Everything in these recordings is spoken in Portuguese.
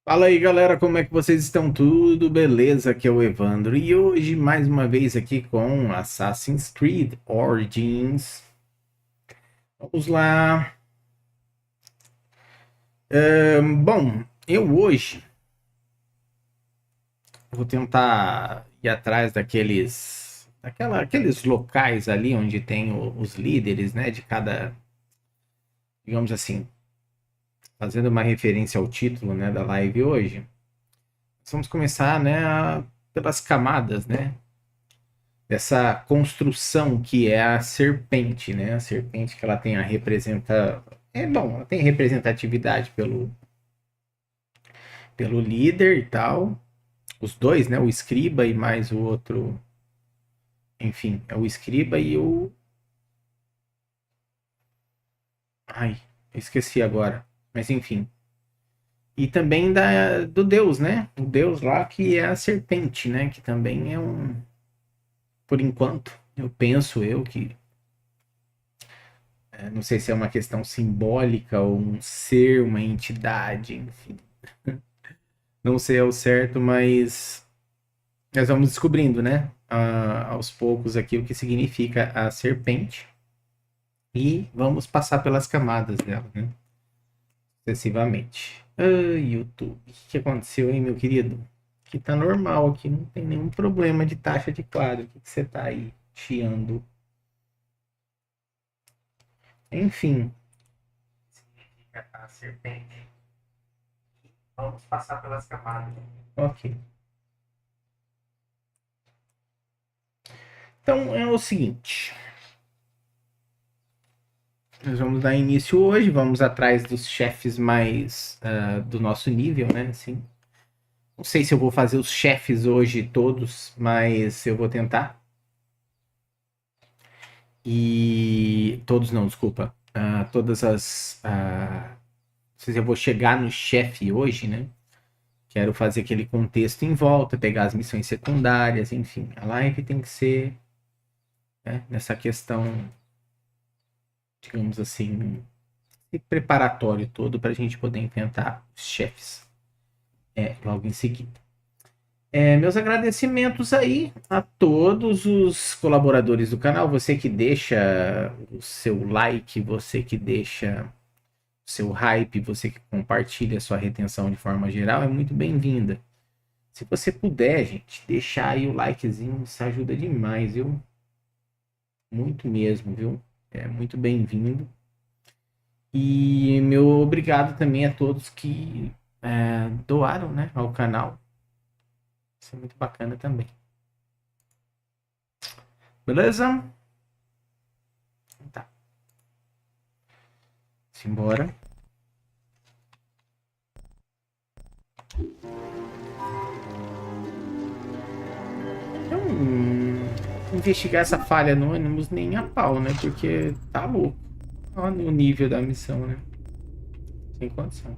Fala aí, galera, como é que vocês estão? Tudo beleza? Aqui é o Evandro e hoje mais uma vez aqui com Assassin's Creed Origins. Vamos lá. Bom, eu hoje vou tentar ir atrás aqueles locais ali onde tem os líderes, né, de cada, digamos assim, fazendo uma referência ao título, né, da live hoje. Vamos começar, né, pelas camadas, né? Dessa construção que é a serpente, né? A serpente que ela tem a representa, bom, ela tem representatividade pelo líder e tal. Os dois, né? O escriba e mais o outro, enfim, é o escriba e o, ai, eu esqueci agora, mas enfim. E também do deus, né? O deus lá que é a serpente, né? Que também é um, por enquanto, eu penso eu que não sei se é uma questão simbólica ou um ser, uma entidade, enfim. Não sei ao certo, mas nós vamos descobrindo, né? Aos poucos aqui o que significa a serpente. E vamos passar pelas camadas dela, né? Sucessivamente. Ai, YouTube. O que aconteceu, hein, meu querido? Aqui tá normal, aqui não tem nenhum problema de taxa de quadro. O que você tá aí chiando? Enfim. Significa a serpente. Vamos passar pelas camadas. Ok. Então é o seguinte. Nós vamos dar início hoje, vamos atrás dos chefes mais do nosso nível, né? Assim, não sei se eu vou fazer os chefes hoje todos, mas eu vou tentar. E todos não, desculpa. Todas as. Não sei se eu vou chegar no chefe hoje, né? Quero fazer aquele contexto em volta, pegar as missões secundárias, enfim. A live tem que ser, né, nessa questão, digamos assim, preparatório todo para a gente poder enfrentar os chefes logo em seguida. Meus agradecimentos aí a todos os colaboradores do canal, você que deixa o seu like, você que deixa o seu hype, você que compartilha a sua retenção de forma geral, é muito bem-vinda. Se você puder, gente, deixar aí o likezinho, isso ajuda demais, viu? Muito mesmo, viu? É muito bem-vindo. E meu obrigado também a todos que doaram, né, ao canal. Isso é muito bacana também. Beleza? Tá. Simbora. Então, investigar essa falha Anonymous nem a pau, né? Porque tá louco. Olha o nível da missão, né? Sem condições.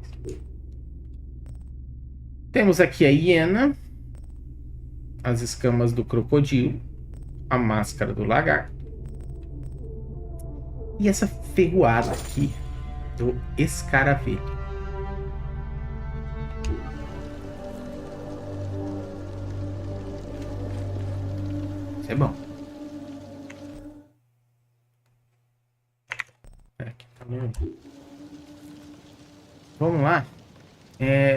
Temos aqui a hiena, as escamas do crocodilo, a máscara do lagarto e essa ferroada aqui do escaravelho. Isso é bom. Aqui tá bom. Vamos lá.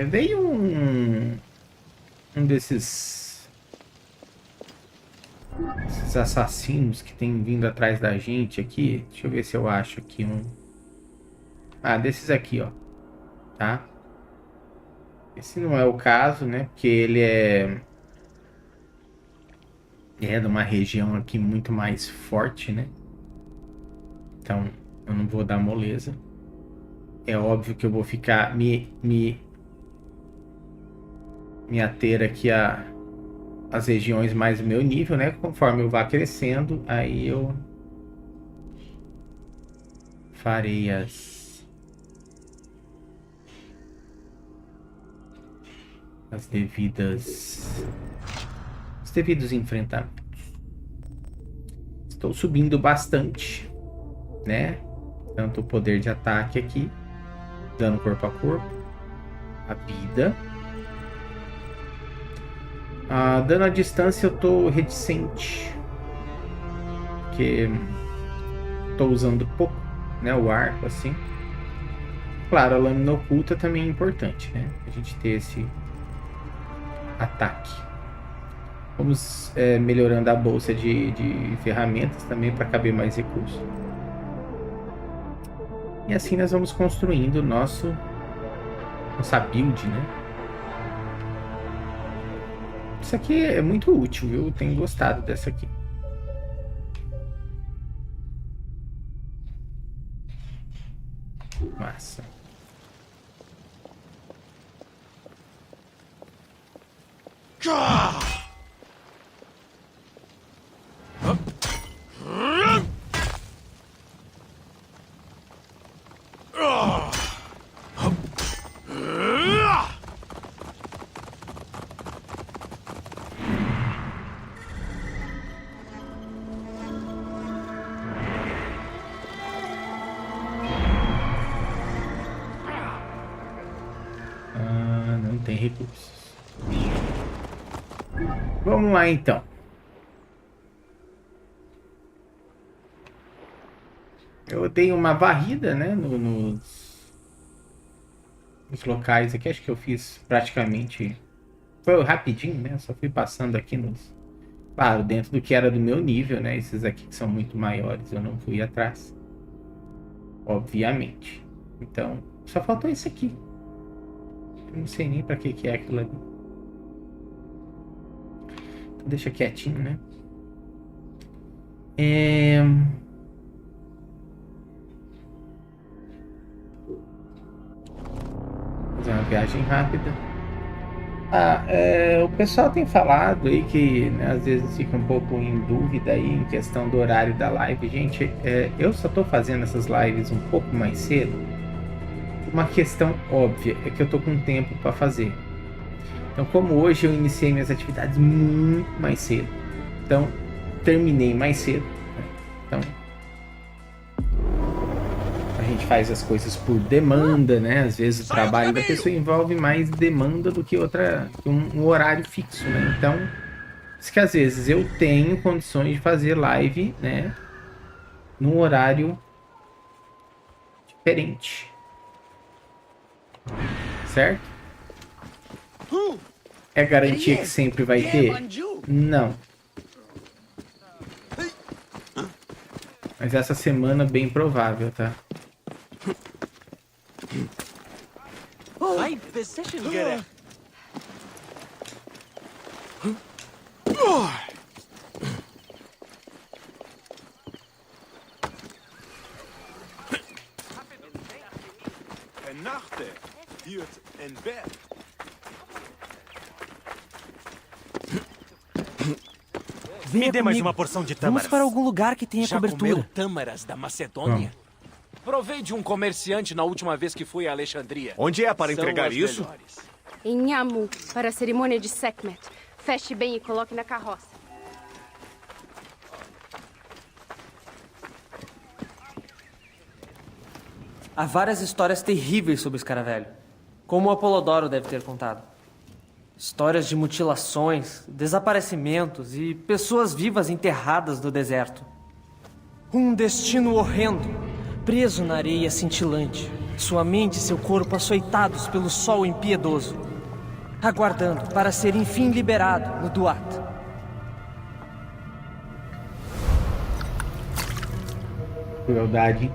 Veio um esses assassinos que tem vindo atrás da gente aqui. Deixa eu ver se eu acho aqui um. Desses aqui, ó. Tá? Esse não é o caso, né? Porque ele é de uma região aqui muito mais forte, né? Então, eu não vou dar moleza. É óbvio que eu vou ficar me ater aqui às regiões mais do meu nível, né? Conforme eu vá crescendo, aí eu farei as devidas os devidos enfrentamentos. Estou subindo bastante, né? Tanto o poder de ataque aqui, dano corpo a corpo, a vida Dano à distância eu tô reticente. Porque tô usando pouco, né? O arco, assim. Claro, a lâmina oculta também é importante, né? A gente ter esse ataque. Vamos melhorando a bolsa de ferramentas também para caber mais recursos. E assim nós vamos construindo nossa build, né? Isso aqui é muito útil, viu? Eu tenho gostado dessa aqui. Massa. Não tem recursos. Vamos lá então. Eu dei uma varrida, né, nos locais aqui. Acho que eu fiz praticamente. Foi rapidinho, né? Só fui passando aqui nos. Claro, dentro do que era do meu nível, né? Esses aqui que são muito maiores, eu não fui atrás. Obviamente. Então, só faltou esse aqui. Eu não sei nem pra que é aquilo ali. Então deixa quietinho, né? Fazer uma viagem rápida. O pessoal tem falado aí que, né, às vezes fica um pouco em dúvida aí em questão do horário da live. Gente, eu só tô fazendo essas lives um pouco mais cedo. Uma questão óbvia é que eu tô com tempo para fazer. Então, como hoje eu iniciei minhas atividades muito mais cedo, então terminei mais cedo, né? Então a gente faz as coisas por demanda, né? Às vezes o trabalho da pessoa envolve mais demanda do que um horário fixo, né? Então, isso que às vezes eu tenho condições de fazer live, né? Num horário diferente, certo? É garantia que sempre vai ter? Não. Mas essa semana bem provável, tá? Me dê mais uma porção de tâmaras. Vamos para algum lugar que tenha Já cobertura. comeu tâmaras da Macedônia? Provei de um comerciante na última vez que fui a Alexandria. Onde é para São entregar as isso? melhores. Em Nhamu, para a cerimônia de Sekhmet. Feche bem e coloque na carroça. Há várias histórias terríveis sobre o escaravelho, como o Apolodoro deve ter contado. Histórias de mutilações, desaparecimentos e pessoas vivas enterradas no deserto. Um destino horrendo, preso na areia cintilante, sua mente e seu corpo açoitados pelo sol impiedoso, aguardando para ser enfim liberado no Duat. Crueldade.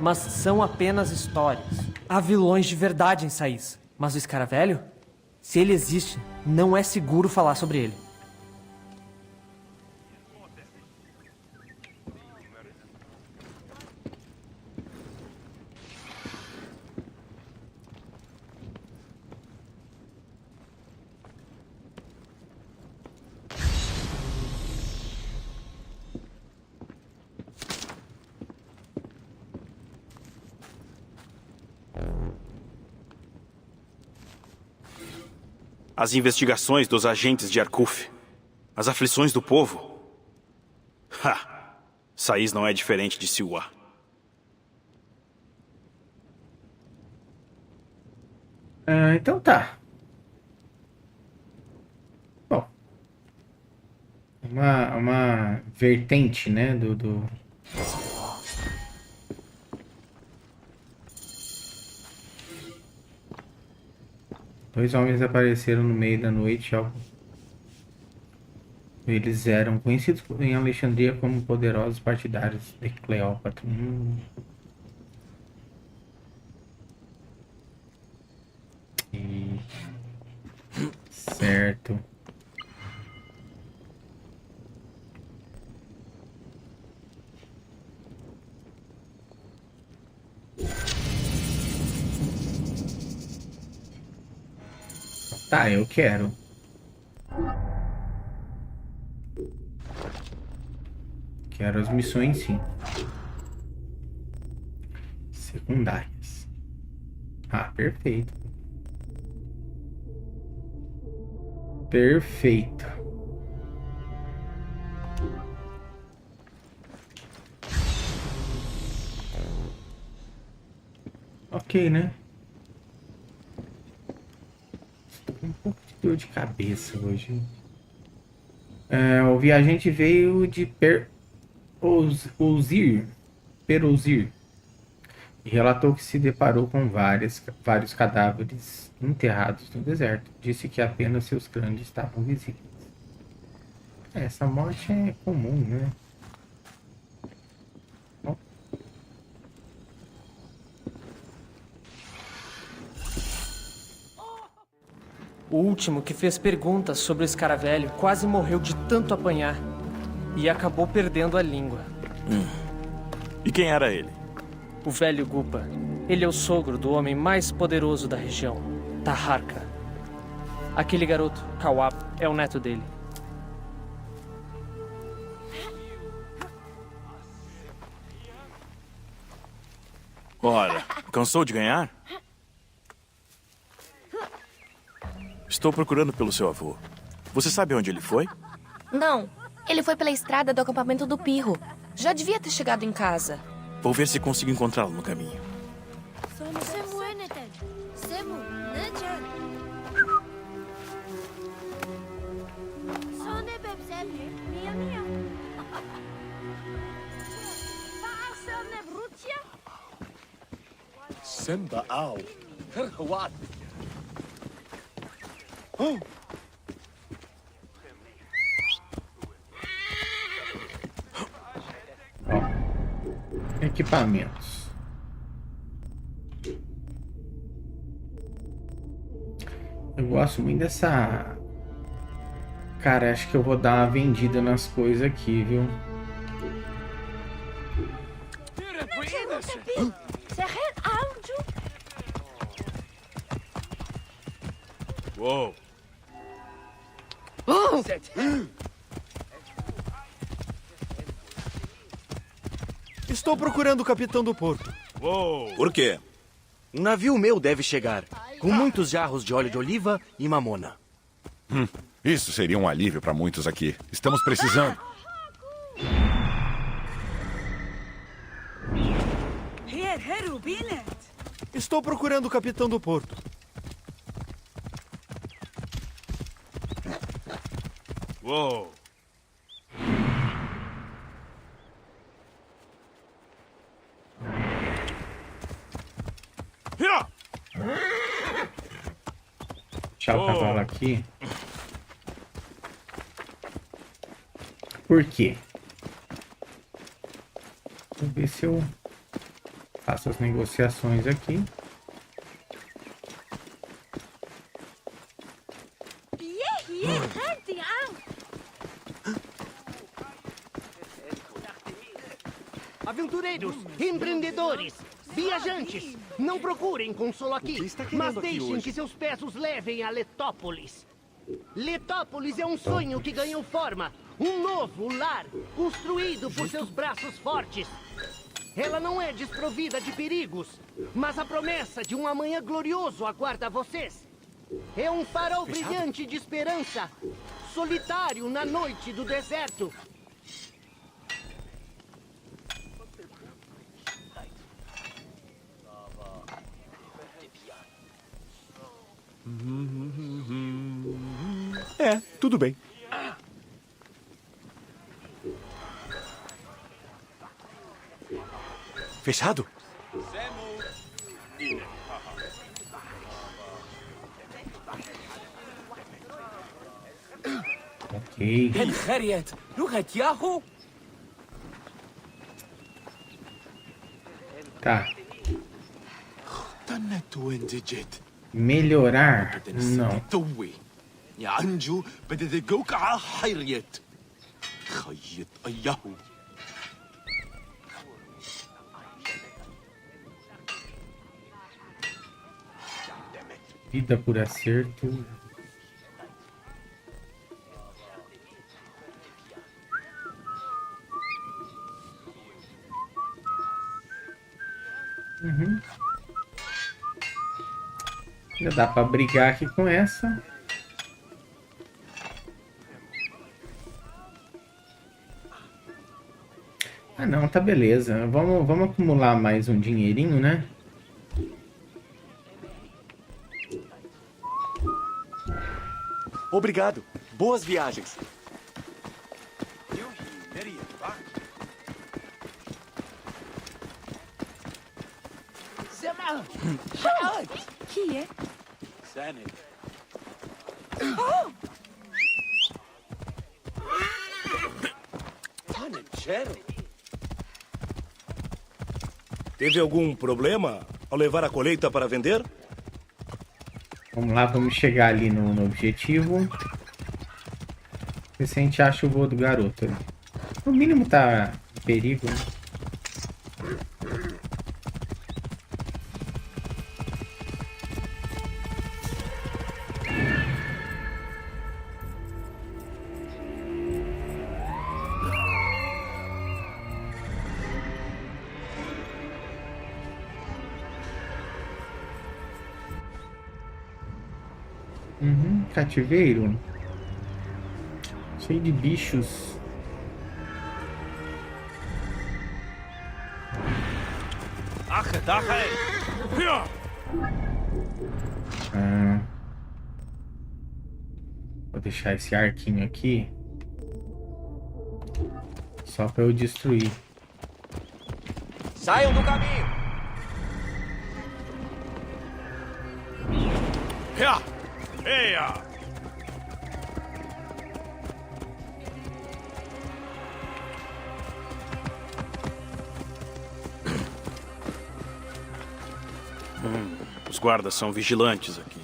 Mas são apenas histórias. Há vilões de verdade em Sais. Mas o escaravelho? Se ele existe, não é seguro falar sobre ele. As investigações dos agentes de Arcuf. As aflições do povo. Sais não é diferente de Siwa. Então tá. uma vertente, né, do... Dois homens apareceram no meio da noite. Eles eram conhecidos em Alexandria como poderosos partidários de Cleópatra. E... Certo. Tá, eu quero. Quero as missões, sim. Secundárias. Ah, perfeito. Perfeito. Ok, né? Estou com um pouco de dor de cabeça hoje. O viajante veio de Peruzir e relatou que se deparou com vários cadáveres enterrados no deserto. Disse que apenas seus crânios estavam visíveis. Essa morte é comum, né? Bom. O último que fez perguntas sobre o escaravelho quase morreu de tanto apanhar e acabou perdendo a língua. E quem era ele? O velho Gupa. Ele é o sogro do homem mais poderoso da região, Taharka. Aquele garoto, Kawab, é o neto dele. Ora, cansou de ganhar? Estou procurando pelo seu avô. Você sabe onde ele foi? Não, ele foi pela estrada do acampamento do Pirro. Já devia ter chegado em casa. Vou ver se consigo encontrá-lo no caminho. Semba au. What? Ó, equipamentos. Eu gosto muito dessa... Cara, acho que eu vou dar uma vendida nas coisas aqui, viu? Uou! Estou procurando o capitão do porto. Uou! Por quê? Um navio meu deve chegar, com muitos jarros de óleo de oliva e mamona. Isso seria um alívio para muitos aqui. Estamos precisando. Estou procurando o capitão do porto. Uou! Deixar o cavalo aqui. Por quê? Vou ver se eu faço as negociações aqui. Aventureiros, empreendedores, viajantes, não procurem consolo aqui, mas deixem que seus pés os levem a Letópolis. Letópolis é um sonho que ganhou forma, um novo lar, construído por seus braços fortes. Ela não é desprovida de perigos, mas a promessa de um amanhã glorioso aguarda vocês. É um farol brilhante de esperança, solitário na noite do deserto. É, tudo bem. Fechado? Ok. Henriette, Yahoo! Tá. Melhorar? Não. يا أنجو بدي تقوك على حيريت خيط أيهو Vida por acerto. Uhum. Já dá pra brigar aqui com essa. Ah não, tá beleza. Vamos acumular mais um dinheirinho, né? Obrigado. Boas viagens. Que é? Teve algum problema ao levar a colheita para vender? Vamos lá, vamos chegar ali no objetivo. Ver se a gente acha o voo do garoto. No mínimo tá em perigo, né? Uhum, cativeiro. Cheio de bichos. Ah, vou deixar esse arquinho aqui só para eu destruir. Saiam do caminho! Os guardas são vigilantes aqui.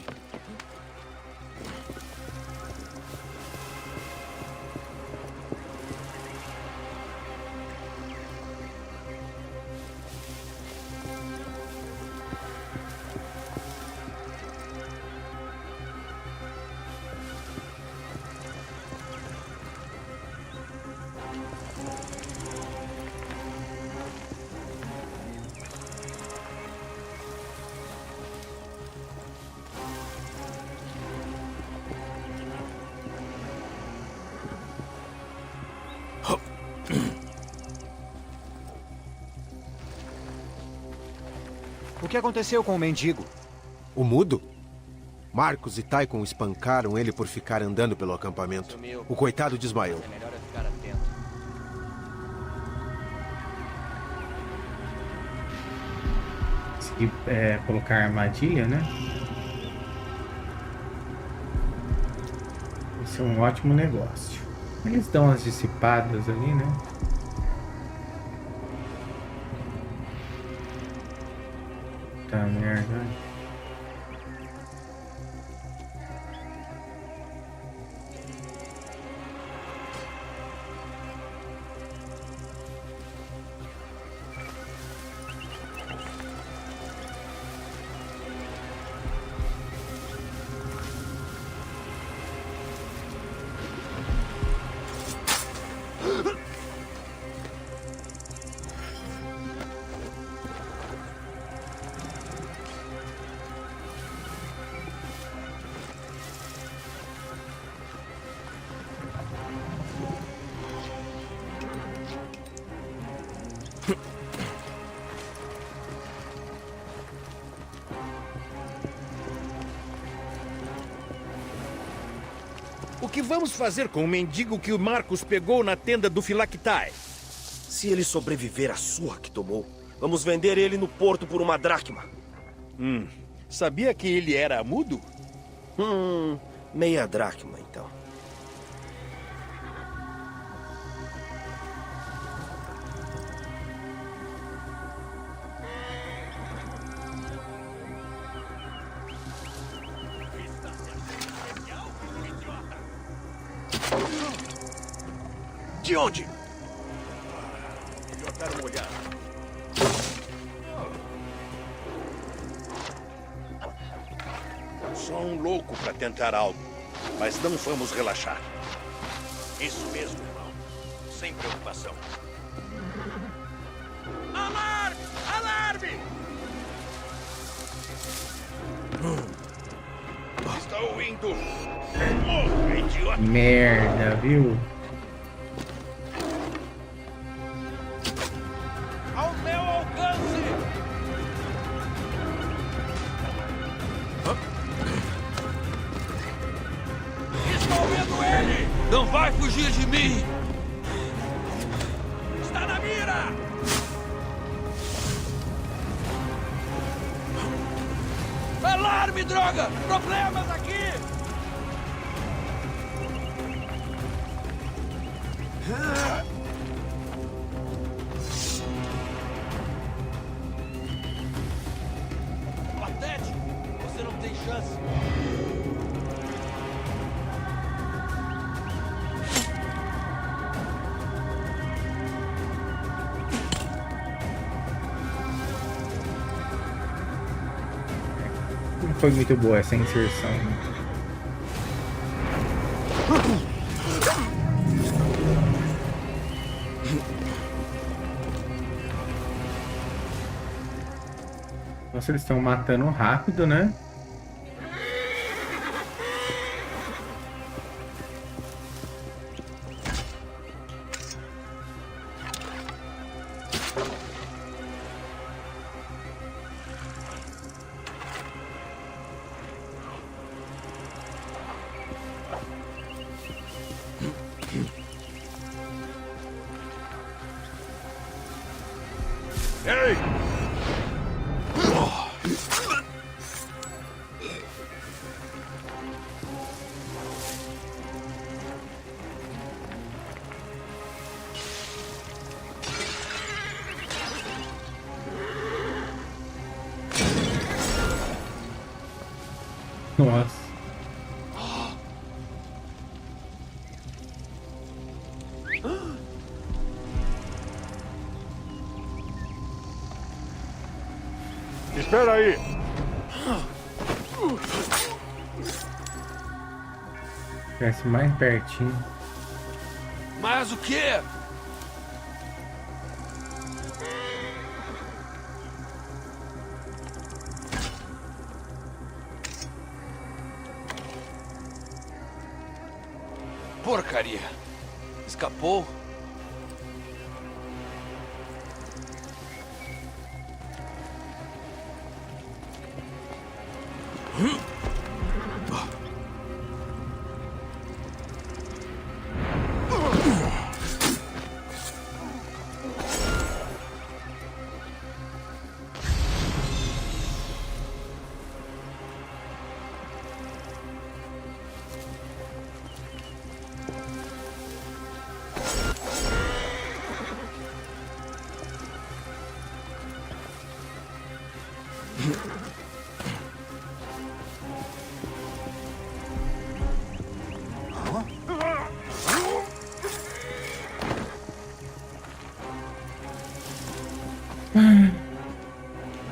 O que aconteceu com o mendigo? O mudo? Marcos e Taikon espancaram ele por ficar andando pelo acampamento. O coitado desmaiou. Consegui colocar armadilha, né? Esse é um ótimo negócio. Eles dão as dissipadas ali, né? Tá merda. O que vamos fazer com o mendigo que o Marcos pegou na tenda do Philaktai? Se ele sobreviver à surra que tomou, Vamos vender ele no porto por uma dracma. Sabia que ele era mudo? Meia dracma, então. De onde? Melhor dar uma olhada. Só um louco para tentar algo. Mas não vamos relaxar. Isso mesmo, irmão. Sem preocupação. Alarme! Alarme! Estou indo. Oh, idiota! Merda, viu? Ao meu alcance! Estou vendo ele! Não vai fugir de mim! Está na mira! Alarme, droga! Problemas aqui! Patético! Você não tem chance! Não foi muito boa essa inserção, né? Nossa, eles estão matando rápido, né? Ei! Nossa. Espera aí! Cresce mais pertinho. Mas o quê? Porcaria. Escapou?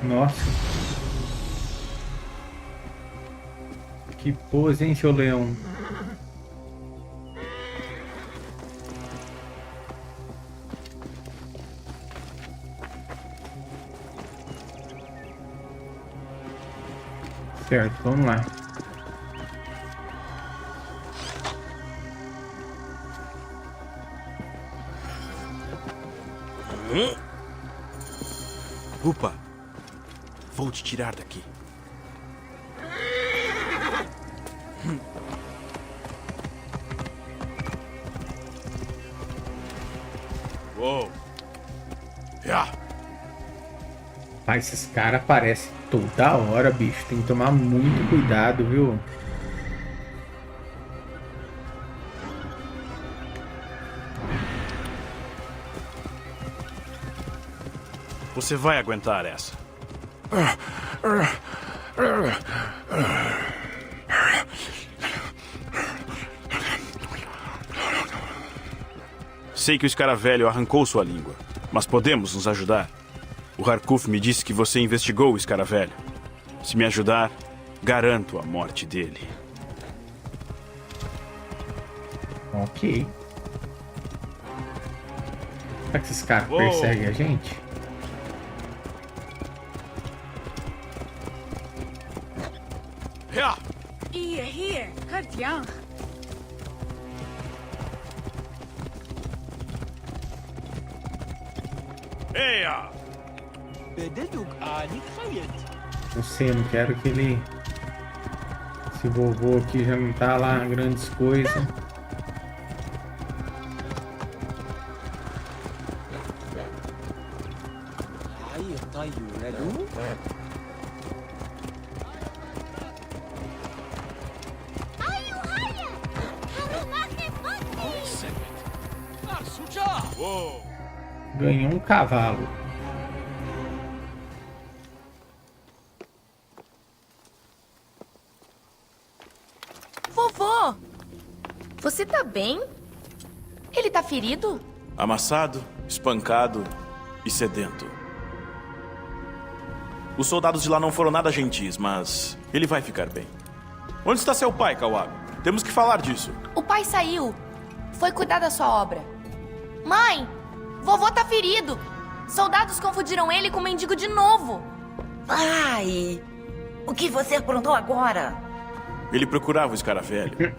Nossa. Que pose, hein, seu leão? Certo, vamos lá. Upa! Vou te tirar daqui. Uou! Ya! Rapaz, esses caras aparecem toda hora, bicho. Tem que tomar muito cuidado, viu? Você vai aguentar essa. Sei que o escaravelho arrancou sua língua, mas podemos nos ajudar. O Harkuf me disse que você investigou o escaravelho. Se me ajudar, garanto a morte dele. Ok. Será que esses caras perseguem a gente? Hier, Gert-Jan. Não sei, não quero que ele... Esse vovô aqui já não tá lá grandes coisas. Ganhou um cavalo. Vovô! Você tá bem? Ele tá ferido? Amassado, espancado e sedento. Os soldados de lá não foram nada gentis, mas ele vai ficar bem. Onde está seu pai, Kawabe? Temos que falar disso. O pai saiu. Foi cuidar da sua obra. Mãe! Vovô tá ferido! Soldados confundiram ele com um mendigo de novo. Ai! O que você aprontou agora? Ele procurava o escaravelho.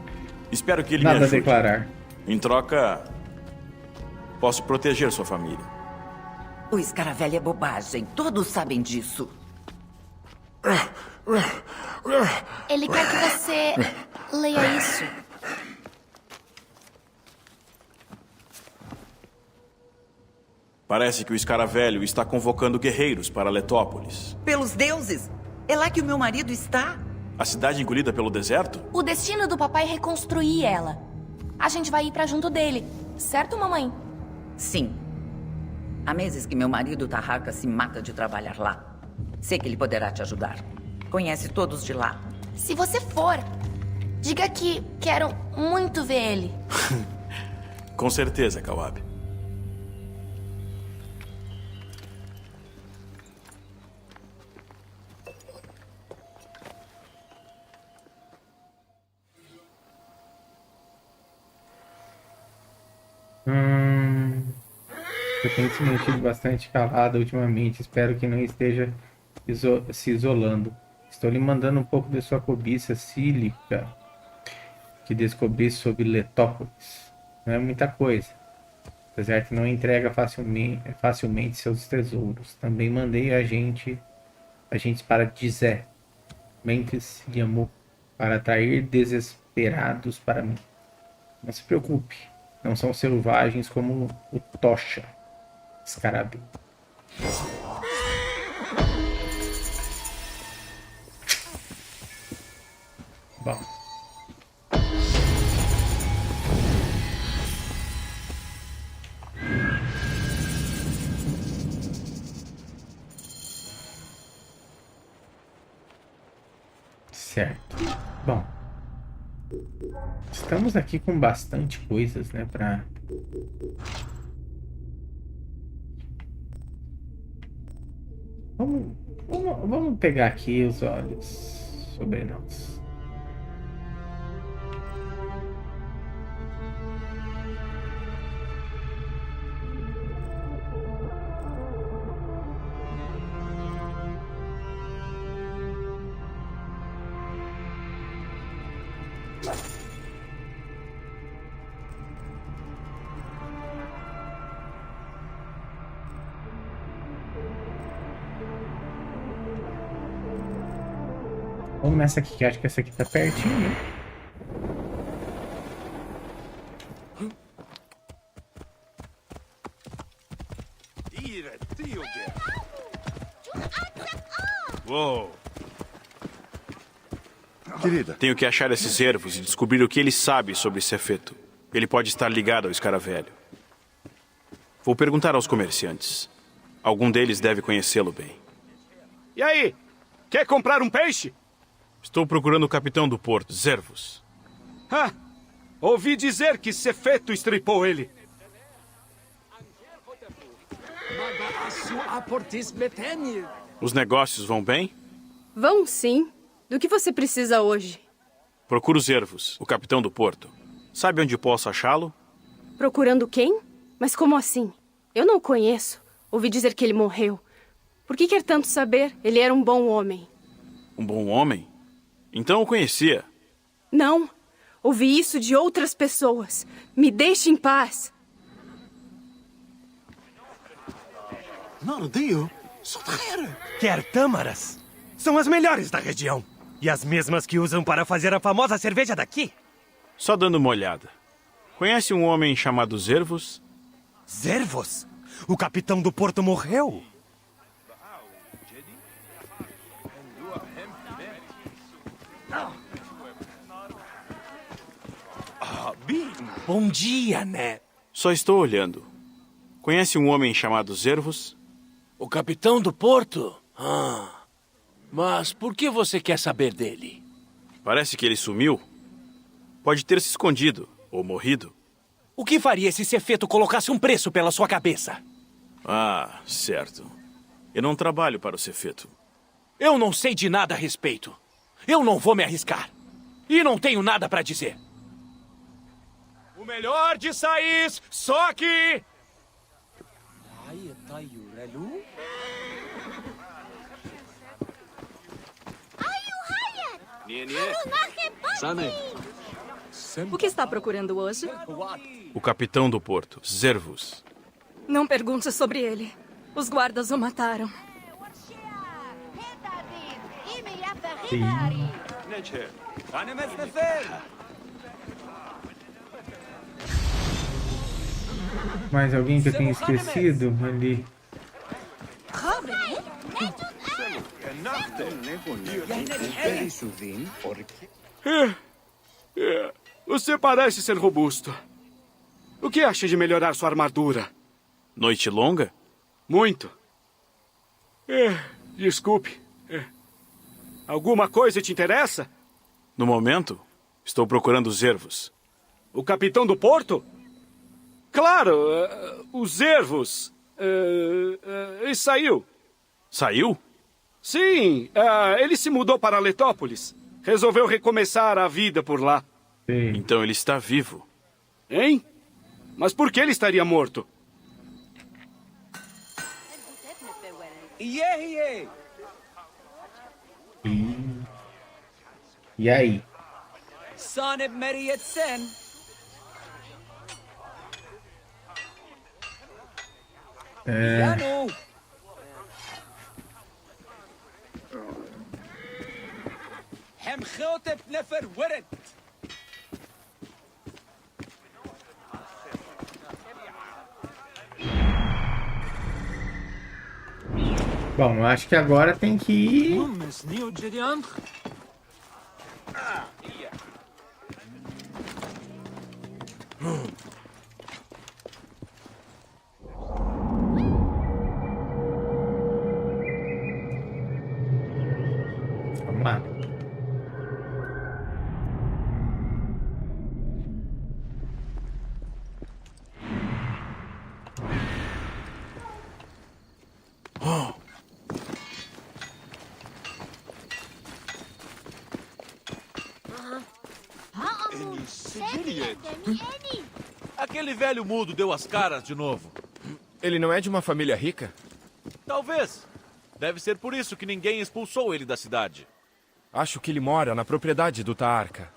Espero que ele Nada me a ajude. declarar. Em troca, posso proteger sua família. O escaravelho é bobagem. Todos sabem disso. Ele quer que você leia isso. Parece que o escaravelho está convocando guerreiros para Letópolis. Pelos deuses! É lá que o meu marido está. A cidade engolida pelo deserto? O destino do papai é reconstruir ela. A gente vai ir pra junto dele. Certo, mamãe? Sim. Há meses que meu marido Tarraka se mata de trabalhar lá. Sei que ele poderá te ajudar. Conhece todos de lá. Se você for, diga que quero muito ver ele. Com certeza, Kawabe. Eu tenho se mantido bastante calado ultimamente. Espero que não esteja se isolando. Estou lhe mandando um pouco de sua cobiça sílica que descobri sobre Letópolis. Não é muita coisa. Apesar que não entrega facilmente seus tesouros. Também mandei agentes para Dizé, Memphis e Amu para atrair desesperados para mim. Não se preocupe. Não são selvagens como o Tocha. Escarabim. Bom. Certo. Bom. Estamos aqui com bastante coisas, né, pra... Vamos pegar aqui os olhos sobre nós. Vamos nessa aqui, que acho que essa aqui tá pertinho, né? Uou. Querida. Tenho que achar esses servos e descobrir o que ele sabe sobre Sefeto. Ele pode estar ligado ao escaravelho. Vou perguntar aos comerciantes. Algum deles deve conhecê-lo bem. E aí? Quer comprar um peixe? Estou procurando o capitão do porto, Zervos. Ah, ouvi dizer que Sefeto estripou ele. Os negócios vão bem? Vão sim. Do que você precisa hoje? Procuro Zervos, o capitão do porto. Sabe onde posso achá-lo? Procurando quem? Mas como assim? Eu não o conheço. Ouvi dizer que ele morreu. Por que quer tanto saber? Ele era um bom homem. Um bom homem? Então o conhecia. Não. Ouvi isso de outras pessoas. Me deixe em paz. Não, Dio. Quer tâmaras? São as melhores da região. E as mesmas que usam para fazer a famosa cerveja daqui. Só dando uma olhada. Conhece um homem chamado Zervos? Zervos? O capitão do porto morreu? Bom dia, né? Só estou olhando. Conhece um homem chamado Zervos? O capitão do porto? Mas por que você quer saber dele? Parece que ele sumiu. Pode ter se escondido ou morrido. O que faria se Sefeto colocasse um preço pela sua cabeça? Ah, certo. Eu não trabalho para o Sefeto. Eu não sei de nada a respeito. Eu não vou me arriscar. E não tenho nada para dizer. O melhor de Sais, só aqui! O que está procurando hoje? O capitão do porto, Zervos. Não pergunte sobre ele. Os guardas o mataram. Mais alguém que eu tenha esquecido ali? Você parece ser robusto. O que acha de melhorar sua armadura? Noite longa? Muito. Desculpe. Alguma coisa te interessa? No momento, estou procurando Zervos. O capitão do porto? Claro, os Zervos. Ele saiu. Saiu? Sim, ele se mudou para Letópolis. Resolveu recomeçar a vida por lá. Sim. Então ele está vivo. Hein? Mas por que ele estaria morto? E aí? Bom, eu acho que agora tem que ir. Vamos lá. Aquele velho mudo deu as caras de novo. Ele não é de uma família rica? Talvez. Deve ser por isso que ninguém expulsou ele da cidade. Acho que ele mora na propriedade do Taarca.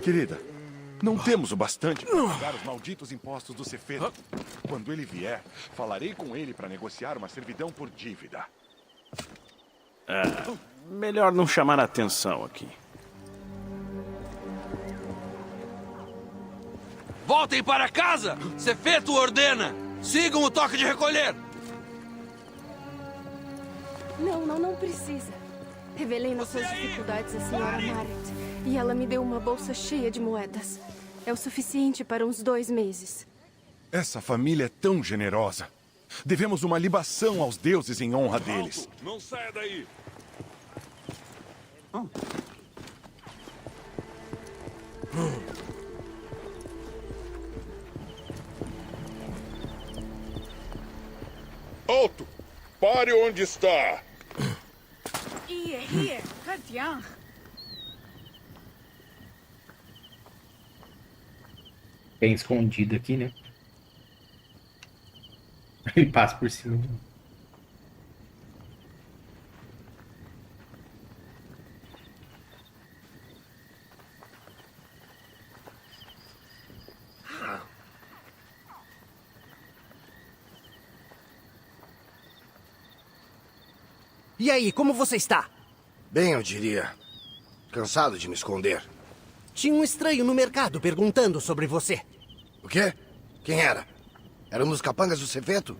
Querida, não temos o bastante para pagar os malditos impostos do Cefeto. Quando ele vier, falarei com ele para negociar uma servidão por dívida. Melhor não chamar a atenção aqui. Voltem para casa! Cefeto ordena! Sigam o toque de recolher! Não precisa. Revelei nossas dificuldades à senhora Marret. E ela me deu uma bolsa cheia de moedas. É o suficiente para uns 2 meses. Essa família é tão generosa. Devemos uma libação aos deuses em honra deles. Não saia daí! Alto! Pare onde está! Hier, Radian. Bem escondido aqui, né? Ele passa por cima de mim. E aí, como você está? Bem, eu diria. Cansado de me esconder. Tinha um estranho no mercado perguntando sobre você. O quê? Quem era? Era um dos capangas do Cefeto?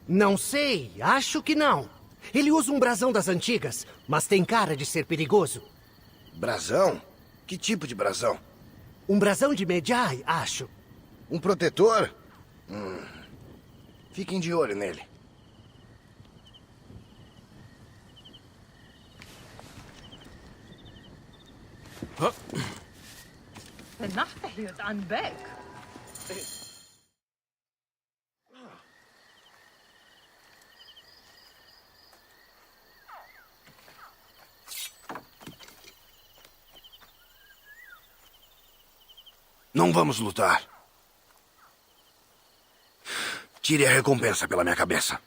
Não sei, acho que não. Ele usa um brasão das antigas, mas tem cara de ser perigoso. Brasão? Que tipo de brasão? Um brasão de Medjay, acho. Um protetor? Fiquem de olho nele. Não vamos lutar. Tire a recompensa pela minha cabeça.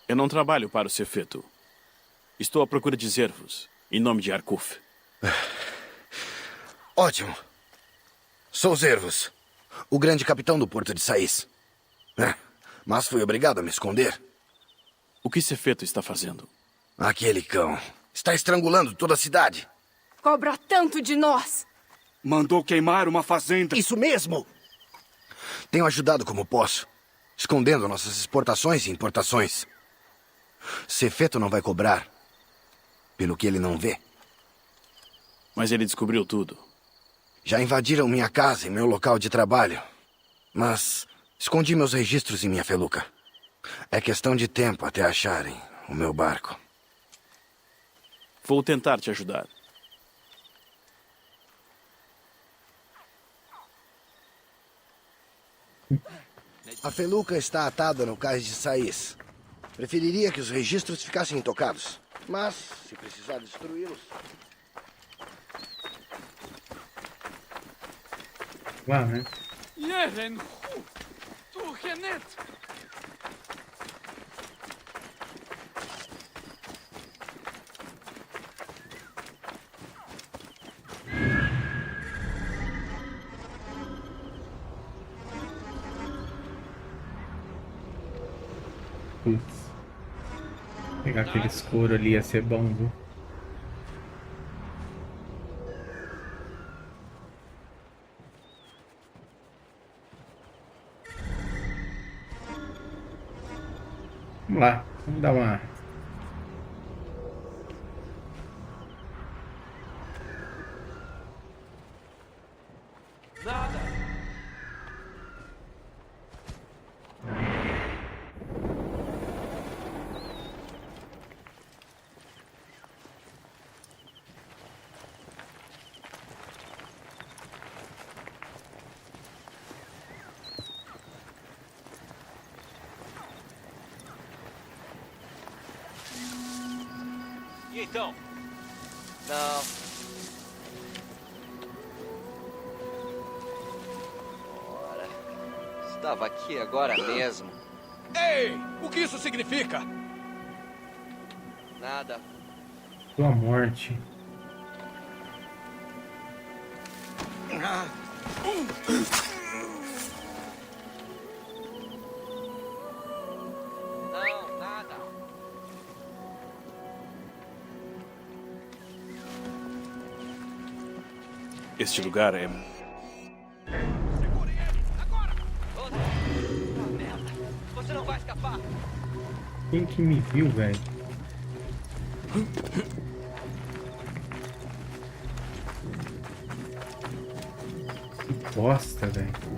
Eu não trabalho para o Cefeto. Estou à procura de Zervos, em nome de Arkuf. Ótimo. Sou Zervos, o grande capitão do porto de Sais. Mas fui obrigado a me esconder. O que Cefeto está fazendo? Aquele cão está estrangulando toda a cidade. Cobra tanto de nós! Mandou queimar uma fazenda. Isso mesmo! Tenho ajudado como posso, escondendo nossas exportações e importações. Cefeto não vai cobrar pelo que ele não vê. Mas ele descobriu tudo. Já invadiram minha casa e meu local de trabalho. Mas escondi meus registros em minha feluca. É questão de tempo até acharem o meu barco. Vou tentar te ajudar. A feluca está atada no cais de Sais. Preferiria que os registros ficassem intocados. Mas, se precisar destruí-los... Lá, né? Putz. Pegar aquele escuro ali ia ser bom, viu? Vamos lá, vamos dar uma... E então? Não. Ora, está Estava aqui agora mesmo. Ei! O que isso significa? Nada. Tua morte. Não, nada. Este lugar é... Você não vai escapar. Quem que me viu, velho? Que bosta, velho.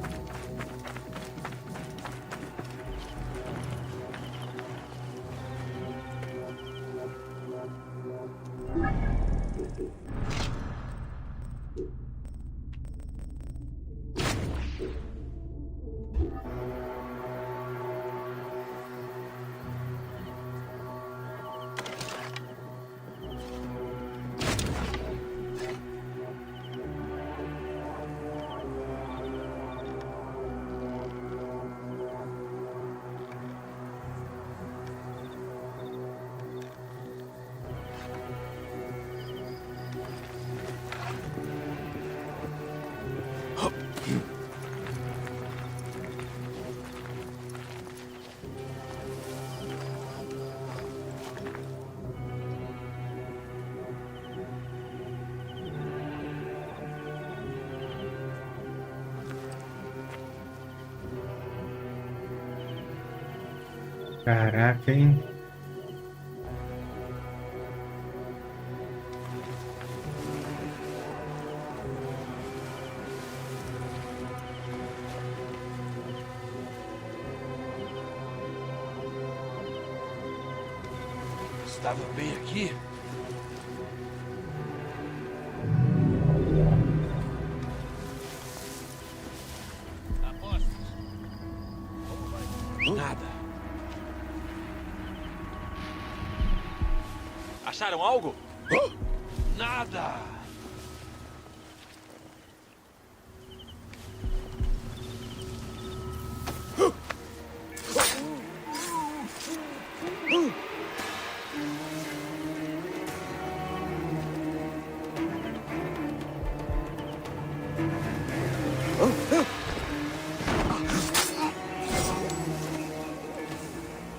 Caraca, hein? Estava bem aqui. Nada. Acharam algo? Nada.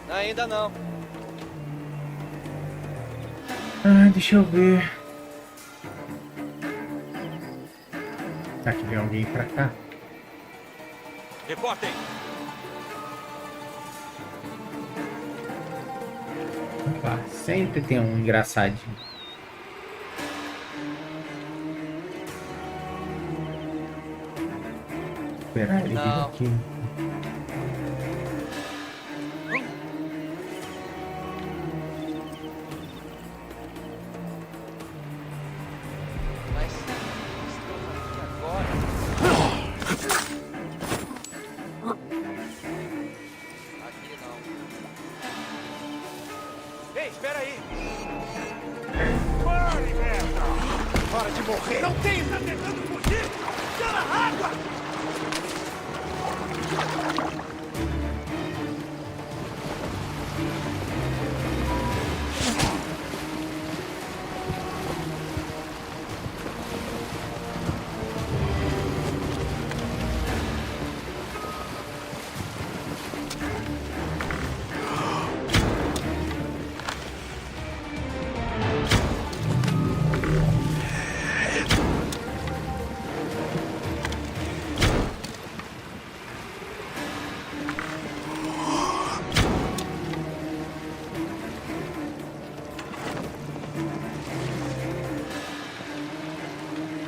Ainda não. Ah, deixa eu ver. Será que vem alguém pra cá? Reportem! Opa, sempre tem um engraçadinho. Esperar ele vir aqui. Ei, espera aí! Corre, merda! Hora de morrer! Não tem! Tá tentando fugir? Tá na água!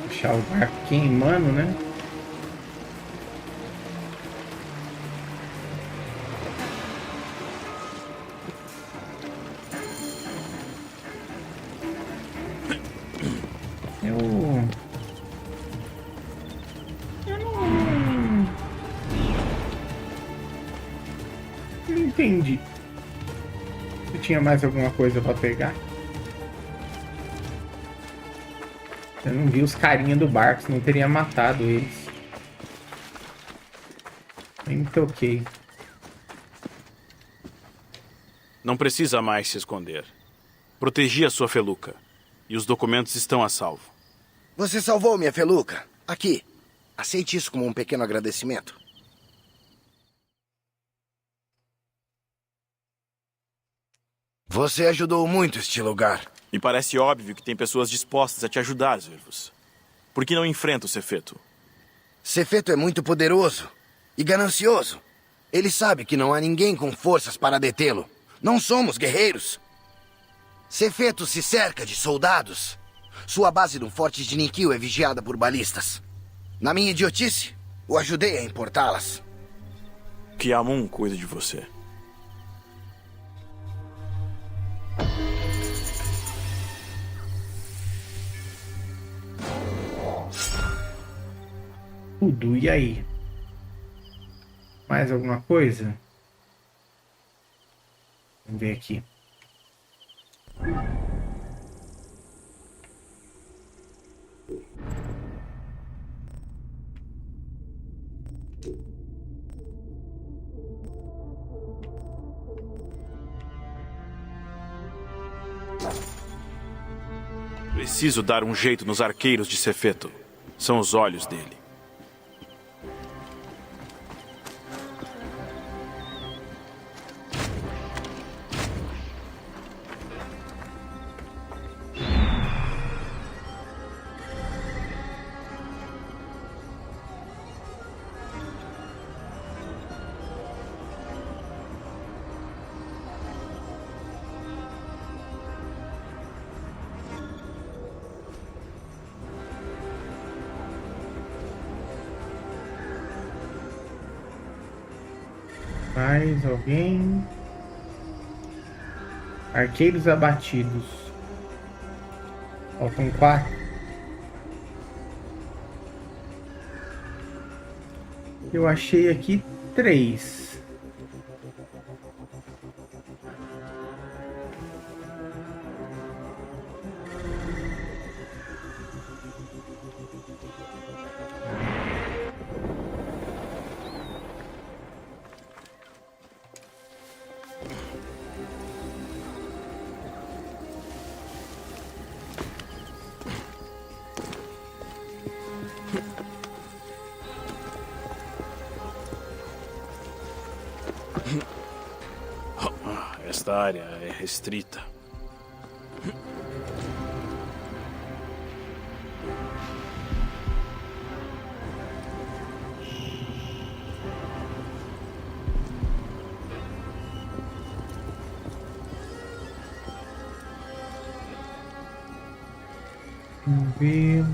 Deixar o barco queimando, né? Eu não entendi. Se tinha mais alguma coisa pra pegar. Eu não vi os carinha do barco, senão teria matado eles. Nem me toquei. Não precisa mais se esconder. Protegi a sua feluca. E os documentos estão a salvo. Você salvou minha feluca. Aqui. Aceite isso como um pequeno agradecimento. Você ajudou muito este lugar. E parece óbvio que tem pessoas dispostas a te ajudar, Zervus. Por que não enfrenta o Sefeto? Sefeto é muito poderoso e ganancioso. Ele sabe que não há ninguém com forças para detê-lo. Não somos guerreiros. Sefeto se cerca de soldados. Sua base no forte de Nikil é vigiada por balistas. Na minha idiotice, o ajudei a importá-las. Que Amun cuide de você. Tudo, e aí? Mais alguma coisa? Vamos ver aqui. Preciso dar um jeito nos arqueiros de Sefeto. São os olhos dele. Mais alguém? Arqueiros abatidos. Faltam 4. Eu achei aqui 3. Esta área é restrita. Vamos ver.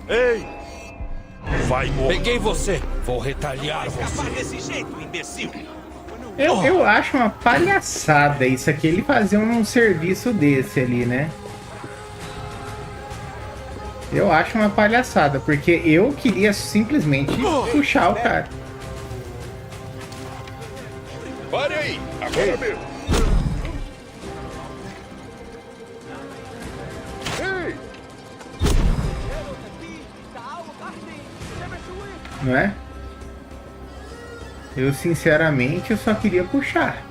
Ei! Vai morrer. Peguei você. Vou retalhar Escapar você. desse jeito, imbecil. Eu acho uma palhaçada isso aqui, ele fazer um serviço desse ali, né? Eu acho uma palhaçada, porque eu queria simplesmente puxar o cara. Pare aí! Agora mesmo! Ei! Não é? Eu sinceramente eu só queria puxar.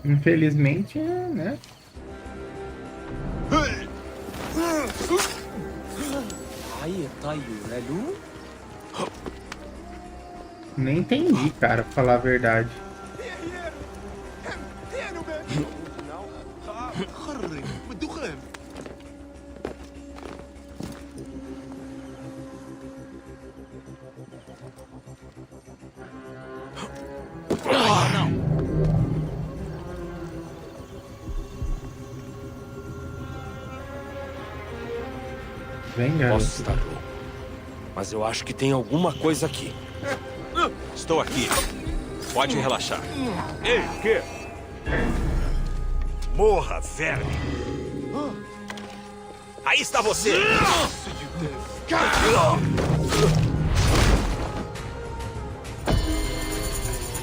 Infelizmente, né? Nem entendi, cara, pra falar a verdade. Vem, garoto. Posso estar louco, mas eu acho que tem alguma coisa aqui. Estou aqui. Pode relaxar. Ei, o quê? Morra, verme. Aí está você.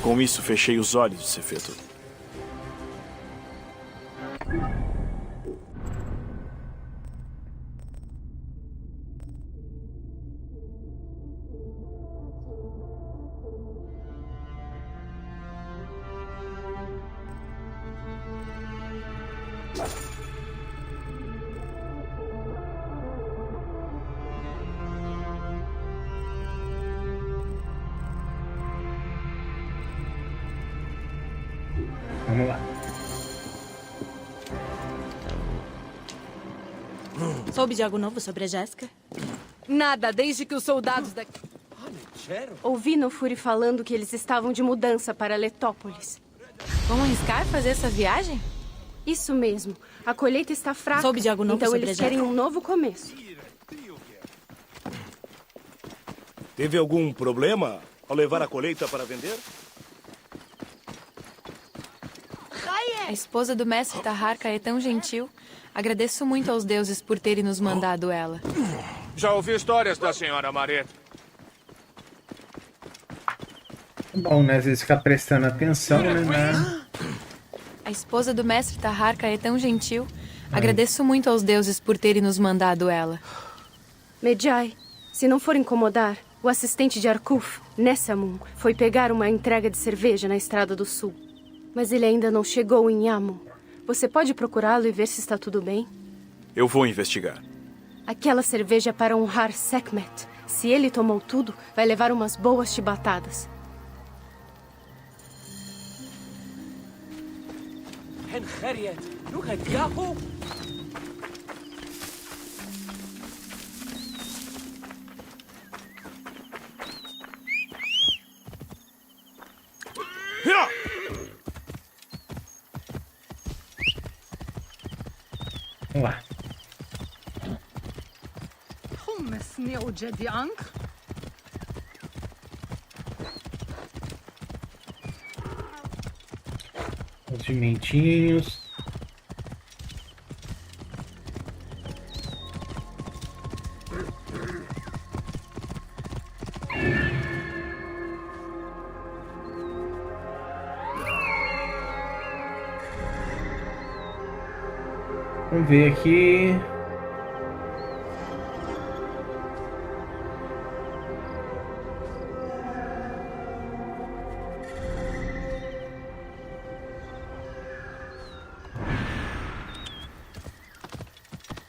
Com isso, fechei os olhos de Sefeto. Vamos lá. Soube de algo novo sobre a Jéssica? Nada, desde que os soldados da... Ouvi no Fury falando que eles estavam de mudança para Letópolis. Vão arriscar fazer essa viagem? Isso mesmo. A colheita está fraca. Soube de algo novo então sobre eles a Jéssica? querem um novo começo. Teve algum problema ao levar a colheita para vender? A esposa do mestre Taharka é tão gentil. Agradeço muito aos deuses por terem nos mandado ela. Já ouvi histórias da senhora Mareta. Bom, né? Às vezes ficar prestando atenção, né? A esposa do mestre Taharka é tão gentil. Agradeço muito aos deuses por terem nos mandado ela. Medjay, se não for incomodar, o assistente de Arkuf, Nessamun, foi pegar uma entrega de cerveja na Estrada do Sul. Mas ele ainda não chegou em Yamun. Você pode procurá-lo e ver se está tudo bem? Eu vou investigar. Aquela cerveja é para honrar Sekhmet. Se ele tomou tudo, vai levar umas boas chibatadas. Vamos lá. Os pimentinhos. Vamos ver aqui.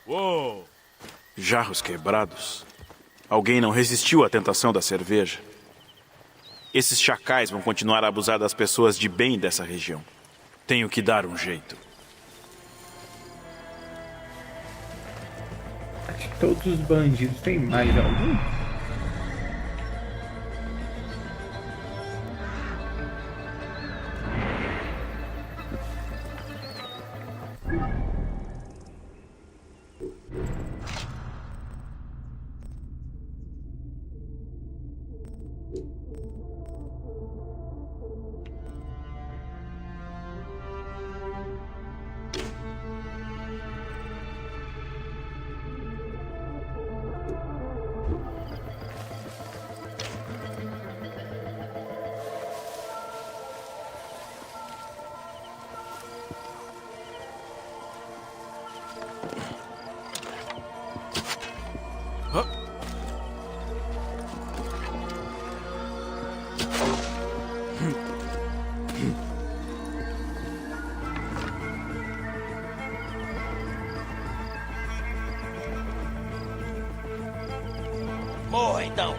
Uou! Jarros quebrados. Alguém não resistiu à tentação da cerveja. Esses chacais vão continuar a abusar das pessoas de bem dessa região. Tenho que dar um jeito. Acho que todos os bandidos têm mais algum. Morra, então.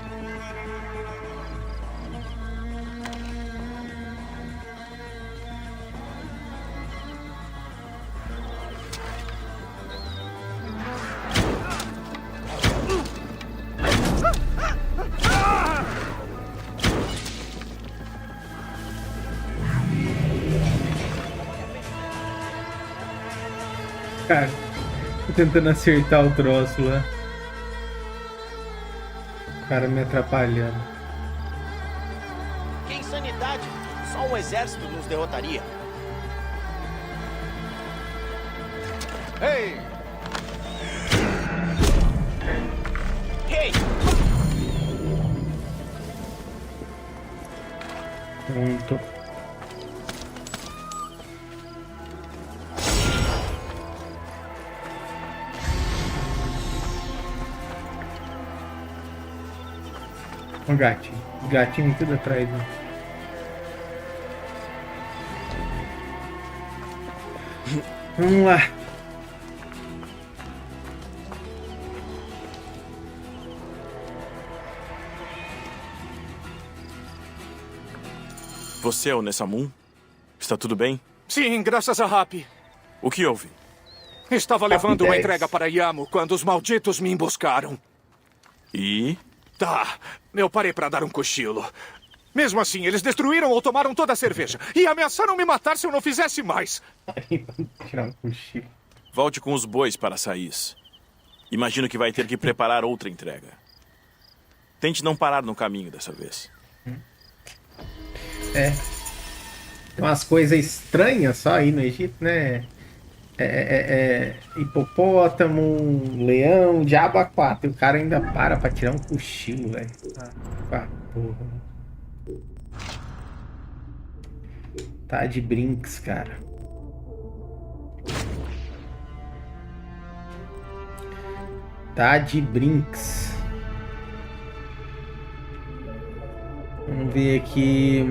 Cara, tô tentando acertar o troço lá. cara me atrapalhando. Que insanidade! Só o exército nos derrotaria. Ei! Hey! Pronto. O gatinho. O gatinho tudo atrás. Né? Vamos lá. Você é o Nessamun? Está tudo bem? Sim, graças a Happy. O que houve? Estava levando uma entrega para Yamo quando os malditos me emboscaram. E? Tá, eu parei para dar um cochilo. Mesmo assim, eles destruíram ou tomaram toda a cerveja. E ameaçaram me matar se eu não fizesse mais. Tirar um cochilo. Volte com os bois para Sais. Imagino que vai ter que preparar outra entrega. Tente não parar no caminho dessa vez. É. Tem umas coisas estranhas só aí no Egito, né? Hipopótamo, leão, diabo a quatro. E o cara ainda para pra tirar um cochilo, velho. Porra. Tá de brinks, cara. Tá de brinks. Vamos ver aqui.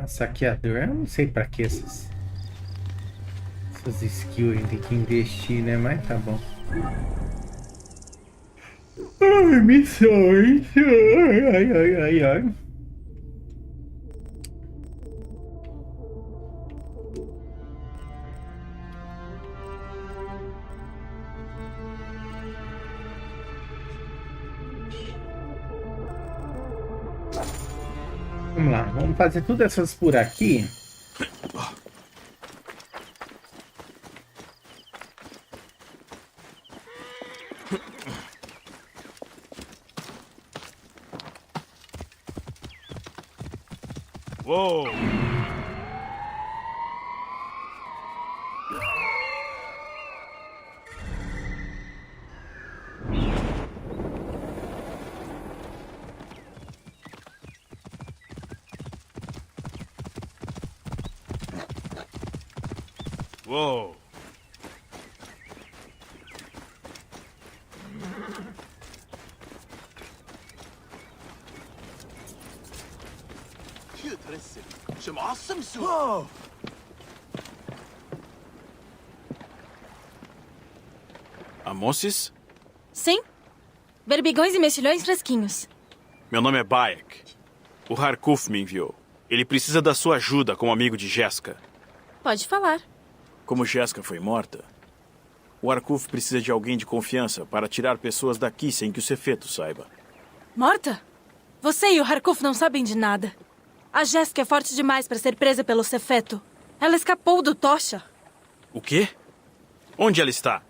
Saqueador, eu não sei pra que essas skills a gente tem que investir, né? Mas tá bom. Ai, missões. Ai. Vamos lá, vamos fazer todas essas por aqui. Uou! Uou! Amosis? Sim. Berbigões e mexilhões fresquinhos. Meu nome é Bayek. O Harkuf me enviou. Ele precisa da sua ajuda como amigo de Jeska. Pode falar. Como Jeska foi morta, o Harkuf precisa de alguém de confiança para tirar pessoas daqui sem que o Cefeto saiba. Morta? Você e o Harkuf não sabem de nada. A Jeska é forte demais para ser presa pelo Cefeto. Ela escapou do Tocha. O quê? Onde ela está?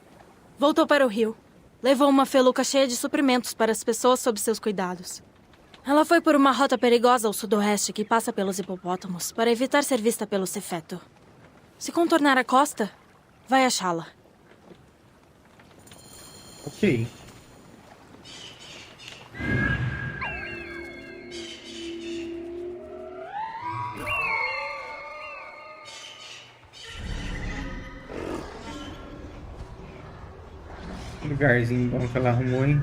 Voltou para o rio. Levou uma feluca cheia de suprimentos para as pessoas sob seus cuidados. Ela foi por uma rota perigosa ao sudoeste que passa pelos hipopótamos para evitar ser vista pelo Cefeto. Se contornar a costa, vai achá-la. Ok. Lugarzinho bom que ela arrumou, hein?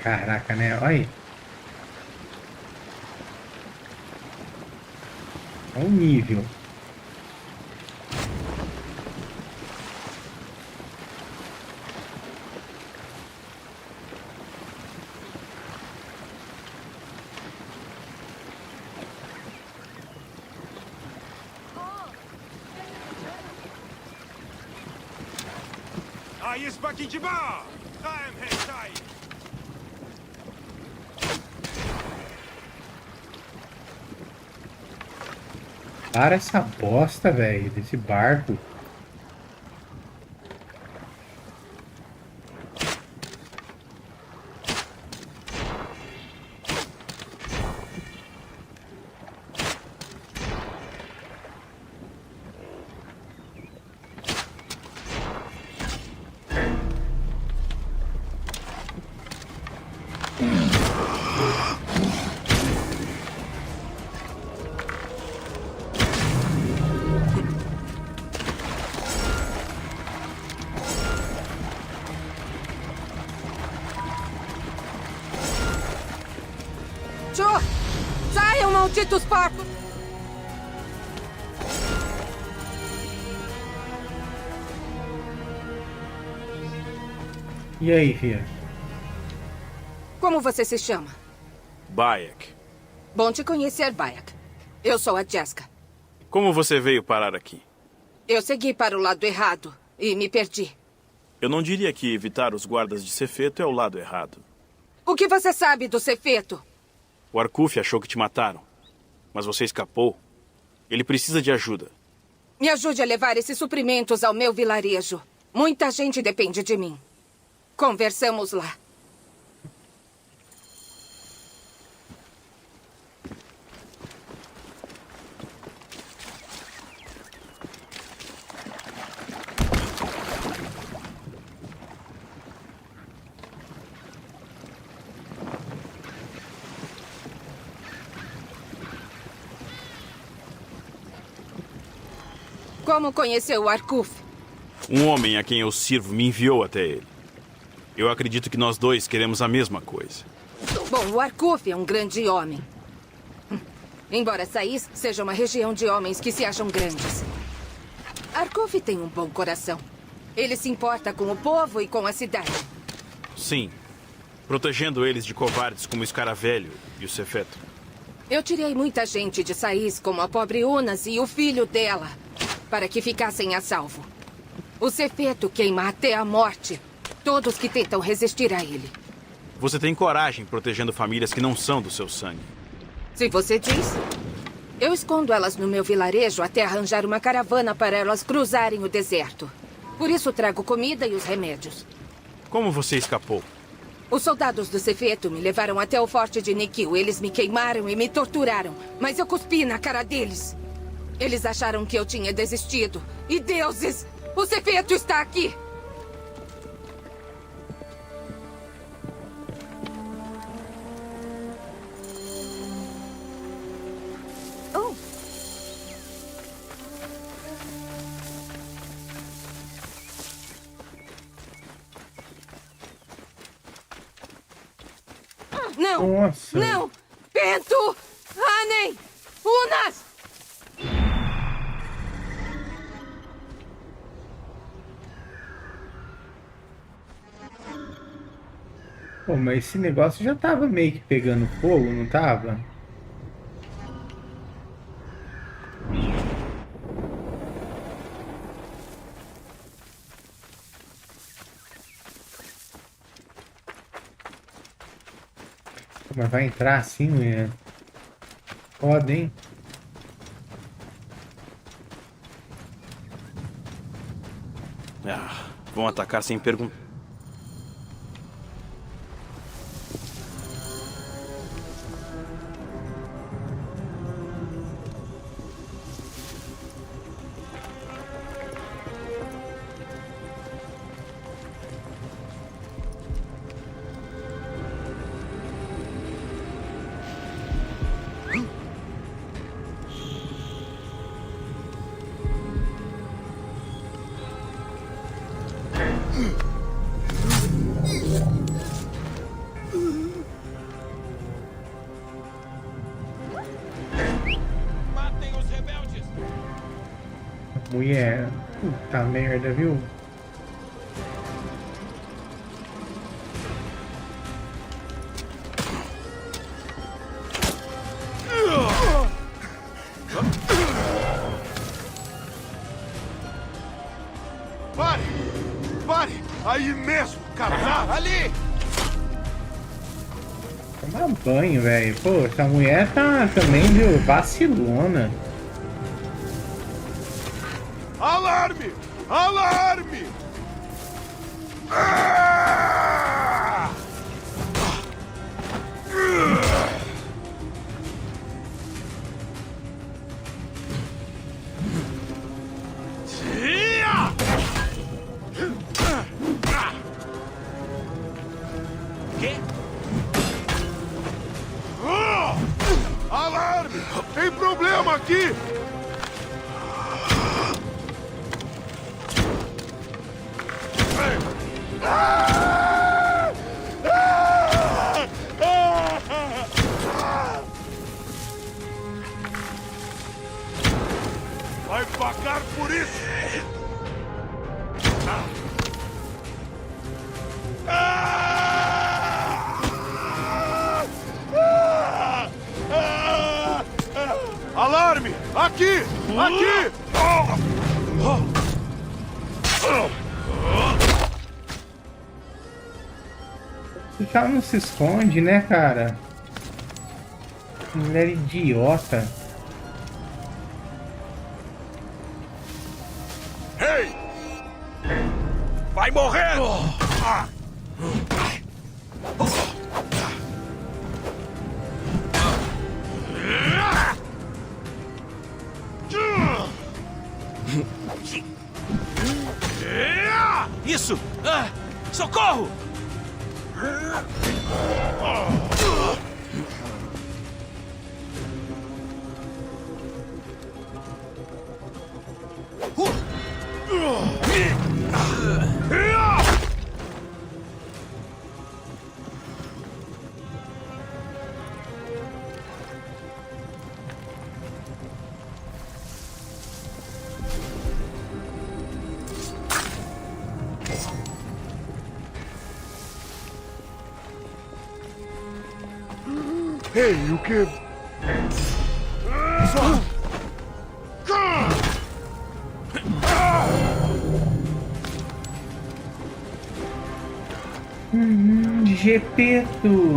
Caraca, né? Olha aí. Olha o nível. Para essa bosta, velho, desse barco. Saiam, malditos porcos! E aí, filha? Como você se chama? Bayek. Bom te conhecer, Bayek. Eu sou a Jessica. Como você veio parar aqui? Eu segui para o lado errado e me perdi. Eu não diria que evitar os guardas de Sefeto é o lado errado. O que você sabe do Sefeto? O Arkuf achou que te mataram, mas você escapou. Ele precisa de ajuda. Me ajude a levar esses suprimentos ao meu vilarejo. Muita gente depende de mim. Conversamos lá. Como conheceu o Arkuf? Um homem a quem eu sirvo me enviou até ele. Eu acredito que nós dois queremos a mesma coisa. Bom, o Arkuf é um grande homem. Embora Sais seja uma região de homens que se acham grandes. Arkuf tem um bom coração. Ele se importa com o povo e com a cidade. Sim, protegendo eles de covardes como o Escaravelho e o Sefeto. Eu tirei muita gente de Sais, como a pobre Unas e o filho dela, para que ficassem a salvo. O Sefeto queima até a morte todos que tentam resistir a ele. Você tem coragem protegendo famílias que não são do seu sangue. Se você diz. Eu escondo elas no meu vilarejo até arranjar uma caravana para elas cruzarem o deserto. Por isso trago comida e os remédios. Como você escapou? Os soldados do Sefeto me levaram até o forte de Nikil. Eles me queimaram e me torturaram, mas eu cuspi na cara deles. Eles acharam que eu tinha desistido. E deuses, o Sefeto está aqui! Não! Nossa. Não! Bento! Anem! Unas! Pô, mas esse negócio já tava meio que pegando fogo, não tava? Mas vai entrar assim, né? Foda, hein? Vão atacar sem perguntar. Mulher. Puta merda, viu? Pare! Pare! Aí mesmo, cara! Ali! Tomar banho, velho. Pô, essa mulher tá também, viu? Vacilona. Alarme! Alarme! Ah! Quê? Alarme! Tem problema aqui! Vai pagar por isso! Alarme! Aqui! Aqui! Esse cara não se esconde, né, cara? Mulher idiota. Ei! Vai morrer! Isso! Ah, socorro! Ei, o que? Gepeto.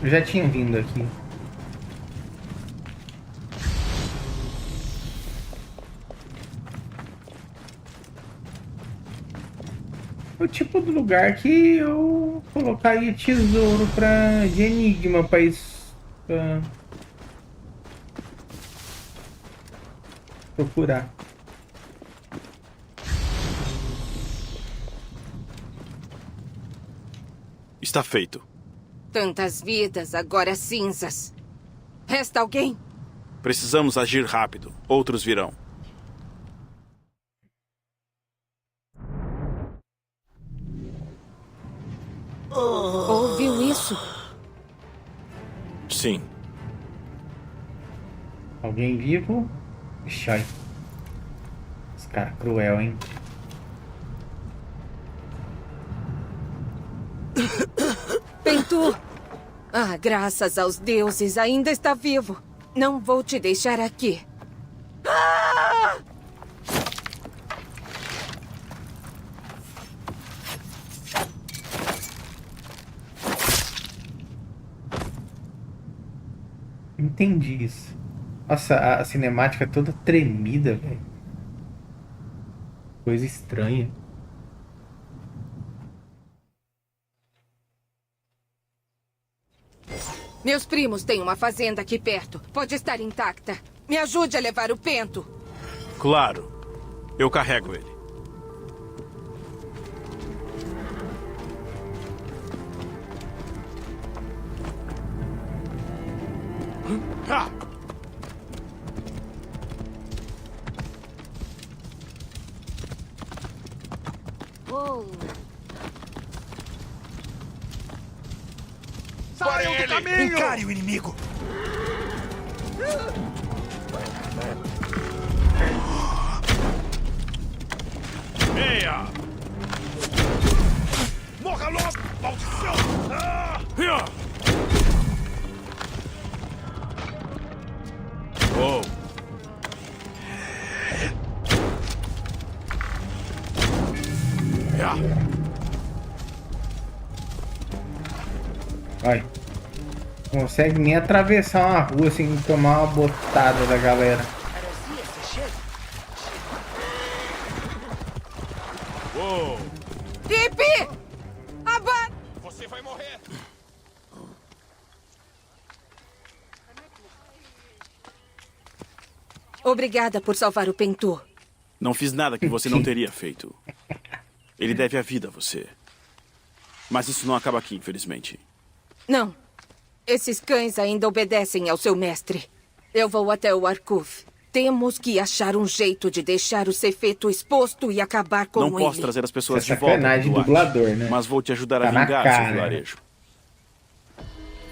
Eu já tinha vindo aqui. O tipo do lugar que eu colocaria tesouro de enigma pra procurar. Está feito. Tantas vidas, agora cinzas. Resta alguém? Precisamos agir rápido. Outros virão. Ouviu isso? Sim. Alguém vivo? Ixi, ai. Esse cara cruel, hein? Pentu! Ah, graças aos deuses, ainda está vivo. Não vou te deixar aqui. Ah! Entendi isso. Nossa, a cinemática é toda tremida, velho. Coisa estranha. Meus primos têm uma fazenda aqui perto. Pode estar intacta. Me ajude a levar o Pento. Claro. Eu carrego ele. Saiam do caminho! Encare o inimigo! Meia! Morra logo, maldição! Uou! Vai. Não consegue nem atravessar uma rua sem tomar uma botada da galera. Uou! Pipi! Abate! Você vai morrer! Obrigada por salvar o Pentu. Não fiz nada que você não teria feito. Ele deve a vida a você. Mas isso não acaba aqui, infelizmente. Não. Esses cães ainda obedecem ao seu mestre. Eu vou até o Arcuf. Temos que achar um jeito de deixar o Cefeto exposto e acabar com ele. Não posso trazer as pessoas Isso é de volta, sacanagem, dublador, né? mas vou te ajudar Tá a na vingar cara. seu vilarejo.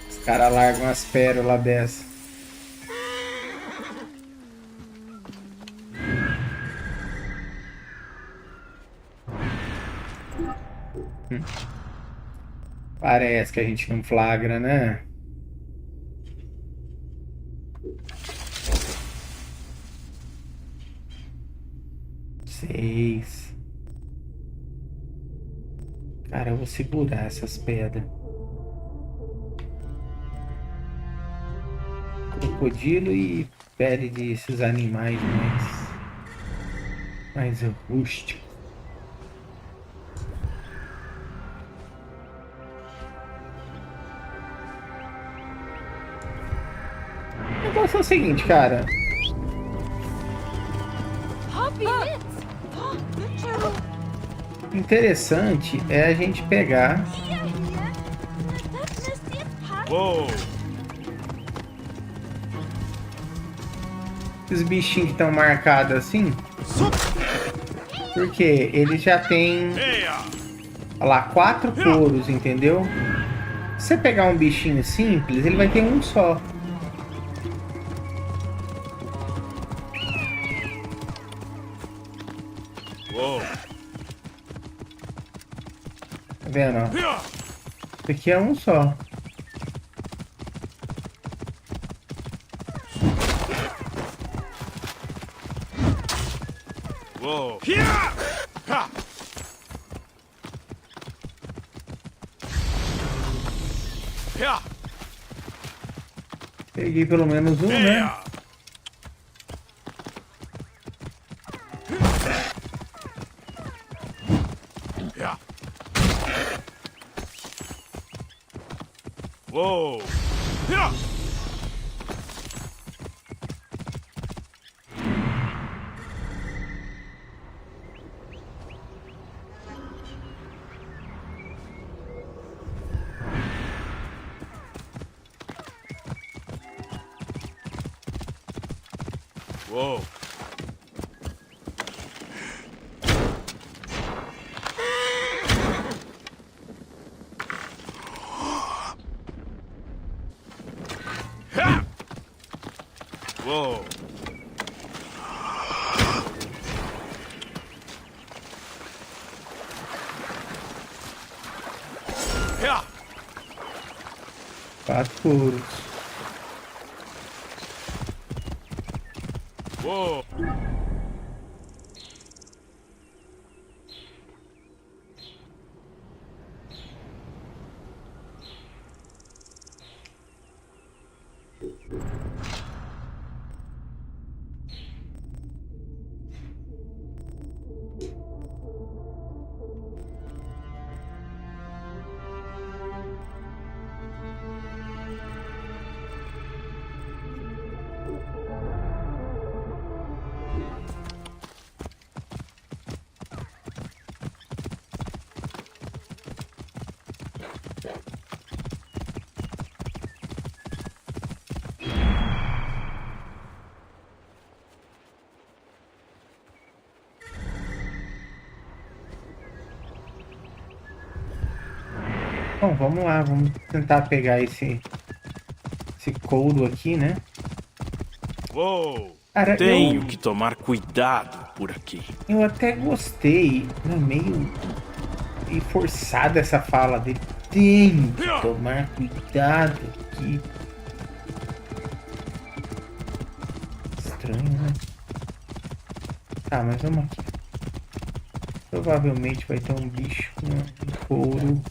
Os caras largam as pérolas dessa. Parece que a gente não flagra, né? Seis. Cara, eu vou segurar essas pedras. Crocodilo e pele desses animais mais rústicos. O negócio é o seguinte, cara. Interessante é a gente pegar. Uou! Esses bichinhos que estão marcados assim. Porque eles já tem. Olha lá, 4 couros, entendeu? Se você pegar um bichinho simples, ele vai ter um só. Uou! Tá vendo? Ó? Esse aqui é um só. Uou! Peguei pelo menos um, né? Uou! Uou! Uou! Quatro couros. Uou! Bom, vamos lá, vamos tentar pegar esse couro aqui, né? Uou! Cara, Tenho que tomar cuidado por aqui. Eu até gostei, não é meio forçada essa fala dele. Tenho que tomar cuidado aqui. Estranho, né? Tá, mas vamos aqui. Provavelmente vai ter um bicho com couro.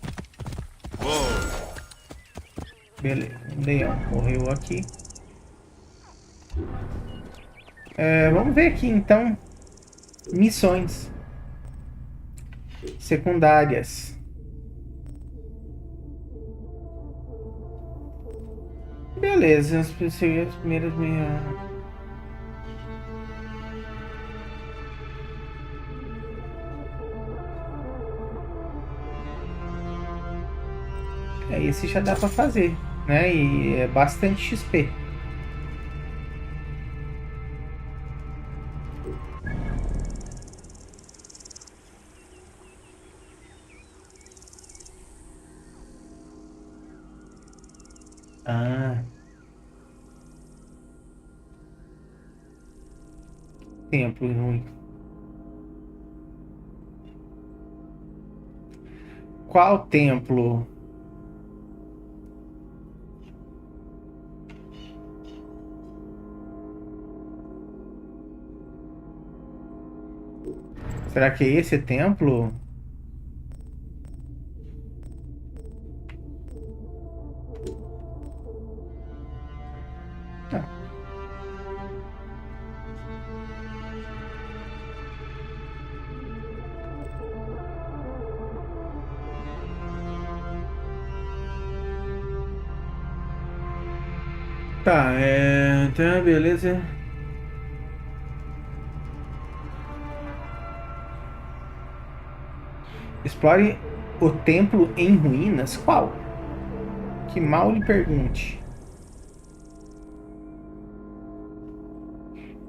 Beleza, um leão morreu aqui. Vamos ver aqui então. Missões secundárias. Beleza, as primeiras meia. Esse já dá pra fazer, né? E é bastante XP. Ah. Templo ruim. Qual templo? Será que é esse templo? Tá, então, beleza. Explore o templo em ruínas? Qual? Que mal lhe pergunte.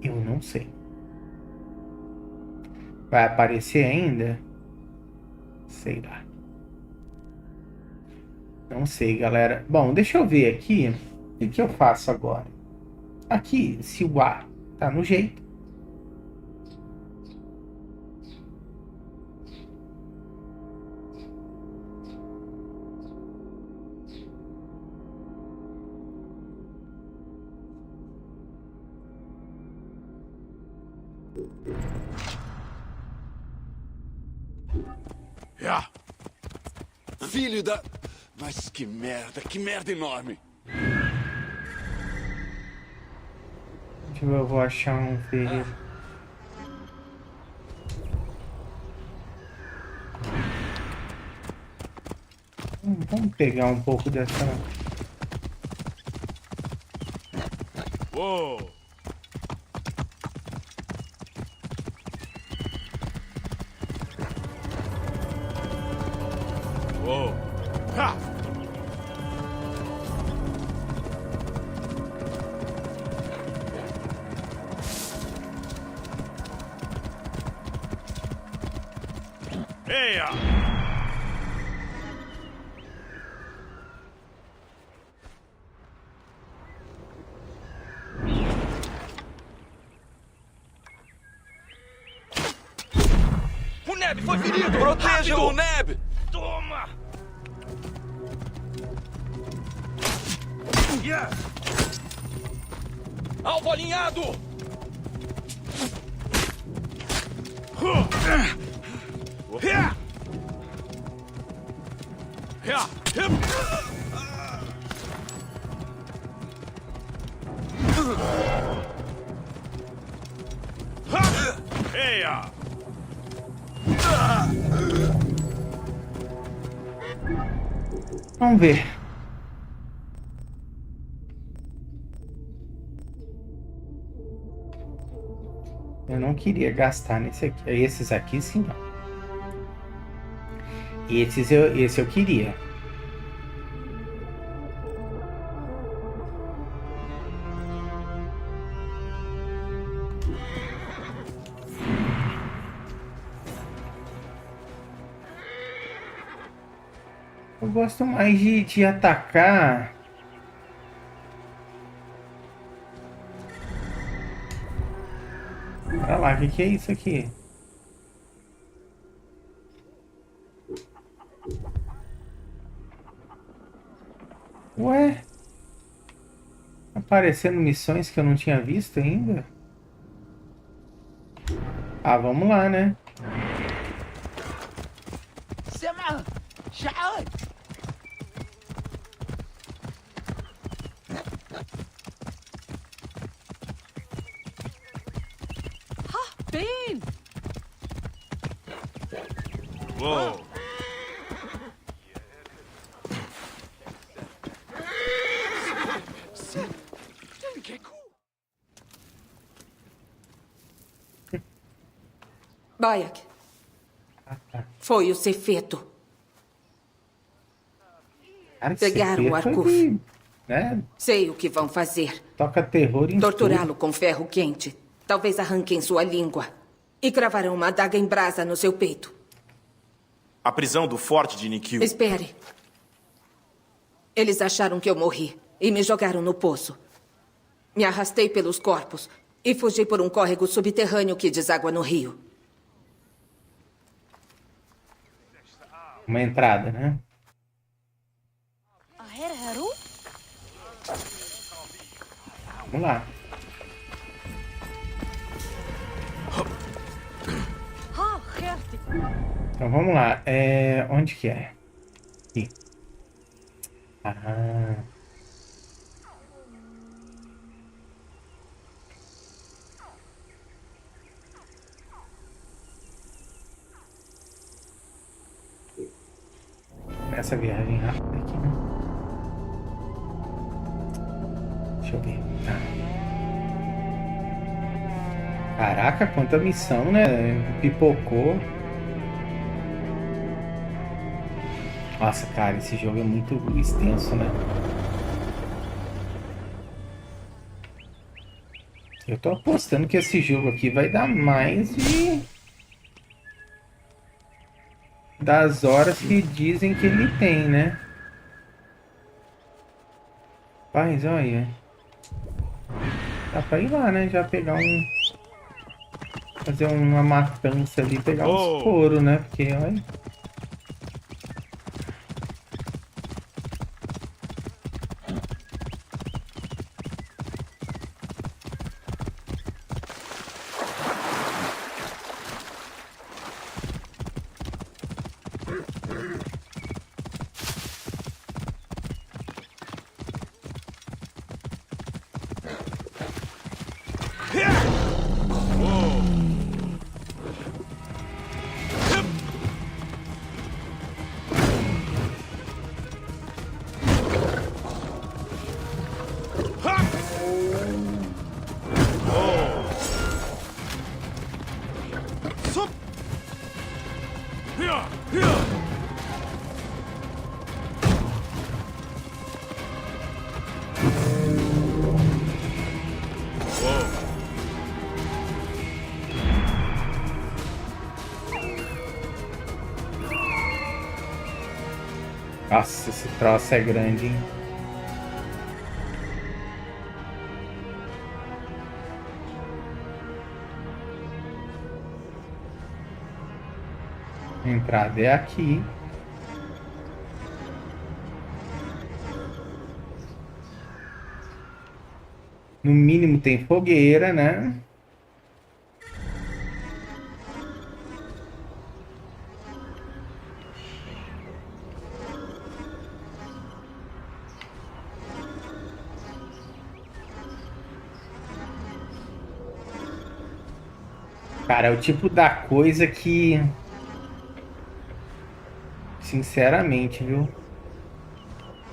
Eu não sei. Vai aparecer ainda? Sei lá. Não sei, galera. Bom, deixa eu ver aqui. O que eu faço agora? Aqui, se o A tá no jeito. Filho da... Mas que merda enorme. Deixa eu ver, eu vou achar um ferreiro. Vamos pegar um pouco dessa... Uou! Uou! Ha! Eia! O Neb foi ferido! Proteja o Neb! Toma! Alvo alinhado! Eia! Vamos ver. Eu não queria gastar nesse aqui. Esses aqui sim não. Esse eu queria. Eu gosto mais de atacar Olha lá, o que é isso aqui? Ué? Aparecendo missões que eu não tinha visto ainda? Ah, vamos lá, né? Bem! Uou! Bayek. Foi o Cefeto. Cara, Pegaram o Cefeto, Arcuf. né? Sei o que vão fazer. Toca terror em Torturá-lo com ferro quente. Talvez arranquem sua língua. E cravarão uma adaga em brasa no seu peito. A prisão do forte de Nikil. Espere. Eles acharam que eu morri e me jogaram no poço. Me arrastei pelos corpos e fugi por um córrego subterrâneo que deságua no rio. Uma entrada, né? Vamos lá. Então vamos lá. Onde que é? Aqui. Ah. Essa viagem rápida aqui, né? Deixa eu ver. Tá. Caraca, quanta missão, né? Pipocou. Nossa, cara, esse jogo é muito extenso, né? Eu tô apostando que esse jogo aqui vai dar mais das horas que dizem que ele tem, né? Mas olha, dá pra ir lá, né? Já pegar fazer uma matança ali, pegar uns couro, né? Porque olha. Nossa, esse troço é grande, hein? A entrada é aqui. No mínimo tem fogueira, né? Cara, é o tipo da coisa que... Sinceramente, viu?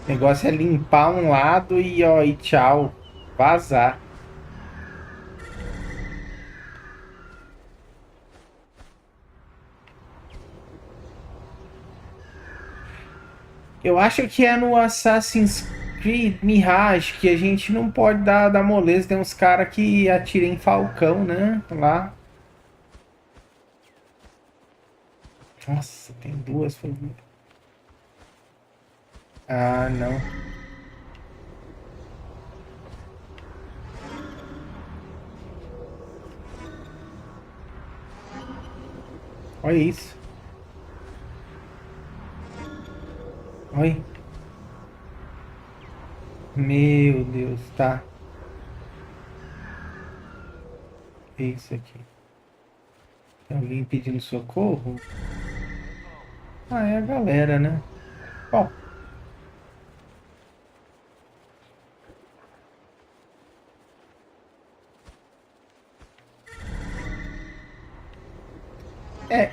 O negócio é limpar um lado e, ó, e tchau. Vazar. Eu acho que é no Assassin's Creed Mirage que a gente não pode dar moleza. Tem uns caras que atiram em falcão, né? Lá. Nossa, tem duas famílias. Ah, não. Olha isso. Olha. Meu Deus, tá. É isso aqui. Tem alguém pedindo socorro? Ah, é a galera, né? Ó.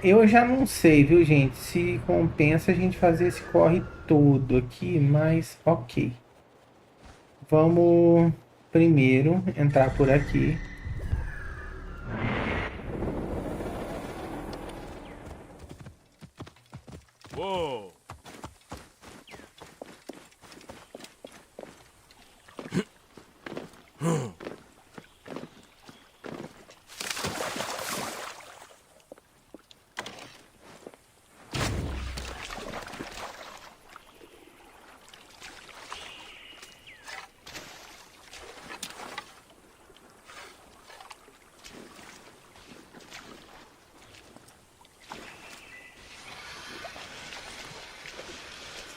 Eu já não sei, viu, gente? Se compensa a gente fazer esse corre todo aqui, mas ok. Vamos primeiro entrar por aqui. Uou!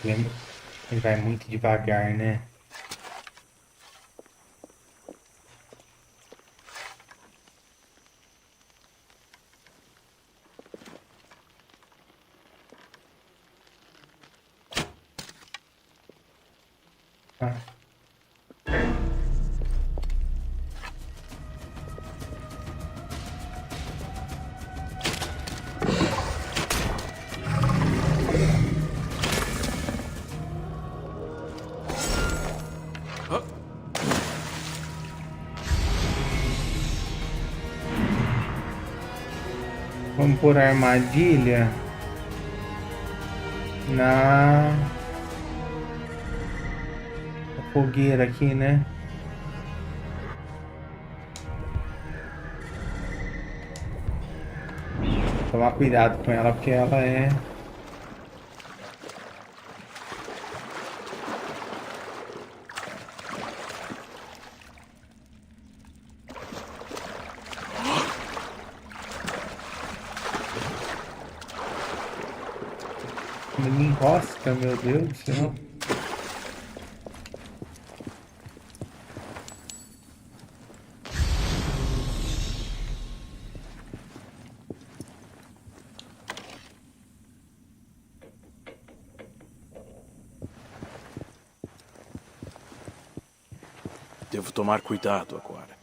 Lembra? Ele vai muito devagar, né? Ah. Vamos pôr a armadilha na fogueira aqui, né? Tomar cuidado com ela, porque ela é... Me enrosca, meu Deus do céu. Devo tomar cuidado agora.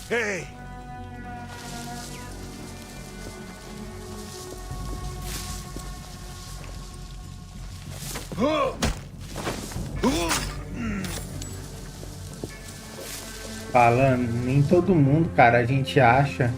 Ei! Falando, nem todo mundo, cara, a gente acha.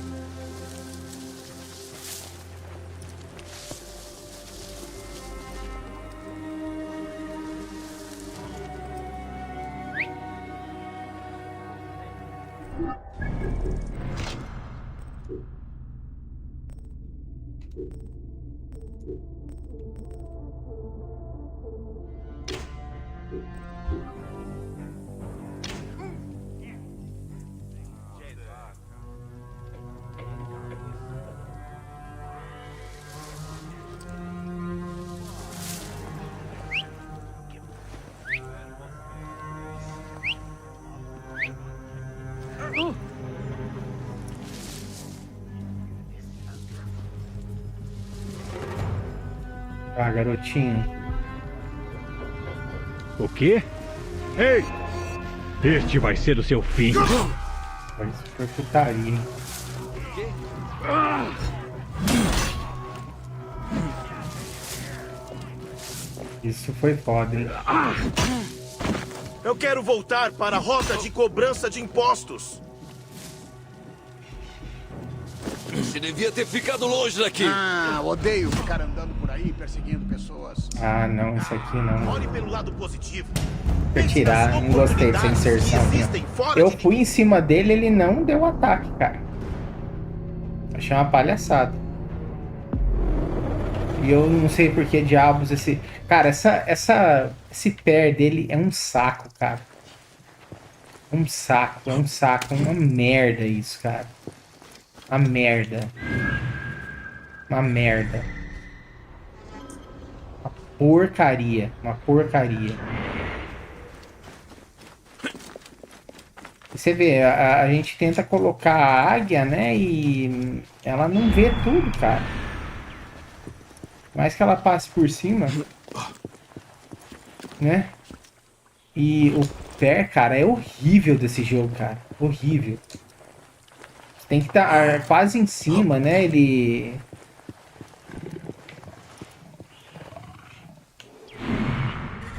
Ah, garotinho. O quê? Ei! Este vai ser o seu fim. Isso foi putaria, hein? Isso foi foda, hein? Eu quero voltar para a rota de cobrança de impostos. Você devia ter ficado longe daqui. Ah, odeio ficar andando por aí perseguindo pessoas. Ah, não, isso aqui não. Olhe pelo lado positivo. Retirar, não gostei dessa inserção. Eu fui em cima dele, ele não deu ataque, cara. Achei uma palhaçada. E eu não sei por que diabos esse... Cara, esse pé dele é um saco, cara. Um saco, uma merda isso, cara. Uma merda. Uma porcaria. E você vê, a gente tenta colocar a águia, né? E ela não vê tudo, cara. Mais que ela passe por cima, né? E o pé, cara, é horrível desse jogo, cara. Horrível. Você tem que estar quase em cima, né? Ele...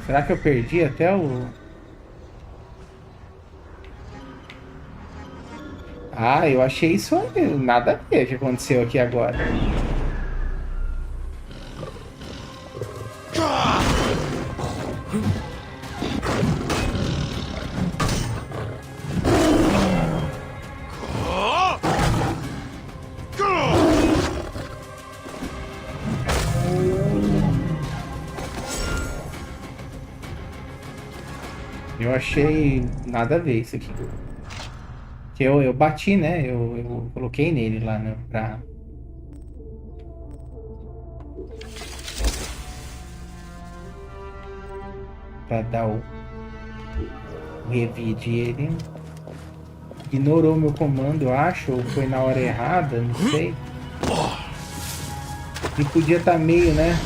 Será que eu perdi até o... Ah, eu achei isso nada a ver o que aconteceu aqui agora. Eu achei nada a ver isso aqui. Que eu bati, né? Eu coloquei nele lá, né? Pra dar o revide. Ele ignorou meu comando, eu acho, ou foi na hora errada, não sei. E podia estar meio, né?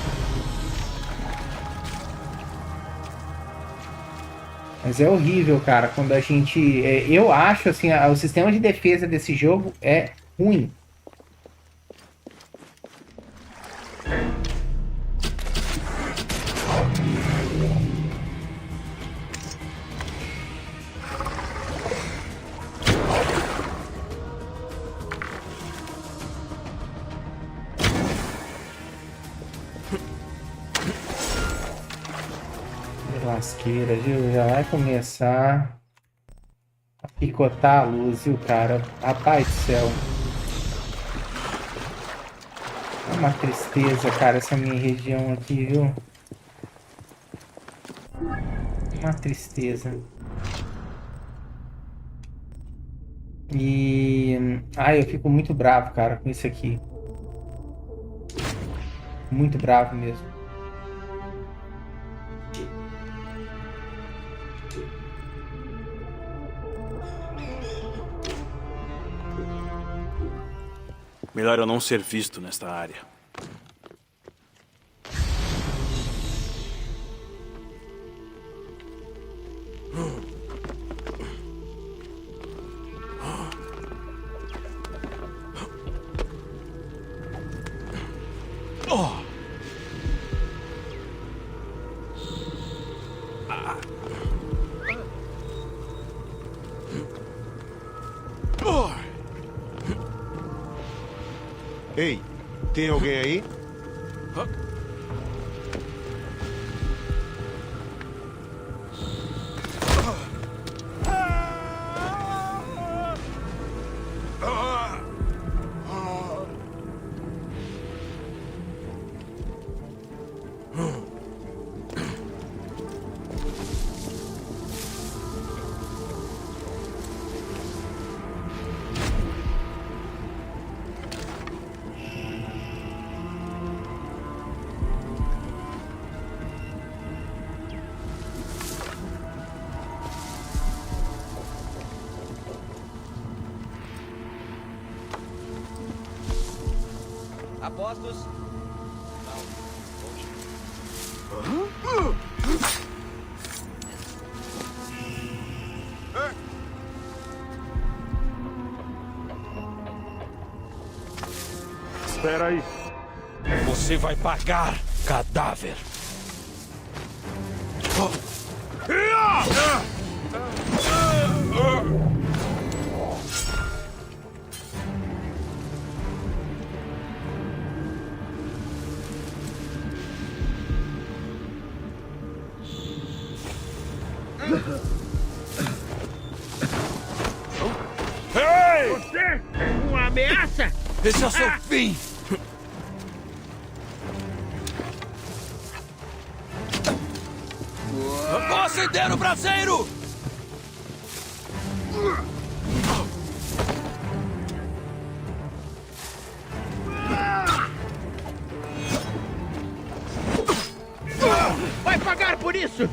Mas é horrível, cara, quando a gente... eu acho, assim, o sistema de defesa desse jogo é ruim. Lasqueira, viu? Já vai começar a picotar a luz, viu, cara? Rapaz do céu. É uma tristeza, cara, essa minha região aqui, viu? Uma tristeza. E... eu fico muito bravo, cara, com isso aqui. Muito bravo mesmo. Melhor eu não ser visto nesta área. Ei, tem alguém aí? Apostos? Espera aí. Você vai pagar, cadáver. Você? Uma ameaça? Esse é o seu fim! Vou acender o braseiro! Vai pagar por isso!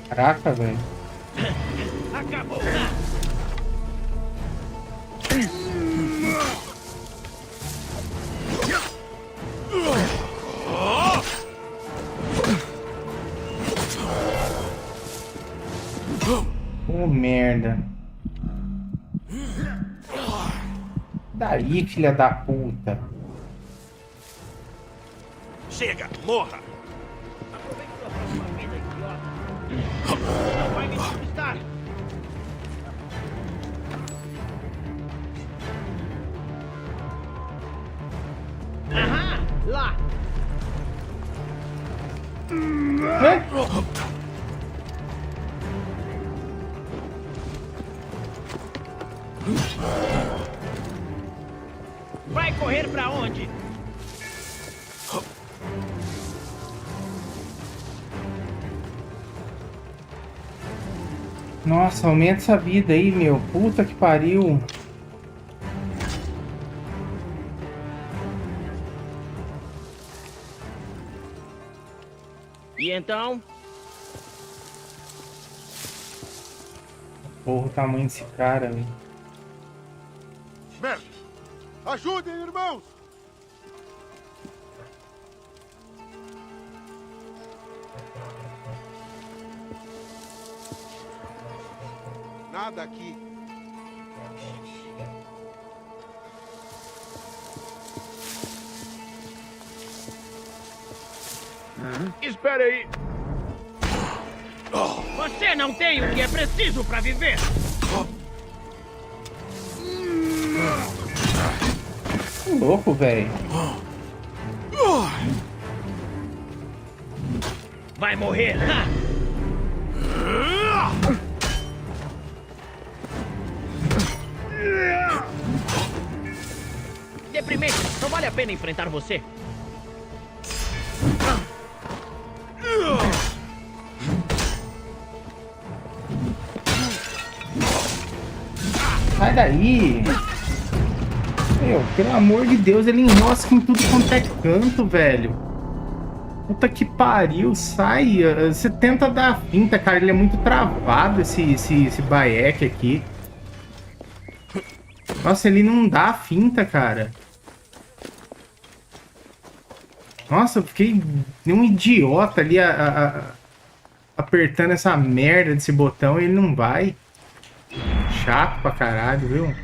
Caraca, velho. Acabou! Oh, merda. Daí, filha da puta. Chega, morra! Não vai me conquistar! Aham! Lá! Vai correr pra onde? Nossa, aumenta essa vida aí, meu. Puta que pariu. E então? Porra, o tamanho desse cara, velho. Merda! Ajudem, irmãos! Nada aqui. Espere aí! Você não tem o que é preciso pra viver! Que louco, velho. Vai morrer! Ha! Deprimente! Não vale a pena enfrentar você! Sai daí! Meu, pelo amor de Deus, ele enrosca em tudo quanto é canto, velho. Puta que pariu, sai. Você tenta dar a finta, cara. Ele é muito travado, esse Bayek aqui. Nossa, ele não dá a finta, cara. Nossa, eu fiquei um idiota ali apertando essa merda desse botão e ele não vai. Chato pra caralho, viu?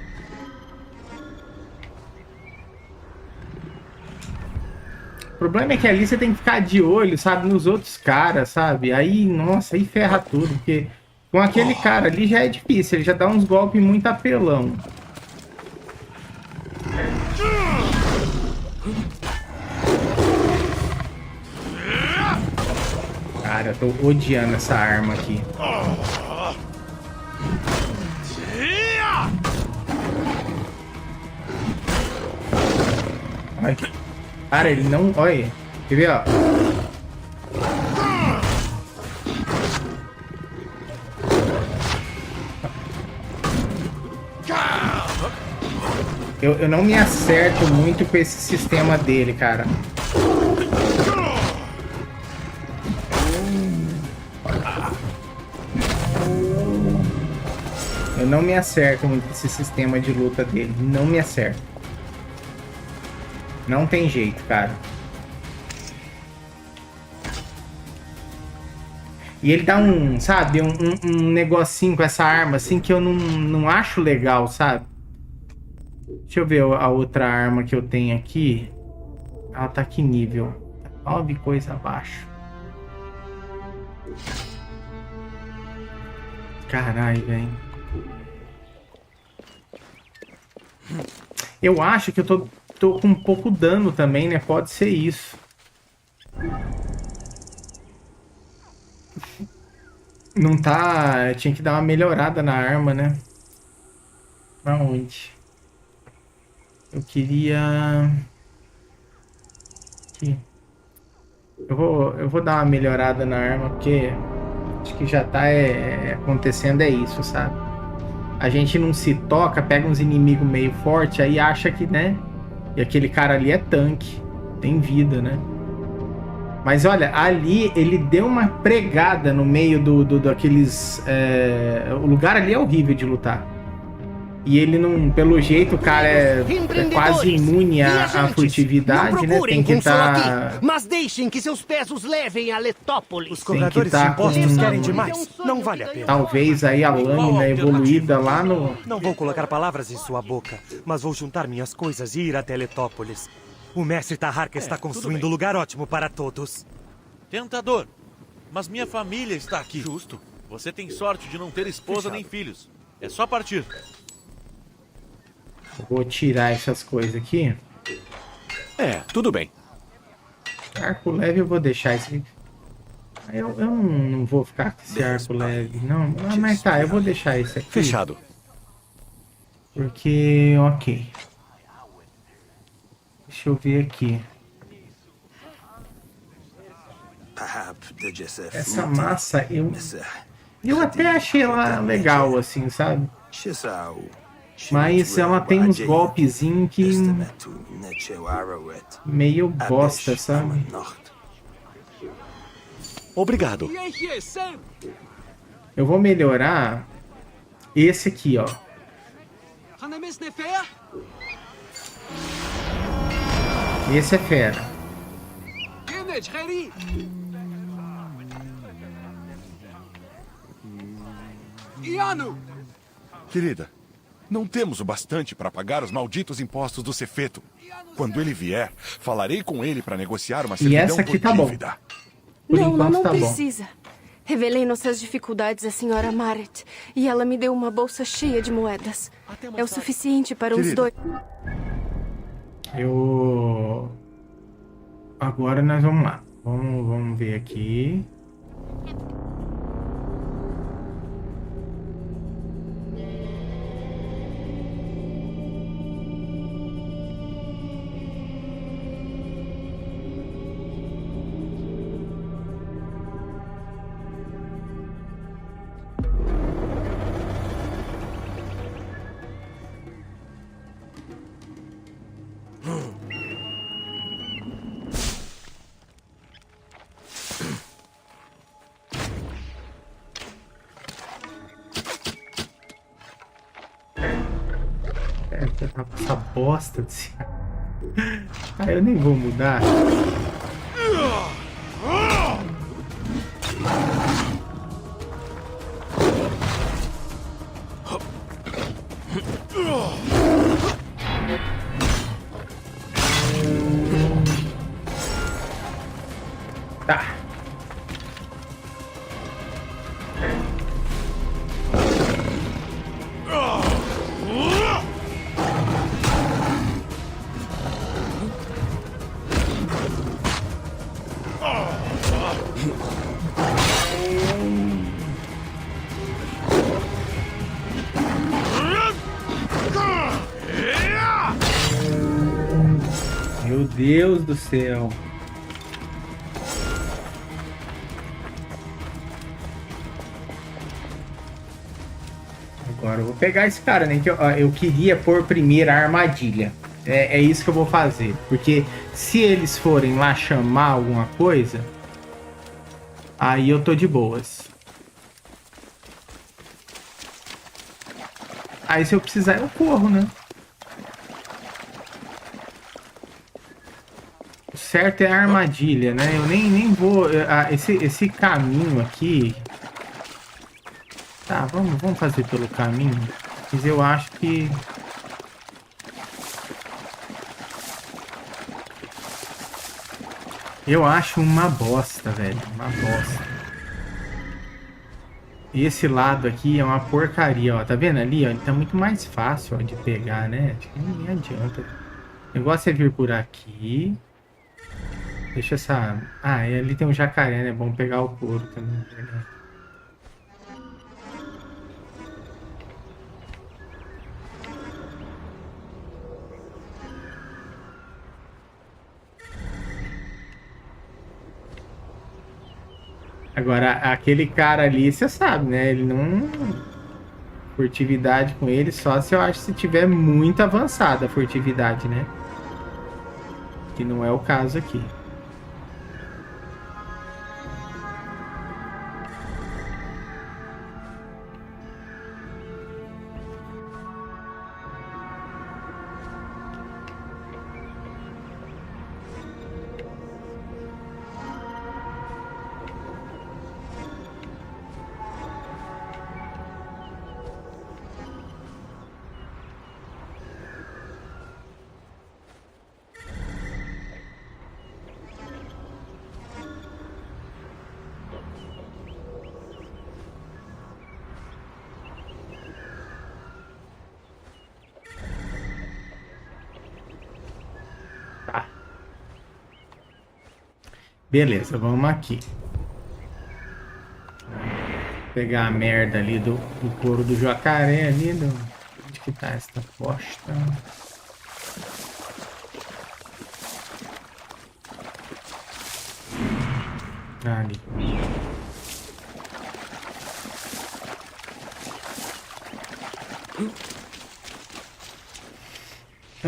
O problema é que ali você tem que ficar de olho, sabe, nos outros caras, sabe? Aí, nossa, aí ferra tudo, porque com aquele cara ali já é difícil, ele já dá uns golpes muito apelão. Cara, eu tô odiando essa arma aqui. Ai, cara, ele não... Olha, quer ver, ó? Eu não me acerto muito com esse sistema dele, cara. Eu não me acerto muito com esse sistema de luta dele. Não me acerto. Não tem jeito, cara. E ele dá um, sabe, um negocinho com essa arma, assim, que eu não acho legal, sabe? Deixa eu ver a outra arma que eu tenho aqui. Ela tá que nível? 9 coisa abaixo. Caralho, velho. Eu acho que eu tô com um pouco dano também, né? Pode ser isso. Não tá... Tinha que dar uma melhorada na arma, né? Pra onde? Eu queria... Aqui. Eu vou dar uma melhorada na arma, porque... Acho que já tá acontecendo isso, sabe? A gente não se toca, pega uns inimigos meio fortes, aí acha que, né? E aquele cara ali é tanque. Tem vida, né? Mas olha, ali ele deu uma pregada no meio daqueles... O lugar ali é horrível de lutar. E ele não... Pelo jeito, o cara é quase imune à furtividade, né? Tem que estar... Mas deixem que seus pés os levem a Letópolis. Os cobradores de impostos querem demais. Não vale a pena. Talvez aí a lâmina evoluída lá no... Não vou colocar palavras em sua boca, mas vou juntar minhas coisas e ir até Letópolis. O mestre Taharka está construindo um lugar ótimo para todos. Tentador, mas minha família está aqui. Justo. Você tem sorte de não ter esposa nem filhos. É só partir. Vou tirar essas coisas aqui. Tudo bem. Arco leve eu vou deixar esse... Eu não vou ficar com esse arco leve, não. Mas tá, eu vou deixar esse aqui. Fechado. Porque, ok. Deixa eu ver aqui. Essa massa, eu até achei ela legal, assim, sabe? Mas ela tem uns golpezinhos que... meio bosta, sabe? Obrigado. Eu vou melhorar esse aqui, ó. Esse é fera. Querida, não temos o bastante para pagar os malditos impostos do Cefeto. Quando ele vier, falarei com ele para negociar uma servidão essa aqui tá dívida. Por não enquanto tá precisa. Revelei nossas dificuldades à senhora Maret e ela me deu uma bolsa cheia de moedas. É o suficiente para os dois. Agora nós vamos lá. Vamos ver aqui. Essa bosta desse... Ah, eu nem vou mudar. Tá. Meu Deus do céu. Agora eu vou pegar esse cara, né? Que eu queria pôr primeiro a armadilha. É isso que eu vou fazer. Porque se eles forem lá chamar alguma coisa, aí eu tô de boas. Aí se eu precisar eu corro, né? O certo é a armadilha, né? Eu nem vou... Esse caminho aqui... Tá, vamos fazer pelo caminho. Mas eu acho que... Eu acho uma bosta, velho. Uma bosta. E esse lado aqui é uma porcaria, ó. Tá vendo ali, ó? Ele tá muito mais fácil, ó, de pegar, né? Acho que nem adianta. O negócio é vir por aqui. Deixa essa... Ah, e ali tem um jacaré, né? É bom pegar o couro também. Agora, aquele cara ali, você sabe, né? Ele não... Furtividade com ele só se eu acho se tiver muito avançada a furtividade, né? Que não é o caso aqui. Beleza, vamos aqui. Pegar a merda ali do couro do jacaré ali. Onde que tá esta bosta? Ali.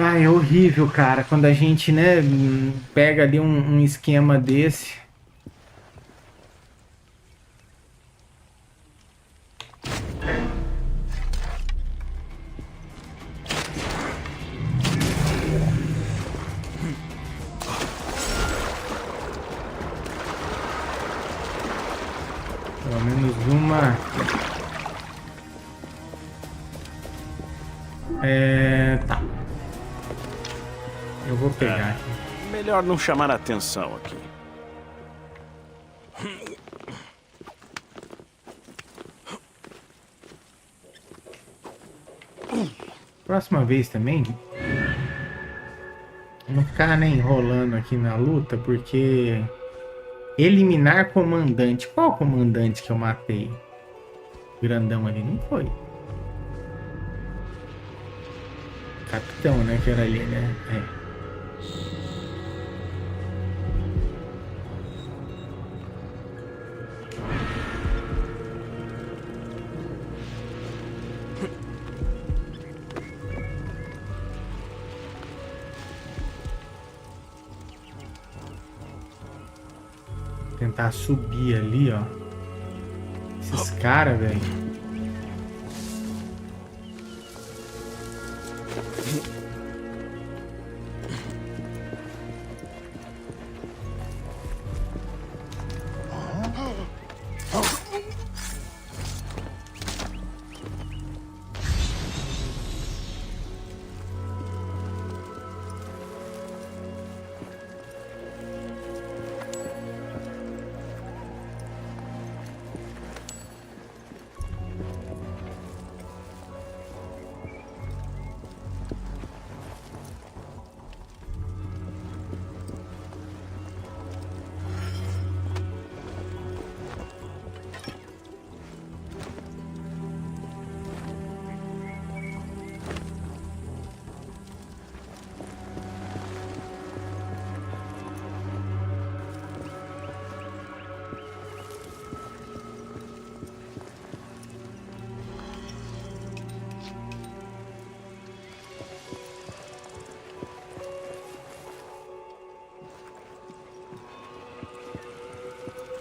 Ah, é horrível, cara, quando a gente, né, pega ali um esquema desse. Pelo menos uma. Tá. Eu vou pegar aqui. Melhor não chamar a atenção aqui. Próxima vez também, não ficar, né, enrolando aqui na luta, porque eliminar comandante. Qual comandante que eu matei? Grandão ali, não foi. Capitão, né, que era ali, né? É. Tentar subir ali, ó. Esses caras, velho.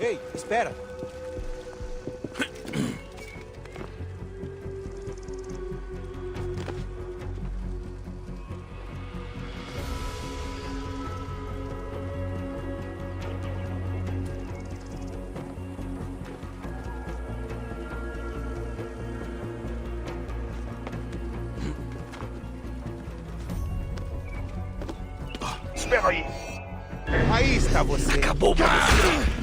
Ei, espera! Espera aí! Aí está você! Acabou pra você!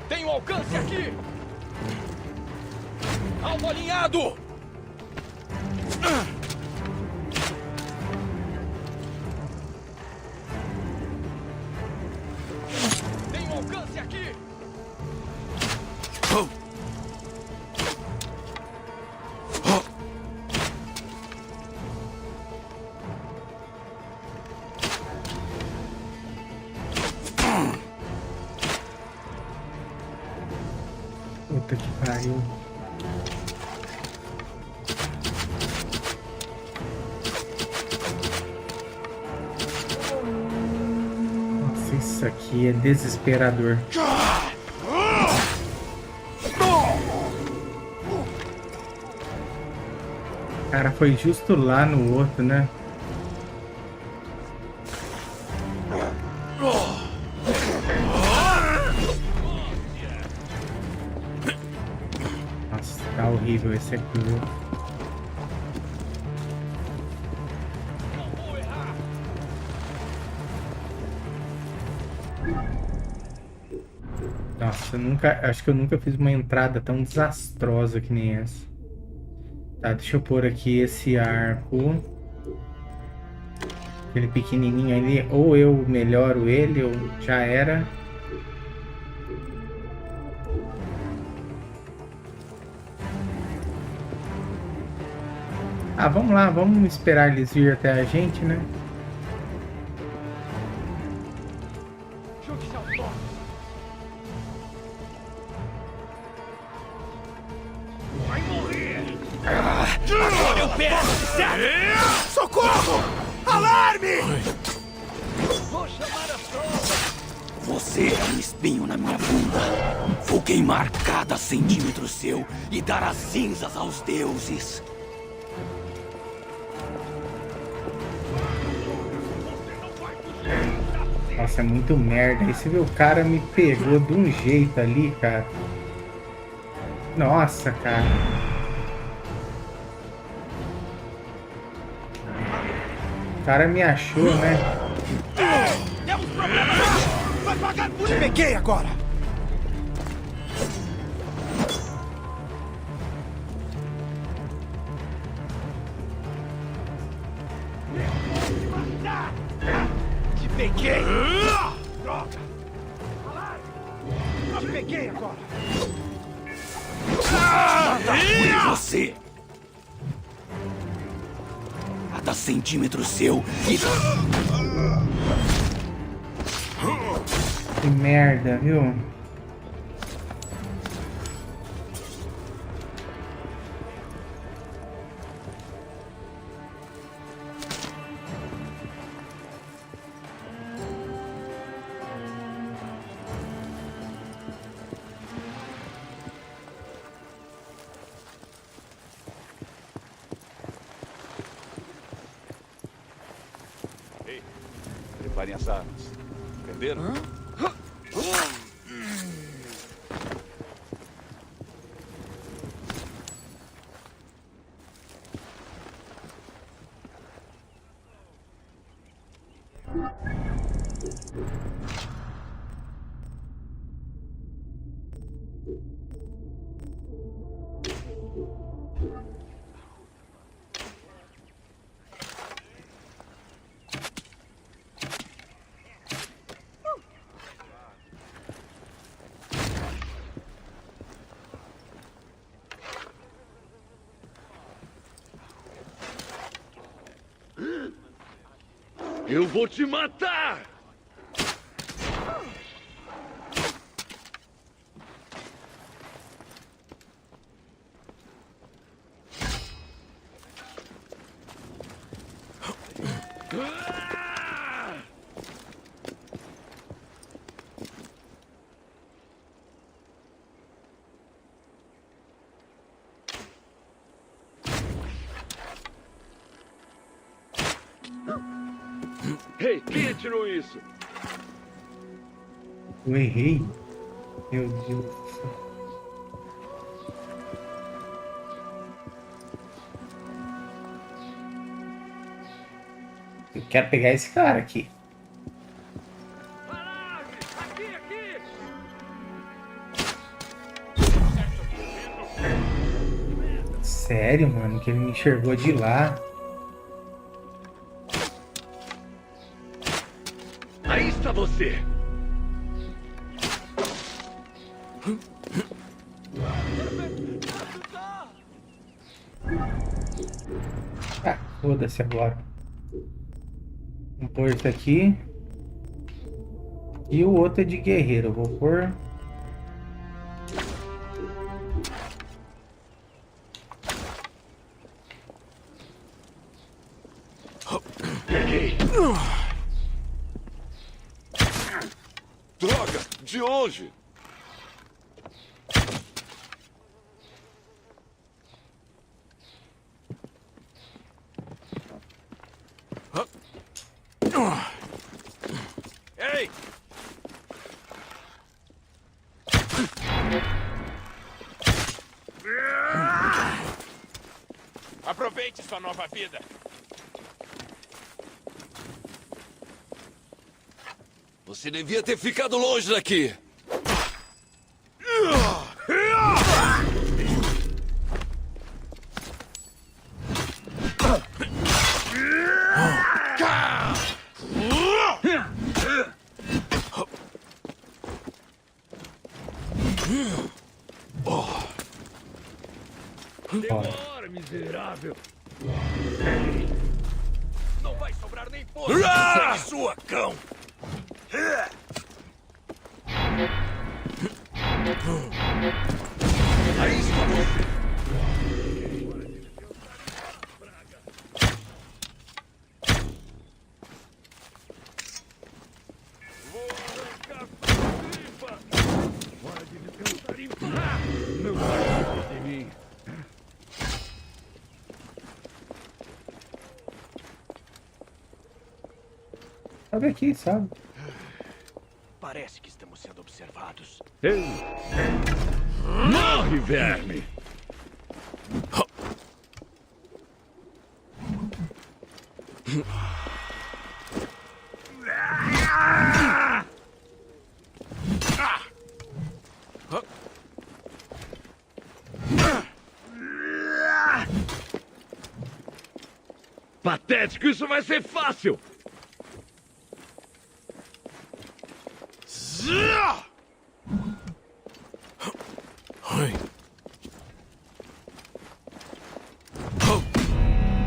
Tenho alcance aqui! Alvo alinhado! Puta que pariu. Nossa, isso aqui é desesperador. Cara, foi justo lá no outro, né? Nossa, tá horrível esse aqui, viu? Nossa, acho que eu nunca fiz uma entrada tão desastrosa que nem essa. Tá, deixa eu pôr aqui esse arco. Aquele pequenininho ali, ou eu melhoro ele, ou já era. Ah, vamos lá, vamos esperar eles vir até a gente, né? Vai morrer! Agora eu pego, certo? Socorro! Alarme! Vou chamar as tropas! Você é um espinho na minha bunda. Vou queimar cada centímetro seu e dar as cinzas aos deuses. Nossa, é muito merda. Aí você vê, o cara me pegou de um jeito ali, cara. Nossa, cara. O cara me achou, né? Temos problemas! Vai pagar por isso! Peguei agora! Te peguei! Droga! Te peguei agora! Foi você! Cada centímetro seu e... Que merda, viu? Ei, preparem as armas. Entenderam? Eu vou te matar! Ei, quem atirou isso? Eu errei. Meu Deus do céu. Eu quero pegar esse cara aqui. Sério, mano, que ele me enxergou de lá. Aí está você! Ah, foda-se agora. Vou pôr esse aqui. E o outro é de guerreiro. Eu vou pôr. Peguei. Droga! De onde? Ei! Aproveite sua nova vida. Você devia ter ficado longe daqui. Demora, miserável. Não vai sobrar nem porra. Segue sua, cão. Aí está você. Pode descansar em paz. Não vai de mim. Sabe aqui, sabe? Parece que estamos sendo observados. Ei. Morre, verme! Patético, isso vai ser fácil!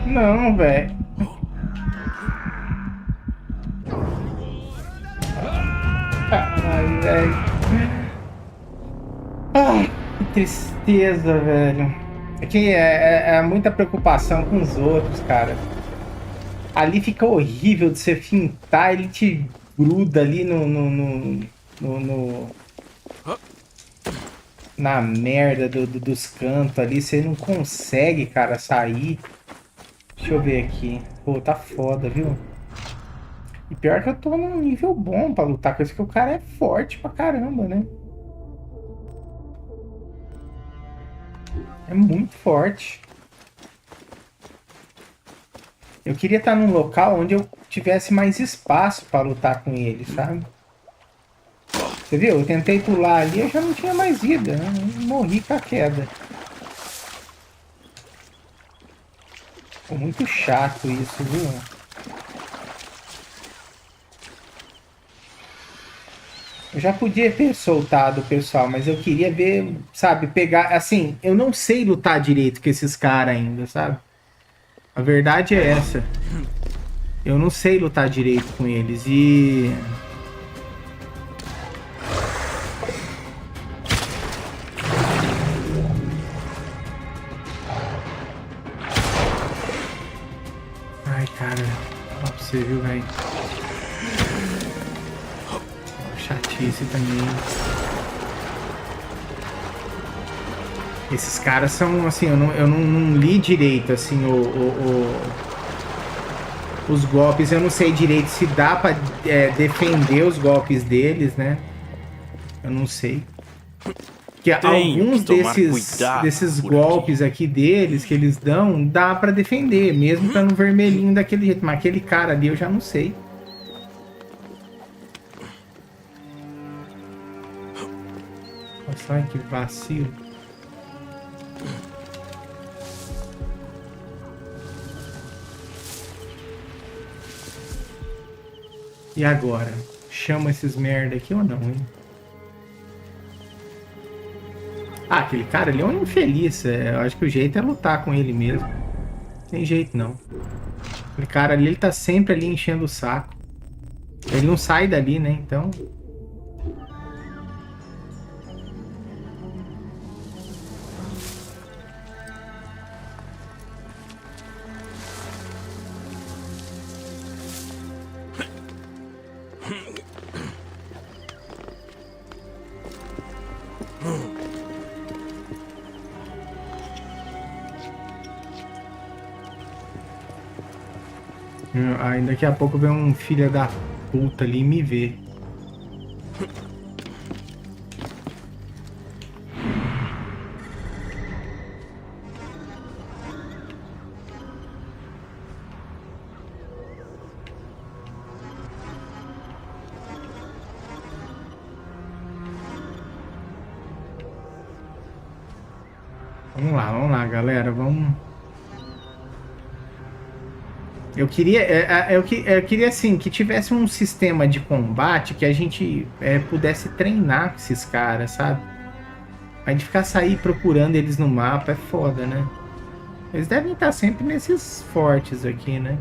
Não, velho. Ai, velho. Ai, que tristeza, velho. Aqui é muita preocupação com os outros, cara. Ali fica horrível de você fintar, ele te gruda ali na merda dos cantos ali. Você não consegue, cara, sair. Deixa eu ver aqui. Pô, tá foda, viu? E pior que eu tô num nível bom pra lutar com isso, que o cara é forte pra caramba, né? É muito forte. Eu queria estar num local onde eu tivesse mais espaço pra lutar com ele, sabe? Você viu? Eu tentei pular ali, eu já não tinha mais vida, né? Eu morri com a queda. Ficou muito chato isso, viu? Eu já podia ter soltado o pessoal, mas eu queria ver, sabe, pegar... Assim, eu não sei lutar direito com esses caras ainda, sabe? A verdade é essa. Eu não sei lutar direito com eles e... Ai, cara. Ó pra você, viu, velho? Chatice também. Esses caras são, assim, eu não li direito, assim, os golpes. Eu não sei direito se dá pra defender os golpes deles, né? Eu não sei. Porque alguns desses golpes aqui deles, que eles dão, dá pra defender, mesmo estando vermelhinho daquele jeito. Mas aquele cara ali eu já não sei. Nossa, que vacilo. E agora? Chama esses merda aqui ou não, hein? Ah, aquele cara ali é um infeliz. Eu acho que o jeito é lutar com ele mesmo. Não tem jeito, não. Aquele cara ali, ele tá sempre ali enchendo o saco. Ele não sai dali, né? Então... Aí daqui a pouco vem um filho da puta ali e me vê. Vamos lá, galera, vamos... Eu queria assim, que tivesse um sistema de combate que a gente pudesse treinar com esses caras, sabe? A gente ficar sair procurando eles no mapa é foda, né? Eles devem estar sempre nesses fortes aqui, né?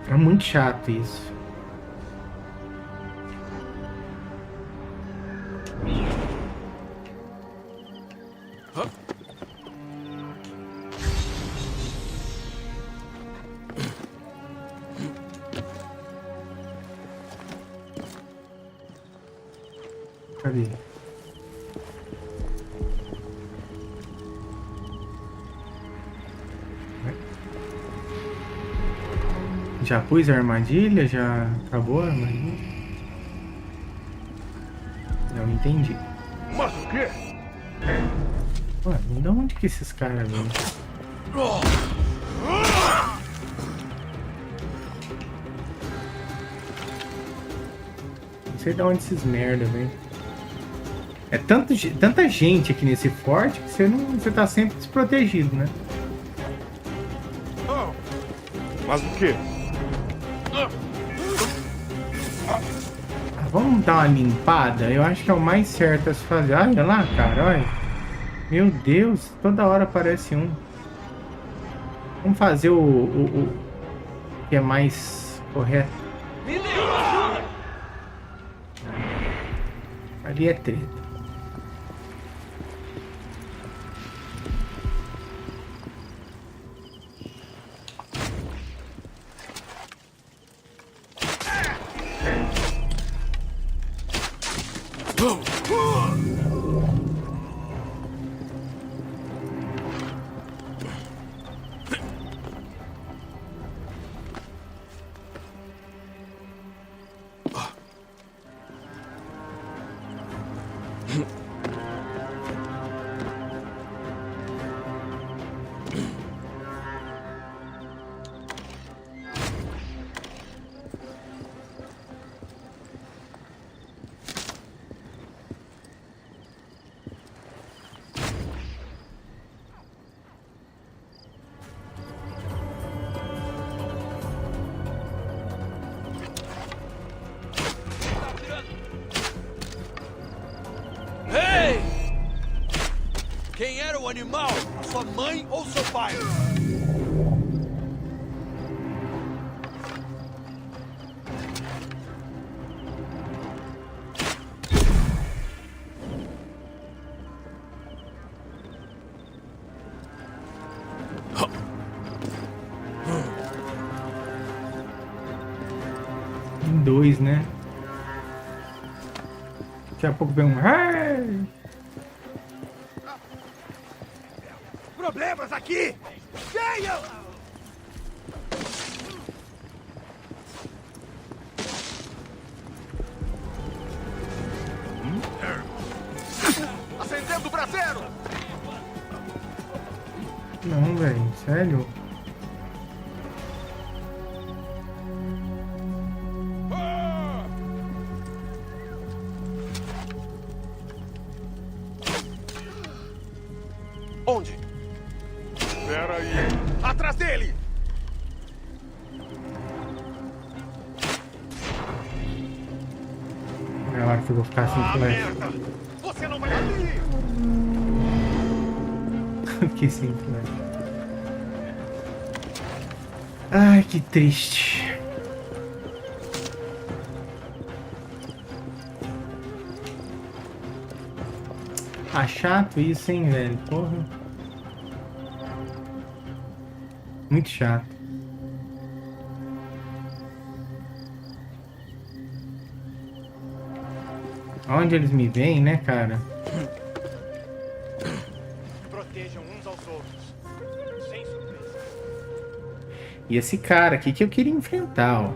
É muito chato isso. Cadê? Já pus a armadilha? Já acabou a armadilha? Não entendi. Mas o quê? Mano, de onde que esses caras vêm? Não sei de onde esses merda vêm. É tanta gente aqui nesse forte que você tá sempre desprotegido, né? Mas o quê? Vamos dar uma limpada? Eu acho que é o mais certo a se fazer. Olha lá, cara, olha. Meu Deus, toda hora aparece um. Vamos fazer o que é mais correto. Ali é treta. Ei! Quem era o animal? Sua mãe ou seu pai? Em dois, né? Daqui a pouco vem um... Problemas aqui! Venham! Acendendo o braseiro! Não, velho, sério? Onde? Espera aí. Atrás dele! É a hora que eu vou ficar sem flash. Você não vai ali! Fiquei sem flash. Ai, que triste. Ah, chato isso, hein, velho? Porra. Muito chato. Onde eles me veem, né, cara? Protejam uns aos outros. Sem surpresa. E esse cara aqui que eu queria enfrentar, ó.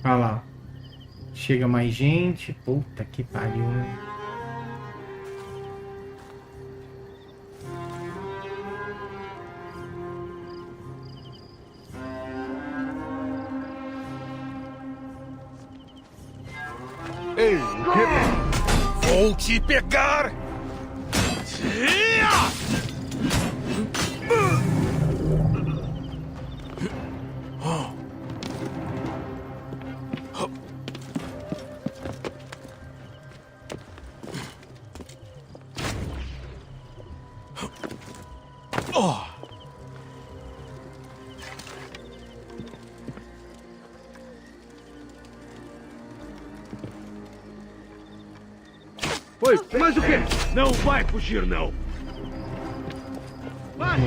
Olha lá. Chega mais gente. Puta que pariu, né? Ei, vou te pegar! Oi, mas o quê? Não vai fugir, não! Pare!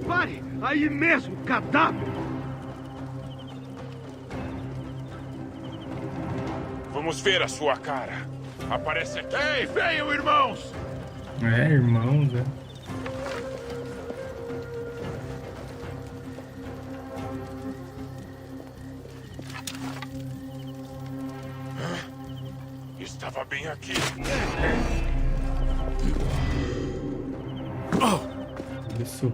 Pare! Aí mesmo, cadáver! Vamos ver a sua cara. Aparece aqui. Ei, venham, irmãos! É, irmãos, né? Estava bem aqui. Isso.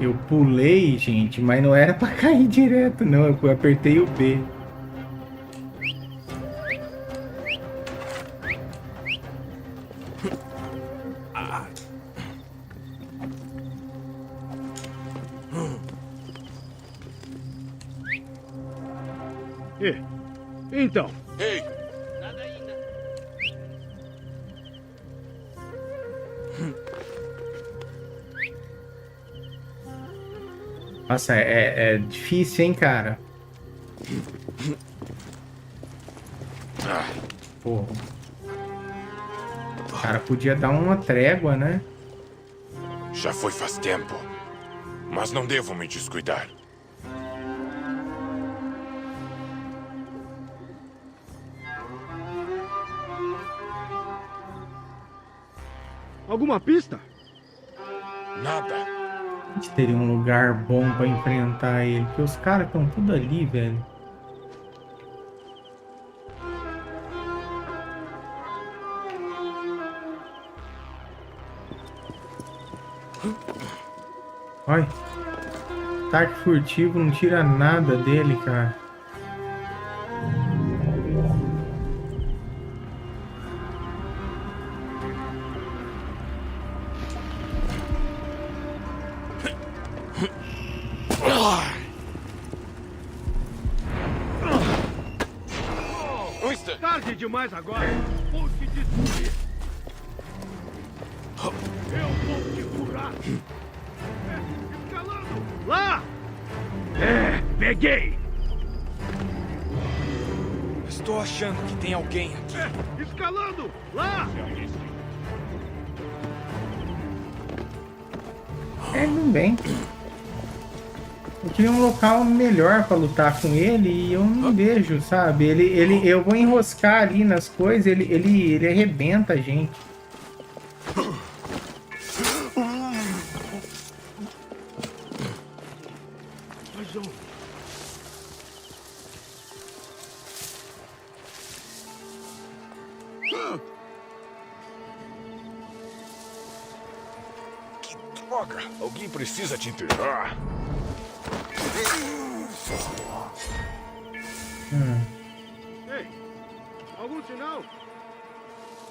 Eu pulei, gente, mas não era pra cair direto, não. Eu apertei o B. Então. Ei! Nada ainda. Nossa, é difícil, hein, cara? Porra. O cara podia dar uma trégua, né? Já foi faz tempo. Mas não devo me descuidar. Alguma pista? Nada. A gente teria um lugar bom pra enfrentar ele. Porque os caras estão tudo ali, velho. Olha. Ataque furtivo não tira nada dele, cara. Tarde demais agora. Vou te destruir. Eu vou te curar. Escalando. Lá! Peguei. Estou achando que tem alguém aqui. Escalando. Lá! Não vem. Eu queria um local melhor pra lutar com ele e eu não vejo, sabe? Eu vou enroscar ali nas coisas, ele arrebenta a gente. Que droga! Alguém precisa te enterrar. Ei, algum sinal?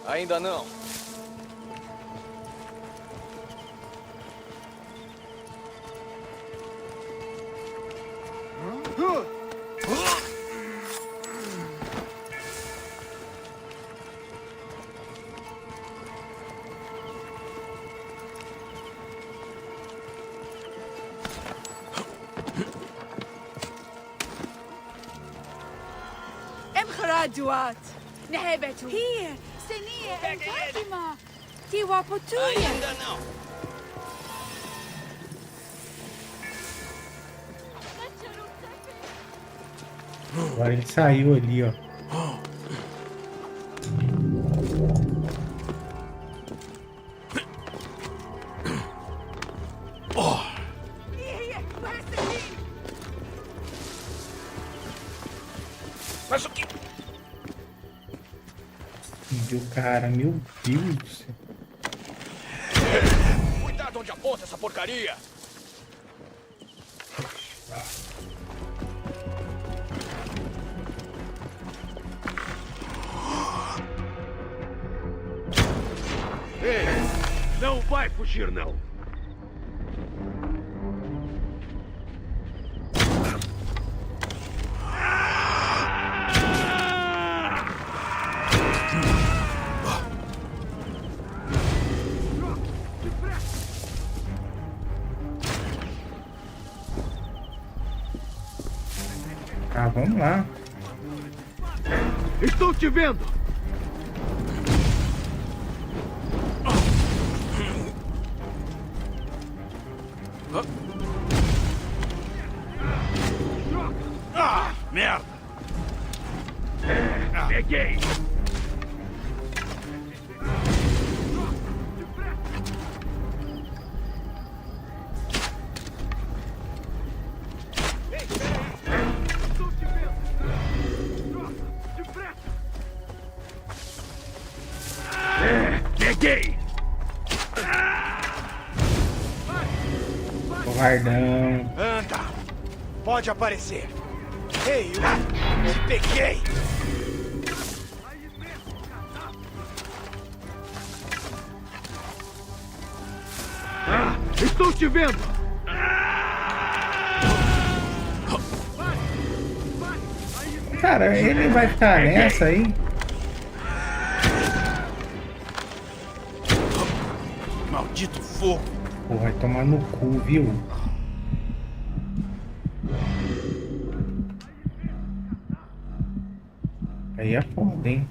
Ainda não. رادوات نهبته هي سنية فاطمة تيوا بوتويا Ainda não. Agora ele saiu ali, ó. óbvio, cara. Meu Deus do céu. Cuidado onde aponta essa porcaria! Ei, não vai fugir, não. Ah, vamos lá. Estou te vendo! Ah, merda! Peguei! Peguei! Covardão. Anda! Pode aparecer! Ei, eu te peguei! Estou te vendo! Cara, ele vai ficar nessa aí? Maldito fogo! Pô, vai tomar no cu, viu? Aí é foda, hein?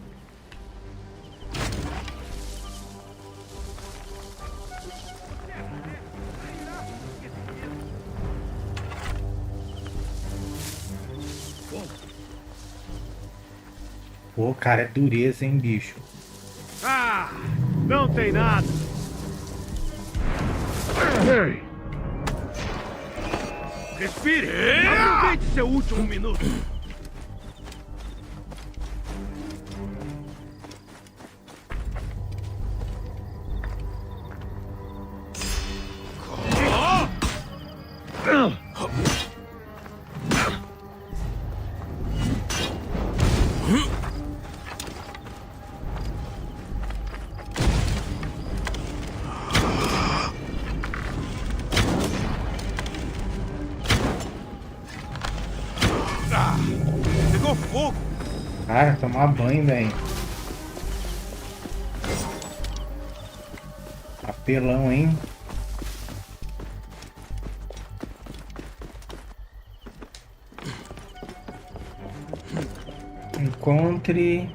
Pô, cara, é dureza, hein, bicho? Ah, não tem nada. Ei. Respire. Aproveite seu último minuto. Pegou fogo! Cara, tomar banho, velho. Apelão, hein? Encontre...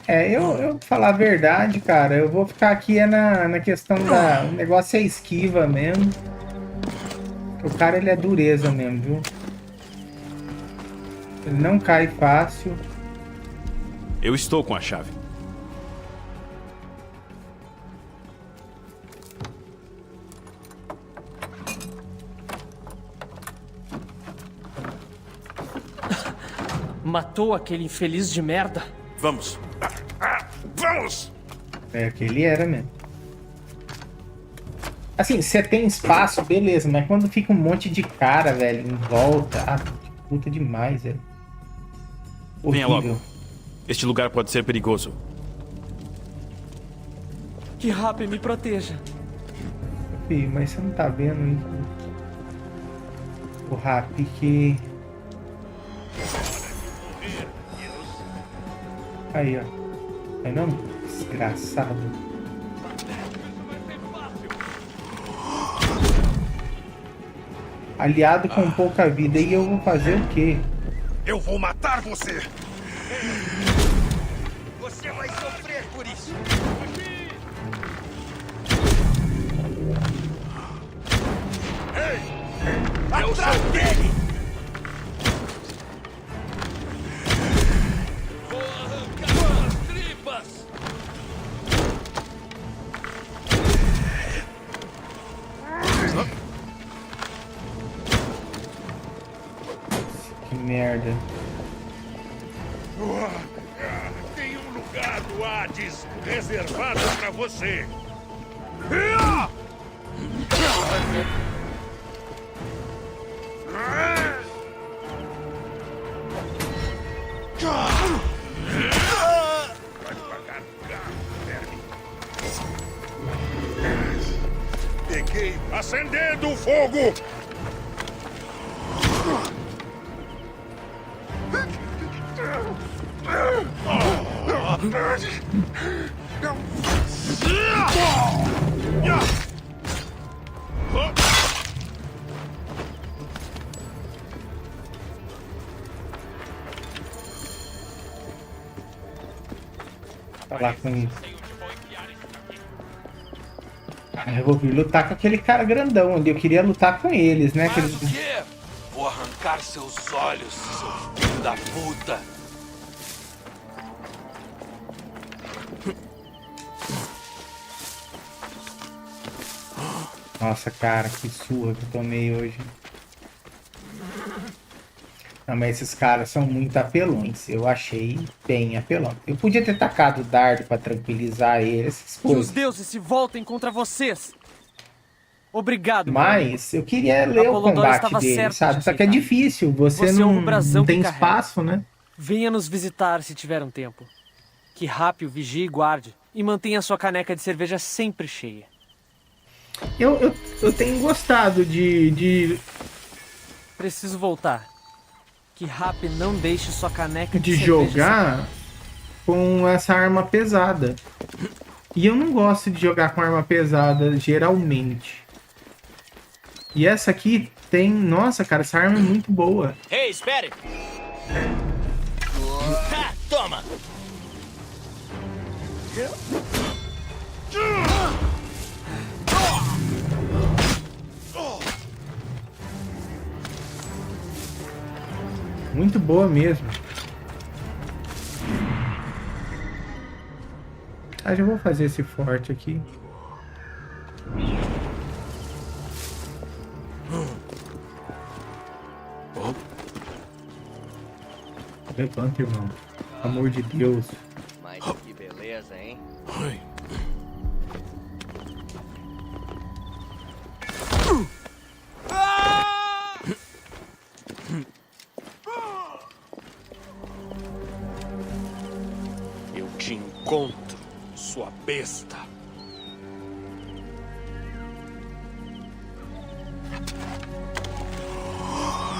eu falar a verdade, cara, eu vou ficar aqui na questão da... O negócio é esquiva mesmo. O cara, ele é dureza mesmo, viu? Ele não cai fácil. Eu estou com a chave. Matou aquele infeliz de merda? Vamos! Vamos! É, aquele era mesmo. Assim, você tem espaço, beleza, mas quando fica um monte de cara, velho, em volta, puta demais, velho. Venha Horrível. logo. Este lugar pode ser perigoso. Que Happy me proteja. Filho, mas você não tá vendo hein? O Happy que... Aí, ó. Aí não? Desgraçado. Aliado com pouca vida. E eu vou fazer o quê? Eu vou matar você! Você vai sofrer por isso! Ei! Atrás dele! Vou arrancar suas tripas! Que merda. Hades, reservado pra você. Vai devagar, verme. Peguei, acendendo o fogo. Falar com isso. Eu vou vir lutar com aquele cara grandão ali. Eu queria lutar com eles, né? Mas o quê? Vou arrancar seus olhos, seu filho da puta. Nossa, cara, que surra que eu tomei hoje. Não, mas esses caras são muito apelões. Eu achei bem apelão. Eu podia ter tacado o dardo pra tranquilizar eles, essas Que os coisas. deuses se voltem contra vocês. Obrigado. Mas eu queria ler o combate dele, sabe? Só que é difícil. Você Você é um não brasão tem que carrega. espaço, né? Venha nos visitar se tiver um tempo. Que Rápio vigie e guarde. E mantenha sua caneca de cerveja sempre cheia. Eu tenho gostado de Preciso voltar. Que Rap não deixe sua caneca de cerveja jogar com essa arma pesada. E eu não gosto de jogar com arma pesada, geralmente. E essa aqui tem... Nossa, cara, essa arma é muito boa. Ei, espere! Ha, toma! Muito boa mesmo. Ah, já vou fazer esse forte aqui. Levanta, irmão. Pelo amor de Deus. Mas que beleza, hein? Eu te encontro, sua besta.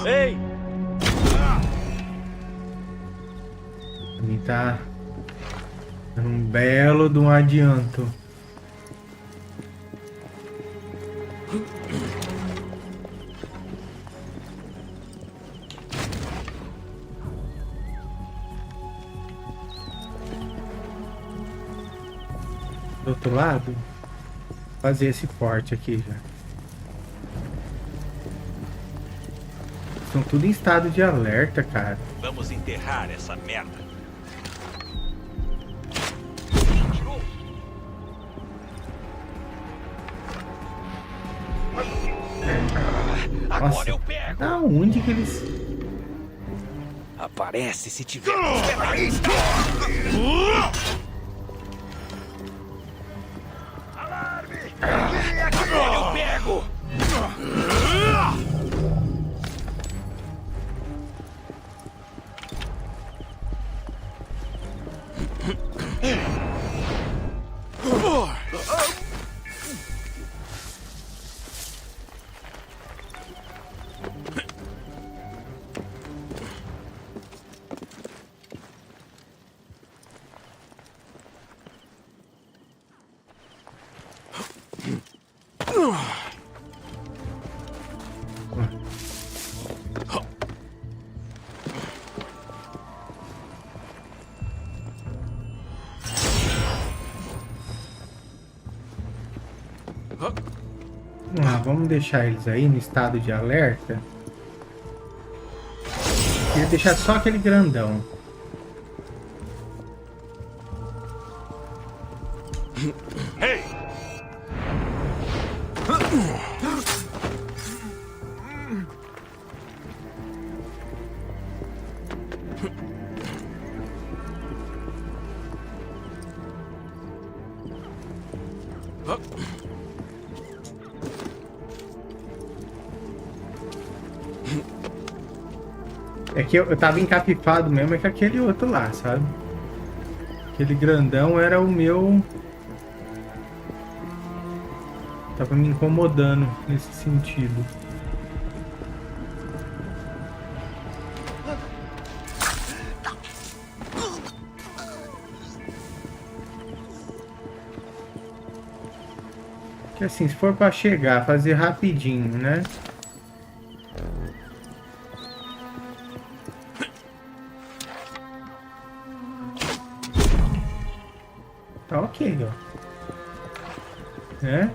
Ei! Pra mim tá dando um belo de um adianto. Do outro lado, fazer esse forte aqui já. Estão tudo em estado de alerta, cara. Vamos enterrar essa merda. Nossa, da onde que eles... Aparece se tiver pedalista. Agora eu pego. Vamos deixar eles aí no estado de alerta. Queria deixar só aquele grandão. Ei! É que eu tava encapifado mesmo, é que aquele outro lá, sabe? Aquele grandão era o meu... Tava me incomodando nesse sentido. Que assim, se for pra chegar, fazer rapidinho, né? Tá ok, ó. Né?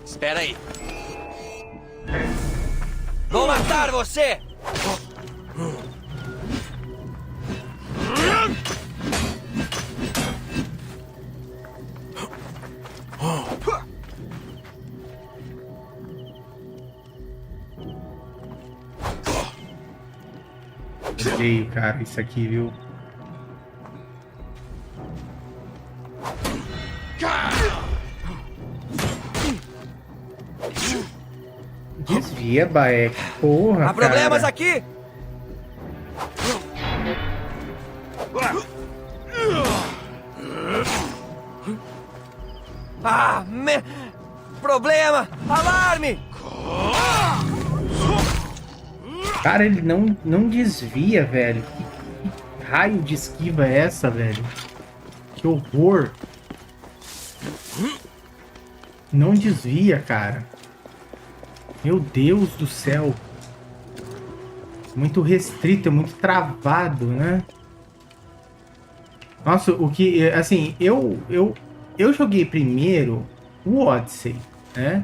Espera aí. Vou matar você! Odeio, cara, isso aqui, viu? Desvia, Baek. Porra, há problemas cara. aqui! Problema! Alarme! Cara, ele não desvia, velho. Que raio de esquiva é essa, velho? Que horror. Não desvia, cara. Meu Deus do céu. Muito restrito, é muito travado, né? Nossa, o que... Assim, eu joguei primeiro o Odyssey, né?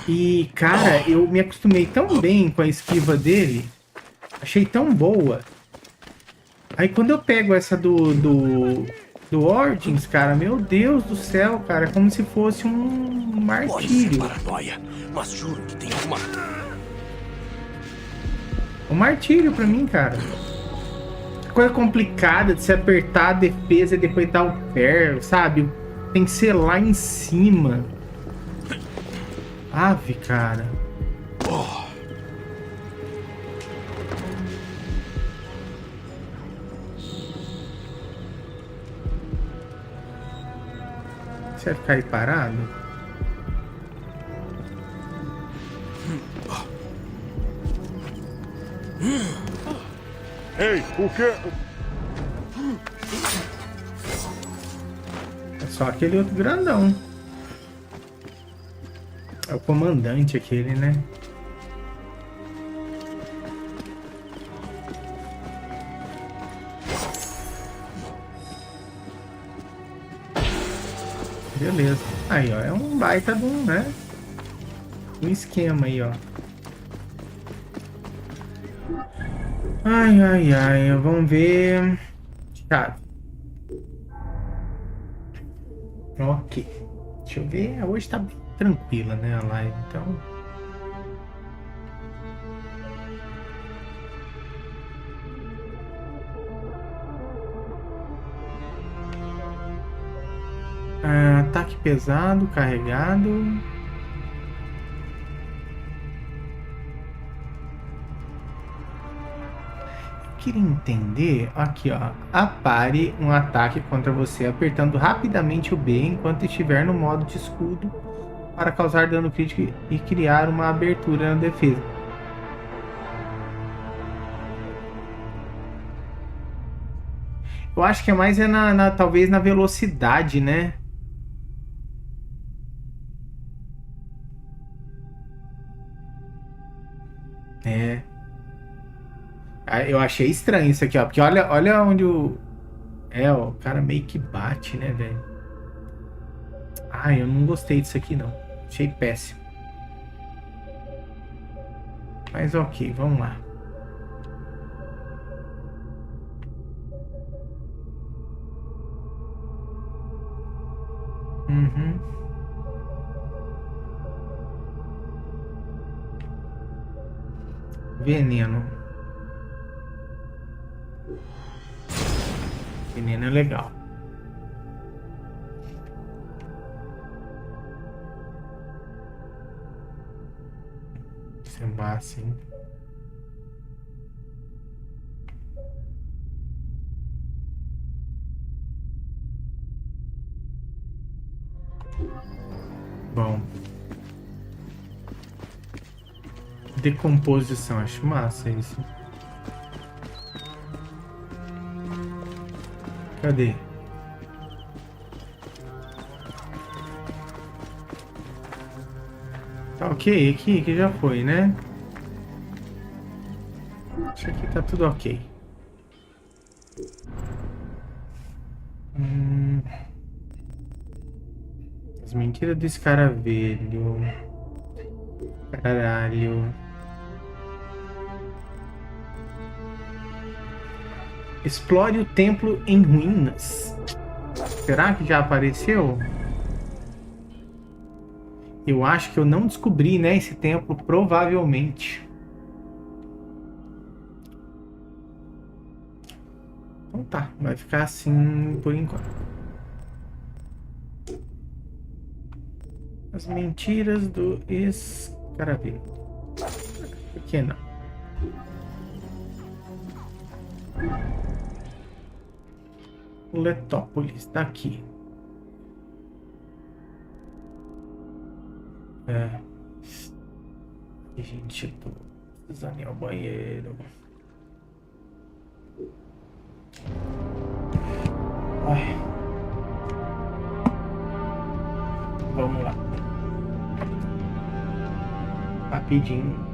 E, cara, eu me acostumei tão bem com a esquiva dele. Achei tão boa. Aí quando eu pego essa do Origins, cara, meu Deus do céu, cara, é como se fosse um martírio. Pode ser paranoia, mas juro que tem alguma... Um martírio pra mim, cara. Coisa complicada de se apertar a defesa e depois dar o pé, sabe? Tem que ser lá em cima. Ave, cara. Você vai ficar aí parado? Ei, o quê? É só aquele outro grandão. É o comandante aquele, né? Beleza. Aí, ó. É um baita de um, né? Um esquema aí, ó. Ai, ai, ai. Vamos ver... Chave. Ok. Deixa eu ver. Hoje tá bem tranquila, né, a live, então... Ataque pesado, carregado. Eu queria entender, aqui ó, apare um ataque contra você apertando rapidamente o B enquanto estiver no modo de escudo para causar dano crítico e criar uma abertura na defesa. Eu acho que é mais talvez na velocidade, né? É. Eu achei estranho isso aqui, ó. Porque olha onde o... É, ó, o cara meio que bate, né, velho? Ai, eu não gostei disso aqui, não. Achei péssimo. Mas ok, vamos lá. Veneno. Veneno é legal. Isso é massa, hein? Bom. Decomposição, acho massa isso. Cadê? Tá ok aqui, que já foi, né? Acho que tá tudo ok. As mentiras do escaravelho. Caralho. Explore o templo em ruínas. Será que já apareceu? Eu acho que eu não descobri, né, esse templo, provavelmente. Então tá, vai ficar assim por enquanto. As mentiras do escaravelho. Por que não? Letópolis, tá aqui. Gente, eu tô precisando ir ao banheiro. Ai. Vamos lá. Rapidinho.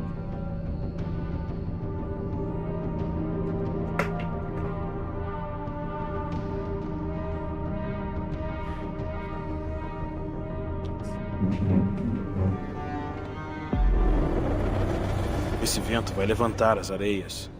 Esse vento vai levantar as areias.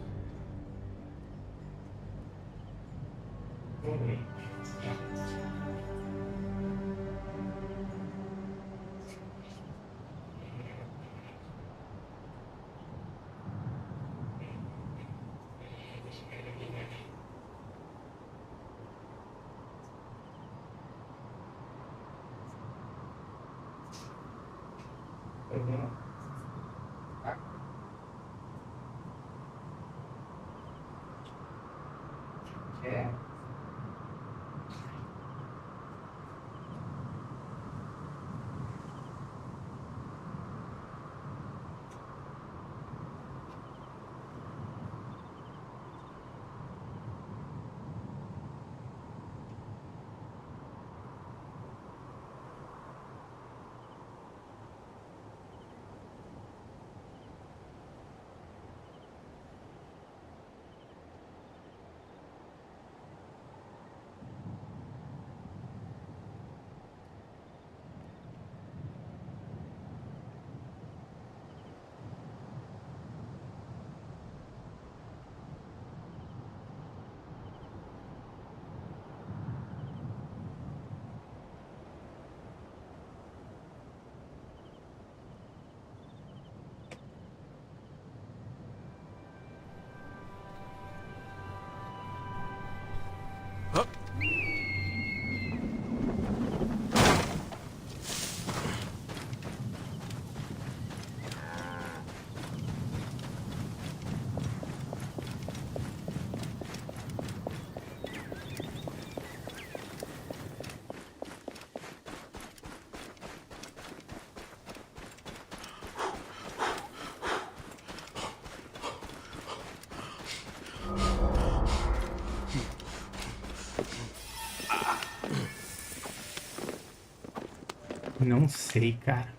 Não sei, cara.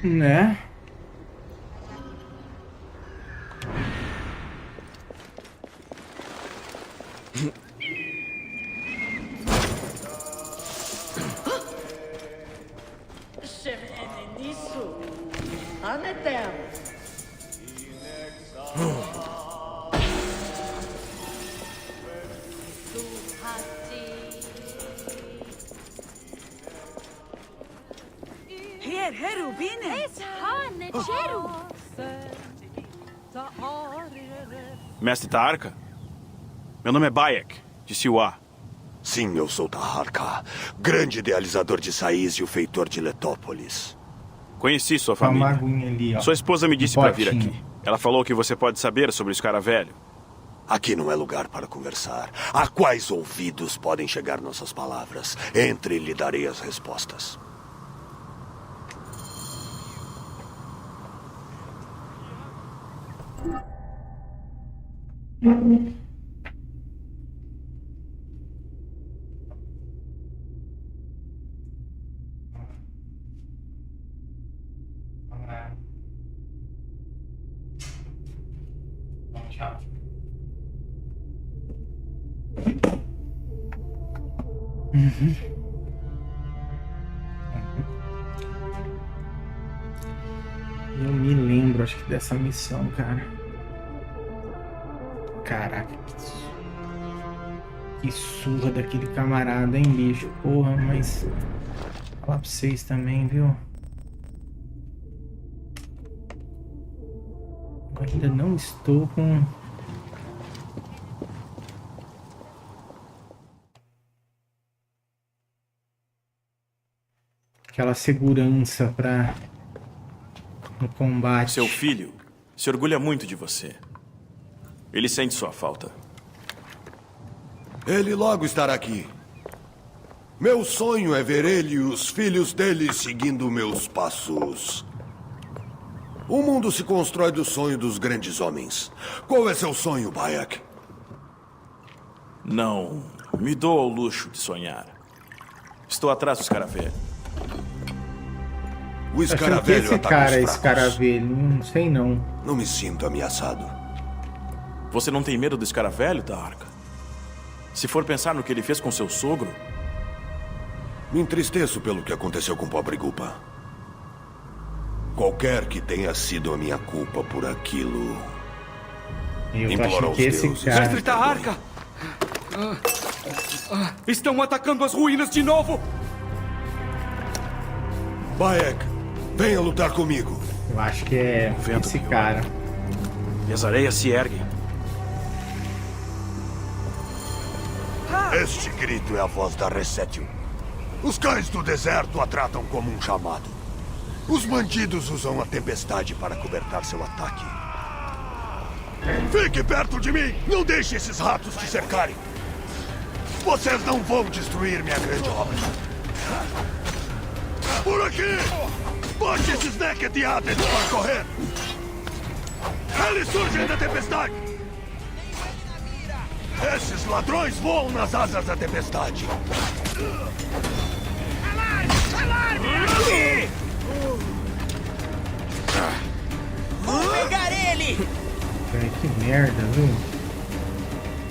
Né? them! Mestre Taharka? Meu nome é Bayek, de Siwa. Sim, eu sou Taharka, grande idealizador de Saiz e o feitor de Letópolis. Conheci sua Com a família. maguinha ali, ó. Sua esposa me disse para vir Botinho. aqui. Ela falou que você pode saber sobre o escaravelho. Aqui não é lugar para conversar. A quais ouvidos podem chegar nossas palavras? Entre e lhe darei as respostas. Tchau. Eu me lembro, acho que dessa missão, cara. Caraca, que surra daquele camarada, hein, bicho? Porra, mas... Falar pra vocês também, viu? Eu ainda não estou com... aquela segurança pra... no combate. Seu filho se orgulha muito de você. Ele sente sua falta. Ele logo estará aqui. Meu sonho é ver ele e os filhos dele seguindo meus passos. O mundo se constrói do sonho dos grandes homens. Qual é seu sonho, Bayek? Não me dou ao luxo de sonhar. Estou atrás do escaravelho. O Achando que escaravelho esse ataca cara é os fracos. escaravelho, não sei não. Não me sinto ameaçado. Você não tem medo do escaravelho, Taharka? Se for pensar no que ele fez com seu sogro... Me entristeço pelo que aconteceu com o pobre Gupa. Qualquer que tenha sido a minha culpa por aquilo... Eu imploro acho aos que esse deuses. cara... Mestre Taharka! Estão atacando as ruínas de novo! Bayek, venha lutar comigo. Eu acho que é esse cara. E as areias se erguem. Este grito é a voz da Resétil. Os cães do deserto a tratam como um chamado. Os bandidos usam a tempestade para cobertar seu ataque. Fique perto de mim! Não deixe esses ratos te cercarem! Vocês não vão destruir minha grande obra. Por aqui! Bote esses Naked Adens para correr! Eles surgem da tempestade! Esses ladrões voam nas asas da tempestade! Alarme! Aqui! Vou pegar ele! Ai, que merda, viu?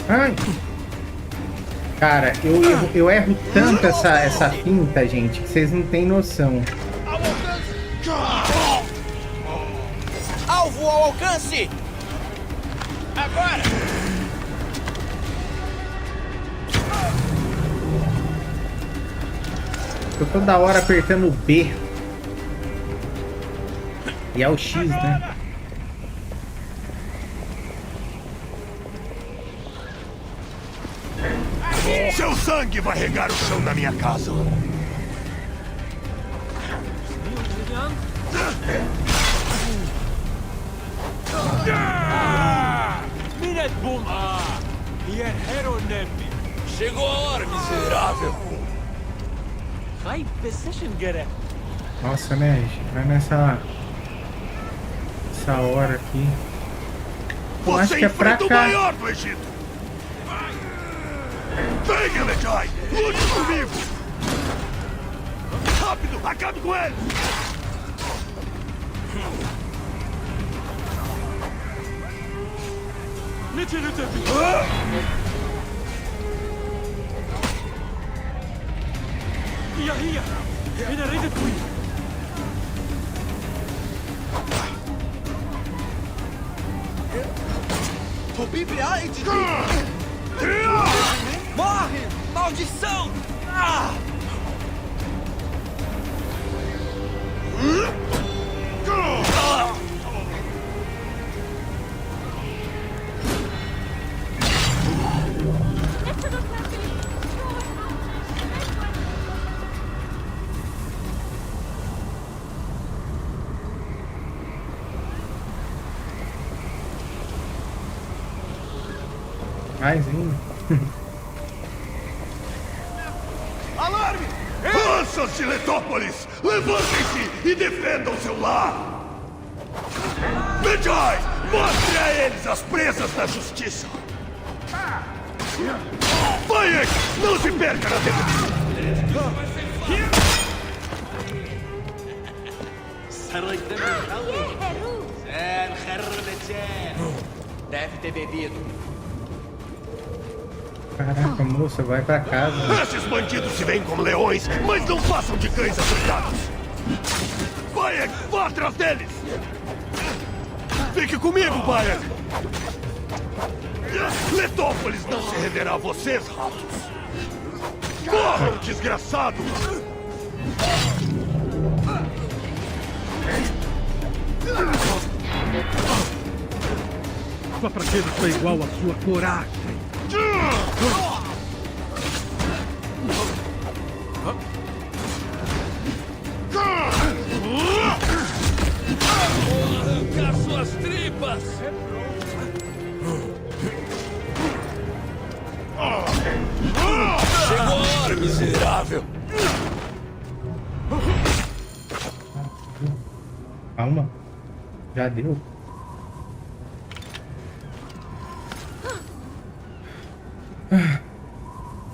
Ai! Cara, eu erro tanto essa finta, gente, que vocês não têm noção. Alvo ao alcance! Agora! Tô toda hora apertando o B. E é o X, né? Seu sangue vai regar o chão da minha casa. Chegou a hora, miserável! Nossa, né, gente? Vai nessa hora aqui. Eu acho Você que é pra enfrenta o cá. maior do Egito! Venha, Medjay! Lute comigo! Rápido! Acabe com ele! Bibliaide! Morre! Maldição! Ah! Mais um. Alarme! Forças de Letópolis! Levantem-se e defendam seu lar! Medjay! Mostre a eles as presas da justiça! Bayek! Não se perca na defesa! Deve ter bebido. Caraca, moça, vai pra casa. Esses bandidos se veem como leões, mas não passam de cães africanos. Bayek, vá atrás deles! Fique comigo, Bayek! Letópolis não se renderá a vocês, ratos! Corram, desgraçados! Sua fraqueza foi igual à sua coragem. Arrancar suas tripas! Chegou a hora, miserável! Calma. Já deu.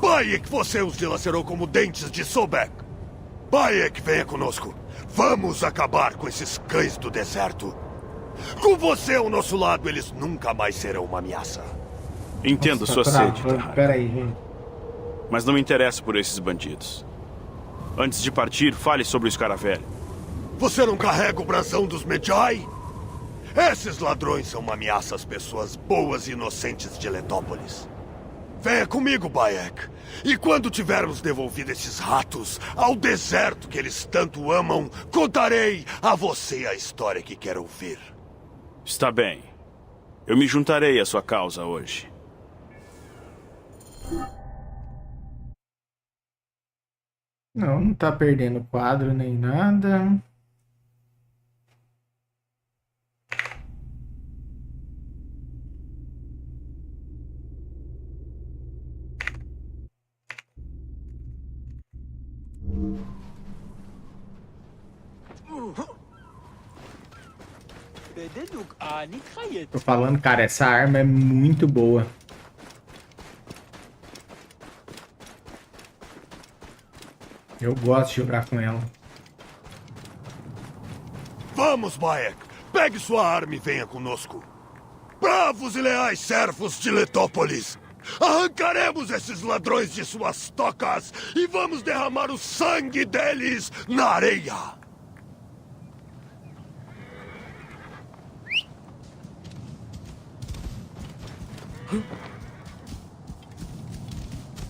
Bayek, você os dilacerou como dentes de Sobek. Bayek, venha conosco. Vamos acabar com esses cães do deserto. Com você ao nosso lado, eles nunca mais serão uma ameaça. Entendo sua sede, Tahar. Peraí, gente. Mas não me interesso por esses bandidos. Antes de partir, fale sobre o escaravelho. Você não carrega o brasão dos Medjay? Esses ladrões são uma ameaça às pessoas boas e inocentes de Letópolis. Venha comigo, Bayek. E quando tivermos devolvido esses ratos ao deserto que eles tanto amam, contarei a você a história que quer ouvir. Está bem. Eu me juntarei à sua causa hoje. Não tá perdendo quadro nem nada. Tô falando, cara, essa arma é muito boa. Eu gosto de jogar com ela. Vamos, Bayek. Pegue sua arma e venha conosco. Bravos e leais servos de Letópolis. Arrancaremos esses ladrões de suas tocas e vamos derramar o sangue deles na areia.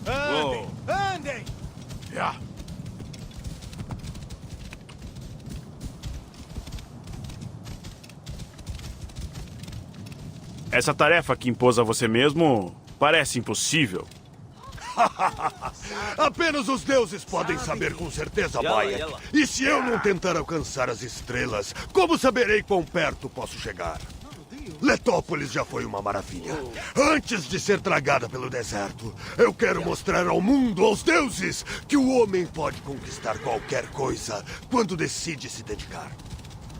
Andem! Andem! Yeah. Essa tarefa que impôs a você mesmo parece impossível. Apenas os deuses podem saber com certeza, Bayek. E se eu não tentar alcançar as estrelas, como saberei quão perto posso chegar? Letópolis já foi uma maravilha. Antes de ser tragada pelo deserto, eu quero mostrar ao mundo, aos deuses, que o homem pode conquistar qualquer coisa quando decide se dedicar.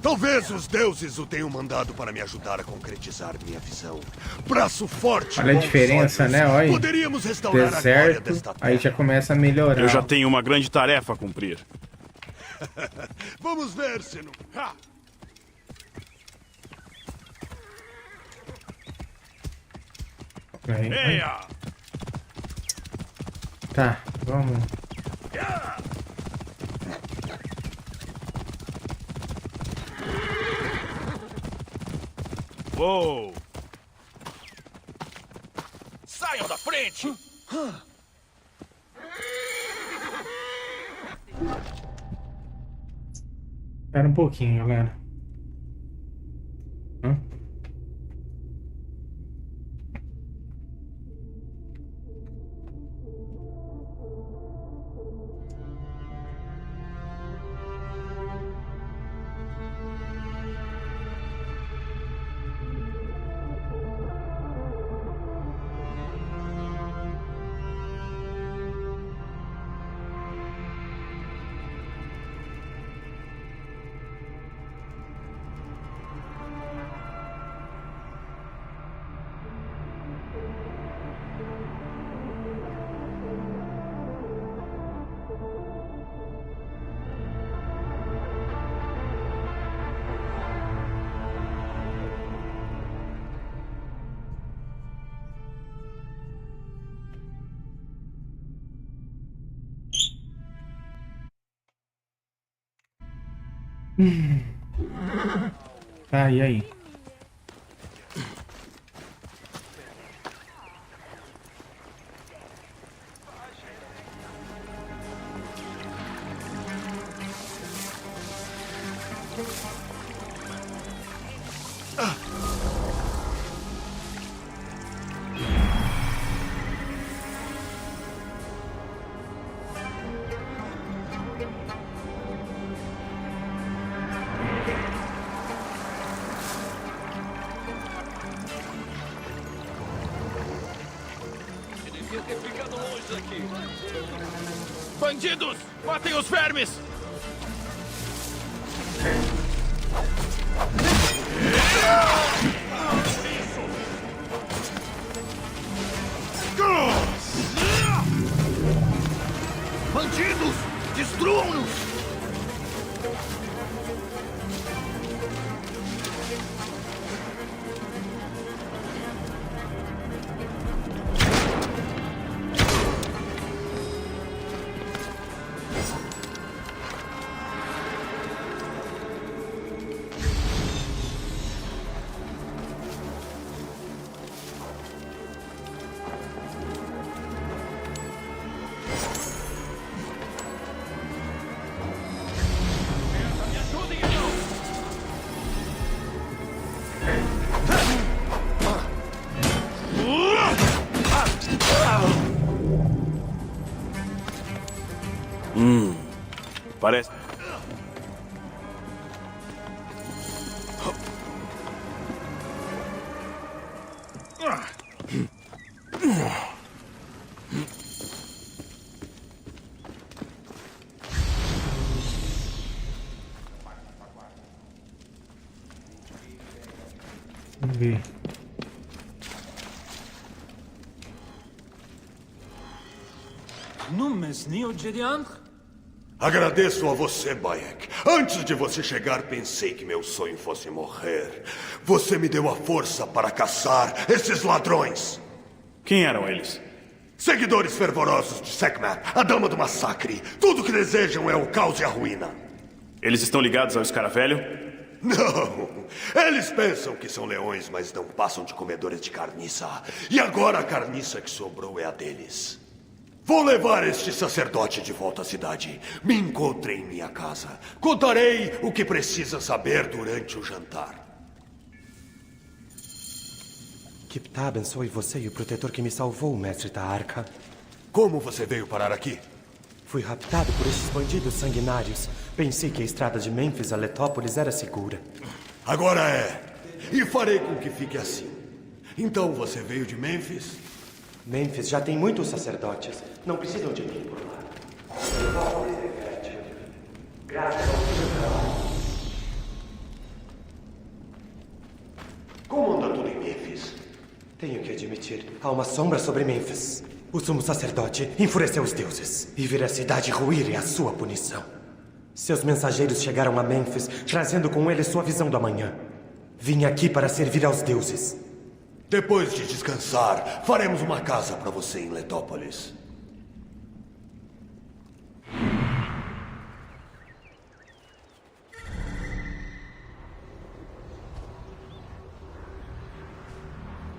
Talvez os deuses o tenham mandado para me ajudar a concretizar minha visão. Braço forte. Olha a diferença, olhos. né? Olha. Poderíamos restaurar Deserto, a glória desta terra. aí já começa a melhorar. Eu já tenho uma grande tarefa a cumprir. Vamos ver se não... Ha! Eia! Tá, vamos. Uou! frente! Espera um pouquinho, galera. Tá, e aí? Devia ter ficado longe daqui. Bandidos! Matem os vermes! Bandidos! Destruam-nos! Parece... Vamos ver. Agradeço a você, Bayek. Antes de você chegar, pensei que meu sonho fosse morrer. Você me deu a força para caçar esses ladrões. Quem eram eles? Seguidores fervorosos de Sekhmet, a Dama do Massacre. Tudo que desejam é o caos e a ruína. Eles estão ligados ao escaravelho? Não. Eles pensam que são leões, mas não passam de comedores de carniça. E agora a carniça que sobrou é a deles. Vou levar este sacerdote de volta à cidade. Me encontre em minha casa. Contarei o que precisa saber durante o jantar. Kiptah abençoe você e o protetor que me salvou, mestre da Arca. Como você veio parar aqui? Fui raptado por esses bandidos sanguinários. Pensei que a estrada de Mênfis a Letópolis era segura. Agora é. E farei com que fique assim. Então você veio de Mênfis? Mênfis já tem muitos sacerdotes. Não precisam de mim por lá. Letópolis é fértil. Graças ao seu trabalho. Como anda tudo em Mênfis? Tenho que admitir, há uma sombra sobre Mênfis. O sumo sacerdote enfureceu os deuses. E ver a cidade ruir é a sua punição. Seus mensageiros chegaram a Mênfis, trazendo com eles sua visão do amanhã. Vim aqui para servir aos deuses. Depois de descansar, faremos uma casa para você em Letópolis.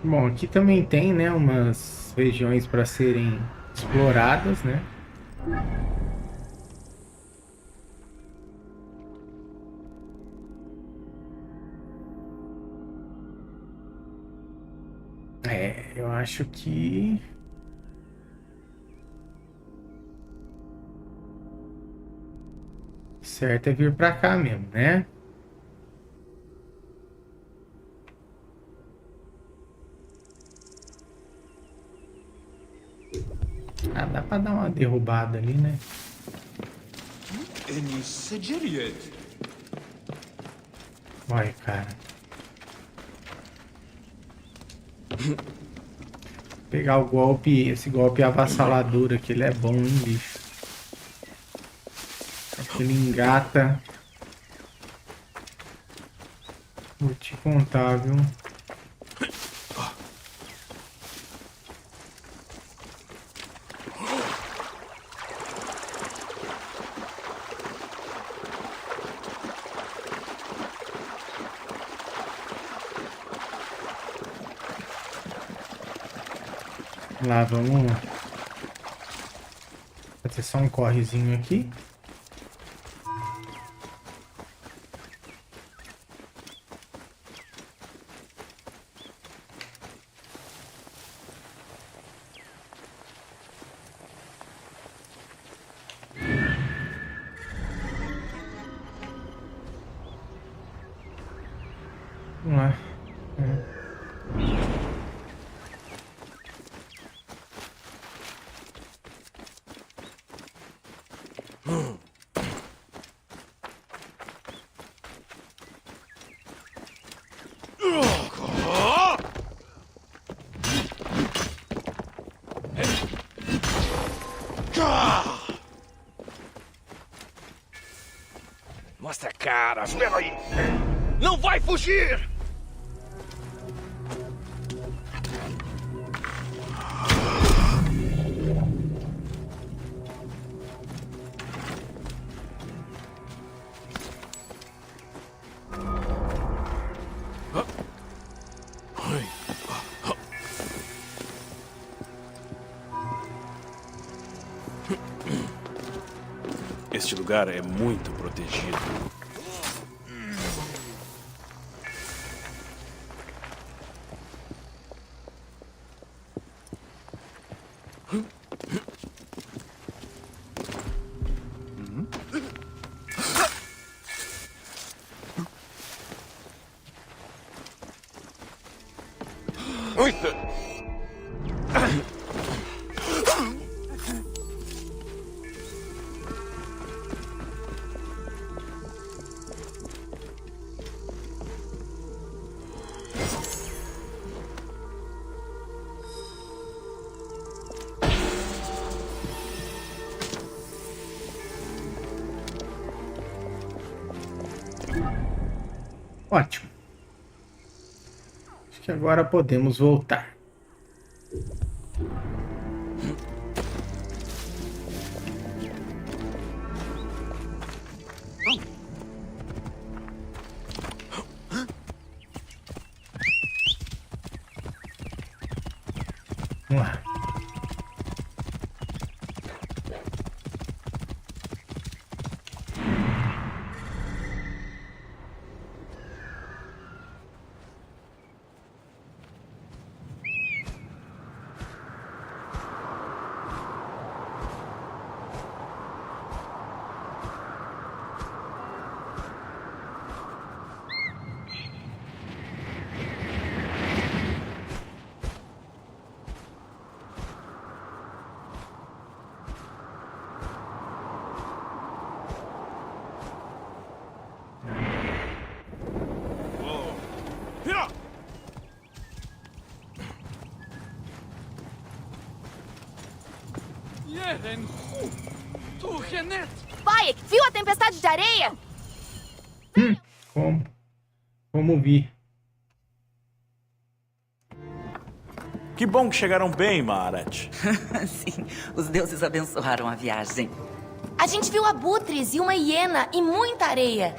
Bom, aqui também tem, né, umas regiões para serem exploradas, né? Eu acho que certo é vir pra cá mesmo, né? Ah, dá pra dar uma derrubada ali, né? Olha, cara. Pegar o golpe, esse golpe avassalador aqui, ele é bom, hein, bicho? Ele engata. Vou te contar, viu? Lá, vamos fazer só um correzinho aqui. Vamos lá. Mostra a cara, espera aí. Não vai fugir! Este lugar é muito protegido. Ótimo. Acho que agora podemos voltar. Vamos lá. Bayek, viu a tempestade de areia? Como vi. Que bom que chegaram bem, Maarat. Sim, os deuses abençoaram a viagem. A gente viu abutres e uma hiena e muita areia.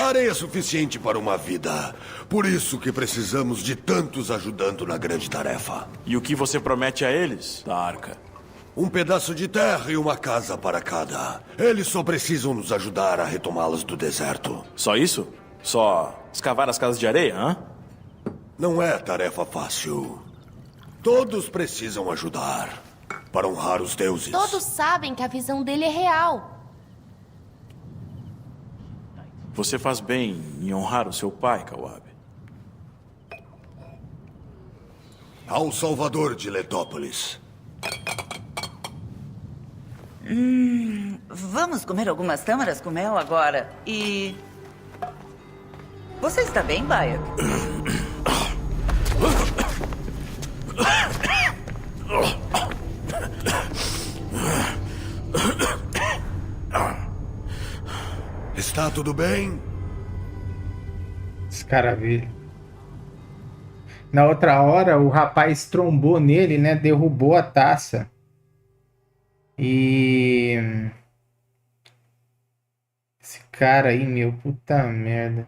Areia suficiente para uma vida. Por isso que precisamos de tantos ajudando na grande tarefa. E o que você promete a eles, da arca? Um pedaço de terra e uma casa para cada. Eles só precisam nos ajudar a retomá-las do deserto. Só isso? Só escavar as casas de areia, hã? Não é tarefa fácil. Todos precisam ajudar para honrar os deuses. Todos sabem que a visão dele é real. Você faz bem em honrar o seu pai, Kawabe. Ao Salvador de Letópolis. Vamos comer algumas tâmaras com mel agora. E... Você está bem, Baia? Está tudo bem? Escaravelho. Na outra hora, o rapaz trombou nele, né? Derrubou a taça. E... esse cara aí, meu, puta merda.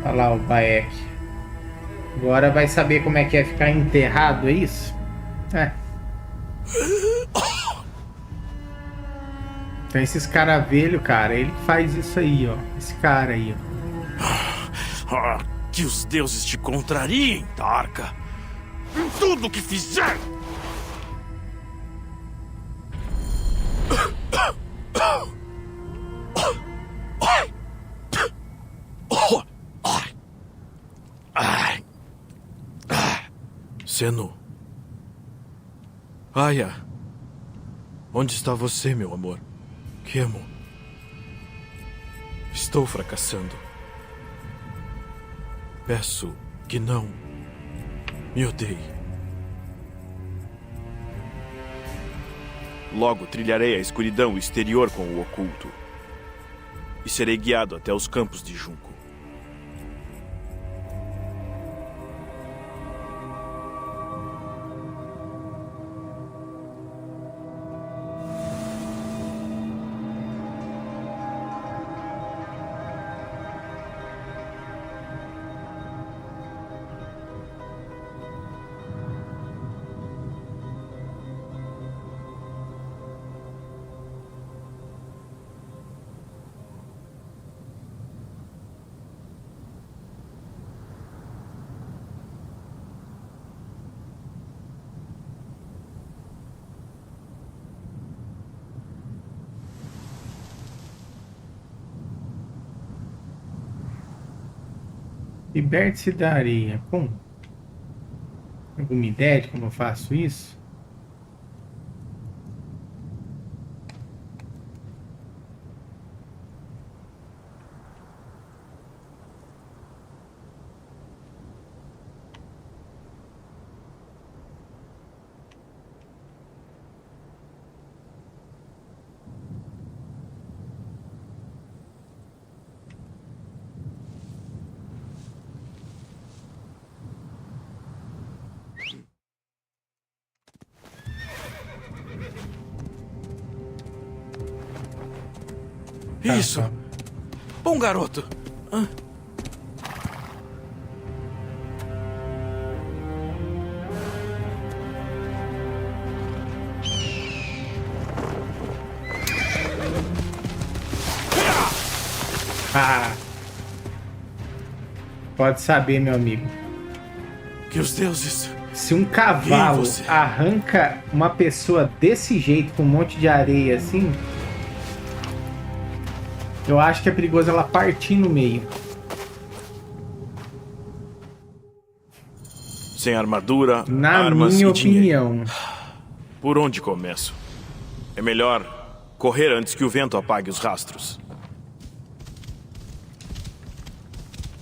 Olha lá o Bayek. Agora vai saber como é que é ficar enterrado, é isso? É. Então esse escaravelho, cara, ele faz isso aí, ó. Esse cara aí, ó. Que os deuses te contrariem, Tarka. Em tudo que fizer. Seno. Aya. Onde está você, meu amor? Kemo. Estou fracassando. Peço que não me odeie. Logo trilharei a escuridão exterior com o oculto. E serei guiado até os campos de Junco. Liberte-se da areia. Como? Alguma ideia de como eu faço isso? Isso! Bom garoto! Ah! Pode saber, meu amigo. Que os deuses... Se um cavalo arranca uma pessoa desse jeito, com um monte de areia assim... eu acho que é perigoso ela partir no meio. Sem armadura, na armas minha e opinião. Dinheiro. Por onde começo? É melhor correr antes que o vento apague os rastros.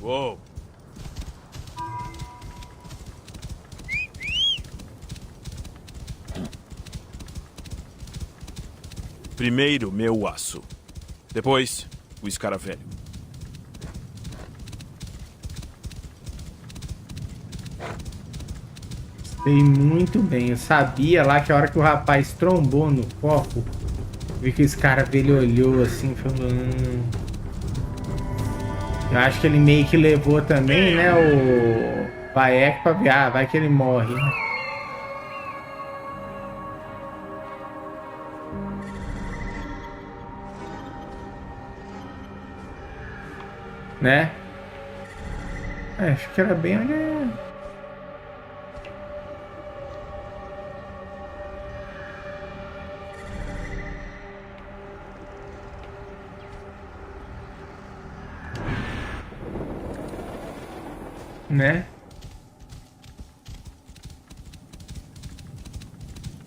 Uou! Primeiro, meu aço. Depois, o escaravelho. Sei muito bem. Eu sabia lá que a hora que o rapaz trombou no copo, Vi que esse cara velho olhou assim, falou. Eu acho que ele meio que levou também, né, o Bayek pra ver, vai que ele morre, né? Acho que era bem onde né?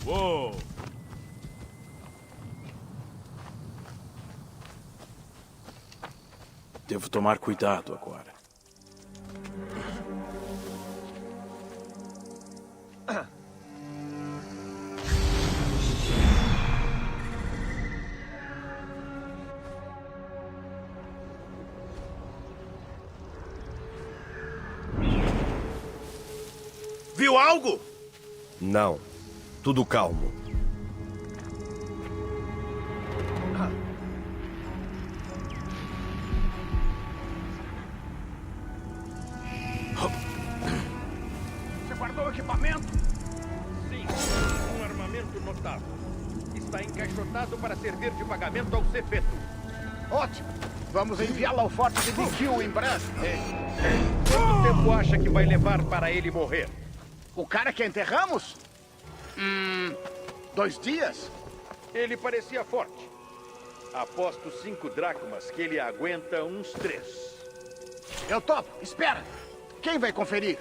Uou! Devo tomar cuidado agora. Viu algo? Não. Tudo calmo. Você guardou o equipamento? Sim, um armamento notável. Está encaixotado para servir de pagamento ao Cepeto. Ótimo. Vamos enviá-lo ao forte de Bikil em breve. Quanto tempo acha que vai levar para ele morrer? O cara que enterramos? 2 dias? Ele parecia forte. Aposto 5 dracmas que ele aguenta uns 3. Eu topo. Espera. Quem vai conferir?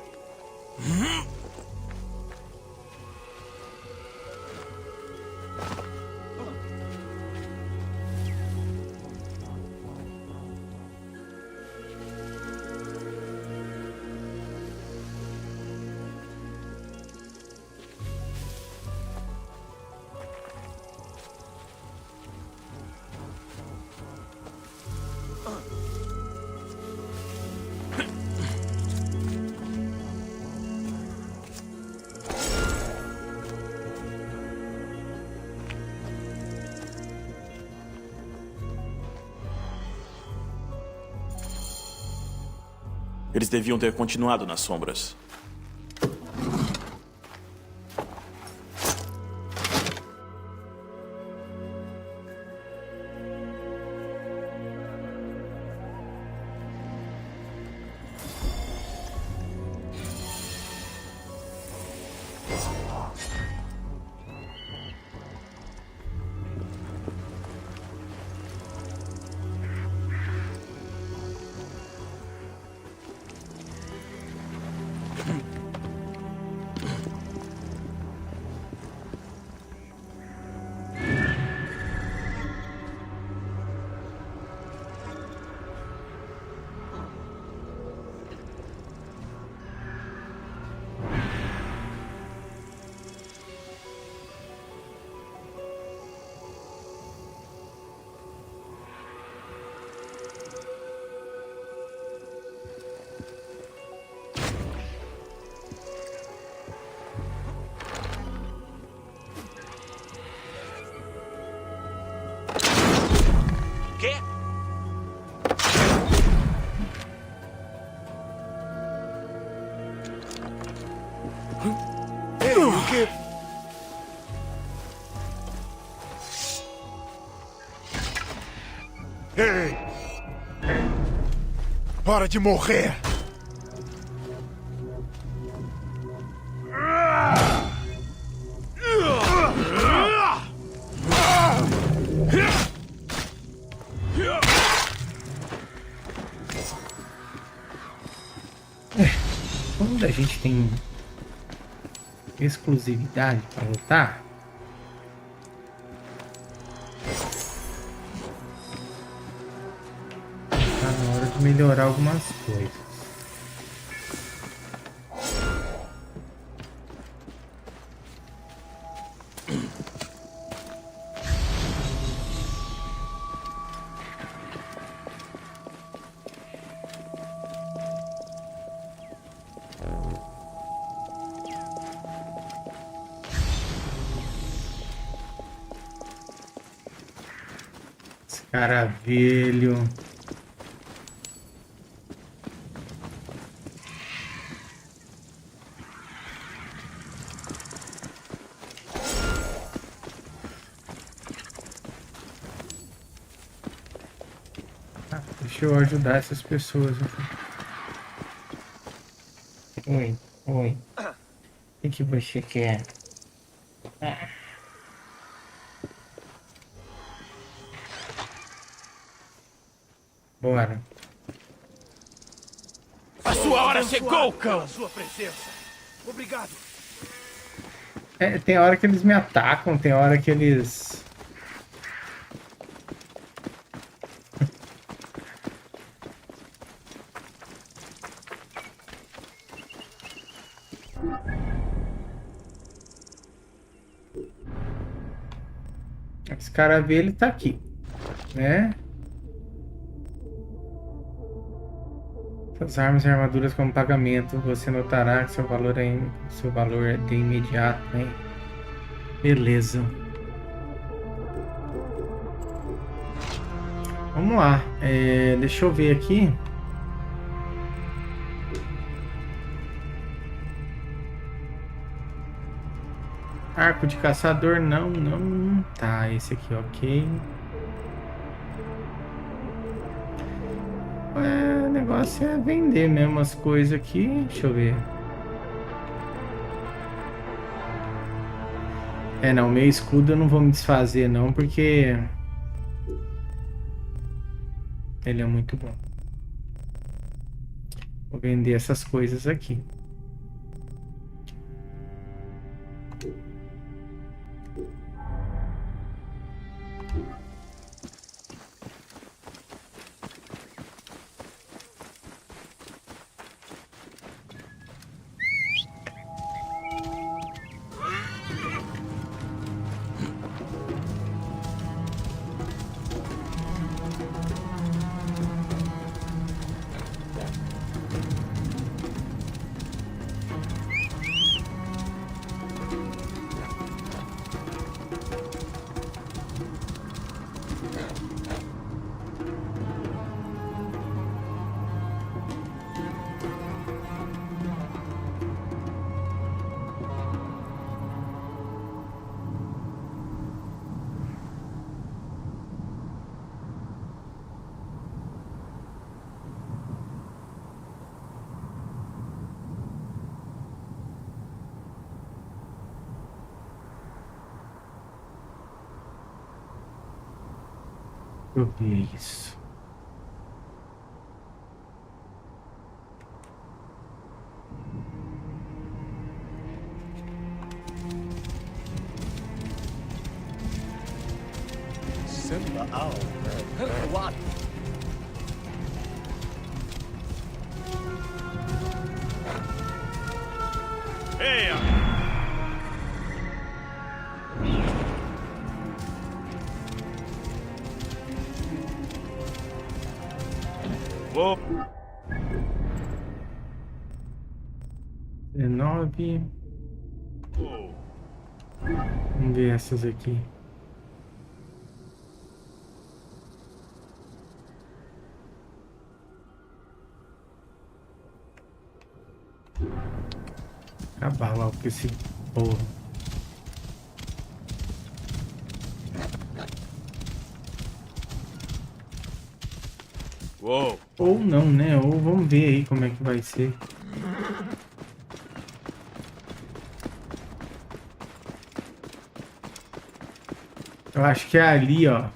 Eles deviam ter continuado nas sombras. Quê? Ei, o quê? Ei! Hora de morrer! Quando a gente tem exclusividade para lutar, tá na hora de melhorar algumas coisas. Escaravelho. Deixa eu ajudar essas pessoas. Oi, oi. O que você quer? Bora. A sua hora chegou, cão! A sua presença. Obrigado. Tem hora que eles me atacam, tem hora que eles... Esse cara vê, ele tá aqui, né? As armas e armaduras como pagamento, você notará que seu valor é de imediato, né? Beleza. Vamos lá. Deixa eu ver aqui. Arco de caçador, não. Tá, esse aqui, ok. O negócio é vender mesmo as coisas aqui. Deixa eu ver. Não, meu escudo eu não vou me desfazer não, porque ele é muito bom. Vou vender essas coisas aqui. Eu vi isso. Simba ao. What? Eia! Vou. 19. Vamos ver essas aqui. Acabar logo com esse porra. Uou. Ou não, né? Ou vamos ver aí como é que vai ser. Eu acho que é ali, ó.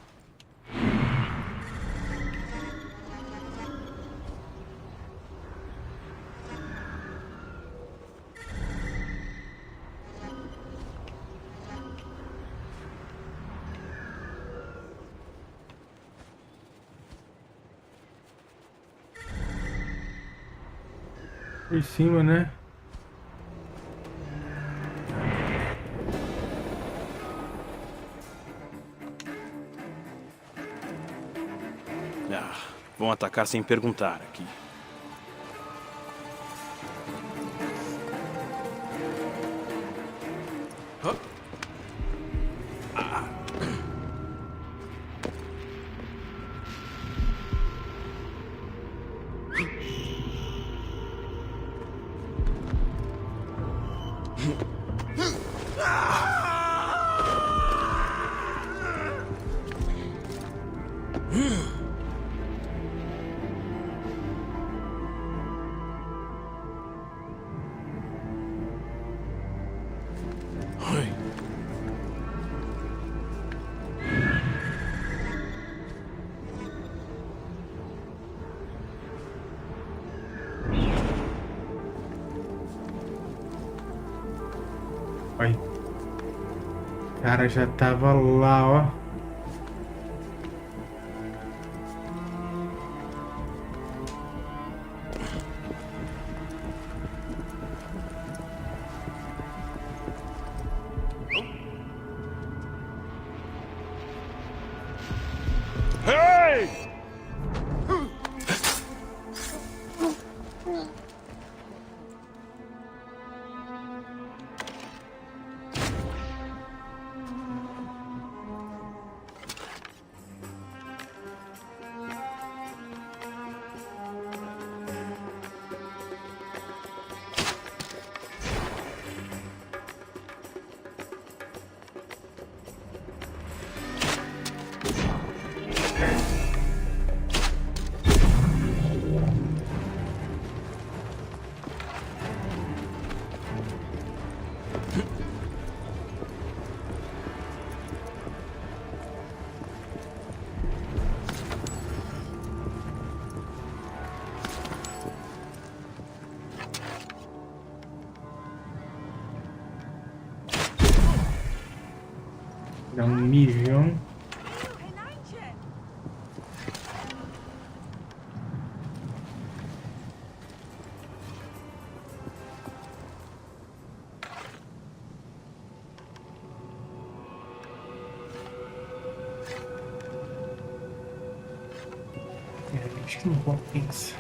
Por cima, né? Vão atacar sem perguntar aqui. O cara já tava lá, ó. Dá um mijão. Acho que não compensa.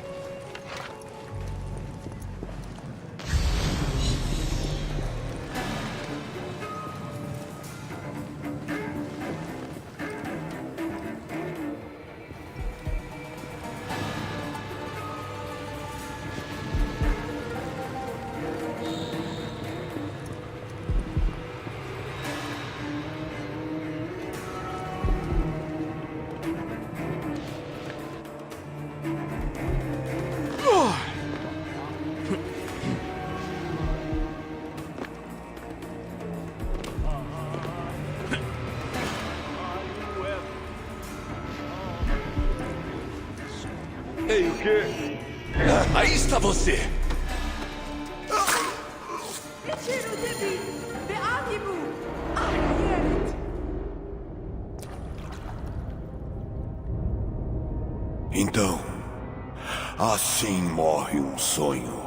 Ei, o quê? Aí está você! Então, assim morre um sonho.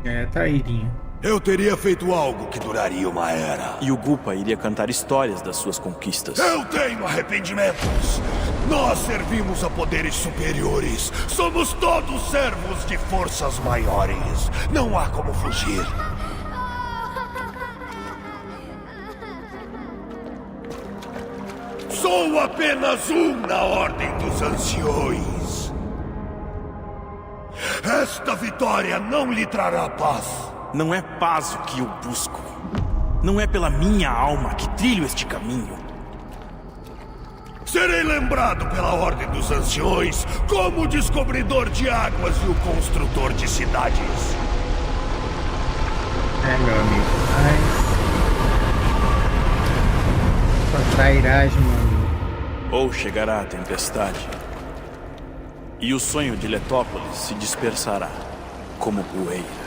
É, tá irinho. Eu teria feito algo que duraria uma era. E o Gupa iria cantar histórias das suas conquistas. Eu tenho arrependimentos. Nós servimos a poderes superiores. Somos todos servos de forças maiores. Não há como fugir. Sou apenas um na Ordem dos Anciões. Esta vitória não lhe trará paz. Não é paz o que eu busco. Não é pela minha alma que trilho este caminho. Serei lembrado pela Ordem dos Anciões como o descobridor de águas e o construtor de cidades. É, meu amigo. Ai. Só trairás, mano. Ou chegará a tempestade. E o sonho de Letópolis se dispersará como poeira.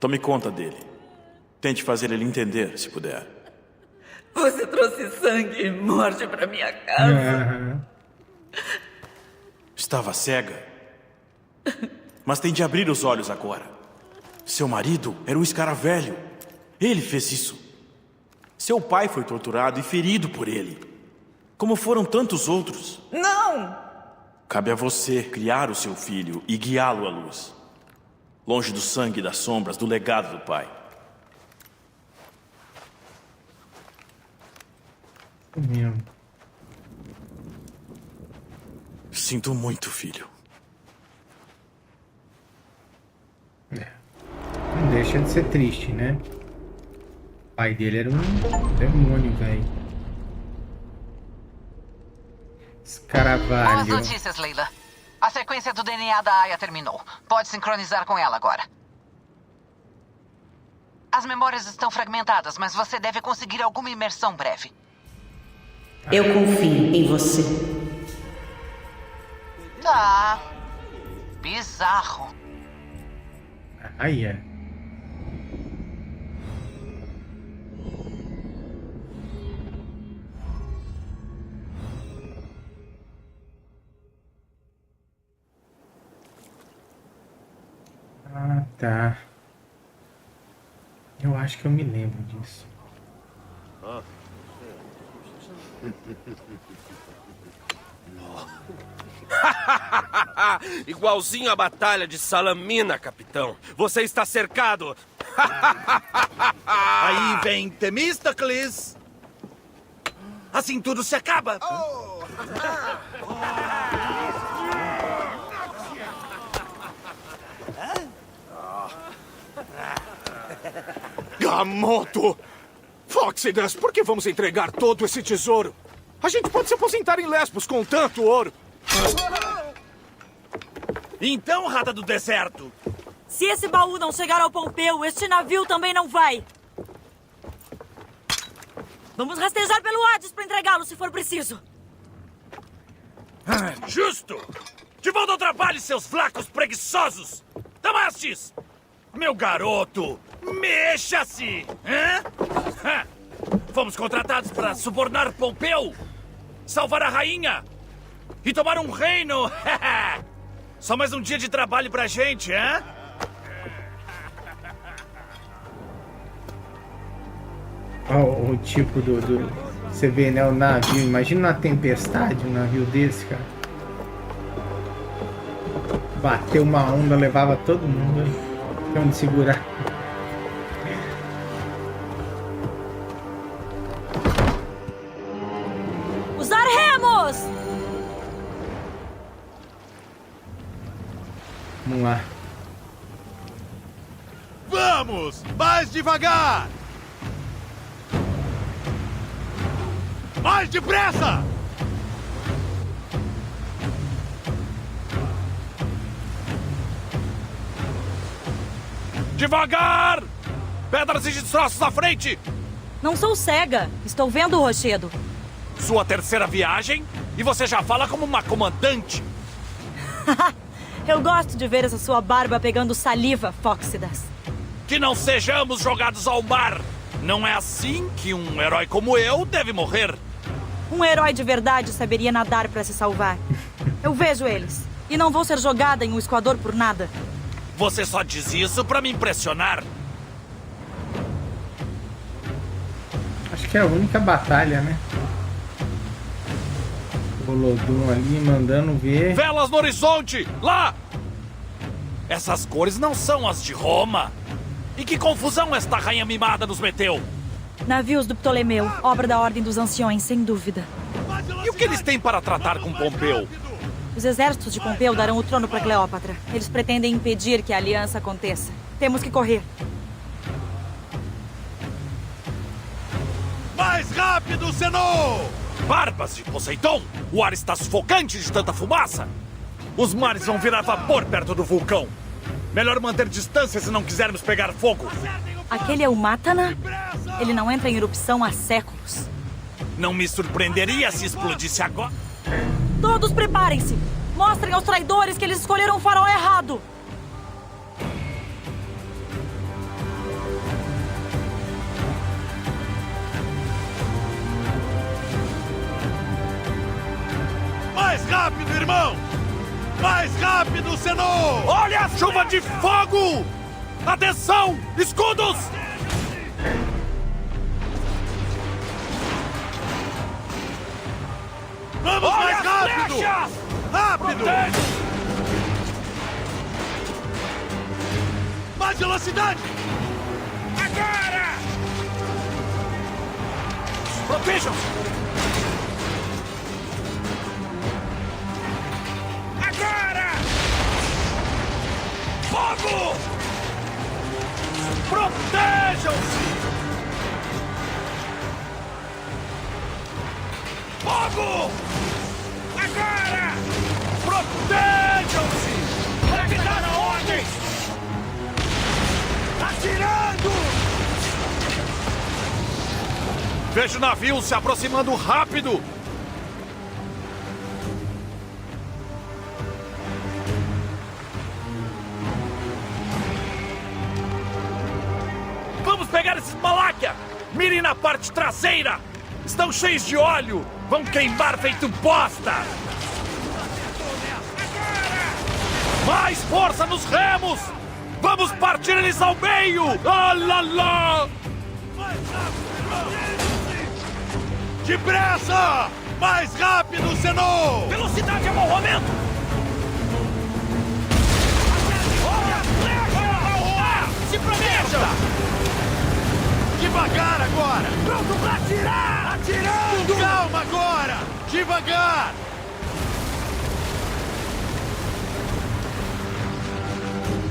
Tome conta dele. Tente fazer ele entender, se puder. Você trouxe sangue e morte pra minha casa. Estava cega. Mas tem de abrir os olhos agora. Seu marido era um escaravelho. Ele fez isso. Seu pai foi torturado e ferido por ele. Como foram tantos outros. Não! Cabe a você criar o seu filho e guiá-lo à luz. Longe do sangue e das sombras do legado do pai. mesmo. Sinto muito, filho. Não deixa de ser triste, né? O pai dele era um demônio, velho. Escaravalho. Boas notícias, Leila. A sequência do DNA da Aya terminou. Pode sincronizar com ela agora. As memórias estão fragmentadas, mas você deve conseguir alguma imersão breve. Eu confio em você. Tá. Bizarro. Aya. Ah, tá. Eu acho que eu me lembro disso. Igualzinho a batalha de Salamina, capitão. Você está cercado. Aí vem Temístocles. Assim tudo se acaba. Gamoto! Fóxidas, por que vamos entregar todo esse tesouro? A gente pode se aposentar em Lesbos com tanto ouro. Então, rata do deserto. Se esse baú não chegar ao Pompeu, este navio também não vai. Vamos rastejar pelo Hades para entregá-lo se for preciso. Justo! De volta ao trabalho, seus flacos preguiçosos! Damastes! Meu garoto, mexa-se! Fomos contratados para subornar Pompeu, salvar a rainha e tomar um reino! Só mais um dia de trabalho pra gente, hein? Ó, o tipo do... Você vê, né? O navio. Imagina uma tempestade, um navio desse, cara. Bateu uma onda, levava todo mundo. Tem onde segurar. Usar remos! Vamos lá. Vamos! Mais devagar! Mais depressa! Devagar! Pedras e destroços à frente! Não sou cega. Estou vendo o rochedo. Sua terceira viagem? E você já fala como uma comandante? Eu gosto de ver essa sua barba pegando saliva, Fóxidas. Que não sejamos jogados ao mar! Não é assim que um herói como eu deve morrer. Um herói de verdade saberia nadar para se salvar. Eu vejo eles. E não vou ser jogada em um escoador por nada. Você só diz isso pra me impressionar. Acho que é a única batalha, né? O Lodum ali mandando ver. Velas no horizonte! Lá! Essas cores não são as de Roma. E que confusão esta rainha mimada nos meteu? Navios do Ptolemeu, obra da Ordem dos Anciões, sem dúvida. E o que eles têm para tratar com Pompeu? Os exércitos de Pompeu darão o trono para Cleópatra. Eles pretendem impedir que a aliança aconteça. Temos que correr. Mais rápido, Zenô! Barbas de Poseidon! O ar está sufocante de tanta fumaça! Os mares vão virar vapor perto do vulcão. Melhor manter distância se não quisermos pegar fogo. Aquele é o Mátana? Ele não entra em erupção há séculos. Não me surpreenderia se explodisse agora. Todos preparem-se! Mostrem aos traidores que eles escolheram o farol errado! Mais rápido, irmão! Mais rápido, Zenô! Olha a chuva de fogo! Atenção! Escudos! Vamos mais rápido! Rápido! Mais velocidade! Agora! Protejam-se! Agora! Fogo! Protejam-se! Fogo! Agora! Protejam-se! Deve dar a ordem! Atirando! Vejo navios se aproximando rápido! Vamos pegar esses Malakia! Mirem na parte traseira! Estão cheios de óleo! Vão queimar feito bosta! Mais força nos remos! Vamos partir eles ao meio! Ah, lá, lá! Depressa! Mais rápido, Senhor! Velocidade é bom momento! Olha a flecha! Se proteja! Devagar agora! Pronto pra atirar! Atirando! Com calma agora! Devagar!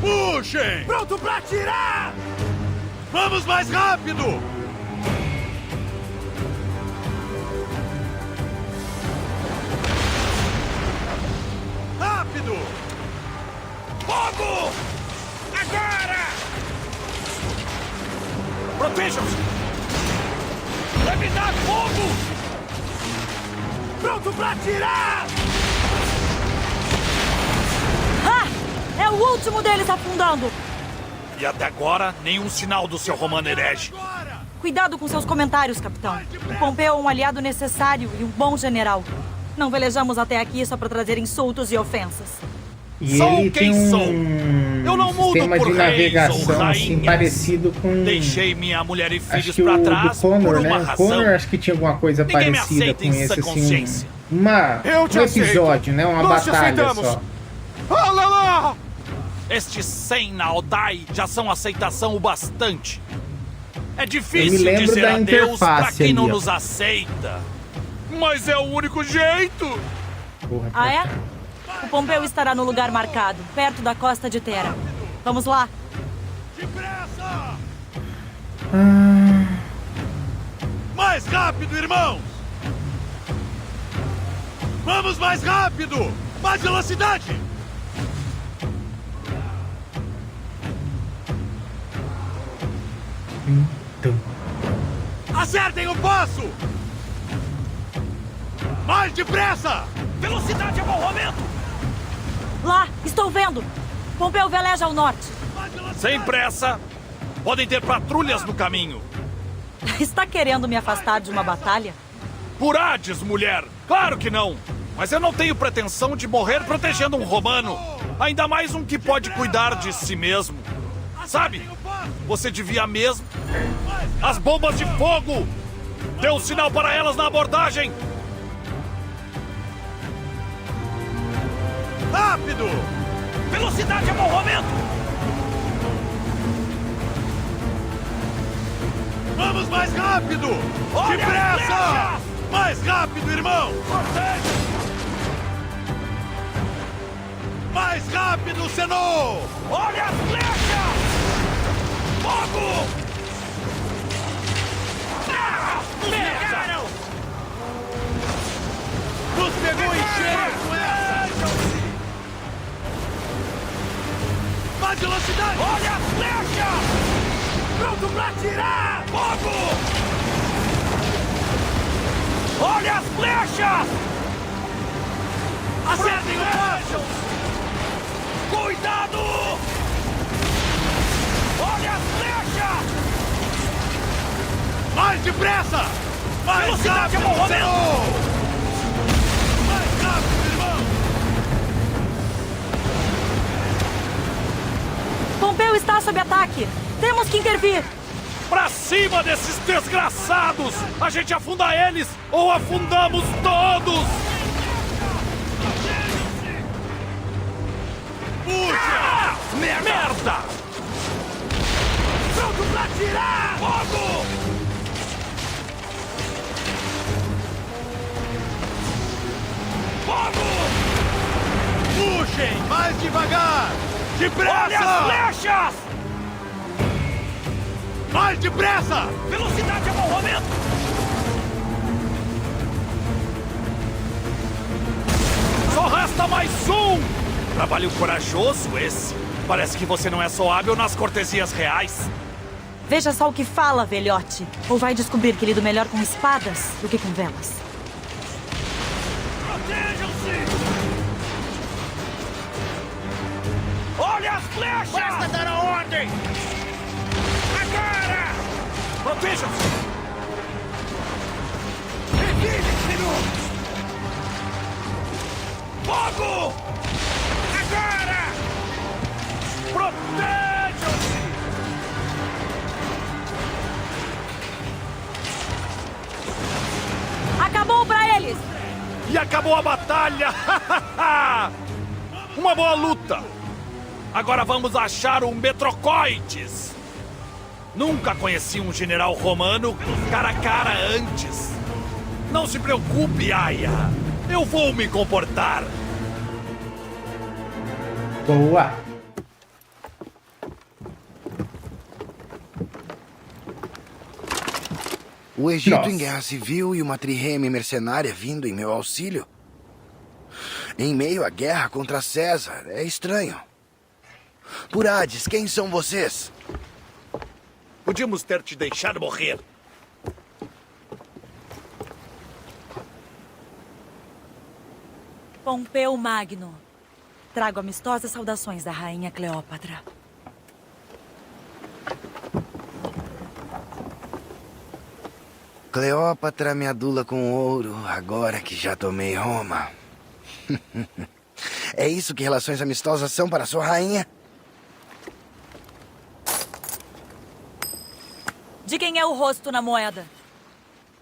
Puxem! Pronto pra atirar! Vamos mais rápido! Rápido! Fogo! Agora! Protejam-se! Deve dar fogo! Pronto pra atirar! Ah! É o último deles afundando! E até agora, nenhum sinal do seu Romano herege. Cuidado com seus comentários, capitão. O Pompeu é um aliado necessário e um bom general. Não velejamos até aqui só para trazer insultos e ofensas. E sou ele quem tem sou. Eu não mudo sistema por de navegação reis assim, parecido com... Deixei minha mulher e filhos acho que pra o trás do Connor, por uma né? razão. Connor acho que tinha alguma coisa Ninguém me parecida aceita com em sã esse, assim, consciência. um episódio, né? Uma Nós te batalha aceitamos. só. Olha lá! Estes 100 na Aldai já são aceitação o bastante. É Eu difícil me lembro dizer da adeus pra interface quem ali, não ó. nos aceita. Mas é o único jeito. Porra, Ah, é? O Pompeu estará no lugar marcado, perto da costa de Terra. Vamos lá. Mais rápido, irmãos! Vamos mais rápido! Mais velocidade! Acertem o passo! Mais depressa! Velocidade é bom momento! Lá, estou vendo. Pompeu veleja ao norte. Sem pressa! Podem ter patrulhas no caminho. Está querendo me afastar de uma batalha? Por Hades, mulher! Claro que não! Mas eu não tenho pretensão de morrer protegendo um romano. Ainda mais um que pode cuidar de si mesmo. Sabe? Você devia mesmo... As bombas de fogo! Dê um sinal para elas na abordagem! Rápido! Velocidade é bom momento! Vamos mais rápido! Depressa! Mais rápido, irmão! Mais rápido, Senhor! Olha as flechas! Fogo! Pegaram! Nos pegou em cheio com essa! Mais velocidade! Olha as flechas! Pronto pra atirar! Fogo! Olha as flechas! Acertem o passo! Cuidado! Olha as flechas! Mais depressa! Mais velocidade é bom momento! Mais rápido, irmão! Pompeu está sob ataque. Temos que intervir. Pra cima desses desgraçados! A gente afunda eles ou afundamos todos! Puxa! Merda! Pronto pra atirar! Fogo! Mais devagar! Depressa! Olha as flechas! Mais depressa! Velocidade a bom momento! Só resta mais um! Trabalho corajoso esse. Parece que você não é só hábil nas cortesias reais. Veja só o que fala, velhote. Ou vai descobrir que lido melhor com espadas do que com velas. Protejam-se! Olha as flechas! Basta dar a ordem! Agora! Protejam-se! Fogo! Agora! Protejam-se! Acabou pra eles! E acabou a batalha! Uma boa luta! Agora vamos achar o Metrocoides! Nunca conheci um general romano cara a cara antes. Não se preocupe, Aya. Eu vou me comportar. Boa. O Egito Nossa. em guerra civil e uma trireme mercenária vindo em meu auxílio? Em meio à guerra contra César, é estranho. Por Hades, quem são vocês? Podíamos ter te deixado morrer. Pompeu Magno. Trago amistosas saudações da rainha Cleópatra. Cleópatra me adula com ouro, agora que já tomei Roma. É isso que relações amistosas são para sua rainha? De quem é o rosto na moeda?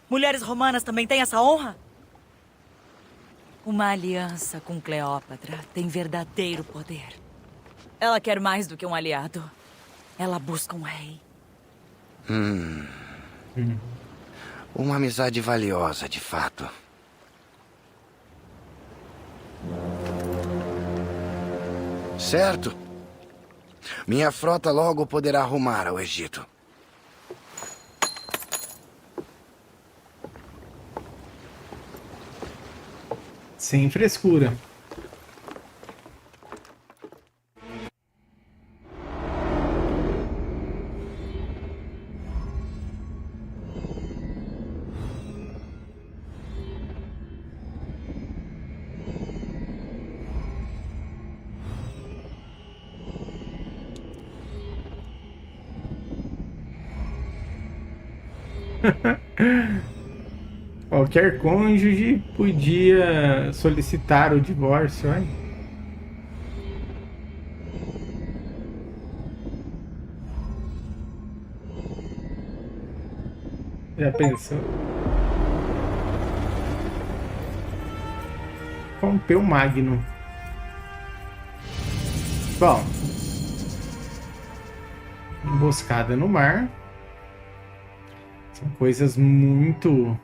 Mulheres romanas também têm essa honra? Uma aliança com Cleópatra tem verdadeiro poder. Ela quer mais do que um aliado. Ela busca um rei. Uma amizade valiosa, de fato. Certo. Minha frota logo poderá rumar ao Egito. Sem frescura. Qualquer cônjuge podia solicitar o divórcio, hein? Já pensou? Pompeu Magno. Bom. Emboscada no mar. São coisas muito...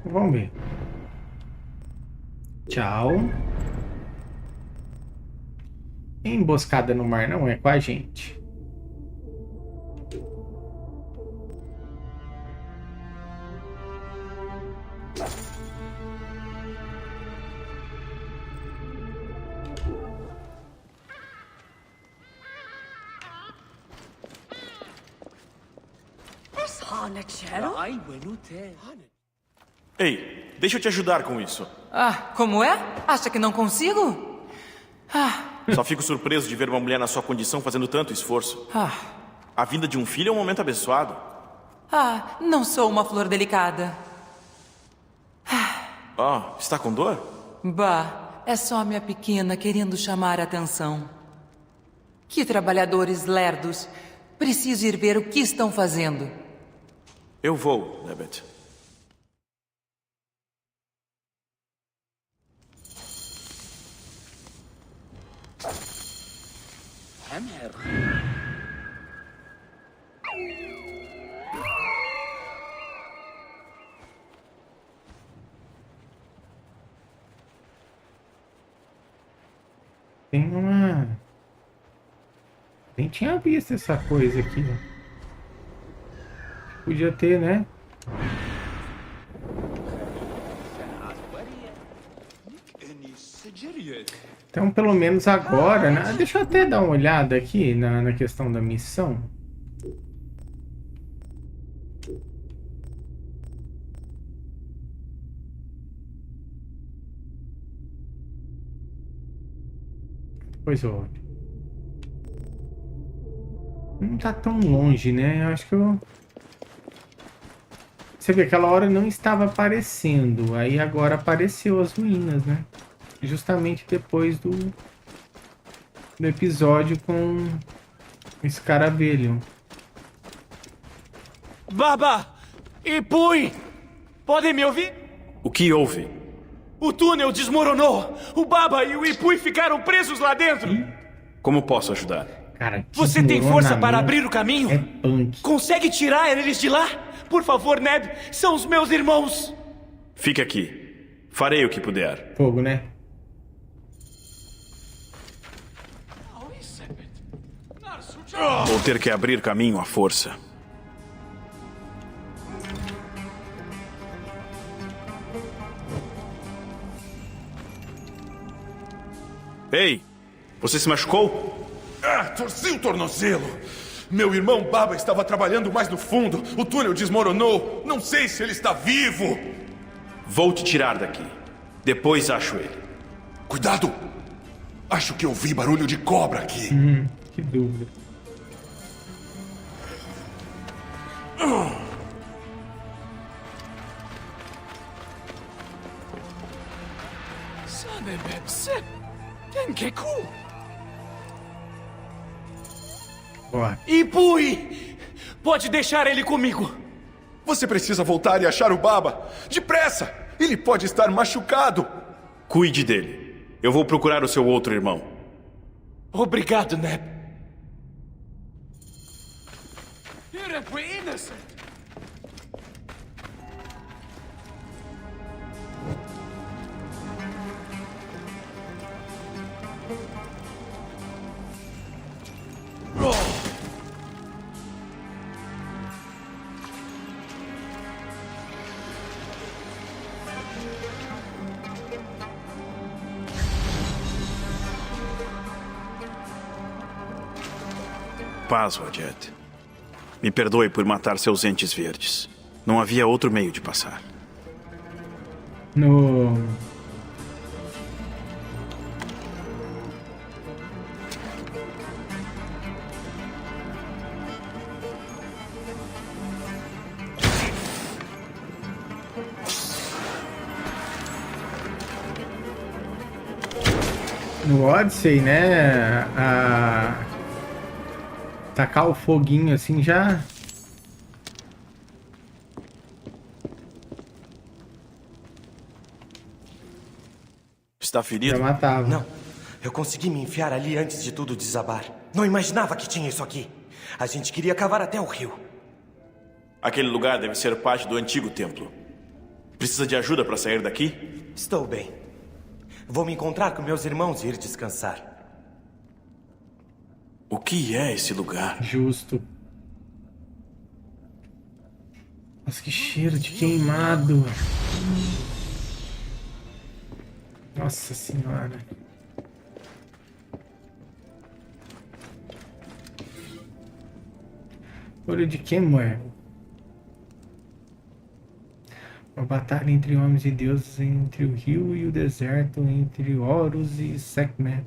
Vamos ver. Tchau. Emboscada no mar não é com a gente. Ei, deixa eu te ajudar com isso. Ah, como é? Acha que não consigo? Só fico surpreso de ver uma mulher na sua condição fazendo tanto esforço. A vinda de um filho é um momento abençoado. Não sou uma flor delicada. Está com dor? Bah, é só minha pequena querendo chamar a atenção. Que trabalhadores lerdos. Preciso ir ver o que estão fazendo. Eu vou, Nebet. Tem uma... Nem tinha visto essa coisa aqui. Podia ter, né? Então, pelo menos agora, né? Deixa eu até dar uma olhada aqui na questão da missão. Pois ó. Não tá tão longe, né? Eu acho que eu... Você vê, aquela hora não estava aparecendo. Aí agora apareceu as ruínas, né? Justamente depois do episódio com o escaravelho. Baba! Ipui! Podem me ouvir? O que houve? O túnel desmoronou! O Baba e o Ipui ficaram presos lá dentro! Como posso ajudar? Cara, você tem força para abrir o caminho? É punk. Consegue tirar eles de lá? Por favor, Neb, são os meus irmãos! Fique aqui. Farei o que puder. Fogo, né? Vou ter que abrir caminho à força. Ei! Você se machucou? Torci o tornozelo. Meu irmão Baba estava trabalhando mais no fundo. O túnel desmoronou. Não sei se ele está vivo. Vou te tirar daqui. Depois acho ele. Cuidado! Acho que ouvi barulho de cobra aqui. Que dúvida. Boa. Ipui! Pode deixar ele comigo. Você precisa voltar e achar o Baba. Depressa! Ele pode estar machucado. Cuide dele. Eu vou procurar o seu outro irmão. Obrigado, Neb. Paz, Wadjet. Me perdoe por matar seus entes verdes. Não havia outro meio de passar. No Odyssey, né? Tacar o foguinho assim já... Está ferido? Já matava. Não. Eu consegui me enfiar ali antes de tudo desabar. Não imaginava que tinha isso aqui. A gente queria cavar até o rio. Aquele lugar deve ser parte do antigo templo. Precisa de ajuda para sair daqui? Estou bem. Vou me encontrar com meus irmãos e ir descansar. O que é esse lugar? Justo. Nossa, que cheiro de queimado. Nossa senhora. Olho de quem, mulher? Uma batalha entre homens e deuses, entre o rio e o deserto, entre Horus e Sekhmet.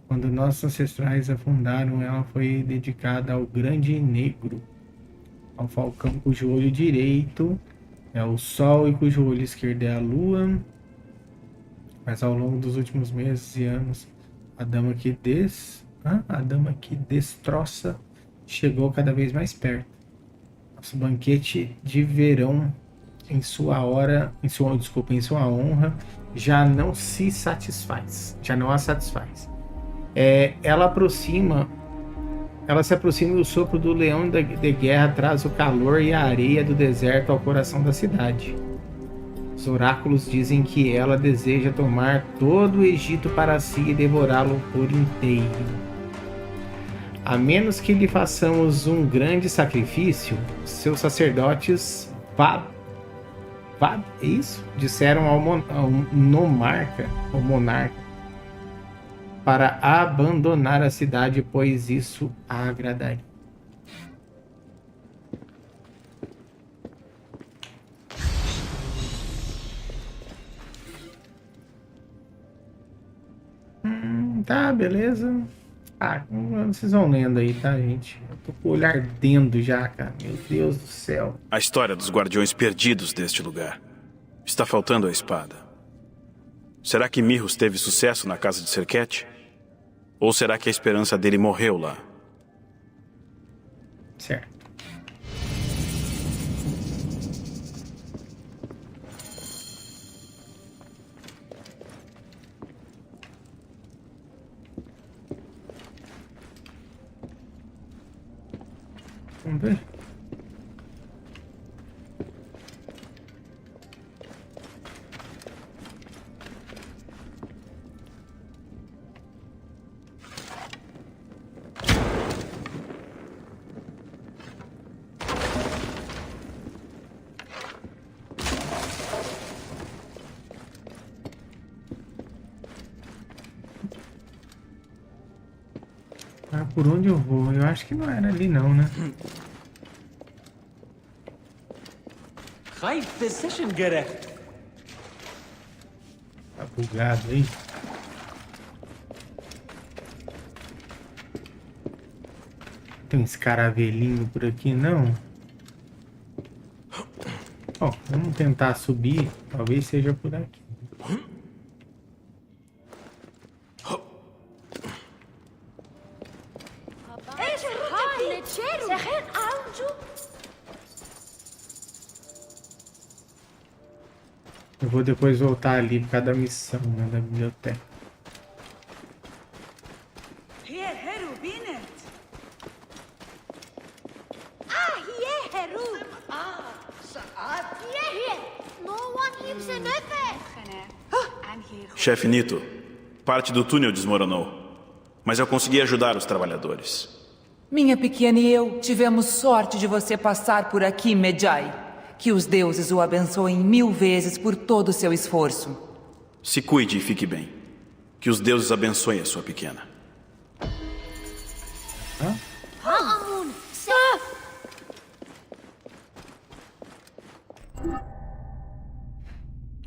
Quando nossos ancestrais a fundaram, ela foi dedicada ao Grande Negro, ao falcão cujo olho direito é o sol e cujo olho esquerdo é a lua. Mas ao longo dos últimos meses e anos, a dama que destroça chegou cada vez mais perto. Nosso banquete de verão em sua honra já não a satisfaz. Ela se aproxima e o sopro do leão de guerra traz o calor e a areia do deserto ao coração da cidade. Os oráculos dizem que ela deseja tomar todo o Egito para si e devorá-lo por inteiro. A menos que lhe façamos um grande sacrifício, seus sacerdotes disseram ao monarca, para abandonar a cidade, pois isso a agradaria. Tá, beleza. Vocês vão lendo aí, tá, gente? Eu tô com o olhar ardendo já, cara. Meu Deus do céu. A história dos guardiões perdidos deste lugar. Está faltando a espada. Será que Mirros teve sucesso na casa de Serket? Ou será que a esperança dele morreu lá? Certo. Vamos ver. Por onde eu vou? Eu acho que não era ali não, né? Tá bugado aí. Tem um escaravelhinho por aqui, não? Ó, vamos tentar subir. Talvez seja por aqui. Eu vou depois voltar ali por causa da missão, né, da biblioteca. Chefe Nito, parte do túnel desmoronou, mas eu consegui ajudar os trabalhadores. Minha pequena e eu tivemos sorte de você passar por aqui, Medjay. Que os deuses o abençoem 1000 vezes por todo o seu esforço. Se cuide e fique bem. Que os deuses abençoem a sua pequena.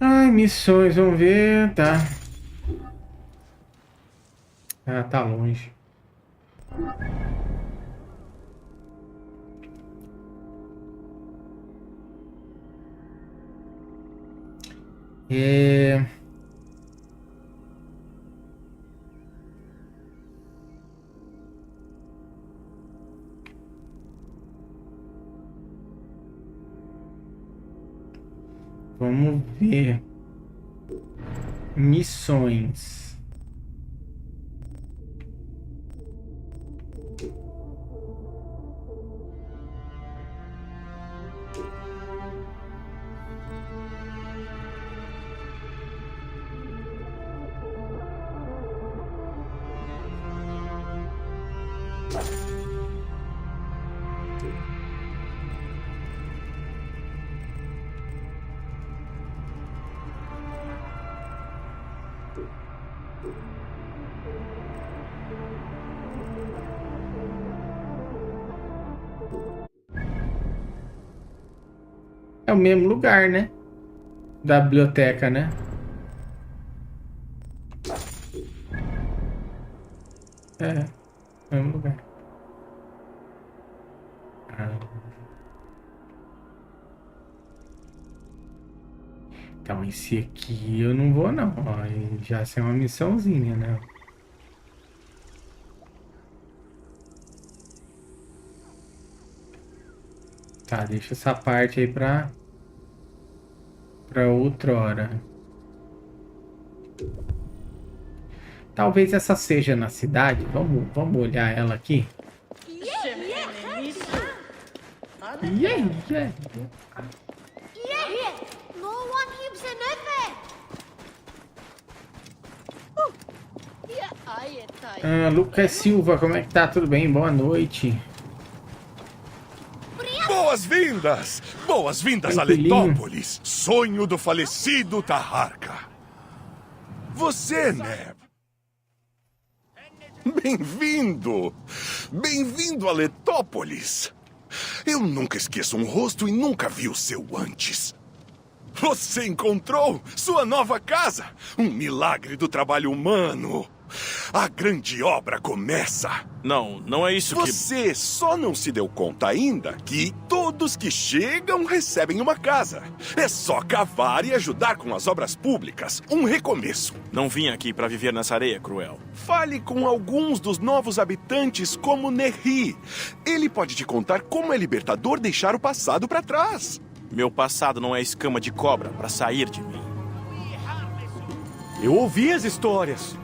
Ai, missões, vamos ver. Tá. Ah, tá longe. Vamos ver. Missões. É o mesmo lugar, né? Da biblioteca, né? É, mesmo lugar. Então, esse aqui eu não vou, não. Ó, já é uma missãozinha, né? Tá, deixa essa parte aí pra outra hora. Talvez essa seja na cidade. Vamos olhar ela aqui. Lucas Silva, como é que tá? Tudo bem? Boa noite. Boas-vindas! Boas-vindas a Letópolis, sonho do falecido Taharka. Você, Neb. Bem-vindo! Bem-vindo a Letópolis. Eu nunca esqueço um rosto e nunca vi o seu antes. Você encontrou sua nova casa. Um milagre do trabalho humano. A grande obra começa. Não é isso que... Você só não se deu conta ainda que todos que chegam recebem uma casa. É só cavar e ajudar com as obras públicas. Um recomeço. Não vim aqui para viver nessa areia cruel. Fale com alguns dos novos habitantes como Nerri. Ele pode te contar como é libertador deixar o passado para trás. Meu passado não é escama de cobra para sair de mim. Eu ouvi as histórias.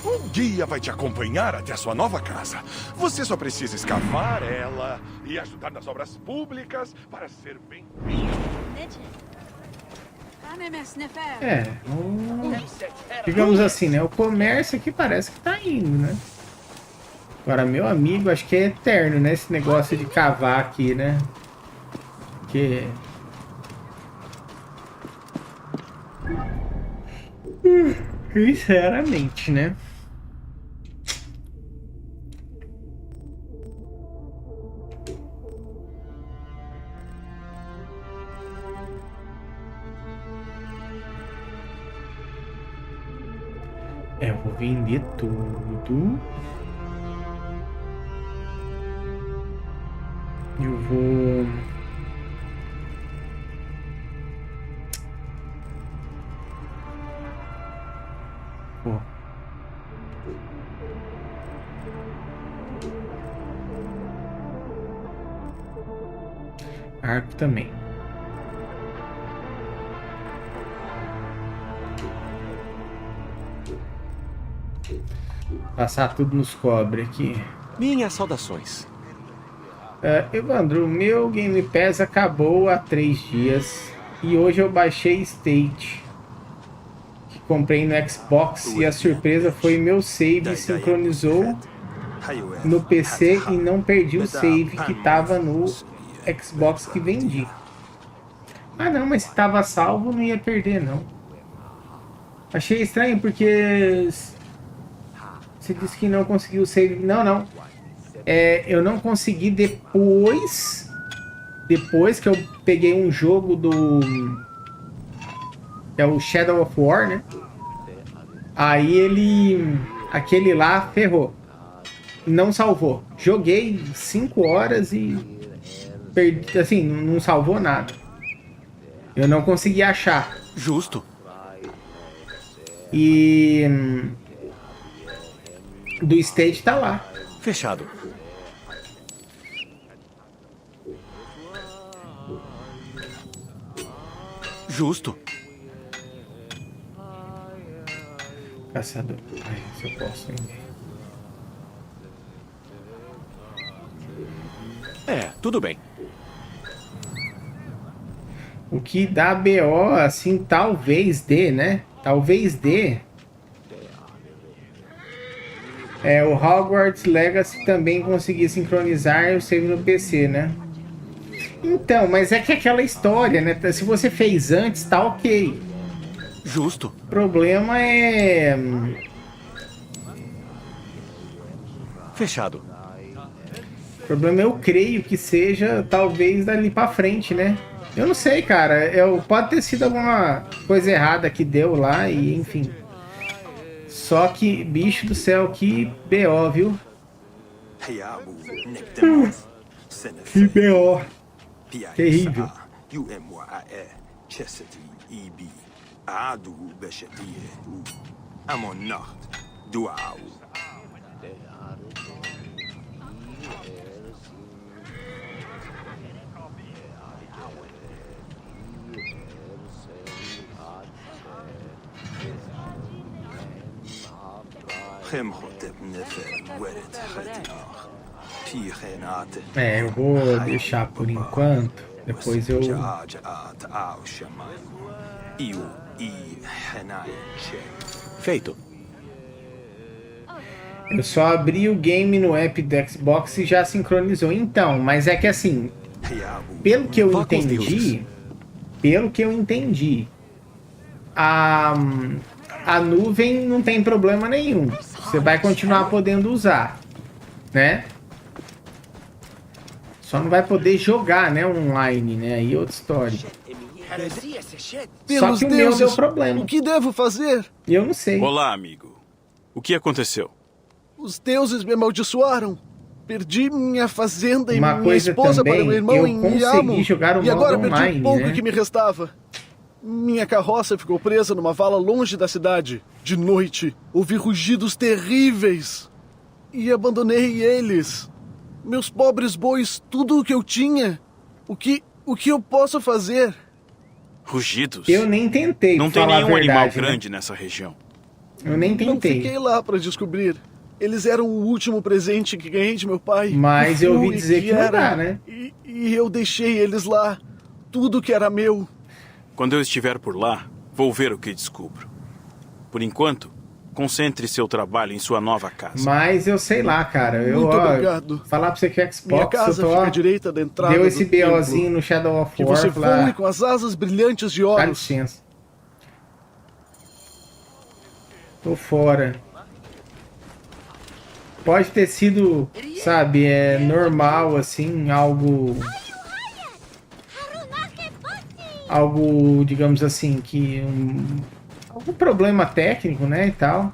Um guia vai te acompanhar até a sua nova casa. Você só precisa escavar ela e ajudar nas obras públicas para ser bem-vindo. Digamos assim, né? O comércio aqui parece que tá indo, né? Agora, meu amigo, acho que é eterno, né? Esse negócio de cavar aqui, né? Que... sinceramente, né? Eu vou vender tudo. Eu vou... Arco também. Passar tudo nos cobre aqui. Minhas saudações. Evandro, meu Game Pass acabou há 3 dias. E hoje eu baixei State, que comprei no Xbox, e a surpresa foi meu save sincronizou no PC e não perdi o save que estava no Xbox que vendi. Ah não, mas se estava salvo não ia perder não. Achei estranho porque você disse que não conseguiu o save. Não. Eu não consegui depois que eu peguei um jogo do... é o Shadow of War, né? Aí ele... aquele lá ferrou. Não salvou. Joguei 5 horas e... perdi, assim, não salvou nada. Eu não consegui achar. Justo. E... do State tá lá. Fechado. Justo. Caçador. Ai, se eu posso ainda. Tudo bem. O que dá BO, assim, talvez dê, né? Talvez dê. O Hogwarts Legacy também conseguia sincronizar o save no PC, né? Então, mas é que aquela história, né? Se você fez antes, tá ok. Justo. O problema é... Fechado. O problema eu creio que seja, talvez, dali pra frente, né? Eu não sei, cara. Pode ter sido alguma coisa errada que deu lá e, enfim. Só que, bicho do céu, que BO, viu? Que BO. Terrível. Eu vou deixar por enquanto. Depois eu... Feito. Eu só abri o game no app do Xbox e já sincronizou. Então, mas é que assim, pelo que eu entendi, a nuvem não tem problema nenhum. Você vai continuar podendo usar, né? Só não vai poder jogar, né, online, né? Aí é outra história. Só que o meu deu problema. O que devo fazer? Eu não sei. Olá, amigo. O que aconteceu? Os deuses me amaldiçoaram. Perdi minha fazenda e Uma minha coisa esposa também, para meu irmão eu em consegui Yamo. jogar o E agora modo perdi online, o pouco né? que me restava. Minha carroça ficou presa numa vala longe da cidade. De noite, ouvi rugidos terríveis. E abandonei eles. Meus pobres bois, tudo o que eu tinha. O que eu posso fazer? Rugidos? Eu nem tentei. Não tem falar nenhum a verdade, animal né? grande nessa região. Eu nem tentei. Não fiquei lá para descobrir. Eles eram o último presente que ganhei de meu pai. Mas eu ouvi dizer que não dá, né? E eu deixei eles lá. Tudo que era meu. Quando eu estiver por lá, vou ver o que descubro. Por enquanto, concentre seu trabalho em sua nova casa. Mas eu sei lá, cara. Muito obrigado. Falar pra você que o Xbox... Minha casa fica à direita da entrada deu esse do templo. BOzinho no Shadow of Que War. você voe com as asas brilhantes de Horus. Dá licença. Tô fora. Pode ter sido, sabe, normal, assim, algo, digamos assim, que algum problema técnico, né, e tal.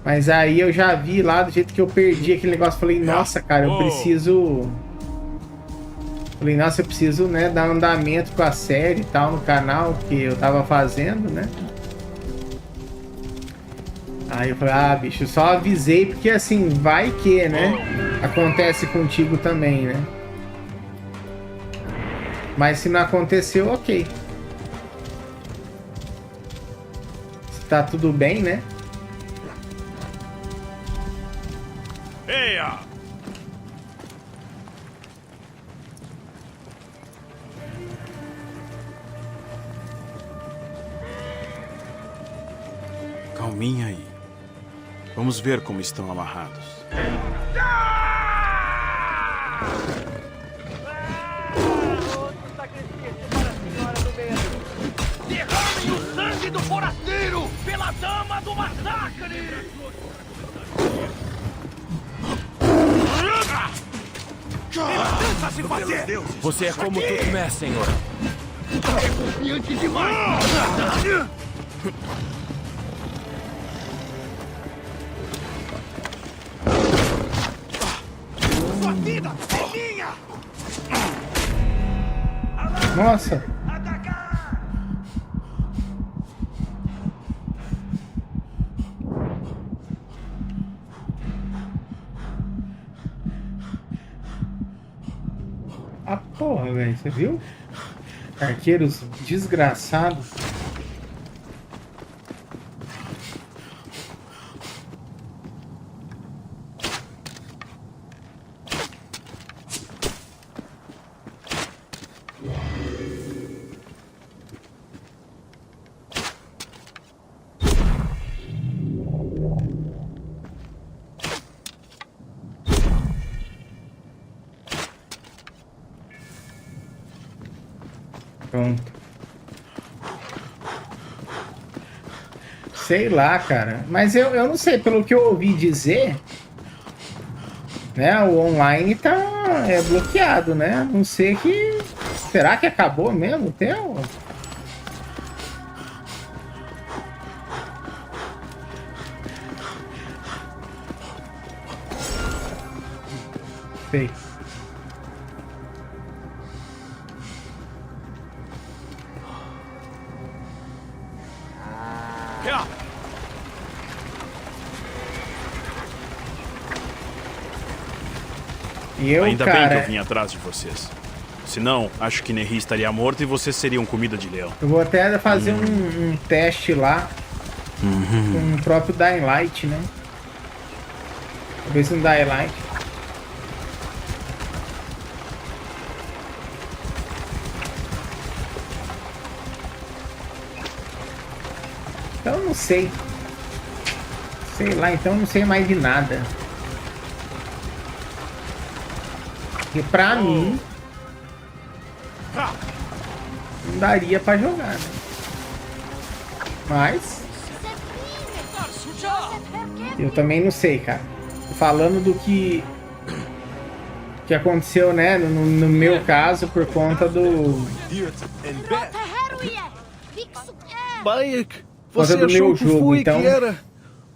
Mas aí eu já vi lá, do jeito que eu perdi aquele negócio, falei, nossa, cara, eu preciso... Falei, nossa, eu preciso, né, dar andamento com a série e tal no canal que eu tava fazendo, né. Aí eu falei, bicho, eu só avisei porque assim, vai que, né? Acontece contigo também, né? Mas se não aconteceu, ok. Se tá tudo bem, né? Eia! Calminha aí. Vamos ver como estão amarrados. Derramem o sangue do forasteiro pela dama do massacre! Tenta se fazer! Você é como Tutmé, senhor. É confiante demais! Sua vida é minha! Nossa! Ah, porra, velho, você viu? Arqueiros desgraçados. Pronto. Sei lá, cara. Mas eu não sei, pelo que eu ouvi dizer, né? O online tá bloqueado, né? Não sei que... Será que acabou mesmo o teu? Sei. Ainda bem que eu vim atrás de vocês. Senão, acho que Neri estaria morto e vocês seriam comida de leão. Eu vou até fazer um teste lá Com o próprio Dying Light, né? Talvez um Dying Light. Então não sei. Sei lá, então não sei mais de nada. E pra mim não daria pra jogar, né? Mas eu também não sei, cara. Falando do que aconteceu, né? No meu caso, por conta do Bayek, você do achou meu que jogo, fui então. que era?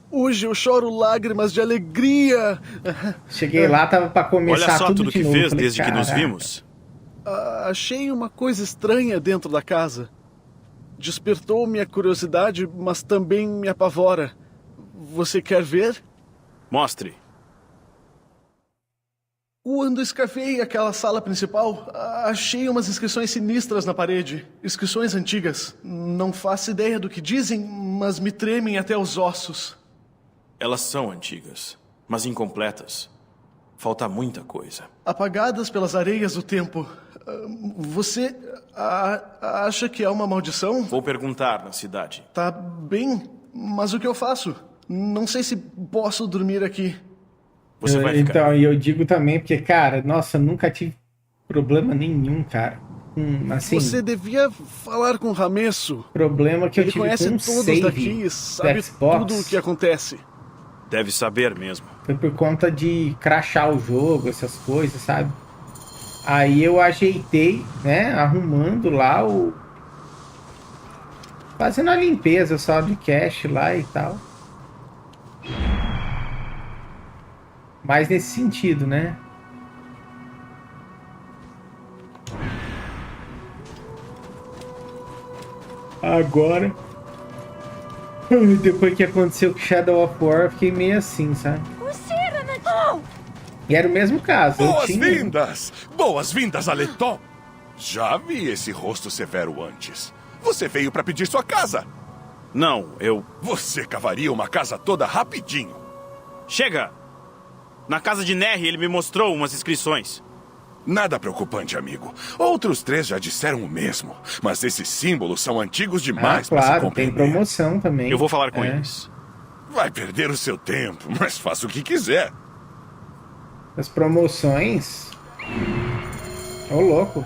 Hoje eu choro lágrimas de alegria. Cheguei lá, tava pra começar Olha só tudo tudo de que novo. fez Falei, desde que nos caraca. vimos. Achei uma coisa estranha dentro da casa. Despertou minha curiosidade, mas também me apavora. Você quer ver? Mostre. Quando escavei aquela sala principal, achei umas inscrições sinistras na parede. Inscrições antigas. Não faço ideia do que dizem, mas me tremem até os ossos. Elas são antigas, mas incompletas. Falta muita coisa. Apagadas pelas areias do tempo. Você acha que é uma maldição? Vou perguntar na cidade. Tá bem, mas o que eu faço? Não sei se posso dormir aqui. Você vai ficar. Então, e eu digo também, porque, cara, nossa, nunca tive problema nenhum, cara. Assim, Você devia falar com o Ramesso. problema que eu Ele tive conhece com um todos save daqui e sabe do Xbox. tudo o que acontece. Deve saber mesmo. Foi por conta de crashar o jogo, essas coisas, sabe? Aí eu ajeitei, né? Arrumando lá o... Fazendo a limpeza só de cache lá e tal. Mais nesse sentido, né? Agora... Depois que aconteceu com Shadow of War, eu fiquei meio assim, sabe? E era o mesmo caso. Boas-vindas! Boas-vindas a Letó! Já vi esse rosto severo antes. Você veio para pedir sua casa. Não, eu... Você cavaria uma casa toda rapidinho. Chega! Na casa de Nerri ele me mostrou umas inscrições. Nada preocupante, amigo. Outros 3 já disseram o mesmo. Mas esses símbolos são antigos demais para se claro, tem compreender. promoção também. Eu vou falar com eles. Vai perder o seu tempo, mas faça o que quiser. As promoções... Ô, louco.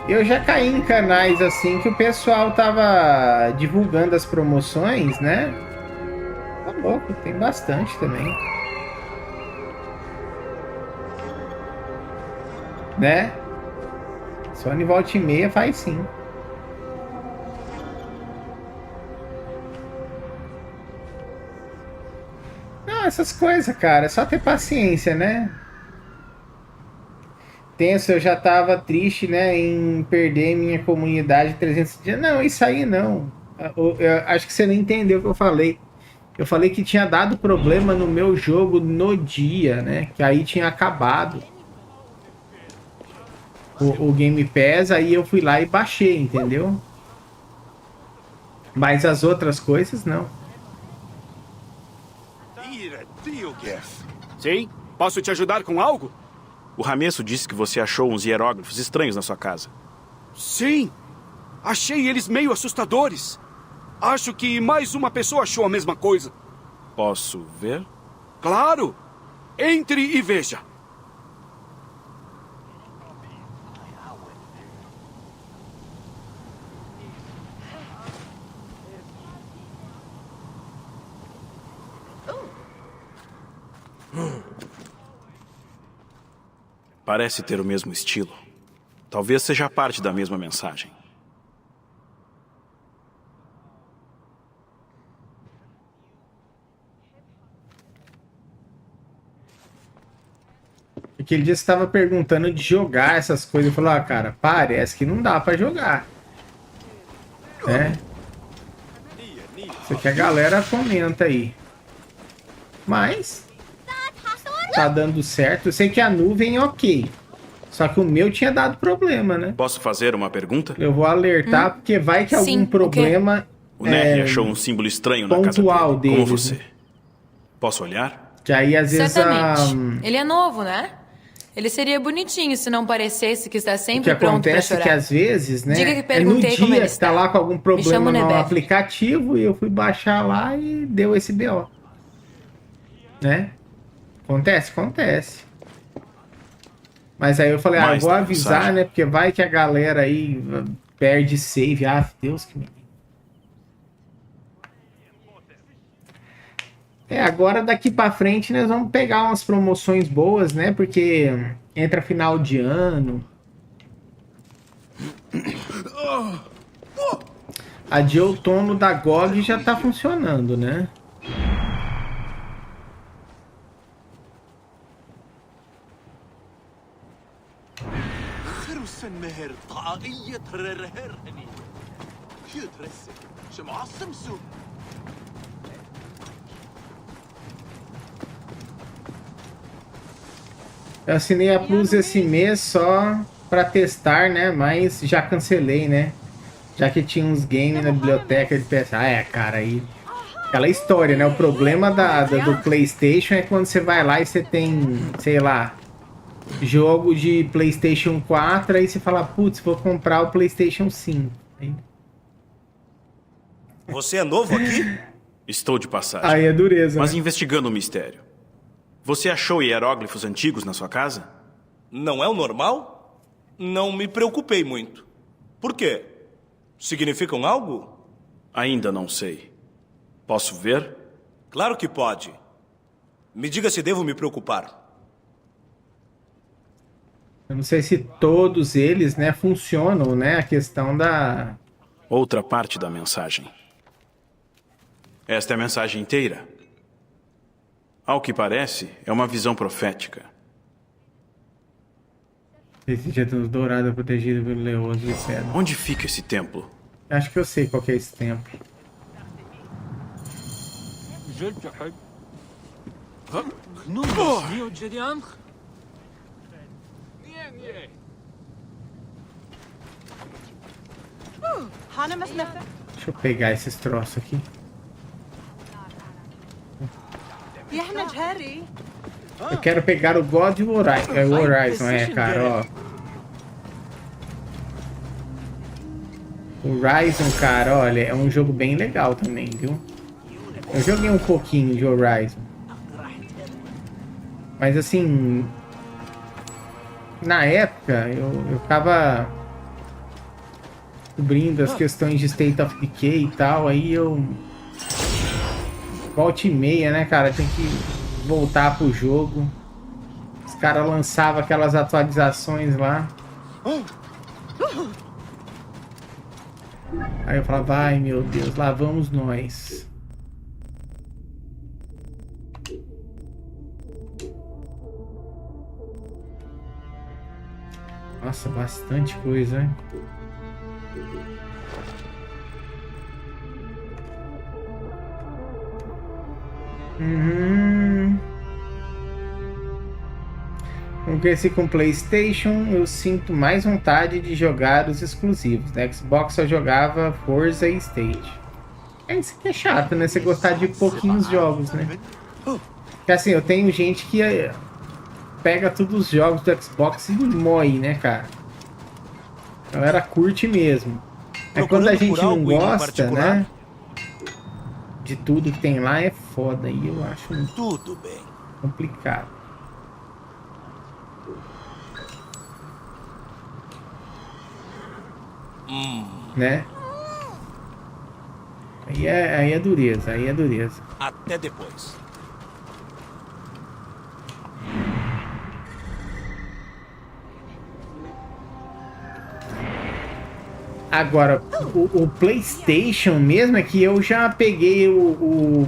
Eu já caí em canais assim que o pessoal tava divulgando as promoções, né? Tá louco, tem bastante também. Né? Só em volta e meia faz sim. Não, essas coisas, cara, é só ter paciência, né? Tenso, eu já tava triste, né, em perder minha comunidade 300 dias. Não, isso aí não. Eu acho que você não entendeu o que eu falei. Eu falei que tinha dado problema no meu jogo no dia, né? Que aí tinha acabado o Game Pass, aí eu fui lá e baixei, entendeu? Mas as outras coisas, não. Sim? Posso te ajudar com algo? O Ramesso disse que você achou uns hieróglifos estranhos na sua casa. Sim. Achei eles meio assustadores. Acho que mais uma pessoa achou a mesma coisa. Posso ver? Claro! Entre e veja. Parece ter o mesmo estilo. Talvez seja parte da mesma mensagem. Aquele dia você estava perguntando de jogar essas coisas. Eu falei, cara, parece que não dá pra jogar. Né? Isso aqui a galera comenta aí. Mas tá dando certo. Eu sei que a nuvem é ok. Só que o meu tinha dado problema, né? Posso fazer uma pergunta? Eu vou alertar, porque vai que algum problema... O Nery achou um símbolo estranho na casa pontual dele. Como deles, você? Posso olhar? Que aí, às vezes, Certamente. Ele é novo, né? Ele seria bonitinho se não parecesse que está o que sempre pronto pra acontece é chorar. que, às vezes, né? Diga que É no perguntei como ele dia que tá lá com algum Me problema chamo no Nebef. aplicativo e eu fui baixar lá e deu esse BO. Né? Acontece. Mas aí eu falei, Mais vou da avisar, mensagem. né? Porque vai que a galera aí perde save. Ah, Deus que me... Agora daqui pra frente nós vamos pegar umas promoções boas, né? Porque entra final de ano. A de outono da GOG já tá funcionando, né? Eu assinei a Plus esse mês só pra testar, né? Mas já cancelei, né? Já que tinha uns games na biblioteca de PS. Cara, aí... Aquela história, né? O problema do PlayStation é quando você vai lá e você tem, sei lá, jogo de PlayStation 4, aí você fala, putz, vou comprar o PlayStation 5. Aí... Você é novo aqui? Estou de passagem. Aí é dureza. Mas né? investigando o mistério. Você achou hieróglifos antigos na sua casa? Não é o normal? Não me preocupei muito. Por quê? Significam algo? Ainda não sei. Posso ver? Claro que pode. Me diga se devo me preocupar. Eu não sei se todos eles, né, funcionam, né? A questão da... Outra parte da mensagem. Esta é a mensagem inteira. Ao que parece, é uma visão profética. Esse título dourado é protegido pelo leoso de pedra. Onde fica esse templo? Acho que eu sei qual que é esse templo. Deixa eu pegar esses troços aqui. Eu quero pegar o God e o Horizon, cara, ó. O Horizon, cara, olha, é um jogo bem legal também, viu? Eu joguei um pouquinho de Horizon. Mas assim... Na época, eu ficava... cobrindo as questões de State of Decay e tal, aí eu... Volta e meia, né, cara? Tem que voltar pro jogo. Os caras lançavam aquelas atualizações lá. Aí eu falava, ai meu Deus, lá vamos nós. Nossa, bastante coisa, hein? Com PlayStation, eu sinto mais vontade de jogar os exclusivos. Na Xbox eu jogava Forza e Stage. Isso que é chato, né? Você gostar de pouquinhos jogos, né? Porque assim, eu tenho gente que pega todos os jogos do Xbox e moe, né, cara? A galera curte mesmo. Aí quando a gente não gosta, né? De tudo que tem lá é foda. E eu acho tudo bem complicado. Né? Aí é dureza, aí é dureza. Até depois. Agora, o PlayStation mesmo é que eu já peguei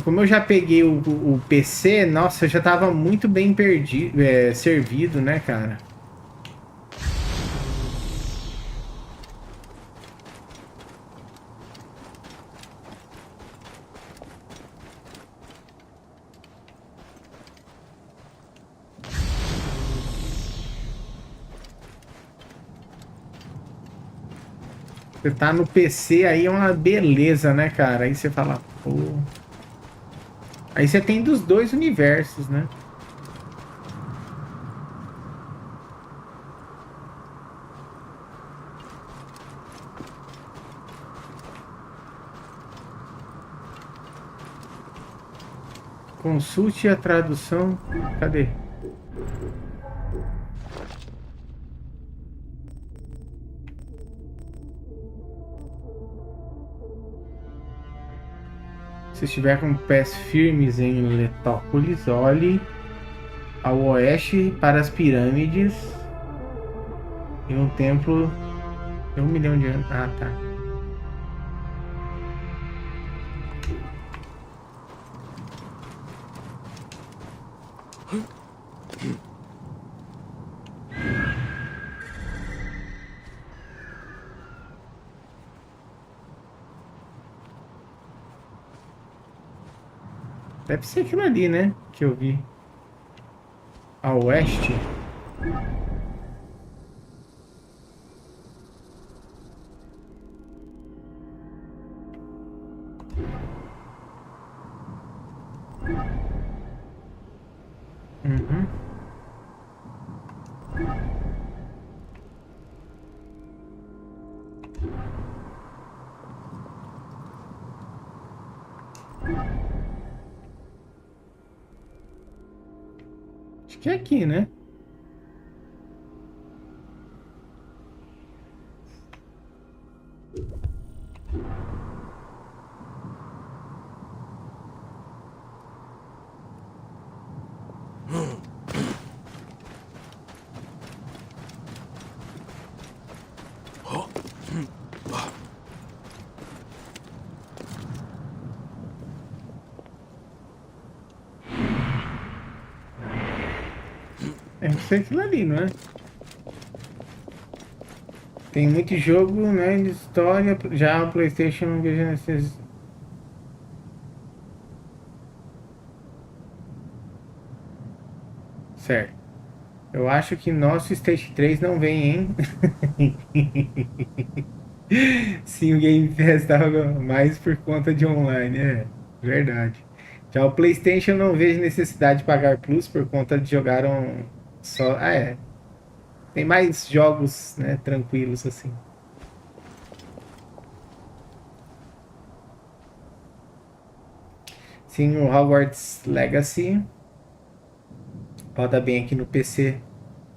como eu já peguei o PC, nossa, eu já tava muito bem servido, né, cara? Você tá no PC, aí é uma beleza, né, cara? Aí você fala, pô... Aí você tem dos dois universos, né? Consulte a tradução. Cadê? Se estiver com pés firmes em Letópolis, olhe ao oeste para as pirâmides e um templo de 1 milhão de anos. Ah, tá. Deve ser aquilo ali, né? Que eu vi. A oeste. Uhum. Acho que é aqui, né? Deve ser aquilo ali, não é? Tem muito jogo, né, de história, já o PlayStation veja nesses... Certo. Eu acho que nosso Stage 3 não vem, hein? Sim, o Game Pass tava mais por conta de online, é verdade. Já o PlayStation não vejo necessidade de pagar Plus por conta de jogar só... Ah, é. Tem mais jogos, né, tranquilos assim. Sim, o Hogwarts Legacy roda bem aqui no PC,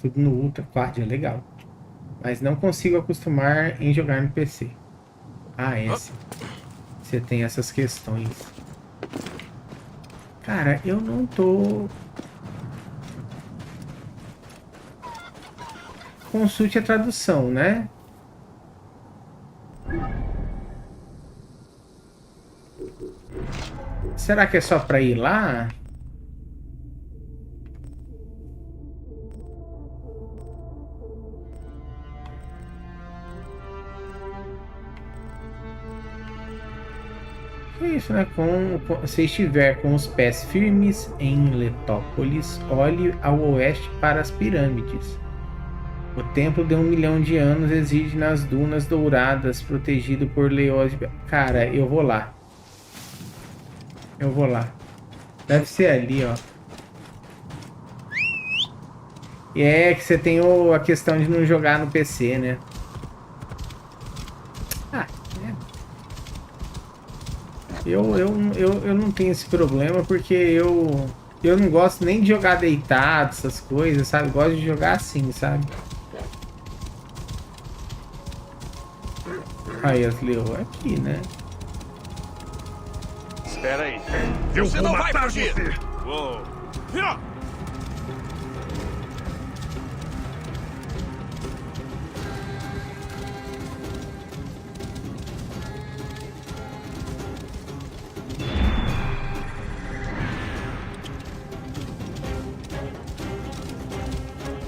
tudo no Ultra Quad, é legal. Mas não consigo acostumar em jogar no PC. Ah, esse. Você tem essas questões. Cara, eu não tô... Consulte a tradução, né? Será que é só para ir lá? É isso, né? Se estiver com os pés firmes em Letópolis, olhe ao oeste para as pirâmides. O templo de 1 milhão de anos reside nas dunas douradas, protegido por leões. Cara, eu vou lá. Eu vou lá. Deve ser ali, ó. E é que você tem a questão de não jogar no PC, né? Ah, é. Eu não tenho esse problema porque eu não gosto nem de jogar deitado, essas coisas, sabe? Eu gosto de jogar assim, sabe? Aí as leões aqui, né? Espera aí. Você não vai fugir! Uou.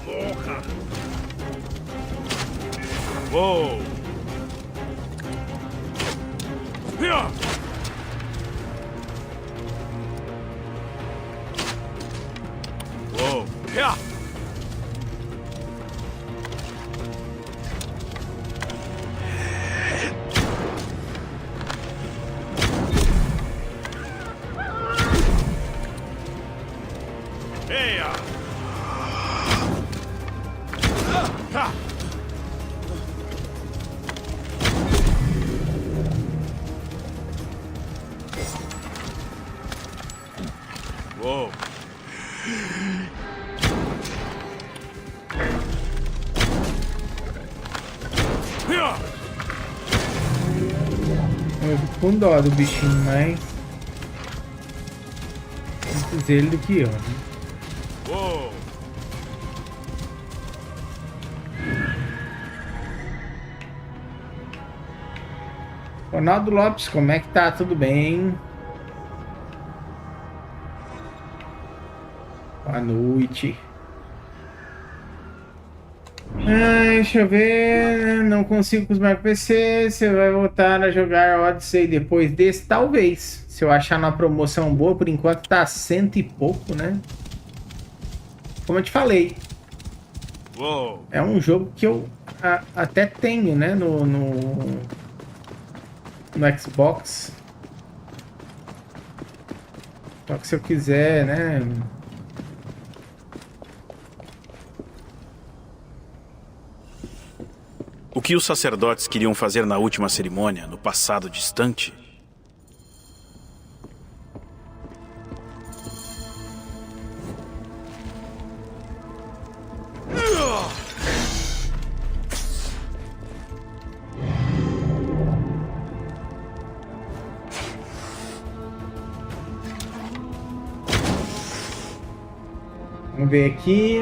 Morra! Uou. Uou. Uou. Eu fico com dó do bichinho, mas antes ele do que eu, né? Uou. Ronaldo Lopes, como é que tá? Tudo bem? Boa noite. Deixa eu ver. Não consigo costumar com PC. Você vai voltar a jogar Odyssey depois desse? Talvez. Se eu achar uma promoção boa, por enquanto tá 100 e pouco, né? Como eu te falei. Uou. É um jogo que eu até tenho, né? No Xbox. Só que se eu quiser, né? O que os sacerdotes queriam fazer na última cerimônia, no passado distante? Vamos ver aqui.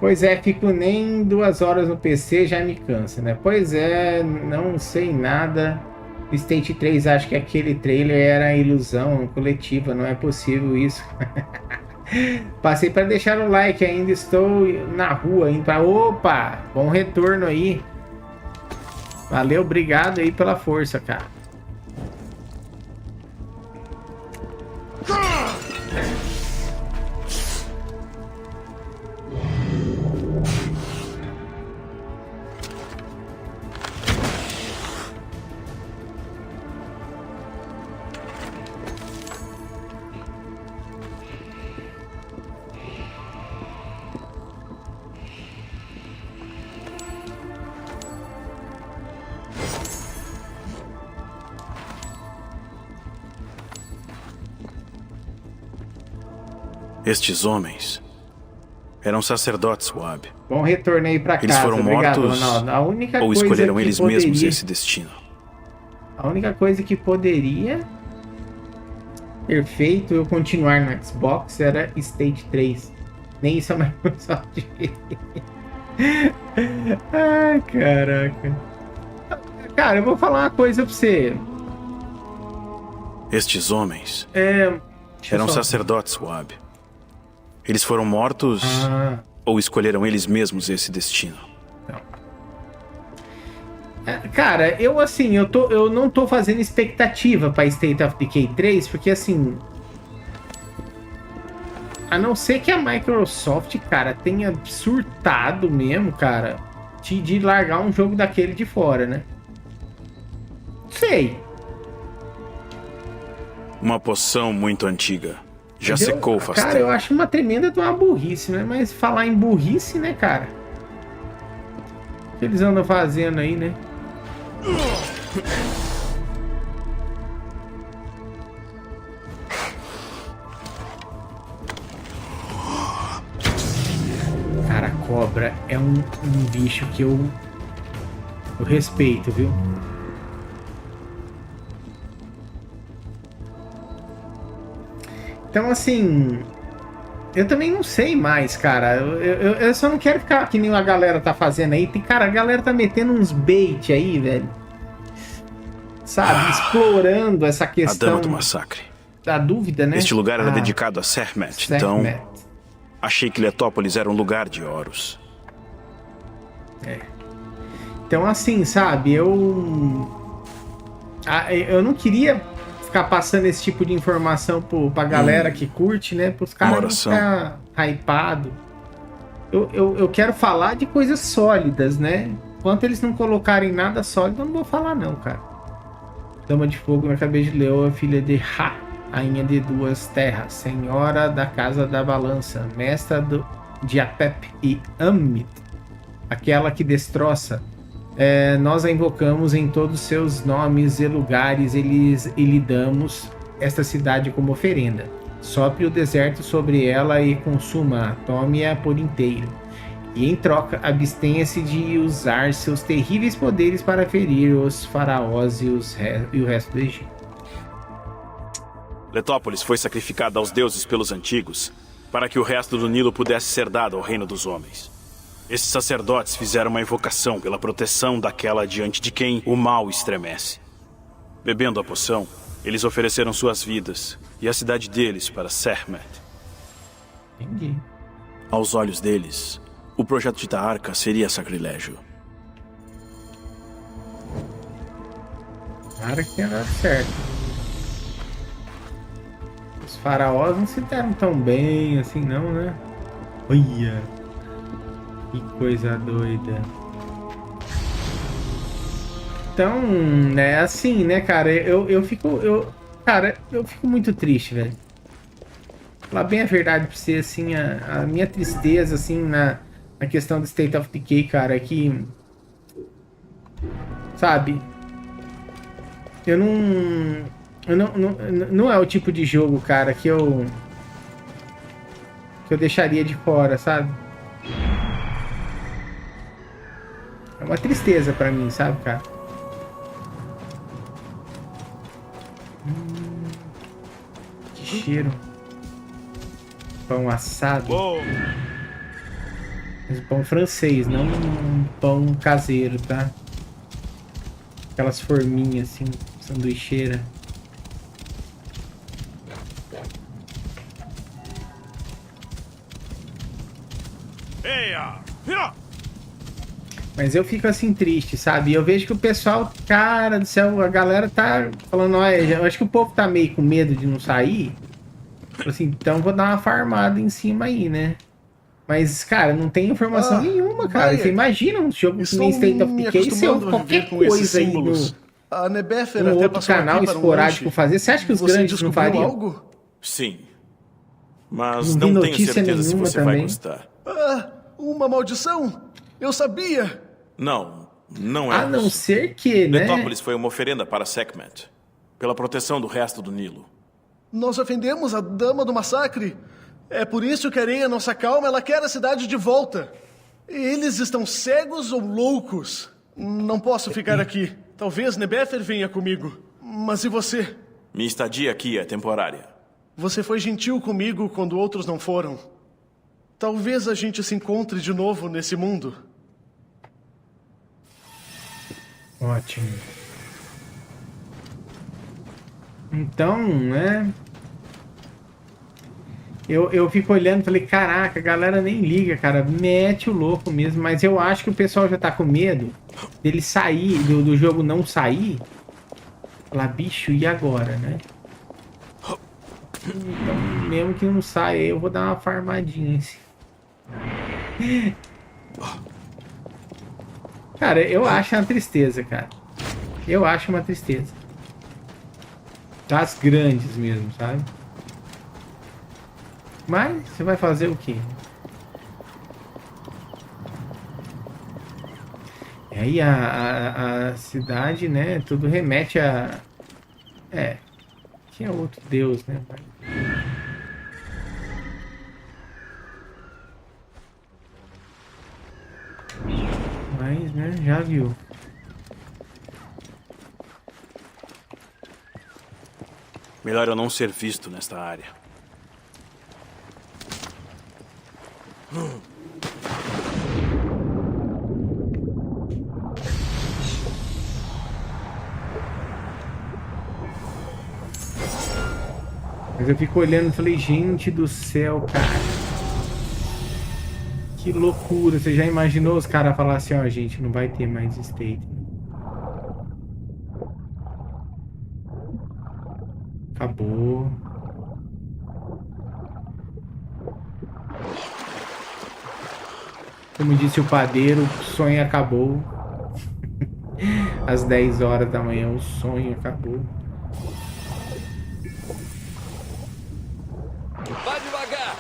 Pois é, fico nem 2 horas no PC, já me cansa, né? Pois é, não sei nada. State 3, acho que aquele trailer era ilusão coletiva, não é possível isso. Passei para deixar o like, ainda estou na rua indo para... Opa, bom retorno aí. Valeu, obrigado aí pela força, cara. Estes homens eram sacerdotes, Wab. Bom retorno aí pra casa. Eles foram obrigado, mortos Ronaldo. A única ou coisa escolheram que eles poderia... mesmos esse destino? A única coisa que poderia ter feito eu continuar no Xbox era State 3. Nem isso a Microsoft fez. Ai, caraca. Cara, eu vou falar uma coisa pra você. Estes homens Deixa eram eu só... sacerdotes, Wab. Eles foram mortos ou escolheram eles mesmos esse destino? Cara, eu assim, eu não tô fazendo expectativa pra State of Decay 3, porque assim... A não ser que a Microsoft, cara, tenha surtado mesmo, cara, de largar um jogo daquele de fora, né? Sei. Uma poção muito antiga. Já Entendeu? secou faz Cara, tempo. eu acho uma tremenda de uma burrice, né? Mas falar em burrice, né, cara? O que eles andam fazendo aí, né? Cara, a cobra é um bicho que eu respeito, viu? Então, assim, eu também não sei mais, cara. Eu só não quero ficar que nem a galera tá fazendo aí. Cara, a galera tá metendo uns bait aí, velho. Sabe? Explorando essa questão... A Dama do Massacre. Da dúvida, né? Este lugar era dedicado a Sekhmet, então... Sekhmet. Achei que Letópolis era um lugar de Horus. Então, assim, sabe? Eu não queria... ficar passando esse tipo de informação pra galera que curte, né? Pros caras não ficar hypado. Eu quero falar de coisas sólidas, né? Enquanto eles não colocarem nada sólido, eu não vou falar não, cara. Dama de Fogo na cabeça de Leoa, filha de Ra, rainha de 2 terras, senhora da Casa da Balança, mestra de Apep e Ammit, aquela que destroça, nós a invocamos em todos seus nomes e lugares e lhe damos esta cidade como oferenda. Sopre o deserto sobre ela e consuma-a, tome-a por inteiro. E em troca, abstenha-se de usar seus terríveis poderes para ferir os faraós e o resto do Egito. Letópolis foi sacrificada aos deuses pelos antigos para que o resto do Nilo pudesse ser dado ao reino dos homens. Esses sacerdotes fizeram uma invocação pela proteção daquela diante de quem o mal estremece. Bebendo a poção, eles ofereceram suas vidas e a cidade deles para Sekhmet. Entendi. Aos olhos deles, o projeto de Taharqa seria sacrilégio. Cara, que tenha dado certo. Os faraós não se deram tão bem assim não, né? Olha, que coisa doida. Então, né, assim, né, cara, eu fico muito triste, velho. Falar bem a verdade pra você, assim, a minha tristeza, assim, na questão do State of Decay, cara, é que, sabe, não é o tipo de jogo, cara, que eu deixaria de fora, sabe? É uma tristeza pra mim, sabe, cara? Que cheiro. Pão assado. Mas pão francês, não um pão caseiro, tá? Aquelas forminhas assim, sanduicheira. Mas eu fico assim triste, sabe? Eu vejo que o pessoal, cara do céu, a galera tá falando, olha, eu acho que o povo tá meio com medo de não sair. Assim, então vou dar uma farmada em cima aí, né? Mas, cara, não tem informação nenhuma, cara. Você imagina um jogo que nem State of Decay, se eu qualquer coisa aí no outro canal esporádico fazer, você acha que os grandes não fariam? Algo? Sim. Mas não tenho certeza se você vai gostar. Uma maldição? Eu sabia! Não é. A não ser que, né? Letópolis foi uma oferenda para Sekhmet, pela proteção do resto do Nilo. Nós ofendemos a Dama do Massacre. É por isso que a areia não se acalma, ela quer a cidade de volta. Eles estão cegos ou loucos? Não posso ficar aqui. Talvez Nebefer venha comigo. Mas e você? Minha estadia aqui é temporária. Você foi gentil comigo quando outros não foram. Talvez a gente se encontre de novo nesse mundo. Ótimo. Então, né? Eu fico olhando e falei, caraca, a galera nem liga, cara. Mete o louco mesmo. Mas eu acho que o pessoal já tá com medo dele sair, do jogo não sair. Falar, bicho, e agora, né? Então, mesmo que não saia, eu vou dar uma farmadinha em cima. Cara, eu acho uma tristeza, cara. Eu acho uma tristeza. Das grandes mesmo, sabe? Mas você vai fazer o quê? E aí a cidade, né? Tudo remete a... tinha outro deus, né? Mas, né? Já viu. Melhor eu não ser visto nesta área. Mas eu fico olhando e falei, gente do céu, cara. Que loucura. Você já imaginou os caras falar assim, ó, gente, não vai ter mais state. Acabou. Como disse o padeiro, o sonho acabou. Às 10 horas da manhã, o sonho acabou. Vai devagar!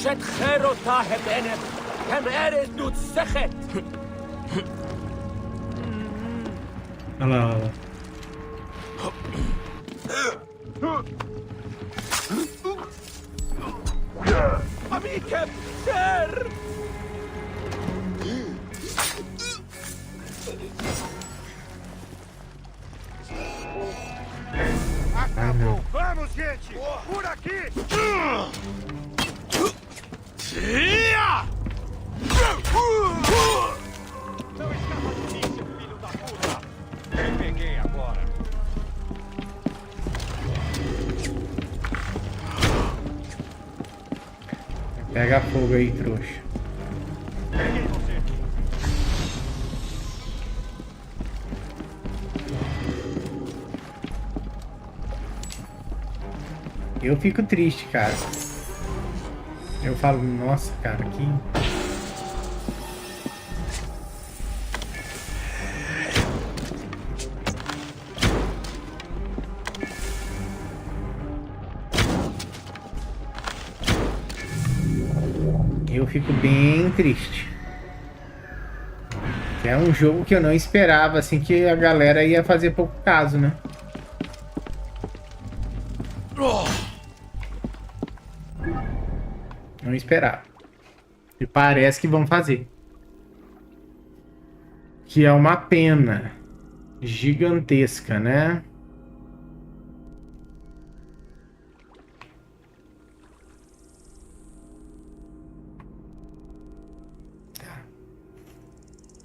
Shet Herota Hebenet, Hemeres Nut Sechet. Olha lá, olha lá. Amikem Ser! Acabou! Vamos, gente! Por aqui! Não escapa de mim, seu filho da puta! Eu peguei agora! Pega fogo aí, trouxa. Peguei você! Eu fico triste, cara. Eu falo, nossa, cara, que... Eu fico bem triste. Que é um jogo que eu não esperava, assim, que a galera ia fazer pouco caso, né? Não esperava. E parece que vão fazer. Que é uma pena gigantesca, né?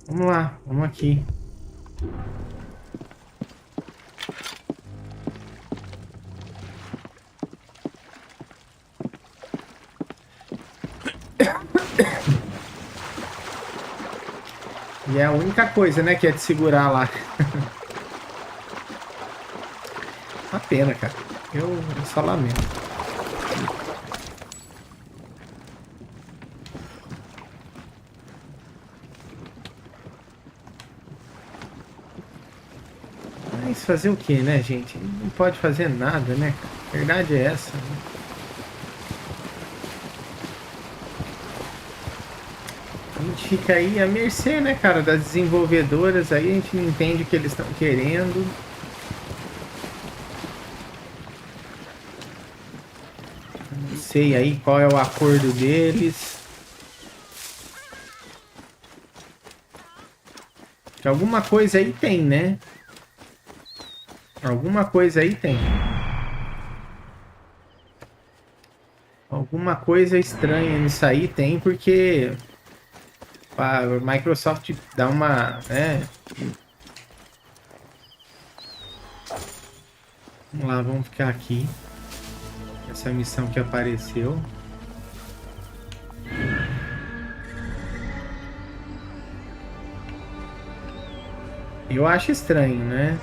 Vamos lá, vamos aqui. E é a única coisa, né, que é de segurar lá. Uma pena, cara. Eu só lamento. Mas fazer o que, né, gente? Não pode fazer nada, né? A verdade é essa, né? A gente fica aí à mercê, né, cara, das desenvolvedoras. Aí a gente não entende o que eles estão querendo. Não sei aí qual é o acordo deles. Que alguma coisa aí tem, né? Alguma coisa aí tem. Alguma coisa estranha nisso aí tem, porque a Microsoft dá uma, né? Vamos lá, vamos ficar aqui. Essa missão que apareceu. Eu acho estranho, né?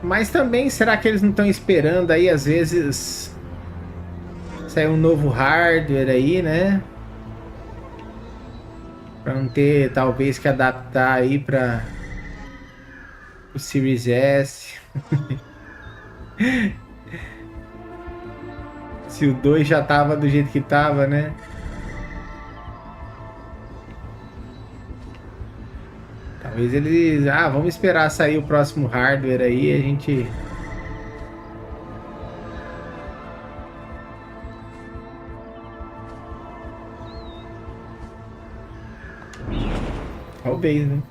Mas também, será que eles não estão esperando aí, às vezes, sair um novo hardware aí, né? Pra não ter, talvez, que adaptar aí para o Series S. Se o 2 já tava do jeito que tava, né? Talvez eles... vamos esperar sair o próximo hardware aí, a gente... Talvez, né?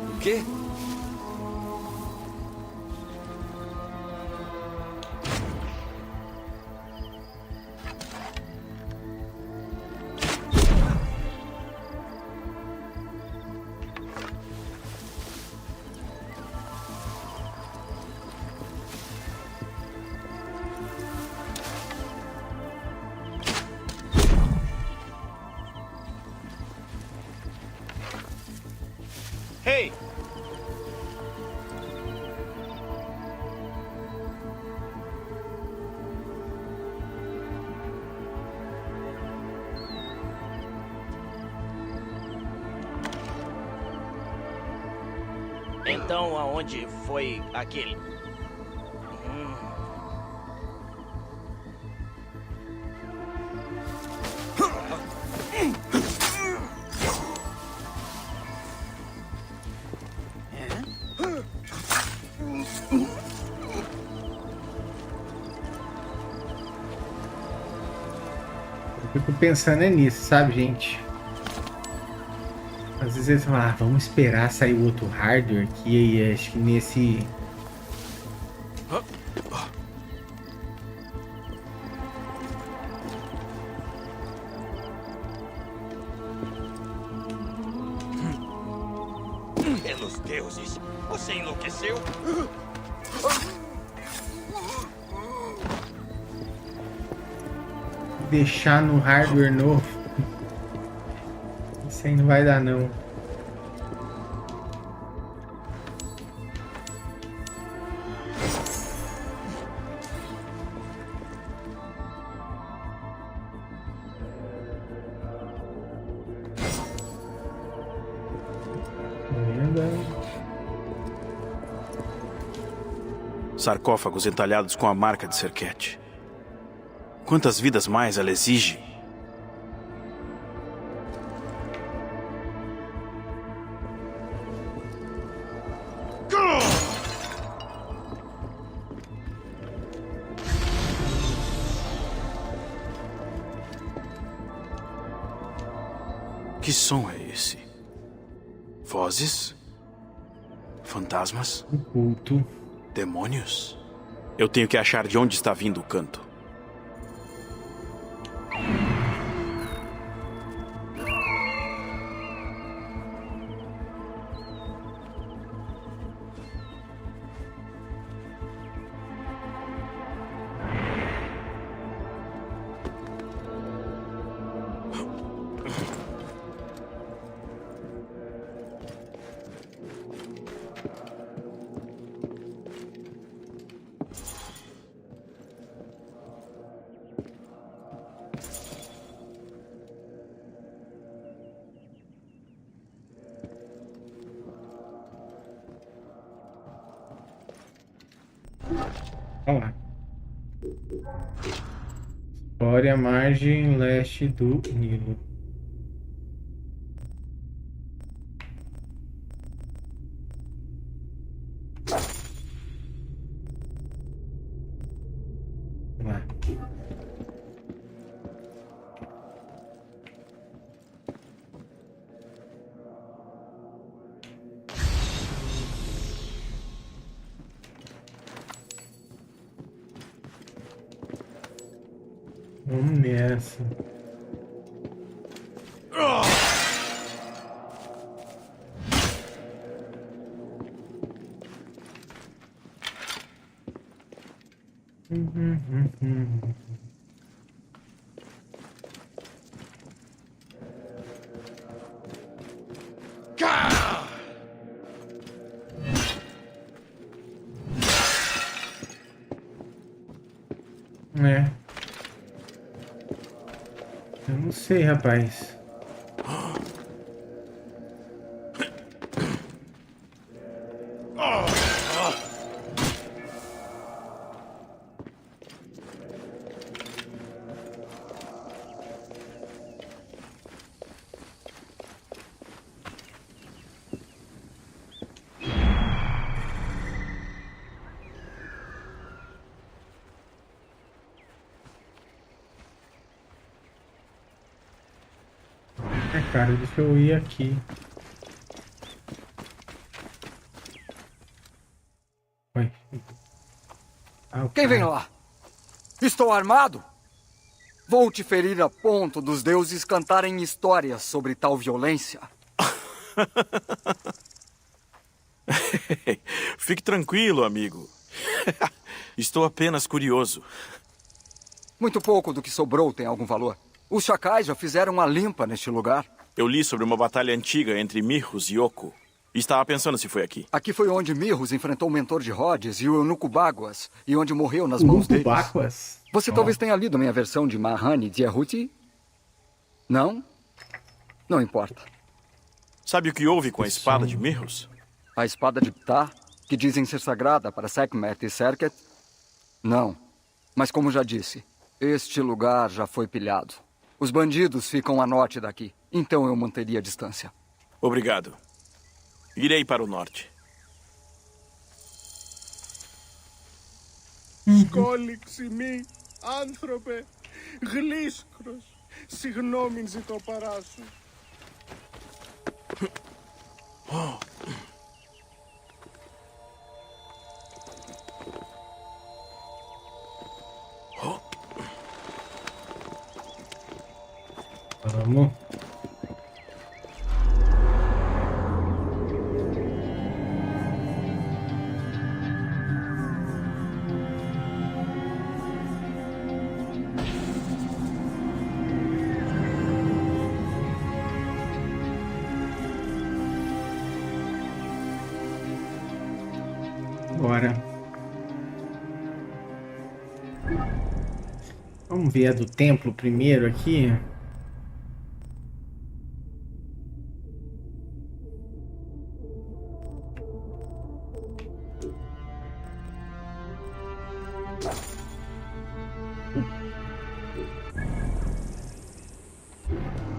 O quê? Hey! Então, aonde foi aquele? Eu fico pensando nisso, sabe, gente? Às vezes eles falam, vamos esperar sair o outro hardware aqui, e acho que nesse... Pelos deuses, você enlouqueceu? Deixar no hardware novo. Isso aí não vai dar, não. Sarcófagos entalhados com a marca de Serket. Quantas vidas mais ela exige? Que som é esse? Vozes? Fantasmas? Culto. Demônios? Eu tenho que achar de onde está vindo o canto. Olha lá. História margem leste do Nilo. Vamos lá. Vamos nessa. É. Eu não sei, rapaz. Cara, deixa eu ir aqui. Oi. Quem vem lá? Estou armado? Vou te ferir a ponto dos deuses cantarem histórias sobre tal violência. Fique tranquilo, amigo. Estou apenas curioso. Muito pouco do que sobrou tem algum valor. Os chacais já fizeram uma limpa neste lugar. Eu li sobre uma batalha antiga entre Mirrus e Yoko. E estava pensando se foi aqui. Aqui foi onde Mirrus enfrentou o mentor de Rhodes e o eunuco Baguas, e onde morreu nas mãos deles. Baguas? Você talvez tenha lido minha versão de Mahani Djehuti? Não? Não importa. Sabe o que houve com a espada de Mirrus? A espada de Ptah, que dizem ser sagrada para Sekhmet e Serket? Não. Mas como já disse, este lugar já foi pilhado. Os bandidos ficam a norte daqui, então eu manteria a distância. Obrigado. Irei para o norte. Σκόλιξιμοι, άνθρωπε, γλίσκρος, συγγνώμην ζητώ παράσου. Vamos. Bora. Vamos ver a do templo primeiro aqui.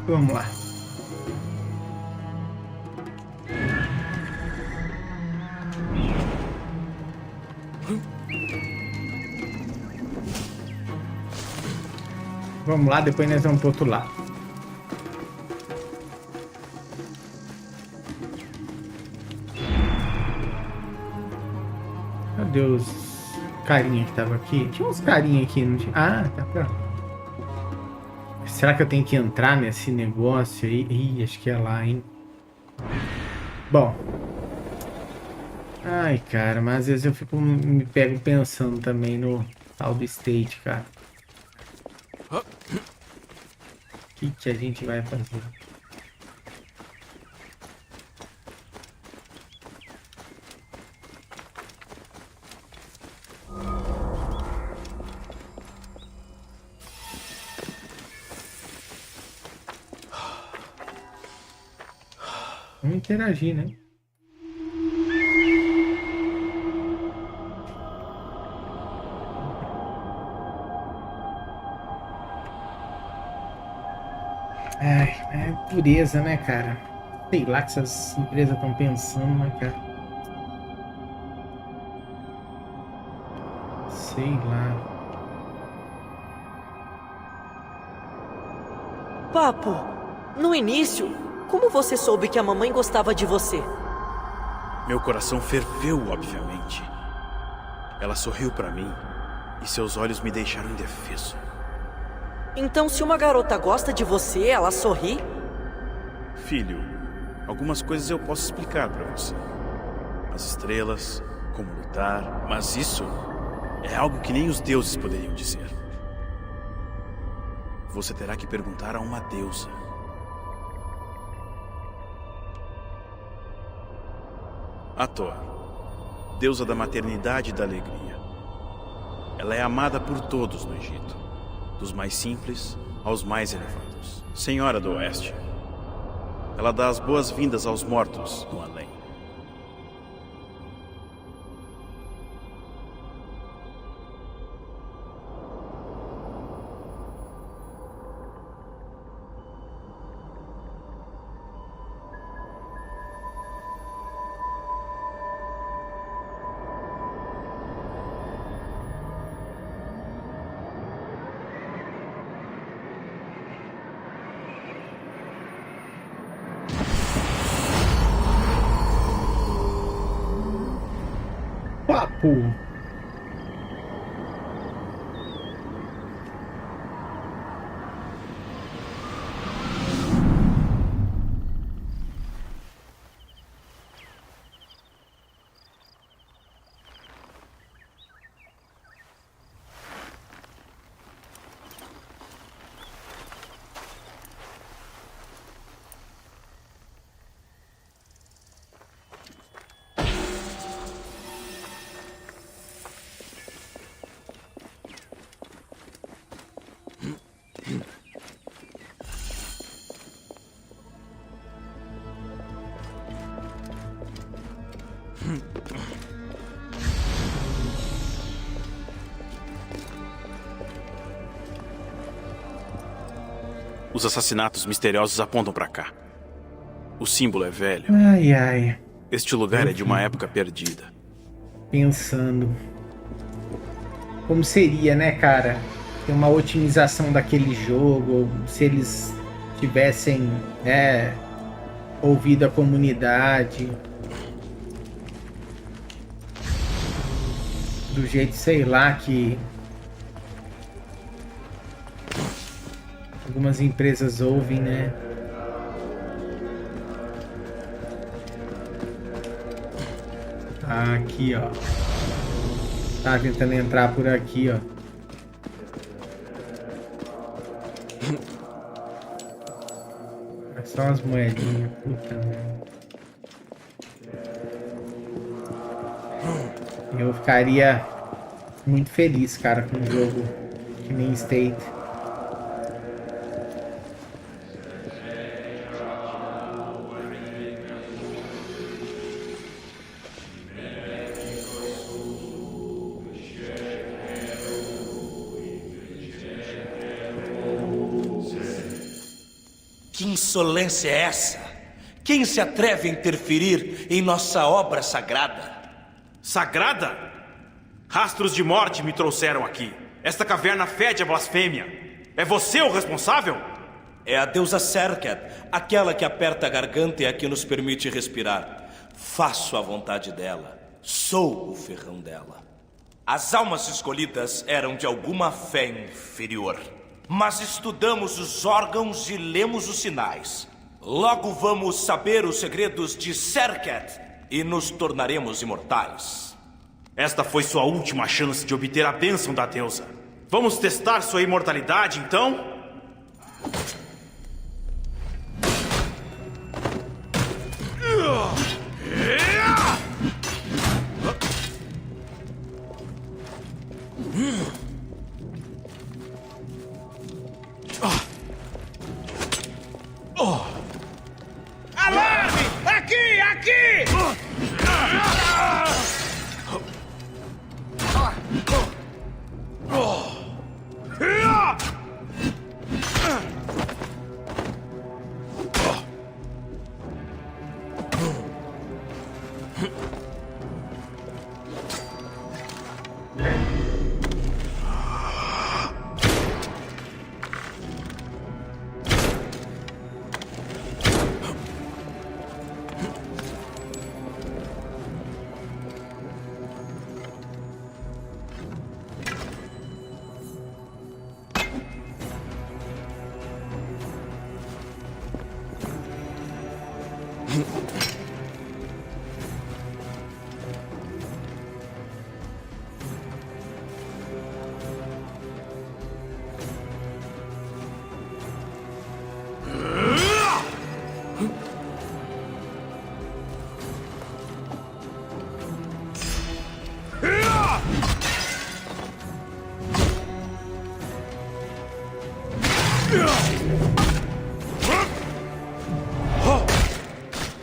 Vamos lá. Vamos lá, depois nós vamos pro outro lado. Cadê os carinha que tava aqui? Tinha uns carinha aqui, não tinha? Ah, tá pra... Será que eu tenho que entrar nesse negócio aí? Ih, acho que é lá, hein? Bom. Ai, cara, mas às vezes eu me pego pensando também no tal do state, cara. O que a gente vai fazer? Vamos interagir, né? Ai, é pureza, né, cara? Sei lá que essas empresas estão pensando, né, cara? Sei lá. Papo, no início, como você soube que a mamãe gostava de você? Meu coração ferveu, obviamente. Ela sorriu pra mim e seus olhos me deixaram indefeso. Então, se uma garota gosta de você, ela sorri? Filho, algumas coisas eu posso explicar pra você. As estrelas, como lutar, mas isso é algo que nem os deuses poderiam dizer. Você terá que perguntar a uma deusa. Hathor, deusa da maternidade e da alegria. Ela é amada por todos no Egito, dos mais simples aos mais elevados. Senhora do Oeste. Ela dá as boas-vindas aos mortos no além. Papo. Os assassinatos misteriosos apontam pra cá. O símbolo é velho. Ai, ai. Este lugar é de uma época perdida. Pensando. Como seria, né, cara? Ter uma otimização daquele jogo. Se eles tivessem, né, ouvido a comunidade. Do jeito, sei lá, que algumas empresas ouvem, né? Aqui, ó. Tá tentando entrar por aqui, ó. É só umas moedinhas. Puta merda. Eu ficaria muito feliz, cara, com um jogo que nem State. Que insolência é essa? Quem se atreve a interferir em nossa obra sagrada? Sagrada? Rastros de morte me trouxeram aqui. Esta caverna fede a blasfêmia. É você o responsável? É a deusa Serket, aquela que aperta a garganta e a que nos permite respirar. Faço a vontade dela. Sou o ferrão dela. As almas escolhidas eram de alguma fé inferior. Mas estudamos os órgãos e lemos os sinais. Logo vamos saber os segredos de Serket e nos tornaremos imortais. Esta foi sua última chance de obter a bênção da deusa. Vamos testar sua imortalidade, então? Alarme! Aqui! Aqui!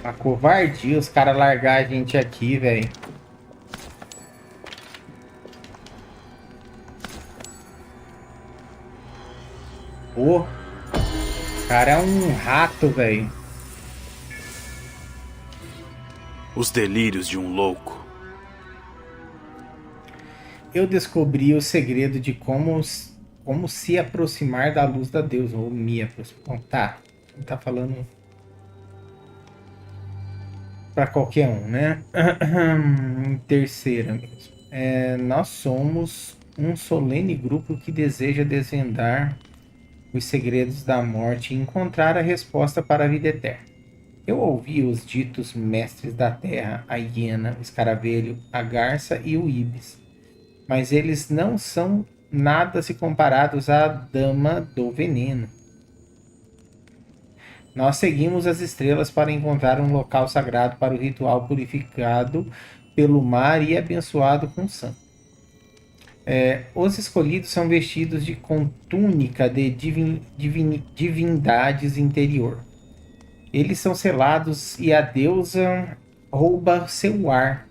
A covardia os caras largar a gente aqui, velho. O cara é um rato, velho. Os delírios de um louco. Eu descobri o segredo de como se aproximar da luz da deusa, ou me aproximar. Bom, tá. Não tá falando para qualquer um, né? Terceira mesmo. Nós somos um solene grupo que deseja desvendar os segredos da morte e encontrar a resposta para a vida eterna. Eu ouvi os ditos mestres da terra, a hiena, o escaravelho, a garça e o ibis, mas eles não são nada se comparados à dama do veneno. Nós seguimos as estrelas para encontrar um local sagrado para o ritual purificado pelo mar e abençoado com sangue. Os escolhidos são vestidos com túnica de divindades interior. Eles são selados e a deusa rouba seu ar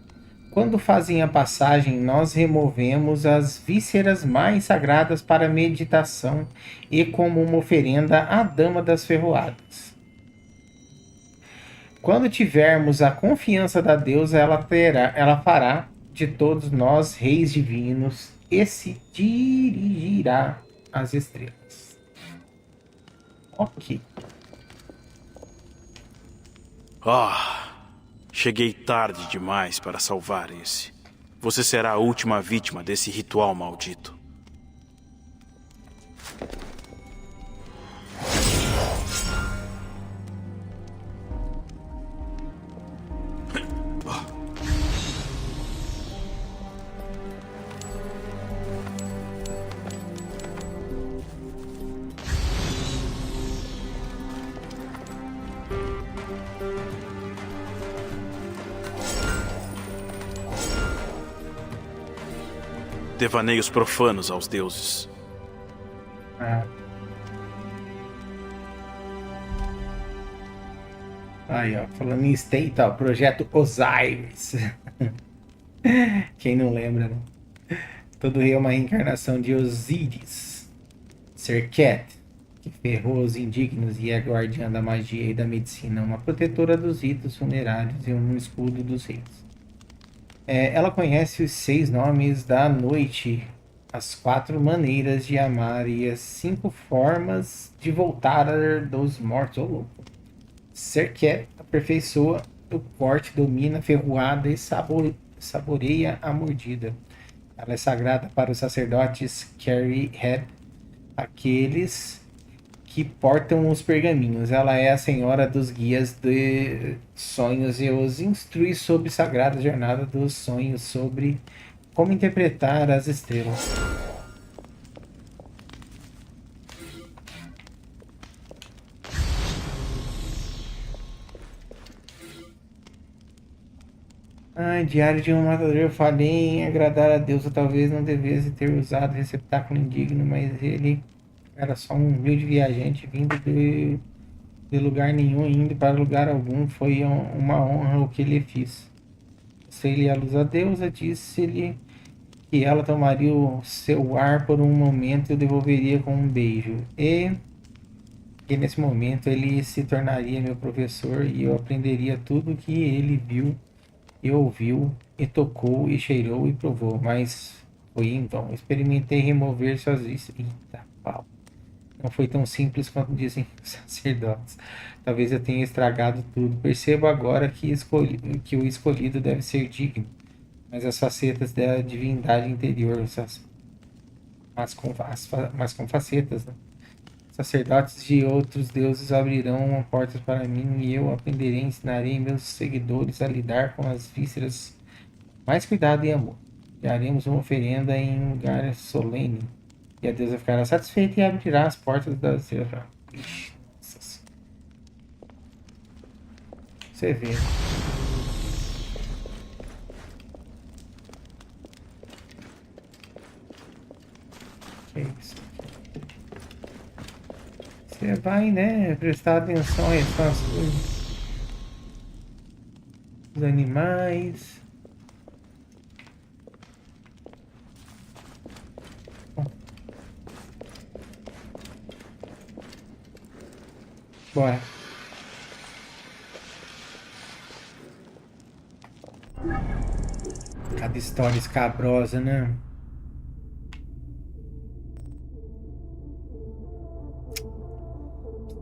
Quando fazem a passagem, nós removemos as vísceras mais sagradas para meditação e como uma oferenda à Dama das Ferroadas. Quando tivermos a confiança da deusa, ela fará de todos nós reis divinos e se dirigirá às estrelas. Ok. Cheguei tarde demais para salvar esse. Você será a última vítima desse ritual maldito. Devaneios profanos aos deuses. Aí, ó, falando em State, ó, projeto Osiris. Quem não lembra, né? Todo rei é uma reencarnação de Osíris. Serket, que ferrou os indignos e é guardiã da magia e da medicina, uma protetora dos ritos funerários e um escudo dos reis. Ela conhece os 6 nomes da noite, as 4 maneiras de amar e as 5 formas de voltar dos mortos. Ô, louco. Serket aperfeiçoa o corte, domina a ferroada e saboreia a mordida. Ela é sagrada para os sacerdotes Carry Head, aqueles que portam os pergaminhos. Ela é a senhora dos guias de sonhos e os instrui sobre a sagrada jornada dos sonhos, sobre como interpretar as estrelas. Diário de um matador. Eu falei em agradar a Deus. Eu talvez não devesse ter usado receptáculo indigno, mas ele era só um humilde viajante vindo de lugar nenhum e indo para lugar algum. Foi uma honra o que ele fiz. Mostrei-lhe a luz a deusa, disse-lhe que ela tomaria o seu ar por um momento e o devolveria com um beijo. E que nesse momento ele se tornaria meu professor e eu aprenderia tudo o que ele viu e ouviu e tocou e cheirou e provou. Mas foi em vão. Experimentei remover suas vistas. Eita, pau. Não foi tão simples quanto dizem os sacerdotes. Talvez eu tenha estragado tudo. Percebo agora que o escolhido deve ser digno, mas as facetas da divindade interior, mas com facetas, né? Sacerdotes de outros deuses abrirão portas para mim e eu aprenderei e ensinarei meus seguidores a lidar com as vísceras. Mais cuidado e amor. Daremos uma oferenda em um lugar solene. E a deusa ficará satisfeita e abrirá as portas da terra. Ixi, nossa. Você vê. Que isso? Você vai, né, prestar atenção a essas coisas. Os animais. Bora. Cada história escabrosa, né?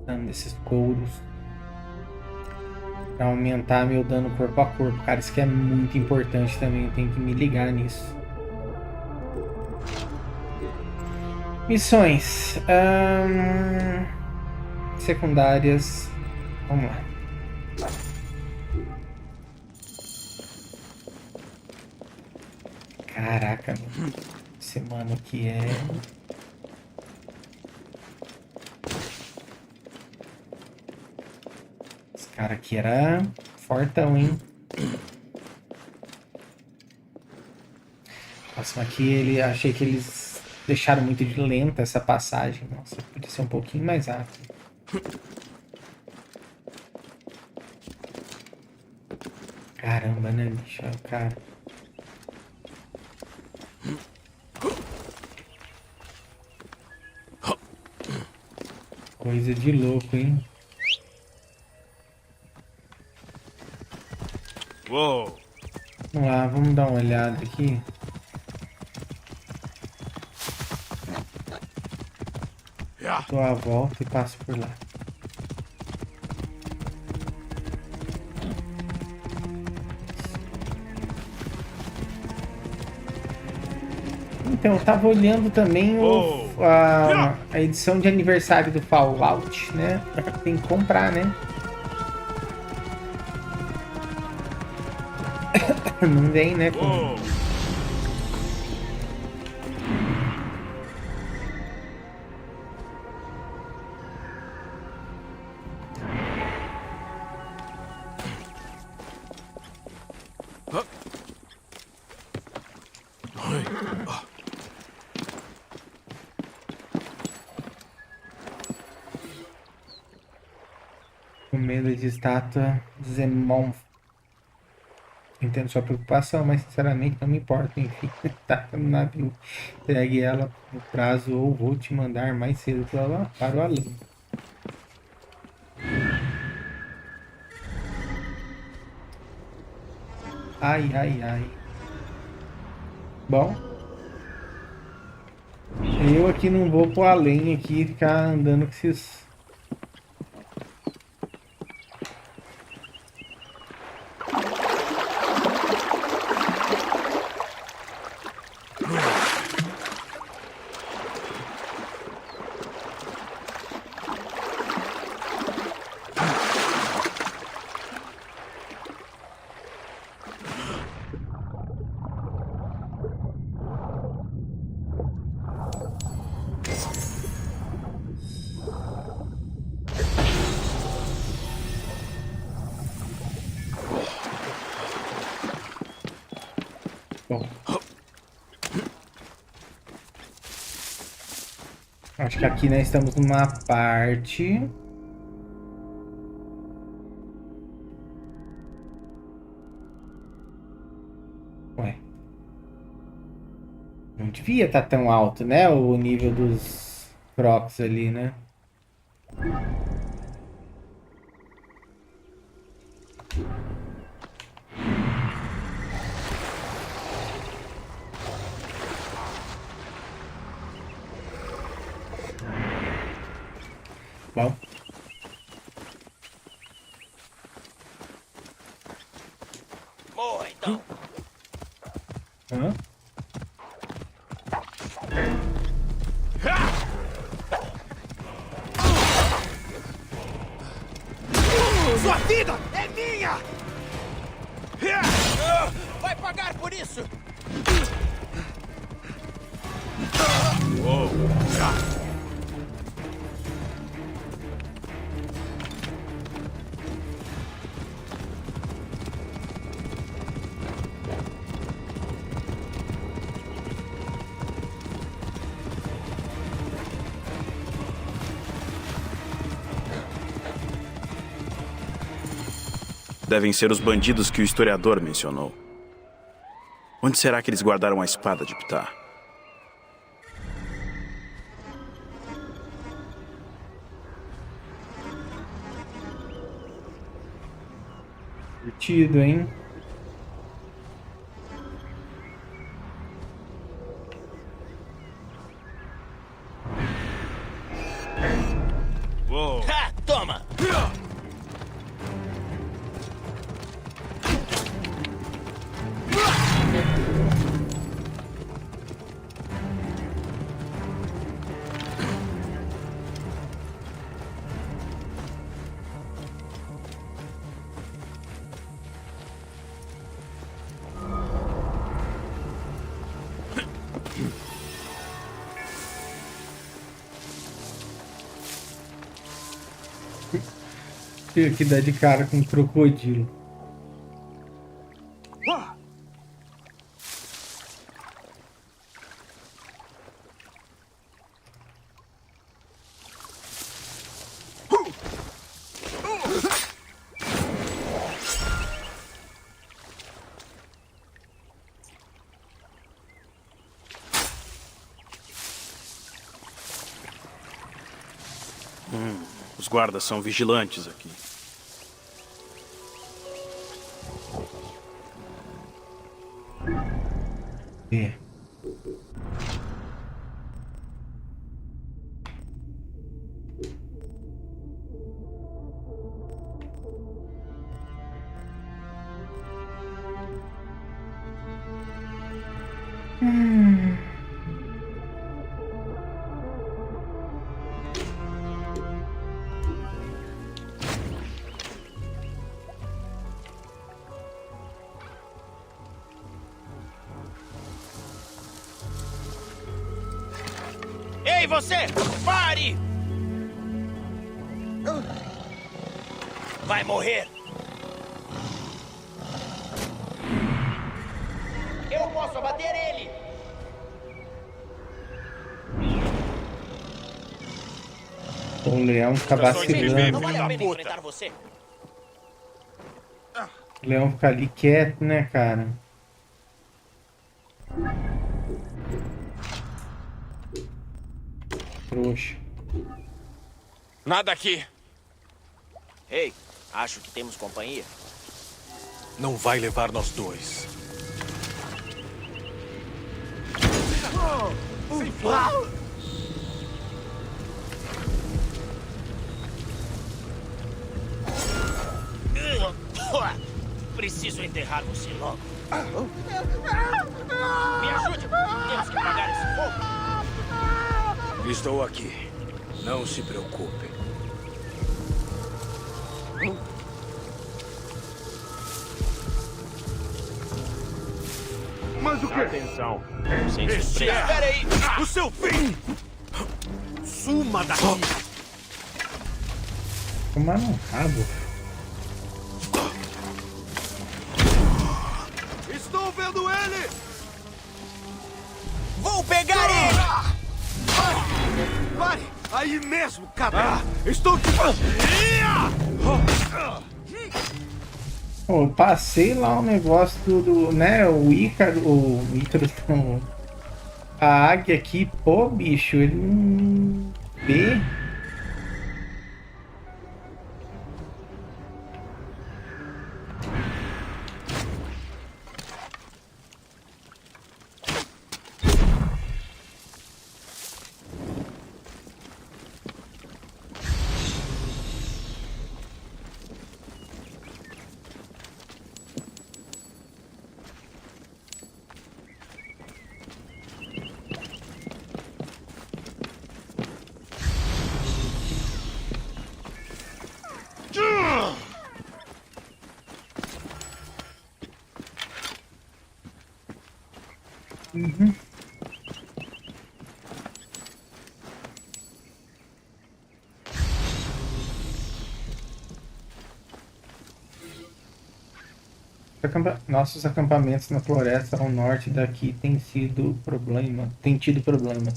Dando desses couros pra aumentar meu dano corpo a corpo. Cara, isso que é muito importante também. Eu tenho que me ligar nisso. Missões. Secundárias. Vamos lá. Caraca, mano. Esse mano aqui é... Esse cara aqui era fortão, hein? Próximo aqui, achei que eles deixaram muito de lenta essa passagem. Nossa, podia ser um pouquinho mais rápido. Caramba, né, bicho? Cara. Coisa de louco, hein? Uou! Vamos lá, vamos dar uma olhada aqui. Dou a volta e passo por lá. Então, eu tava olhando também a edição de aniversário do Fallout, né? Tem que comprar, né? Não vem, né? Comida de estátua Zemon. Entendo sua preocupação, mas sinceramente não me importa. Enfim, tá no navio. Pegue ela no prazo ou vou te mandar mais cedo para o além. Ai, ai, ai. Bom. Eu aqui não vou pro além aqui ficar andando com esses... Bom. Acho que aqui nós estamos numa parte. Ué. Não devia estar tão alto, né? O nível dos Crocs ali, né? Bom. Morra, então. Hã? Sua vida é minha! Vai pagar por isso! Uou! Devem ser os bandidos que o historiador mencionou. Onde será que eles guardaram a espada de Ptah? Curtido, hein? Uou. Ha, toma! Tenho que dar de cara com um crocodilo. Os guardas são vigilantes aqui. É. Ei, você! Pare! Vai morrer! Eu posso abater ele! O leão fica vacilando. Não vale a pena enfrentar você. O leão fica ali quieto, né, cara? Trouxa. Nada aqui. Ei, acho que temos companhia. Não vai levar nós dois. Preciso enterrar você logo. Me ajude! Temos que apagar esse fogo! Estou aqui. Não se preocupe. Mas o que? Atenção. Sem Este surpresa. é Espera aí! o seu fim! Suma daqui! Tomar no rabo. Estou vendo ele! Vou pegar ele! Pare! Aí mesmo, cabra! Estou te... Pô, eu passei lá o negócio né, o Ícaro, não, a águia aqui, pô, bicho, ele não vê. Uhum. Nossos acampamentos na floresta ao norte daqui têm tido problemas.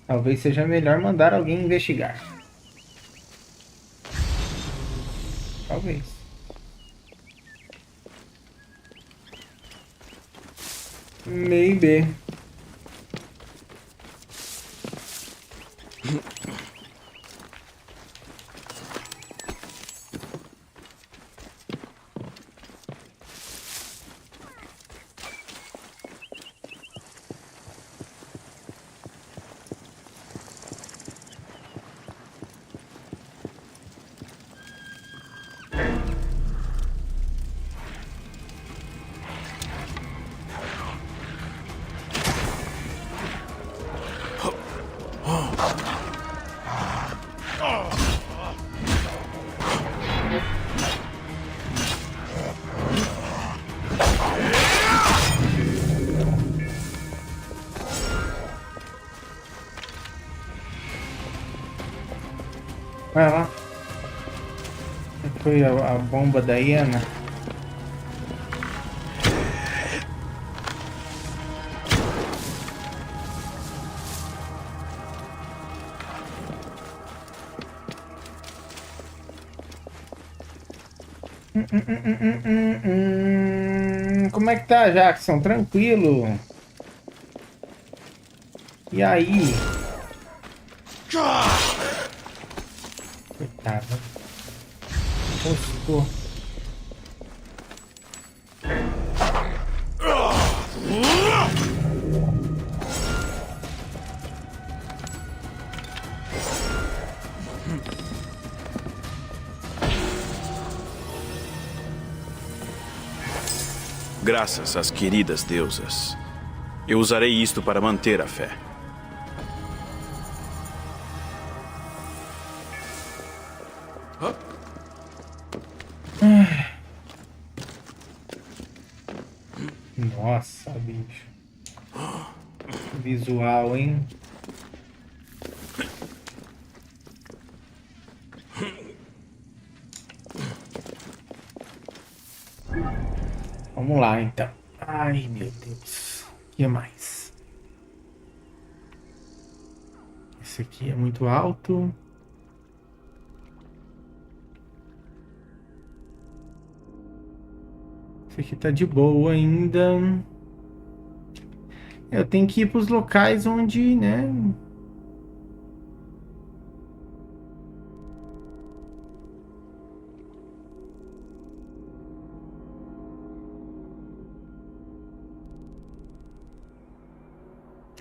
Talvez seja melhor mandar alguém investigar. Talvez. Maybe. Vai lá. Foi a bomba da hiena. Como é que tá, Jackson? Tranquilo? E aí? tava. Postou. Graças às queridas deusas, eu usarei isto para manter a fé. Nossa, bicho. Visual, hein? Vamos lá, então. Ai, meu Deus. O que mais? Esse aqui é muito alto. Esse aqui tá de boa ainda. Eu tenho que ir para os locais onde, né?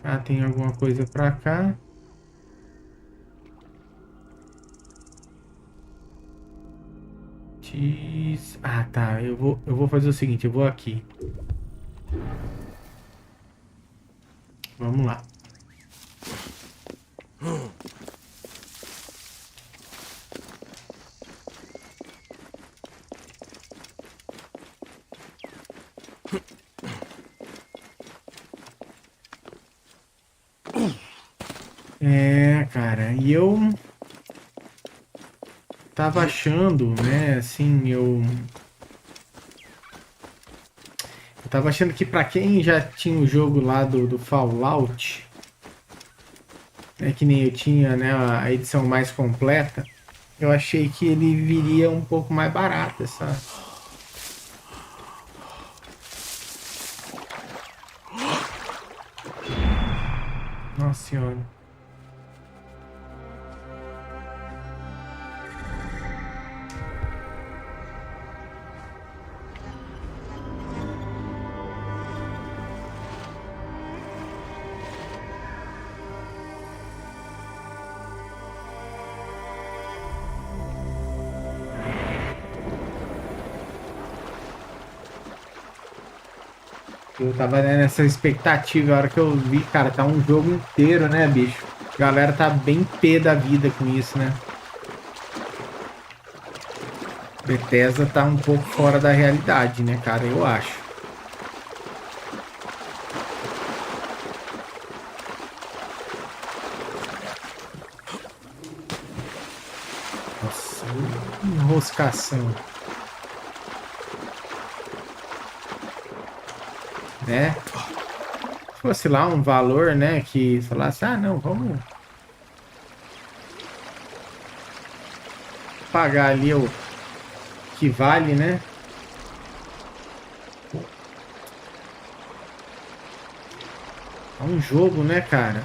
Ah, tem alguma coisa pra cá. Ah, tá. Eu vou fazer o seguinte, eu vou aqui. Vamos lá. Cara, e eu tava achando, né, assim, eu tava achando que pra quem já tinha o jogo lá do Fallout, né, que nem eu tinha, né, a edição mais completa, eu achei que ele viria um pouco mais barato, essa... Nossa senhora. Eu tava, né, nessa expectativa, a hora que eu vi, cara, tá um jogo inteiro, né, bicho? A galera tá bem pé da vida com isso, né? Bethesda tá um pouco fora da realidade, né, cara? Eu acho. Nossa, enroscação. Né? Se fosse lá um valor, né, que falasse, ah, não, vamos pagar ali o que vale, né? É um jogo, né, cara?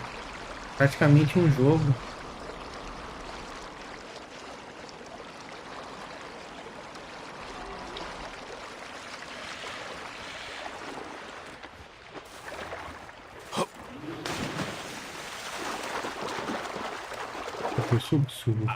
Praticamente um jogo. Subo.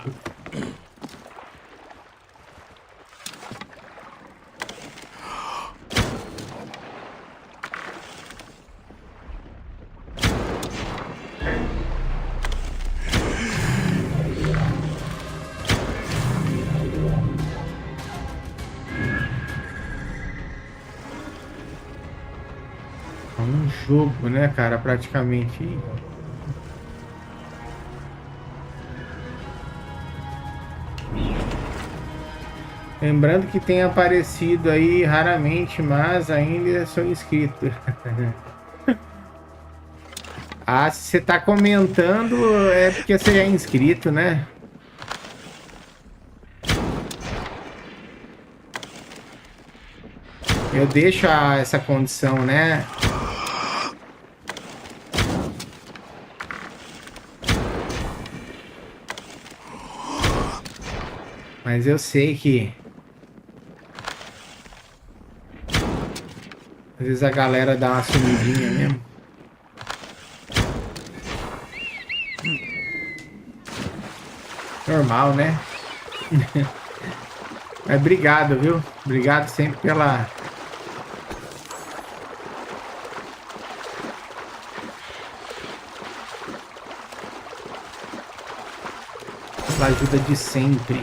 É um jogo, né, cara? Praticamente. Lembrando que tem aparecido aí raramente, mas ainda sou inscrito. Ah, se você tá comentando é porque você é inscrito, né? Eu deixo essa condição, né? Mas eu sei que às vezes a galera dá uma sumidinha mesmo. Normal, né? Mas obrigado, viu? Obrigado sempre pela ajuda de sempre.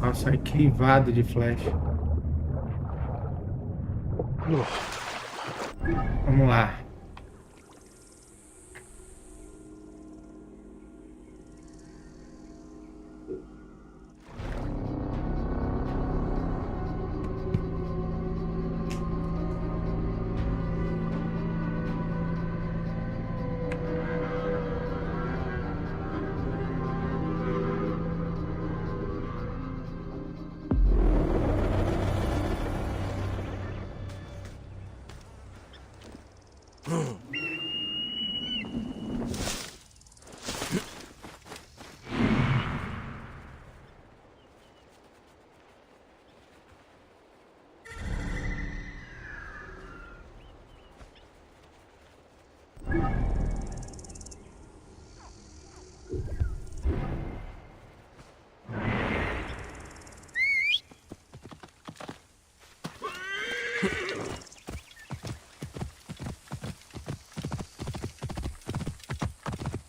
Nossa, arquivado de flecha. Vamos lá.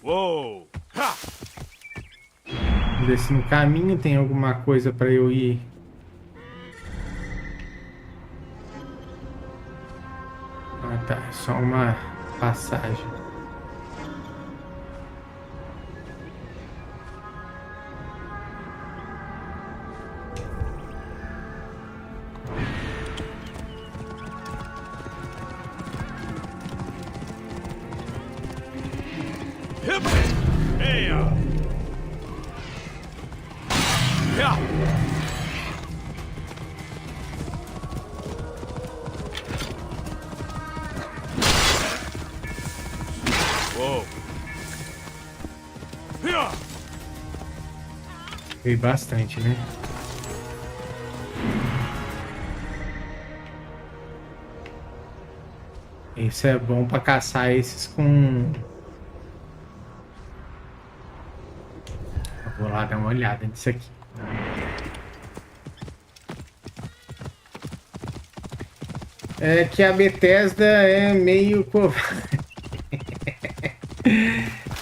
Uou! Ha! Vamos ver se no caminho tem alguma coisa para eu ir. Ah, tá. É só uma passagem. Veio bastante, né? Isso é bom pra caçar esses com... Eu vou lá dar uma olhada nisso aqui. É que a Bethesda é meio...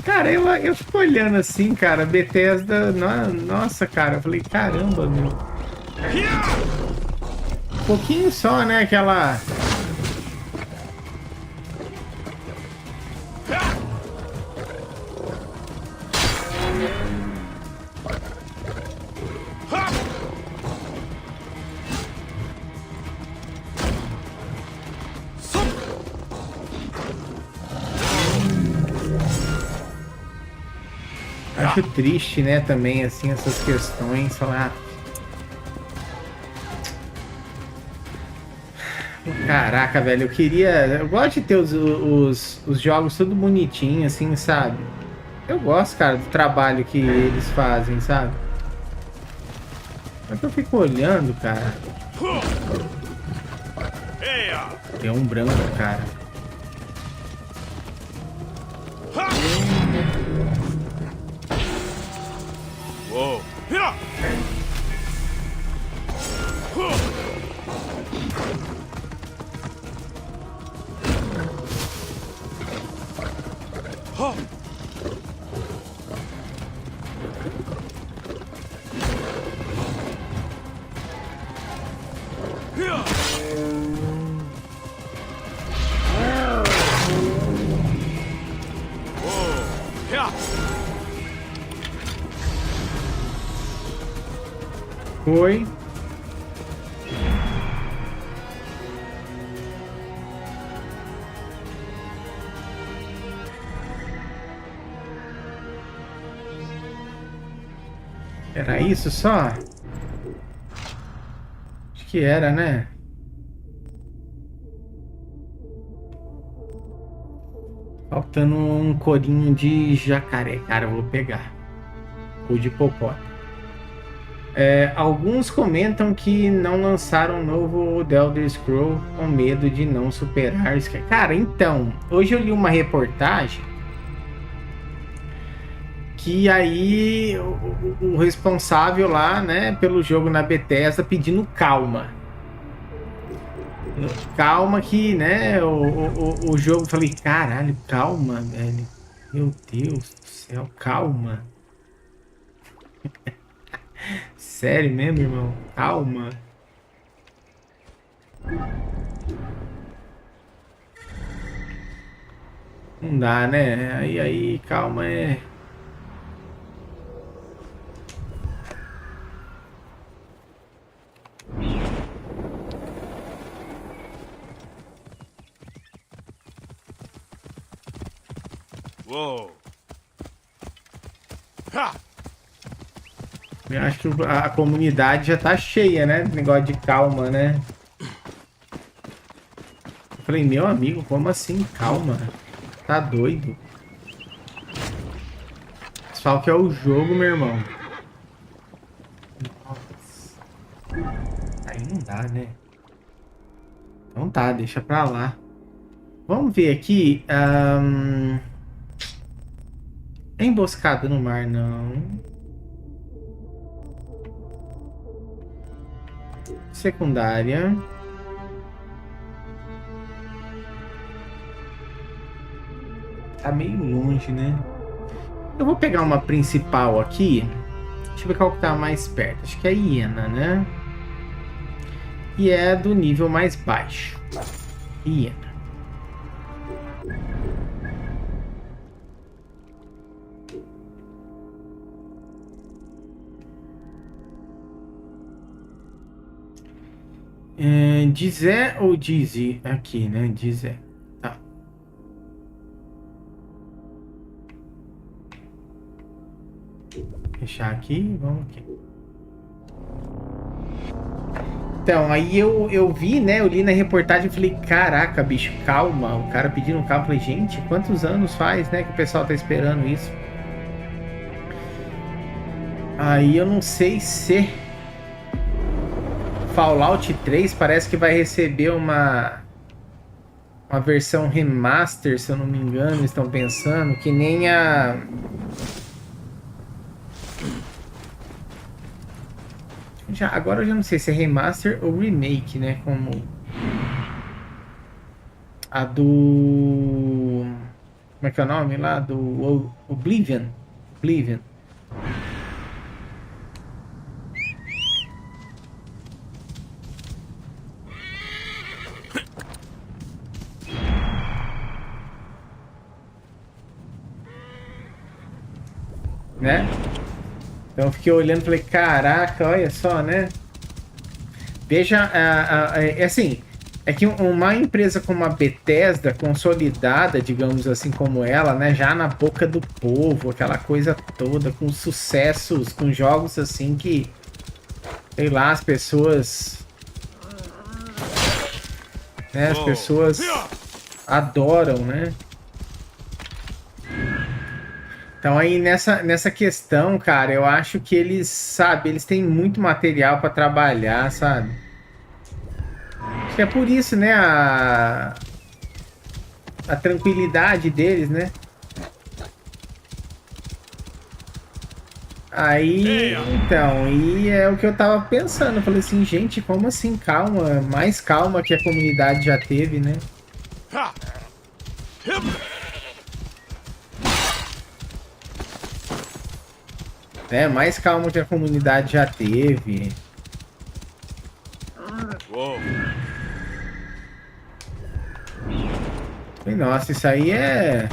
Cara, eu fico olhando assim, cara, Bethesda, nossa, cara, eu falei, caramba, meu. Um pouquinho só, né, aquela... Acho triste, né, também, assim, essas questões, falar... Caraca, velho, eu gosto de ter os jogos tudo bonitinho, assim, sabe? Eu gosto, cara, do trabalho que eles fazem, sabe? Mas eu fico olhando, cara... Tem um branco, cara. Uou! Foi. Era isso só? Acho que era, né? Faltando um corinho de jacaré, cara, eu vou pegar. Ou de hipopótamo. Alguns comentam que não lançaram um novo The Elder Scrolls com medo de não superar Skyrim. Cara, então, hoje eu li uma reportagem que aí o responsável lá, né, pelo jogo na Bethesda pedindo calma. Calma que, né, o jogo, falei, caralho, calma, velho. Meu Deus do céu, calma. Sério mesmo, irmão? Calma. Não dá, né? Aí, calma, Uou. Eu acho que a comunidade já tá cheia, né? Negócio de calma, né? Eu falei, meu amigo, como assim? Calma. Tá doido? Você fala que é o jogo, meu irmão. Nossa. Aí não dá, né? Então tá, deixa pra lá. Vamos ver aqui. Emboscada no mar, não. Secundária. Tá meio longe, né? Eu vou pegar uma principal aqui. Deixa eu ver qual que tá mais perto. Acho que é a hiena, né? E é do nível mais baixo. Hiena. Dizé ou Dizzy? Aqui, né? Dizé. Tá. Fechar aqui. Vamos aqui. Então, aí eu vi, né? Eu li na reportagem e falei, caraca, bicho, calma. O cara pedindo calma. Eu falei, gente, quantos anos faz, né? Que o pessoal tá esperando isso. Aí eu não sei se... Fallout 3 parece que vai receber uma versão remaster, se eu não me engano, eles estão pensando, que nem a... agora eu já não sei se é remaster ou remake, né, como a do... como é que é o nome lá? Do Oblivion. Né? Então eu fiquei olhando e falei, caraca, olha só, né? Veja, assim, é que uma empresa como a Bethesda, consolidada, digamos assim, como ela, né? Já na boca do povo, aquela coisa toda, com sucessos, com jogos assim que, sei lá, as pessoas... né? As pessoas adoram, né? Então aí nessa questão, cara, eu acho que eles, sabe, eles têm muito material para trabalhar, sabe? Acho que é por isso, né, a tranquilidade deles, né? Aí, então, e é o que eu tava pensando, eu falei assim, gente, como assim, calma, mais calma que a comunidade já teve, né? Mais calma que a comunidade já teve. E, nossa, isso aí é...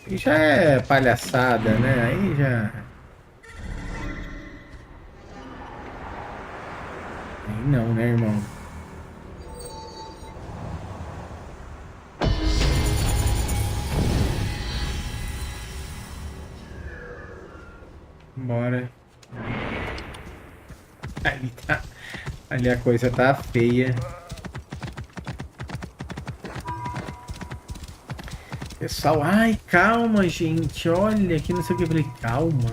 Aí já é palhaçada, né? Aí já... Aí não, né, irmão? Bora. Ali tá. Ali a coisa tá feia. Pessoal, ai, calma, gente. Olha, aqui não sei o que eu falei. Calma.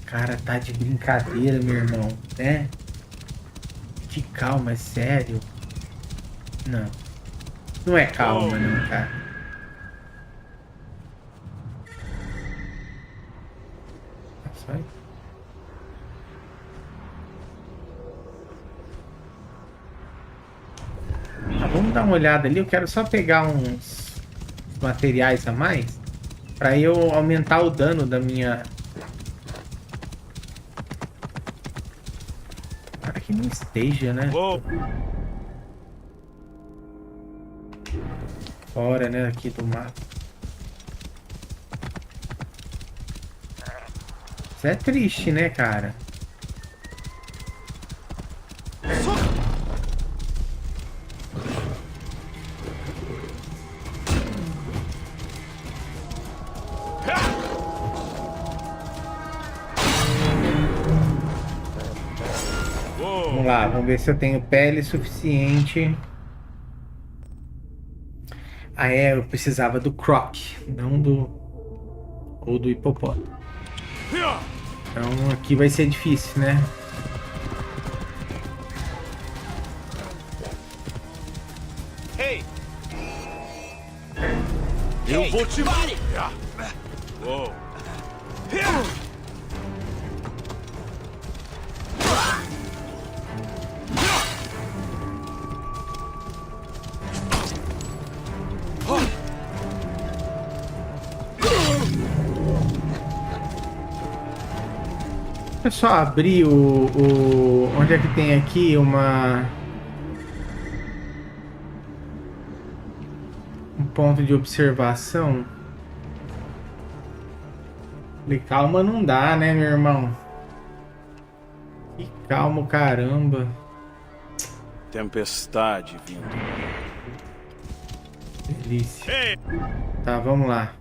Cara, tá de brincadeira, meu irmão, né? Que calma, é sério? Não. Não é calma, não, cara. Sai. Ah, vamos dar uma olhada ali. Eu quero só pegar uns materiais a mais para eu aumentar o dano da minha... Para que não esteja, né? Fora, né? Aqui do mato. Isso é triste, né, cara? Vamos lá, vamos ver se eu tenho pele suficiente. Ah, é, eu precisava do Croc, não do... ou do hipopótamo. Então aqui vai ser difícil, né? Ei! Eu vou te... Uou! É só abrir onde é que tem aqui um ponto de observação. Falei, calma, não dá, né, meu irmão? Que calmo, caramba. Tempestade vindo. Delícia. Tá, vamos lá.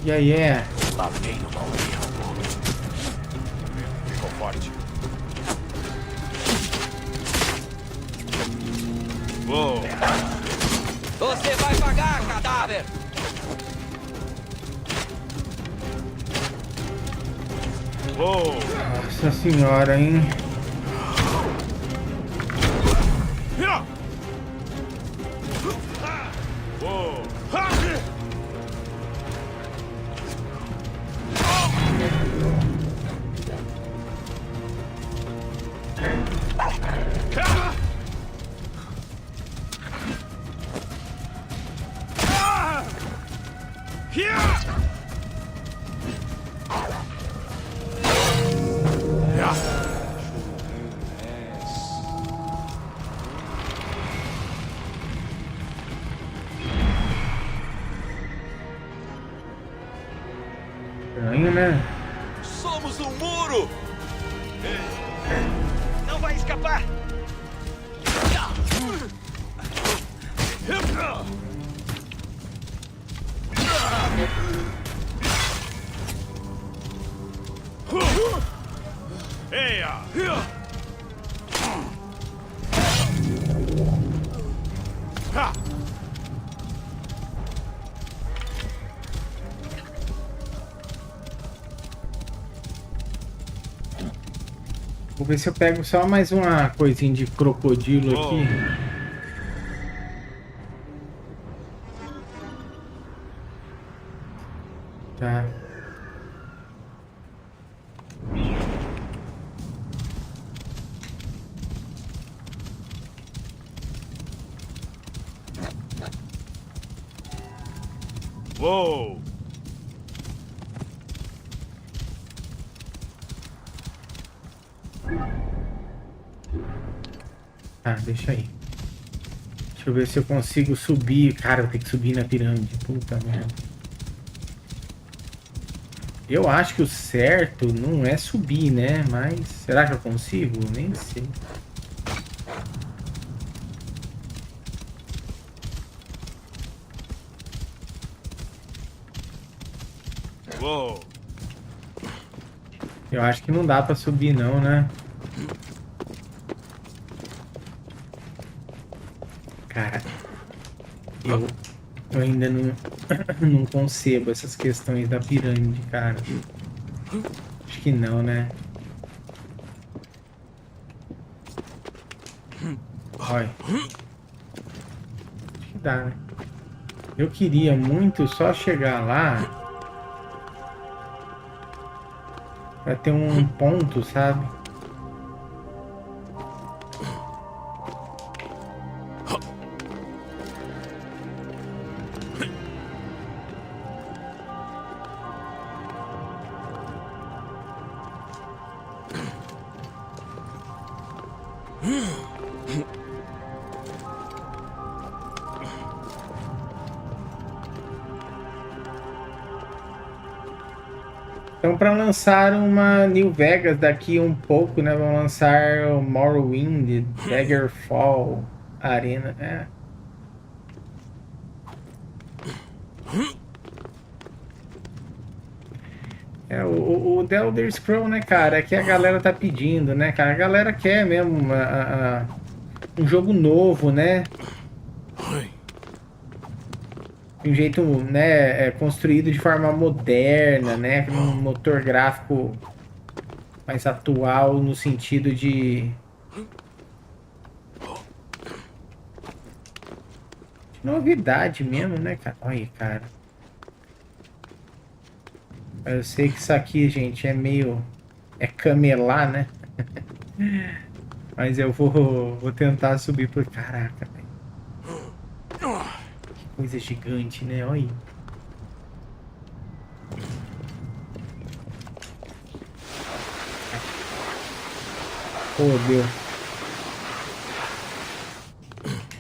E aí, é? Lá vem o maldito. Ficou forte. Uou. Você vai pagar, cadáver! Uou. Nossa senhora, hein? Uou. Estranho, né? Somos um muro! Não vai escapar! Eia! Vou ver se eu pego só mais uma coisinha de crocodilo aqui. Tá. Uou! Tá, deixa aí. Deixa eu ver se eu consigo subir. Cara, eu tenho que subir na pirâmide. Puta merda. Eu acho que o certo não é subir, né? Mas será que eu consigo? Nem sei. Uou. Eu acho que não dá pra subir não, né? Cara, eu ainda não concebo essas questões da pirâmide, cara. Acho que não, né? Olha. Acho que dá, né? Eu queria muito só chegar lá pra ter um ponto, sabe? Então, para lançar uma New Vegas daqui um pouco, né? Vão lançar o Morrowind, Daggerfall, Arena. O The Elder Scrolls, né, cara? É que a galera tá pedindo, né, cara? A galera quer mesmo um jogo novo, né? De um jeito, né, construído de forma moderna, né, com um motor gráfico mais atual no sentido de novidade mesmo, né, cara? Olha aí, cara. Eu sei que isso aqui, gente, é meio camelar, né? Mas eu vou tentar subir por... Caraca, velho. Coisa gigante, né? Olha aí. Oh, Deus.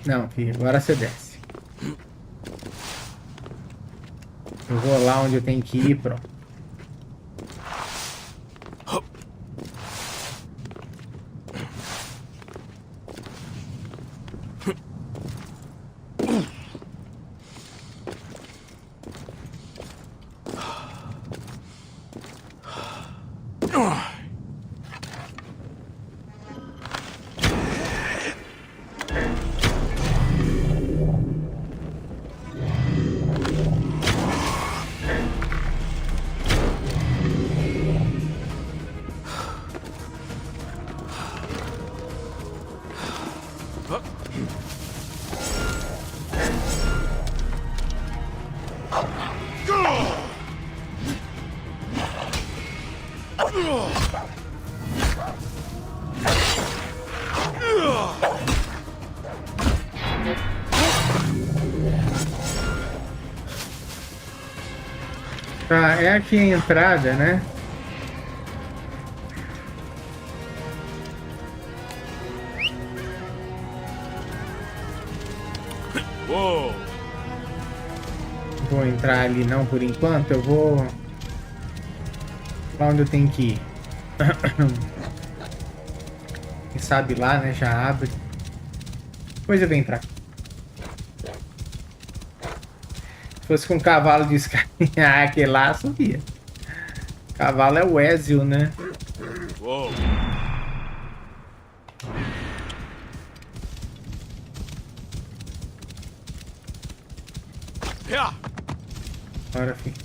Não, filho. Agora você desce. Eu vou lá onde eu tenho que ir, pronto. Tá, é aqui a entrada, né? Uou. Vou entrar ali não por enquanto, eu vou lá onde eu tenho que ir. Quem sabe lá, né? Já abre. Depois eu venho pra cá. Se fosse com um cavalo de escalar, aquele lá subia. Cavalo é o Ezio, né? Uou. Bora, filho.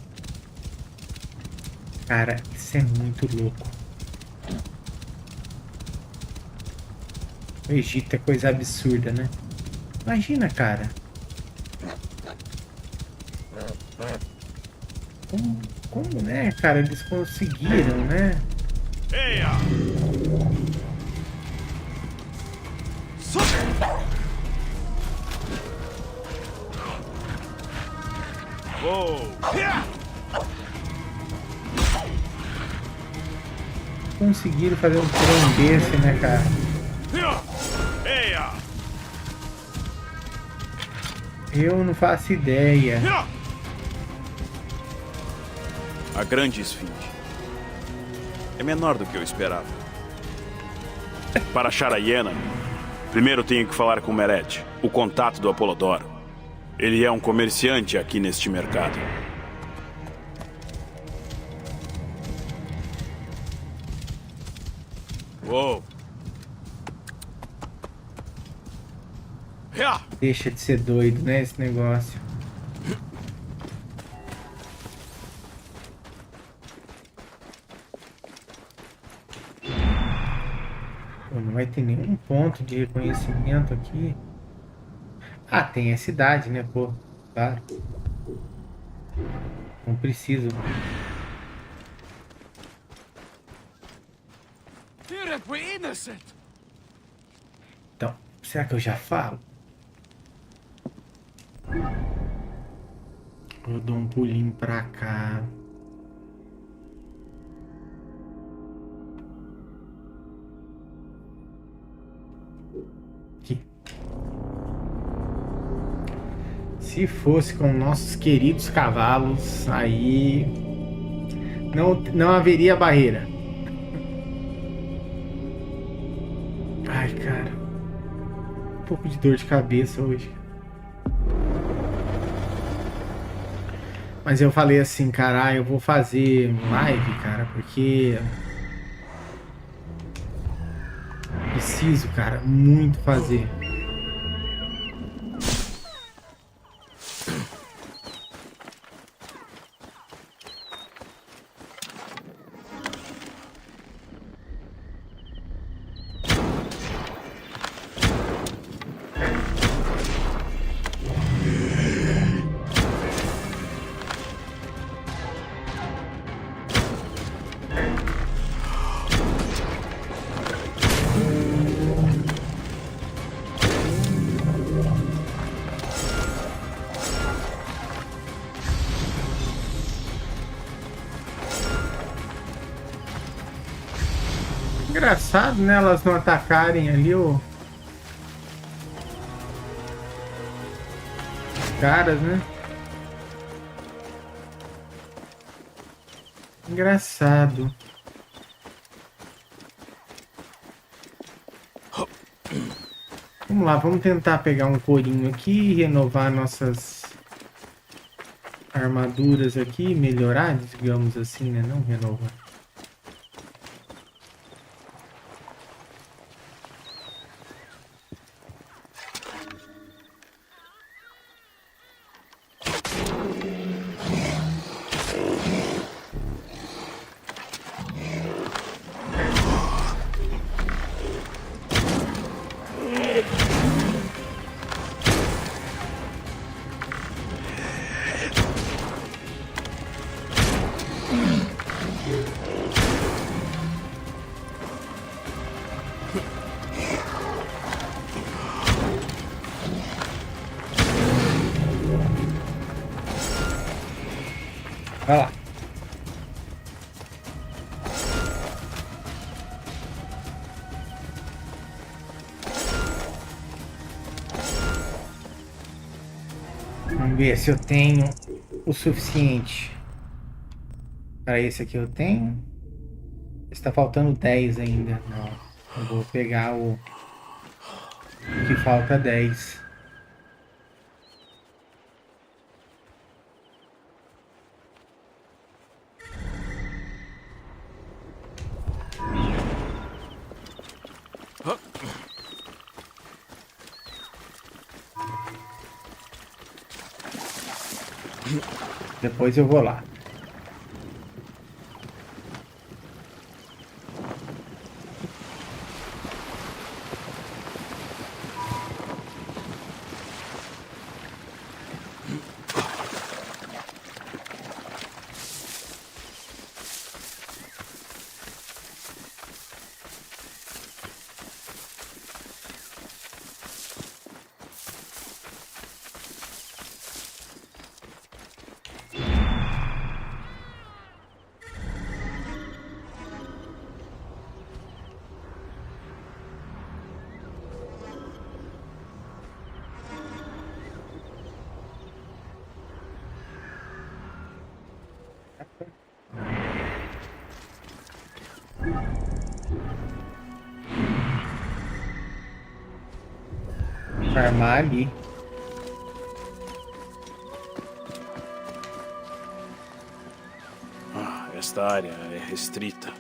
Cara, isso é muito louco. O Egito é coisa absurda, né? Imagina, cara. Como, né, cara? Eles conseguiram, né? Eia! conseguiram fazer um trem desse, né, cara? Eu não faço ideia. A grande esfinge é menor do que eu esperava. Para achar a hiena, primeiro tenho que falar com Meret, o contato do Apolodoro. Ele é um comerciante aqui neste mercado. Uou! Deixa de ser doido, né, esse negócio. Pô, não vai ter nenhum ponto de reconhecimento aqui. Ah, tem a cidade, né, pô? Claro. Não preciso. Então, será que eu já falo? Eu dou um pulinho pra cá. Aqui. Se fosse com nossos queridos cavalos, aí não haveria barreira. Ai, cara. Um pouco de dor de cabeça hoje. Mas eu falei assim, caralho, eu vou fazer live, cara, porque preciso, cara, muito fazer. Engraçado, né? Elas não atacarem ali os caras, né? Engraçado. Vamos lá, vamos tentar pegar um corinho aqui e renovar nossas armaduras aqui, melhorar, digamos assim, né? Não renovar. Vai lá. Vamos ver se eu tenho o suficiente. Para esse aqui eu tenho. Está faltando 10 ainda. Não. Eu vou pegar o que falta 10. Depois eu vou lá. Farmar ali. Esta área é restrita.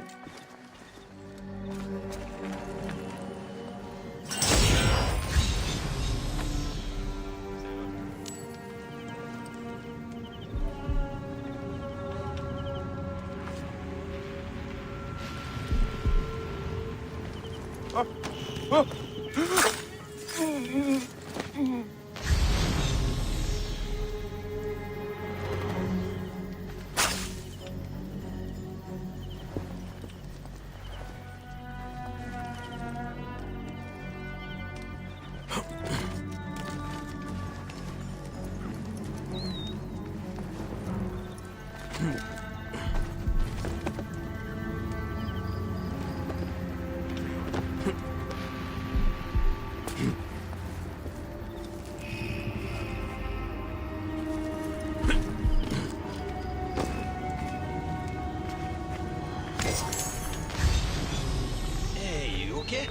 Ei, o quê?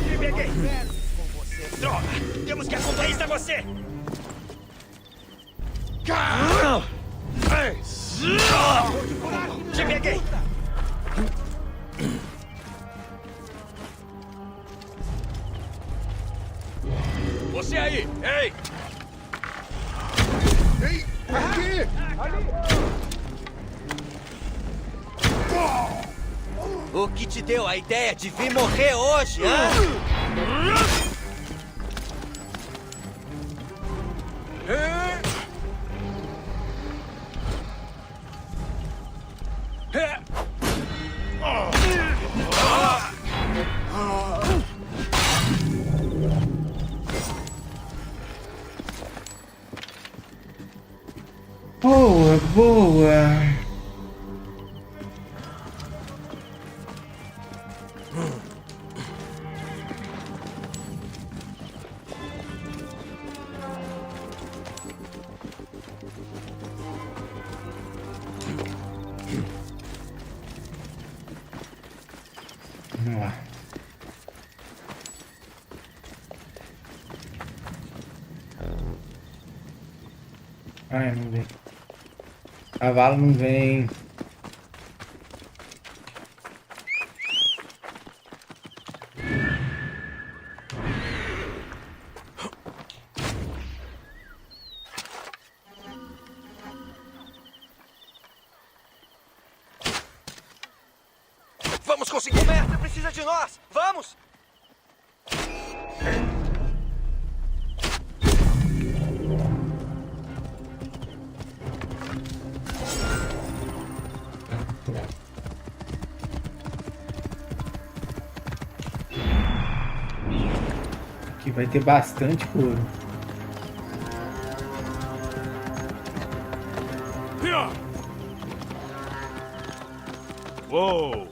Me peguei! Com você. Droga! Temos que acompanhar isso a você! Te peguei! Você aí! Ei! Ei! Aqui! O que te deu a ideia de vir morrer hoje, hã? Boa, boa. Vamos lá. Ai, não vem. Cavalo não vem. Vamos conseguir! O mestre precisa de nós! Vamos! Aqui vai ter bastante couro. Uou!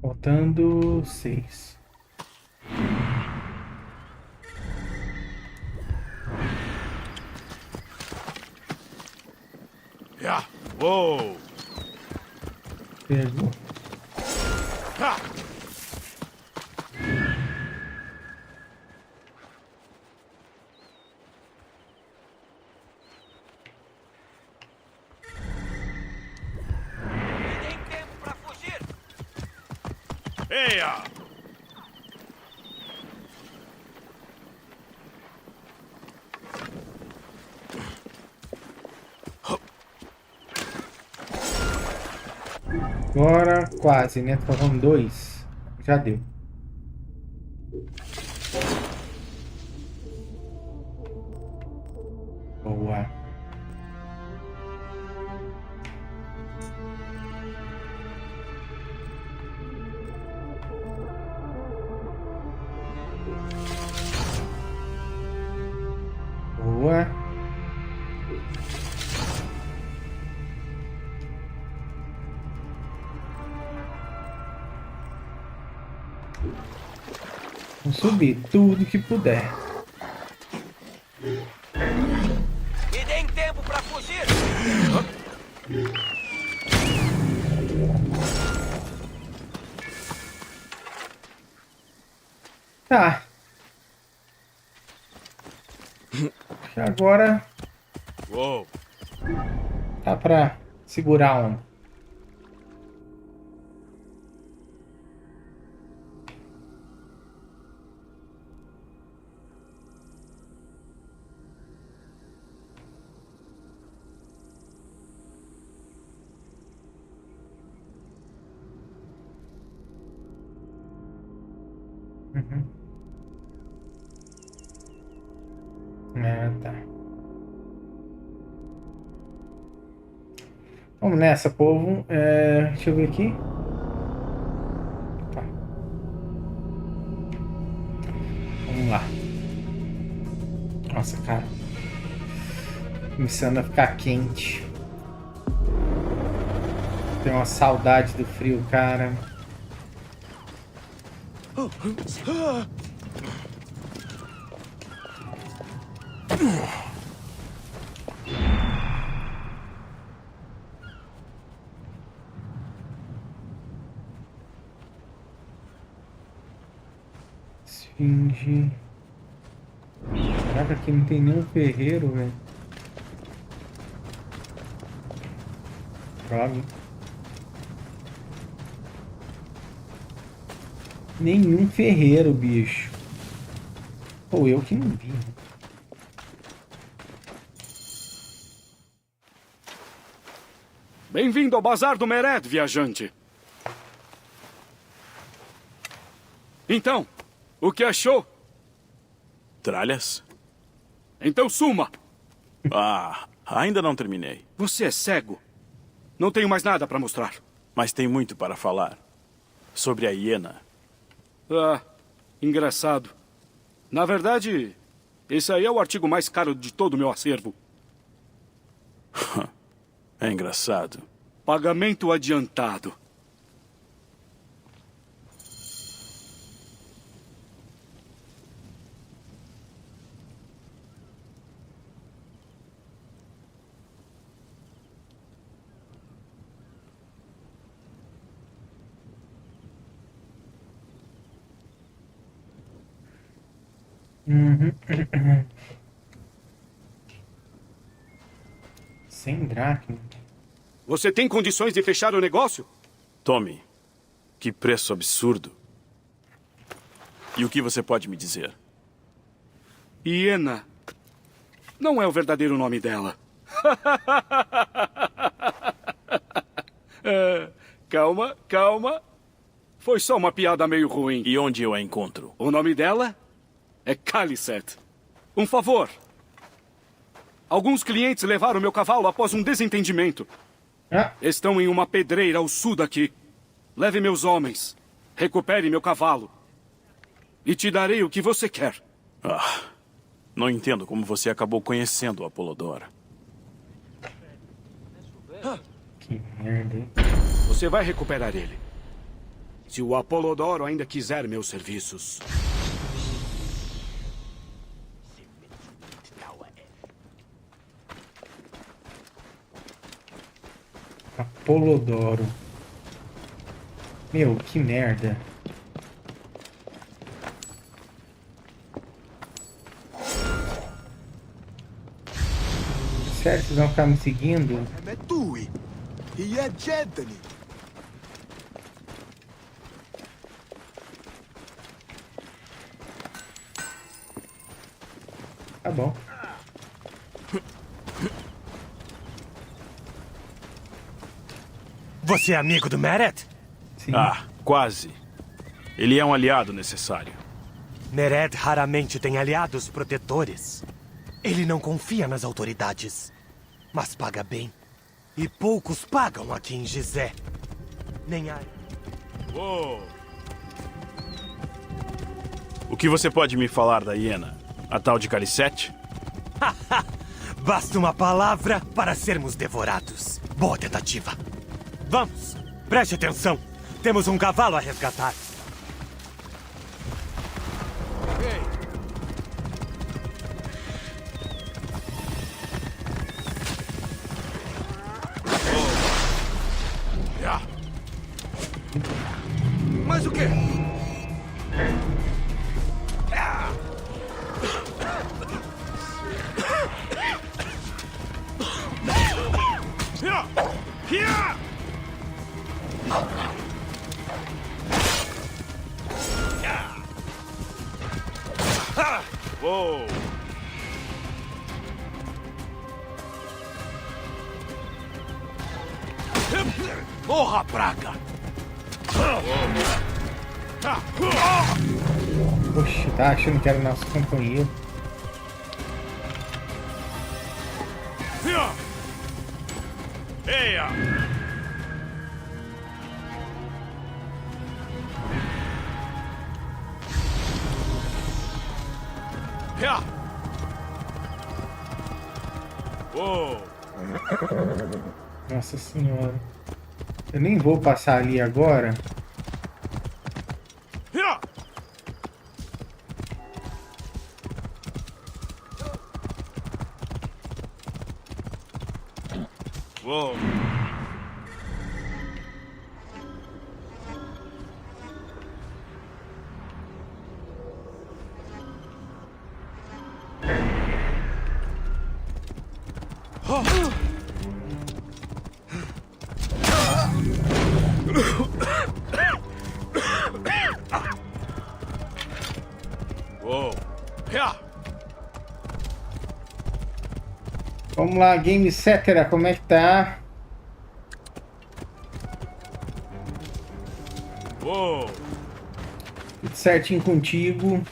Faltando 6. Uou! Pegou. Eia! Agora quase, né? Faltam 2. Já deu. Boa. Vamos subir tudo que puder. Me deem tempo pra fugir! Tá. E agora Uou. dá pra segurar a onda. Tá. Vamos nessa, povo. Deixa eu ver aqui. Tá. Vamos lá. Nossa, cara. Começando a ficar quente. Tenho uma saudade do frio, cara. Esfinge. Caraca, aqui não tem nenhum ferreiro, velho. Droga. Nenhum ferreiro, bicho. Ou eu que não vi. Bem-vindo ao Bazar do Mered, viajante. Então, o que achou? Tralhas? Então suma! Ah, ainda não terminei. Você é cego. Não tenho mais nada para mostrar. Mas tem muito para falar. Sobre a hiena. Ah, engraçado. Na verdade, esse aí é o artigo mais caro de todo o meu acervo. É engraçado. Pagamento adiantado. Sem dracma. Você tem condições de fechar o negócio? Tome. Que preço absurdo. E o que você pode me dizer? Hiena. Não é o verdadeiro nome dela. Calma, calma. Foi só uma piada meio ruim. E onde eu a encontro? O nome dela é Khaliset. Um favor. Alguns clientes levaram meu cavalo após um desentendimento. Estão em uma pedreira ao sul daqui. Leve meus homens. Recupere meu cavalo. E te darei o que você quer. Ah, não entendo como você acabou conhecendo o Apolodoro. Que merda, hein? Você vai recuperar ele. Se o Apolodoro ainda quiser meus serviços. Apolodoro. Meu, que merda. Sério, vocês vão ficar me seguindo? Tá bom. Você é amigo do Mered? Sim. Ah, quase. Ele é um aliado necessário. Mered raramente tem aliados protetores. Ele não confia nas autoridades, mas paga bem. E poucos pagam aqui em Gizé. Nem a... Uou. O que você pode me falar da hiena? A tal de Khaliset? Basta uma palavra para sermos devorados. Boa tentativa. Vamos, preste atenção. Temos um cavalo a resgatar. Uou! Porra, praga! Oxe, tá achando que era nosso companheiro. Eia! Uou! Nossa senhora. Eu nem vou passar ali agora. Uou! Uou! Vamos lá, Game Cetera, como é que tá? Uou! Tudo certinho contigo?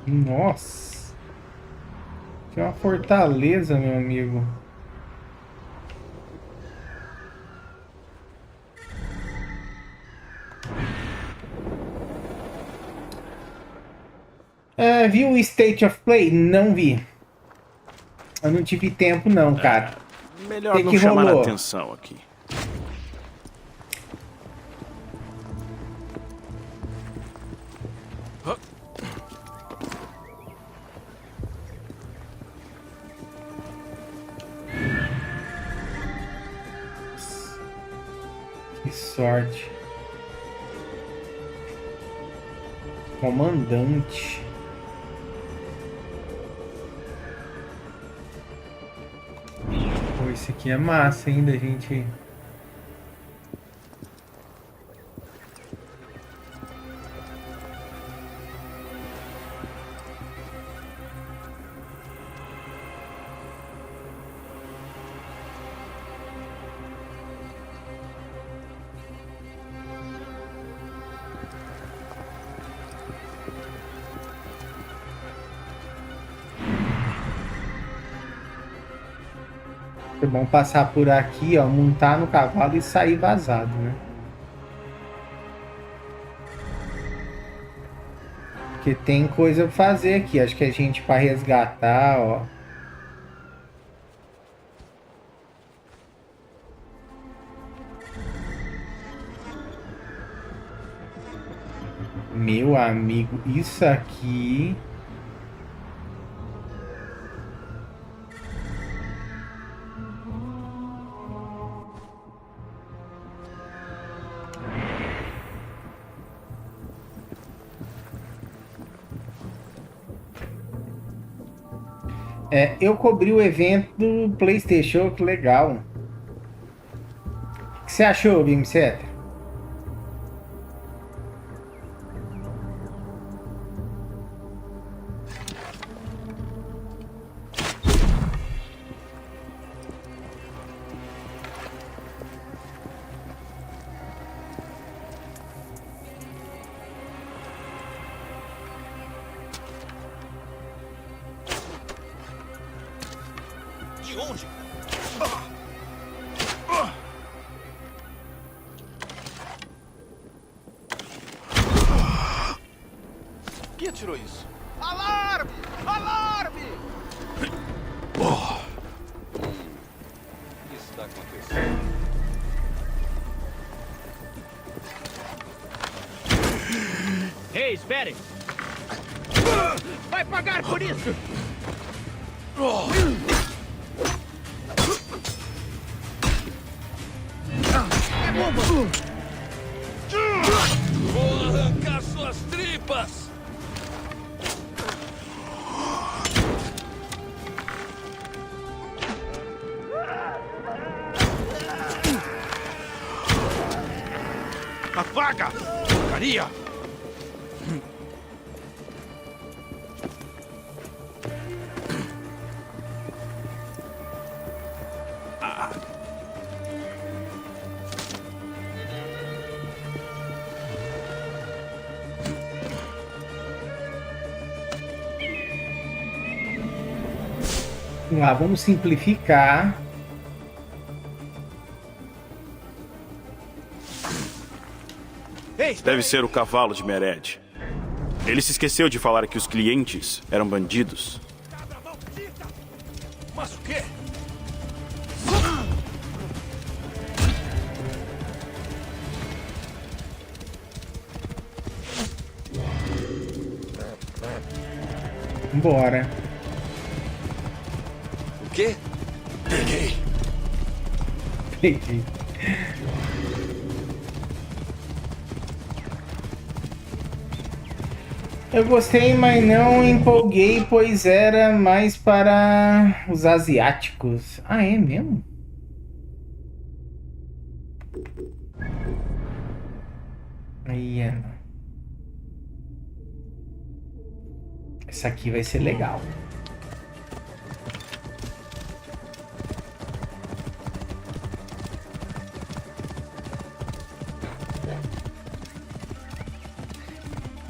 Nossa. Que é uma fortaleza, meu amigo. Viu o State of Play? Não vi. Eu não tive tempo não, cara. Melhor Que não que chamar a rolou? atenção aqui. Que sorte. Comandante. Pô, esse aqui é massa ainda, gente. É bom passar por aqui, ó, montar no cavalo e sair vazado, né? Porque tem coisa pra fazer aqui. Acho que é gente pra resgatar, ó. Meu amigo, isso aqui... eu cobri o evento do PlayStation, que legal. O que você achou, Game Cetera? De onde? Quem atirou isso? Alarme! Alarme! está acontecendo? Ei, espere! Vai pagar por isso! É bomba! Vou arrancar suas tripas! Apaga! Porcaria! Vamos lá, vamos simplificar. Deve ser o cavalo de Mered. Ele se esqueceu de falar que os clientes eram bandidos. Mas o quê? Bora. O quê? Peguei. Peguei. Eu gostei, mas não empolguei, pois era mais para os asiáticos. Ah, é mesmo? Aí, essa aqui vai ser legal.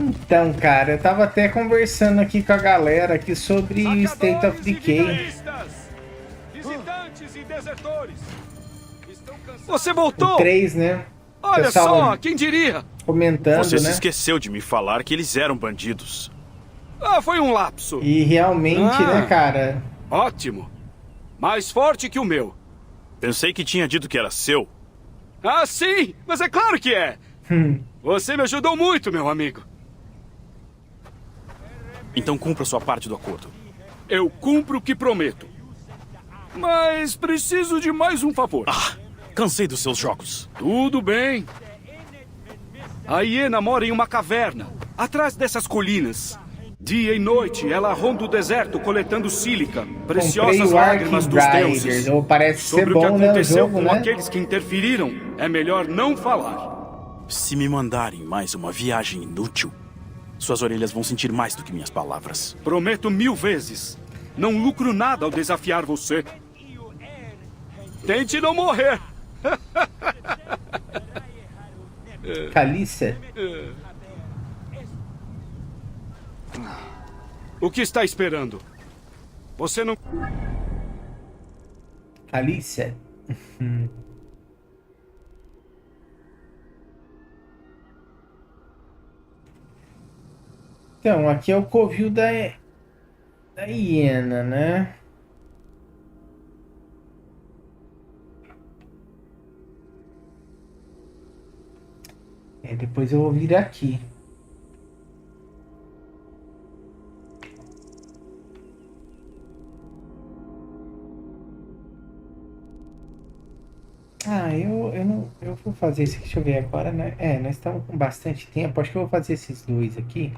Então, cara, eu tava até conversando aqui com a galera aqui sobre o State of Decay. Visitantes e desertores. Você voltou? O 3, né? Olha só, quem diria? Comentando, Você se né? esqueceu de me falar que eles eram bandidos. Ah, foi um lapso. E realmente, né, cara? Ótimo. Mais forte que o meu. Pensei que tinha dito que era seu. Ah, sim, mas é claro que é. Você me ajudou muito, meu amigo. Então cumpra sua parte do acordo. Eu cumpro o que prometo. Mas preciso de mais um favor. Ah, cansei dos seus jogos. Tudo bem. A hiena mora em uma caverna, atrás dessas colinas. Dia e noite, ela ronda o deserto coletando sílica, preciosas lágrimas dos deuses. Ou parece ser Sobre o que bom, né, o aconteceu jogo, com né? aqueles que interferiram, é melhor não falar. Se me mandarem mais uma viagem inútil, suas orelhas vão sentir mais do que minhas palavras. Prometo 1000 vezes. Não lucro nada ao desafiar você. Tente não morrer. Caliça? O que está esperando? Você não... Caliça? Então, aqui é o covil da hiena, né? Depois eu vou vir aqui. Eu vou fazer isso aqui, deixa eu ver agora, né? Nós estamos com bastante tempo, acho que eu vou fazer esses dois aqui,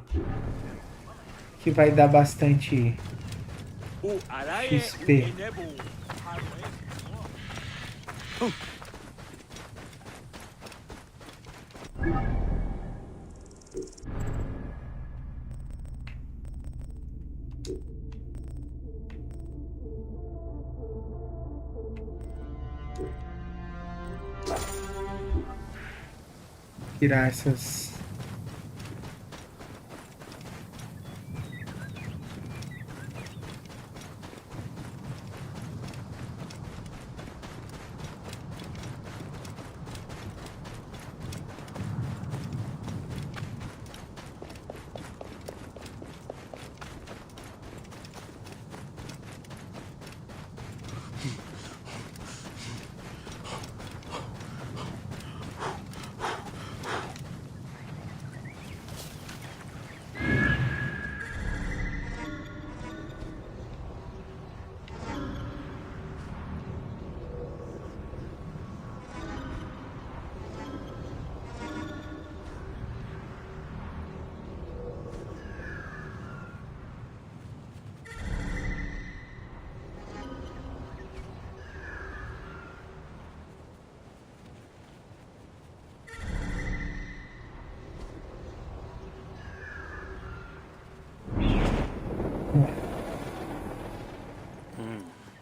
que vai dar bastante XP. Tirar essas...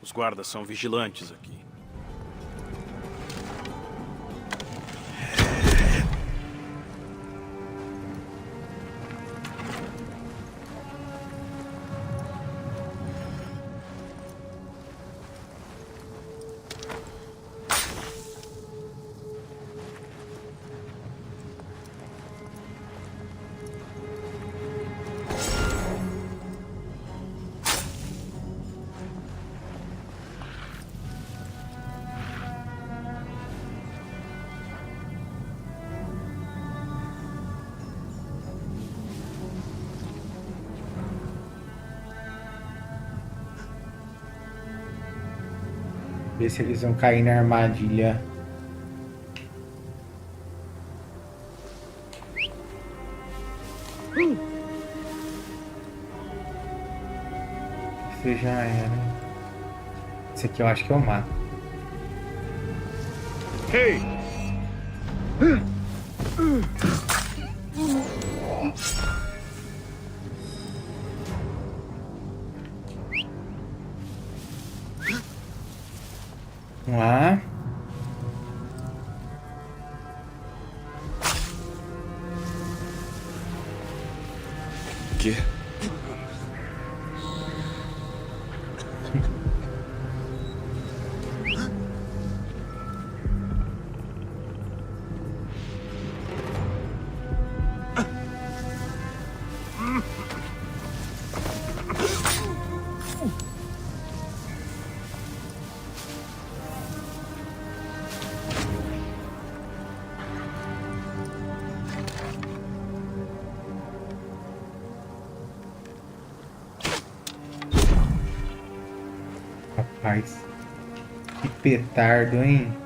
Os guardas são vigilantes aqui. Ver se eles vão cair na armadilha. Você já era. Esse aqui eu acho que eu mato. Hey! Vamos lá. Que? Rapaz, que petardo, hein?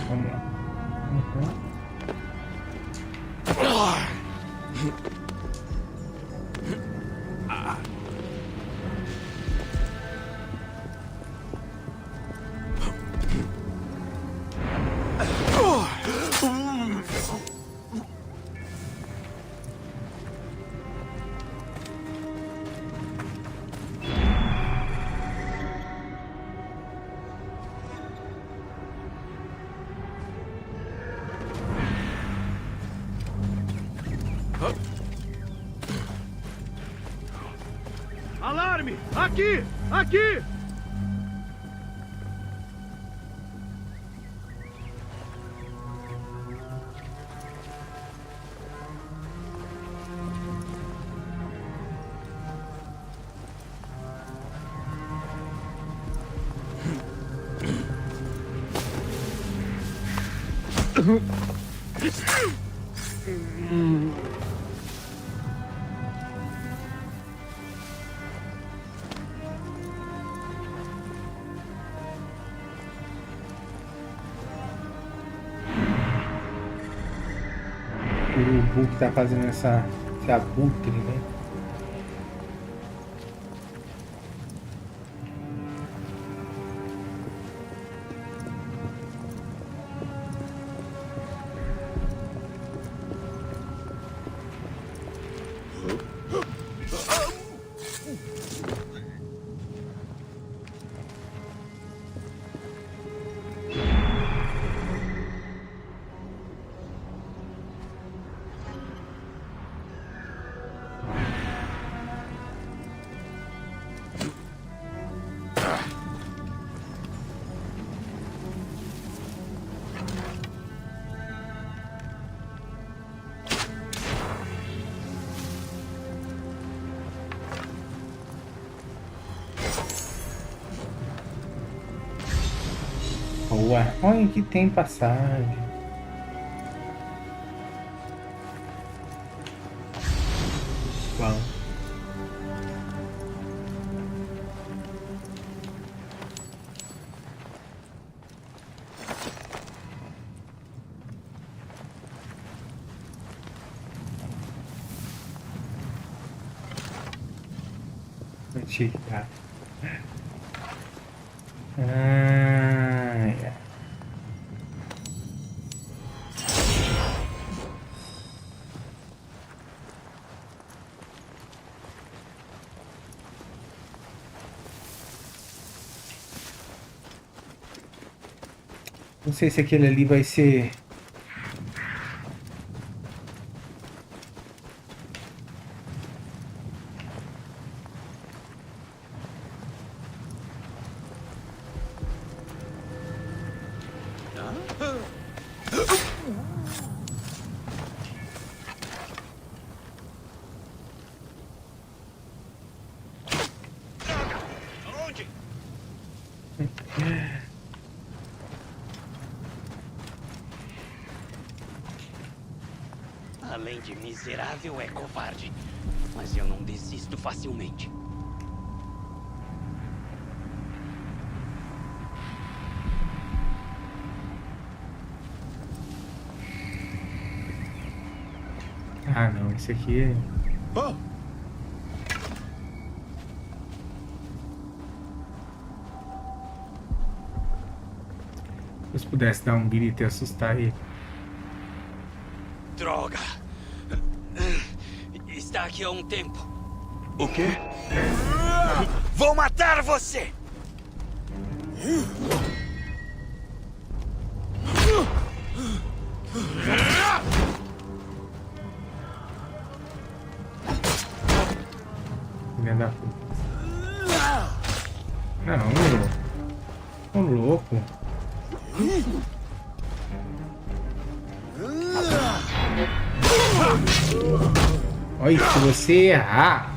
Vamos lá. Alarme! Aqui! Aqui! O urubu que tá fazendo esse abutre, né? Boa. Olha que tem passagem. Bom. Tirar. É. Não sei se aquele ali vai ser... Além de miserável, é covarde. Mas eu não desisto facilmente. Ah, não, esse aqui é... Se eu pudesse dar um grito e assustar ele. Droga! Está aqui há um tempo. O quê? Vou matar você! Filha da puta. Não, ô louco. Olha, se você errar...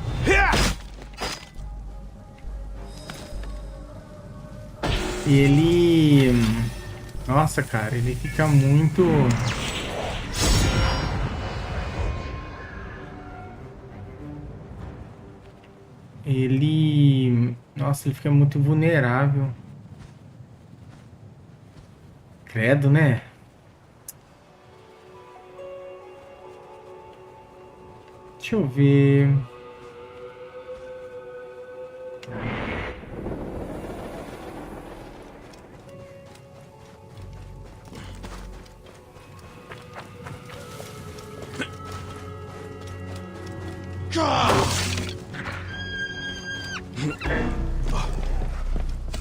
Ele... Nossa, cara, ele fica muito... Nossa, ele fica muito vulnerável. Credo, né? Deixa eu ver...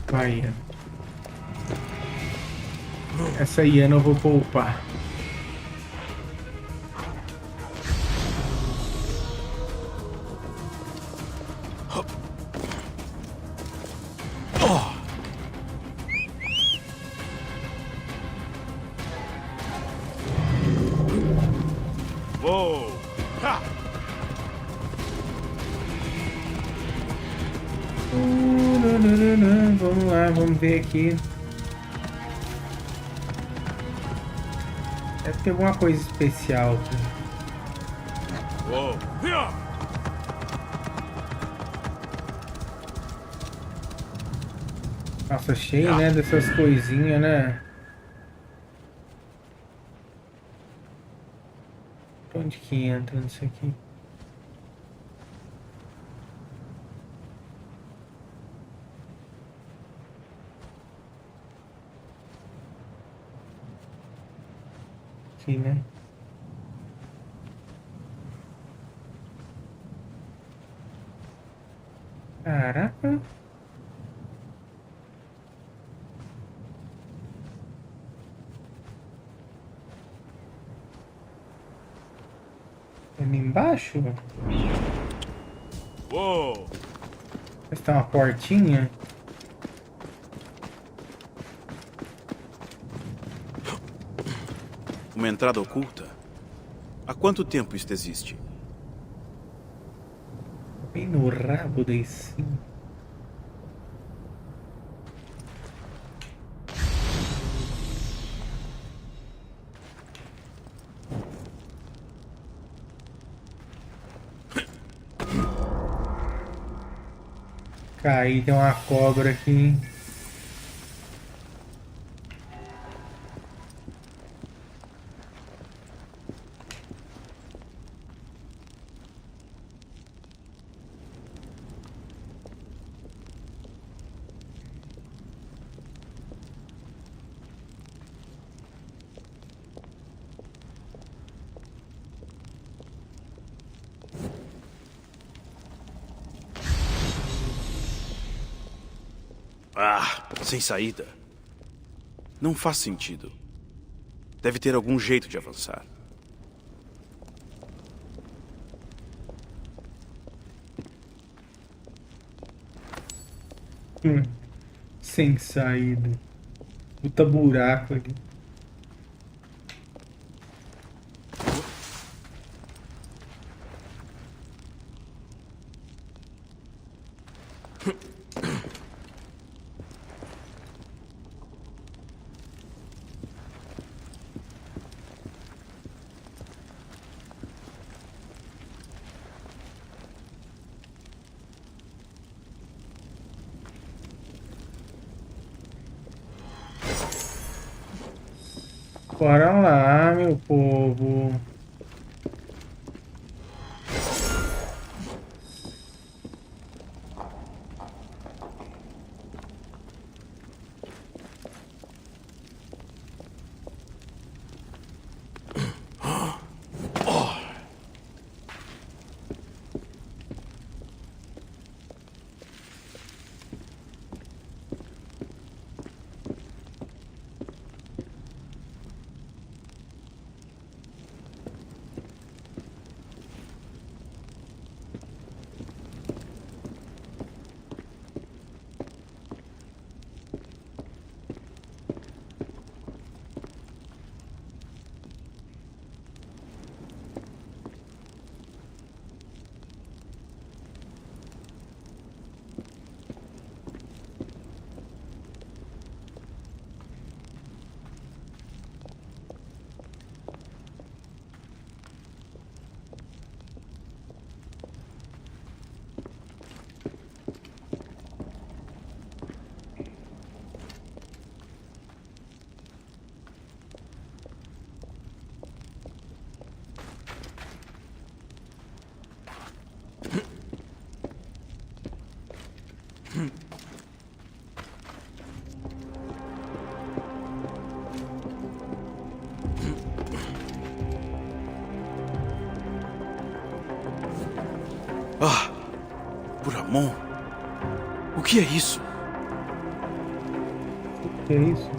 Vai, Ian. Essa Ian eu vou poupar. Uou! Ha! Vamos lá, vamos ver aqui. Deve ter alguma coisa especial aqui. Uou! Nossa, cheio, né, dessas coisinhas, né? Onde que entra nisso aqui? Aqui, né? Caraca. Ali embaixo? Uou! Parece que tem uma portinha. Uma entrada oculta? Há quanto tempo isto existe? Bem no rabo desse. Aí tem uma cobra aqui. Ah, sem saída. Não faz sentido. Deve ter algum jeito de avançar. Sem saída. Puta buraco ali. Bora lá, meu povo. Ah, Buramon. O que é isso? O que é isso?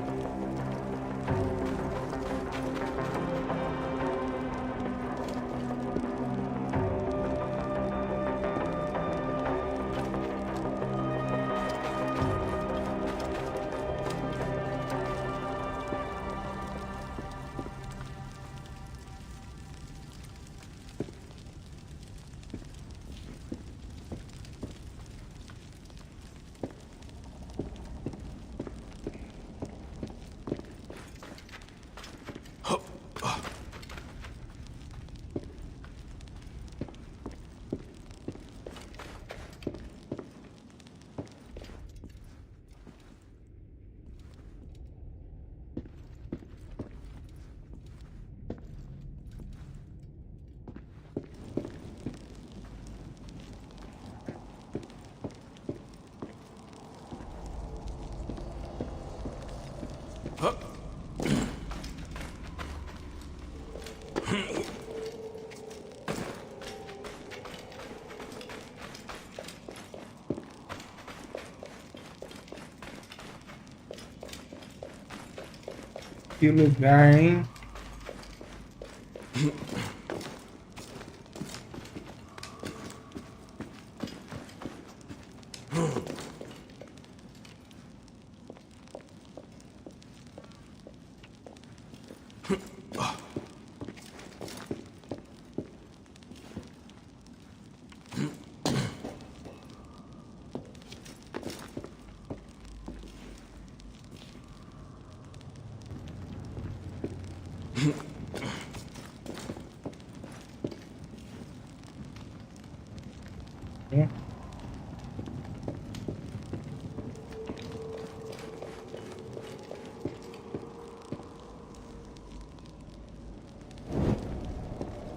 Que lugar, hein?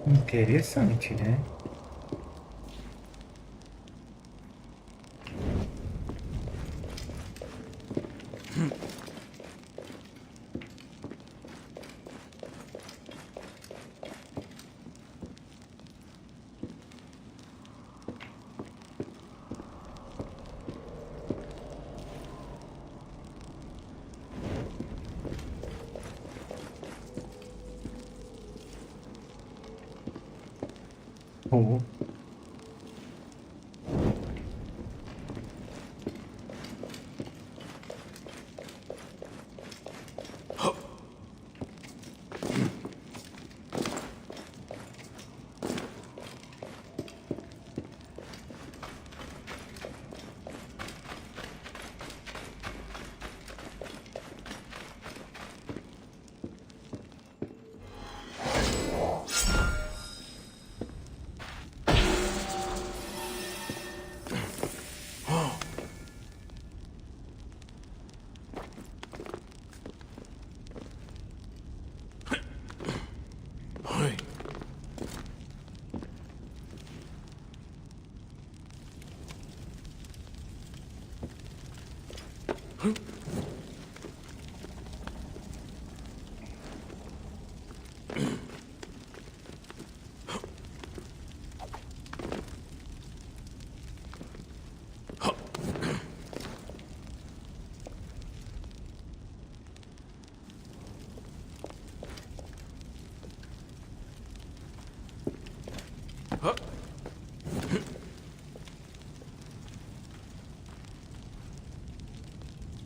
Interessante, né? novo.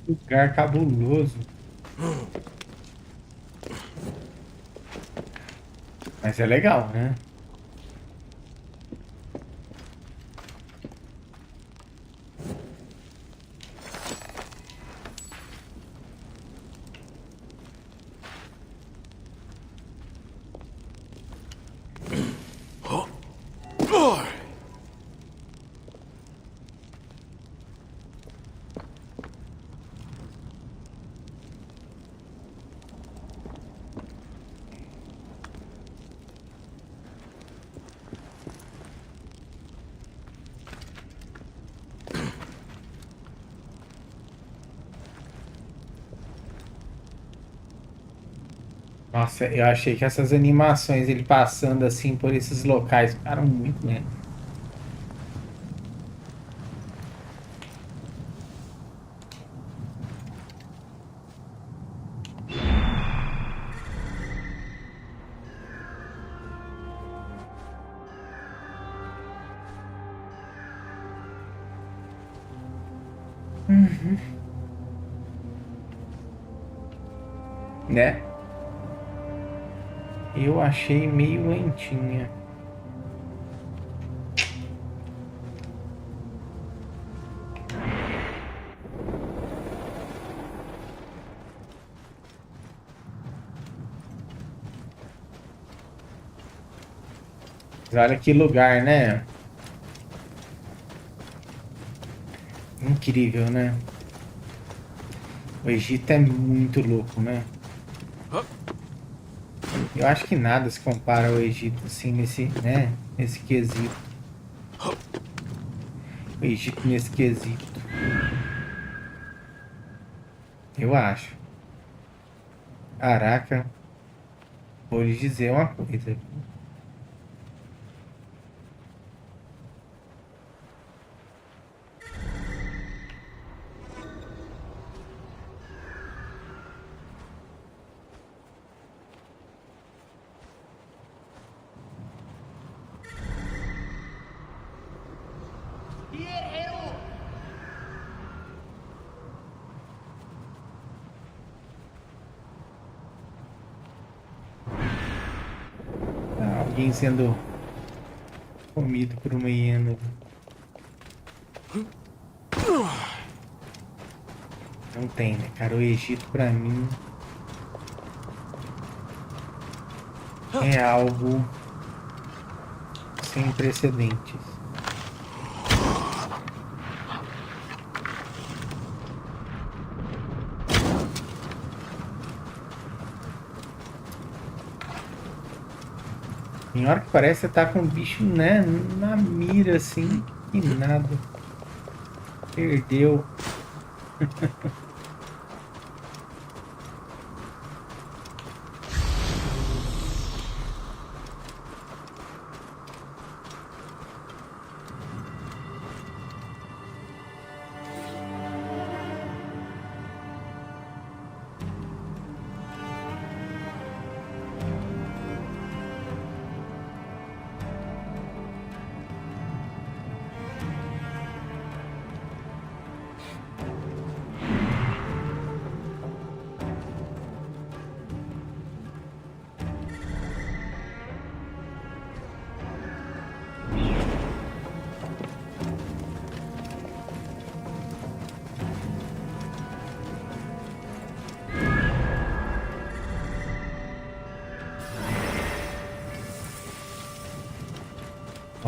Lugar cabuloso. Mas é legal, né? Nossa, eu achei que essas animações, ele passando assim por esses locais, ficaram muito, né? Né? Eu achei meio lentinha. Mas olha que lugar, né? Incrível, né? O Egito é muito louco, né? Eu acho que nada se compara ao Egito, assim, nesse, né? Nesse quesito. O Egito nesse quesito. Eu acho. Caraca. Vou lhe dizer uma coisa. Alguém sendo comido por uma hiena. Não tem, né, cara? O Egito, pra mim, é algo sem precedentes. Tem hora que parece que você tá com um bicho, né, na mira, assim, e nada. Perdeu.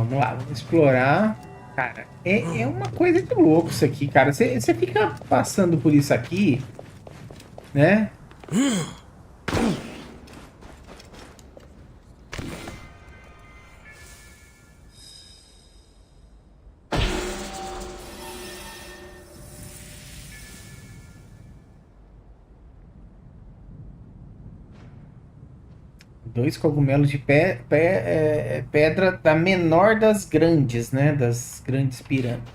Vamos lá, vamos explorar. Cara, é uma coisa de louco isso aqui, cara. Você fica passando por isso aqui, né? Dois cogumelos de pedra da menor das grandes, né? Das grandes pirâmides.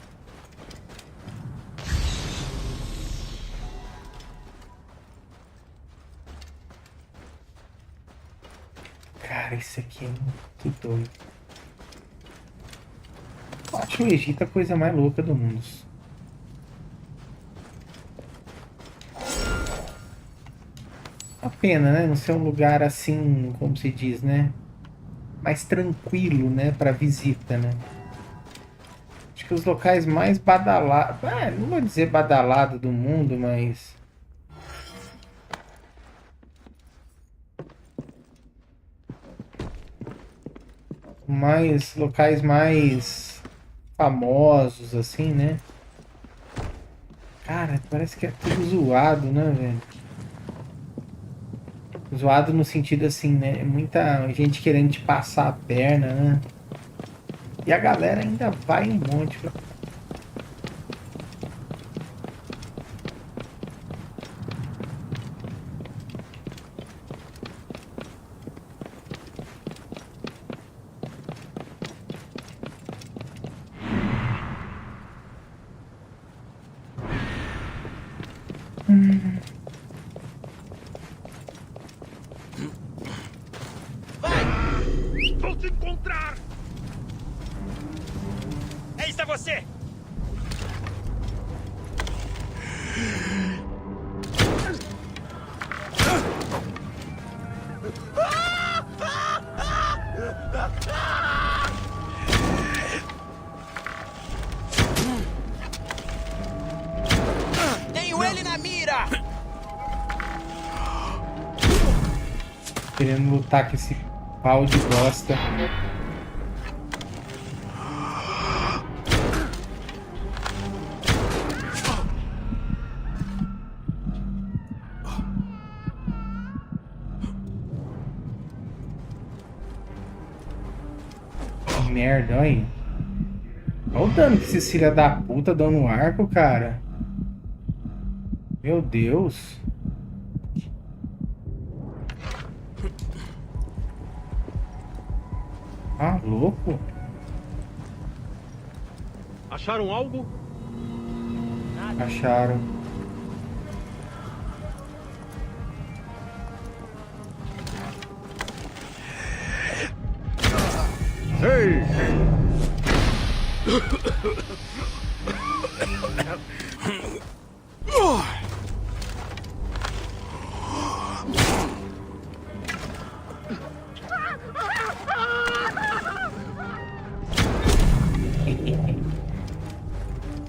Cara, isso aqui é muito doido. Eu acho o Egito a coisa mais louca do mundo. Uma pena, né? Não ser um lugar assim, como se diz, né? Mais tranquilo, né? Para visita, né? Acho que os locais mais badalados... não vou dizer badalado do mundo, mas... locais mais famosos, assim, né? Cara, parece que é tudo zoado, né, velho? Zoado no sentido assim, né? Muita gente querendo te passar a perna, né? E a galera ainda vai em monte. Vou te encontrar! É isso, é você! Tenho ele na mira! Querendo lutar com esse pau de bosta. Que merda, olha aí. Olha o dano que esses filha da puta dão no arco, cara. Meu Deus. Ah, louco. Acharam algo? Acharam. Ei!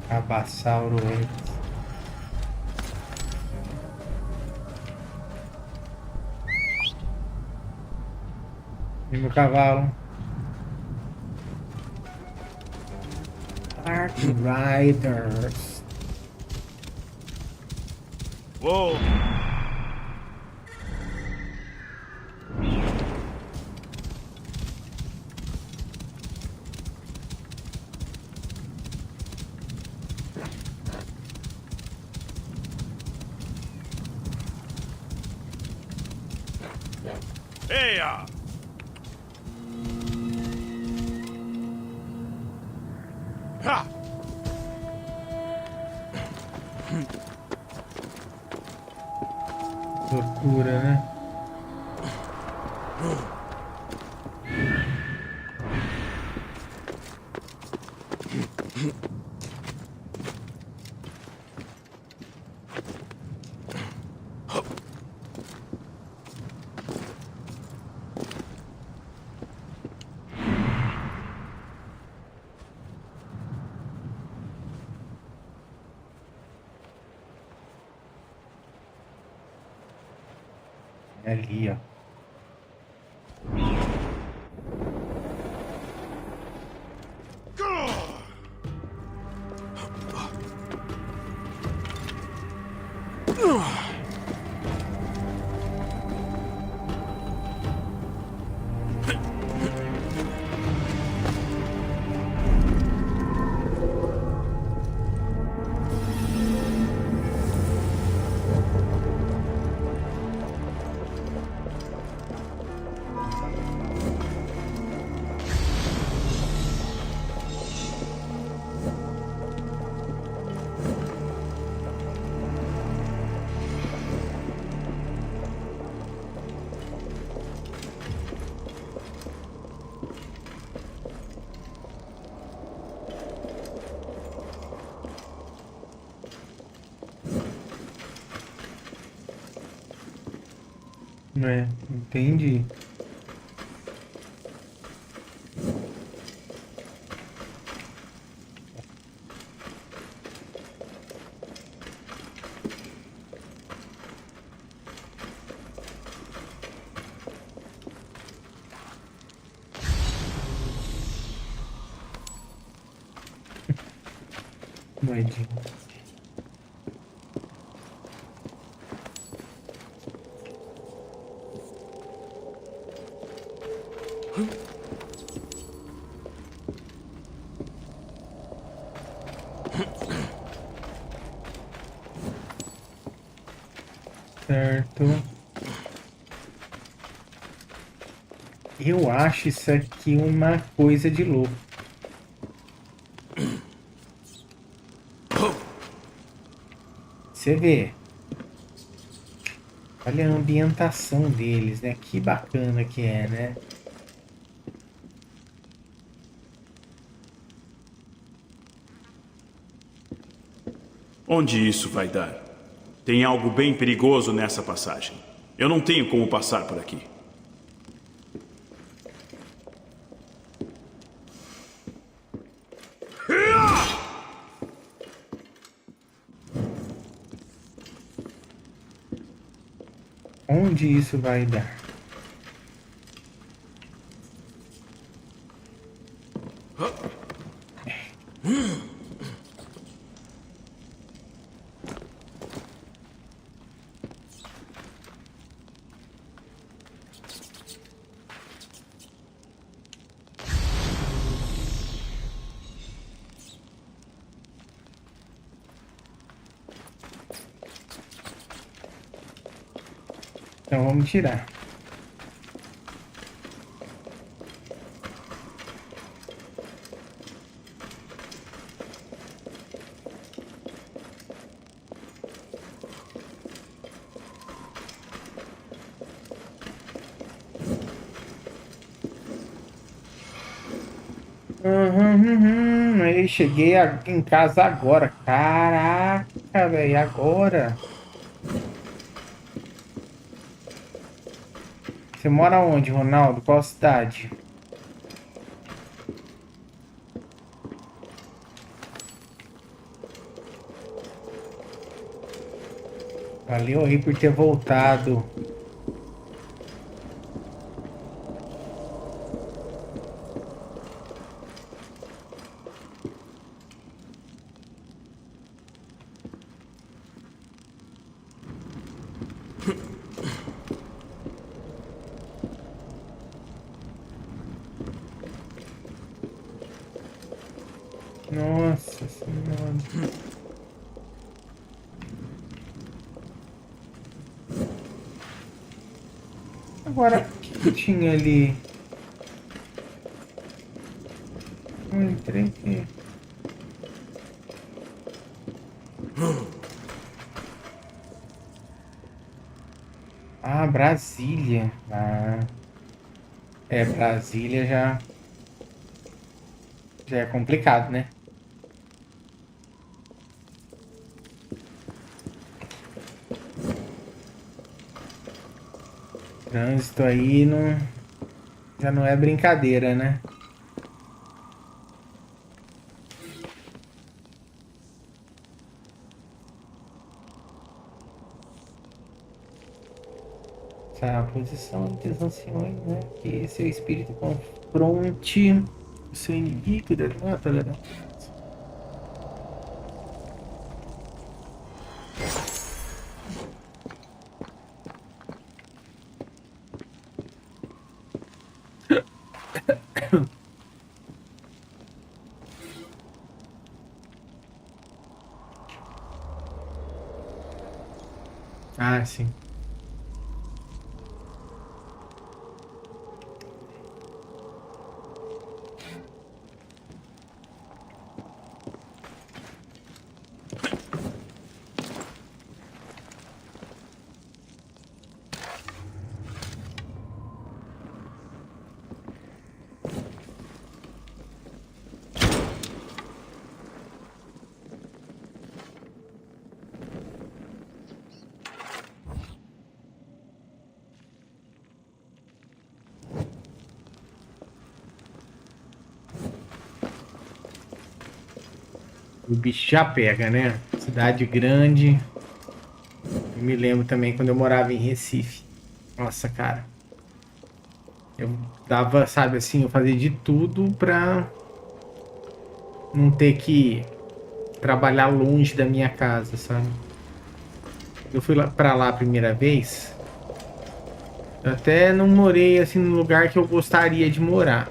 Cabassauro Rex. E meu cavalo. Dark Riders. Uou! Eia! Ha! Tortura, né? Ali, ó. É, entendi. Moedinha. Certo. Eu acho isso aqui uma coisa de louco. Você vê. Olha a ambientação deles, né? Que bacana que é, né? Onde isso vai dar? Tem algo bem perigoso nessa passagem. Eu não tenho como passar por aqui. Onde isso vai dar? Então vamos tirar. Aí cheguei em casa agora. Caraca, velho, agora. Você mora onde, Ronaldo? Qual cidade? Valeu aí por ter voltado. Nossa Senhora. Agora, o que tinha ali? Não entrei aqui. Ah, Brasília. Ah. É, Brasília já é complicado, né? Trânsito aí não, já não é brincadeira, né? Essa posição dos anciões, né? Que seu espírito confronte o seu inimigo. Ah, sim. O bicho já pega, né? Cidade grande. Eu me lembro também quando eu morava em Recife. Nossa, cara. Eu dava, sabe assim, eu fazia de tudo pra não ter que trabalhar longe da minha casa, sabe? Eu fui pra lá a primeira vez. Eu até não morei assim no lugar que eu gostaria de morar.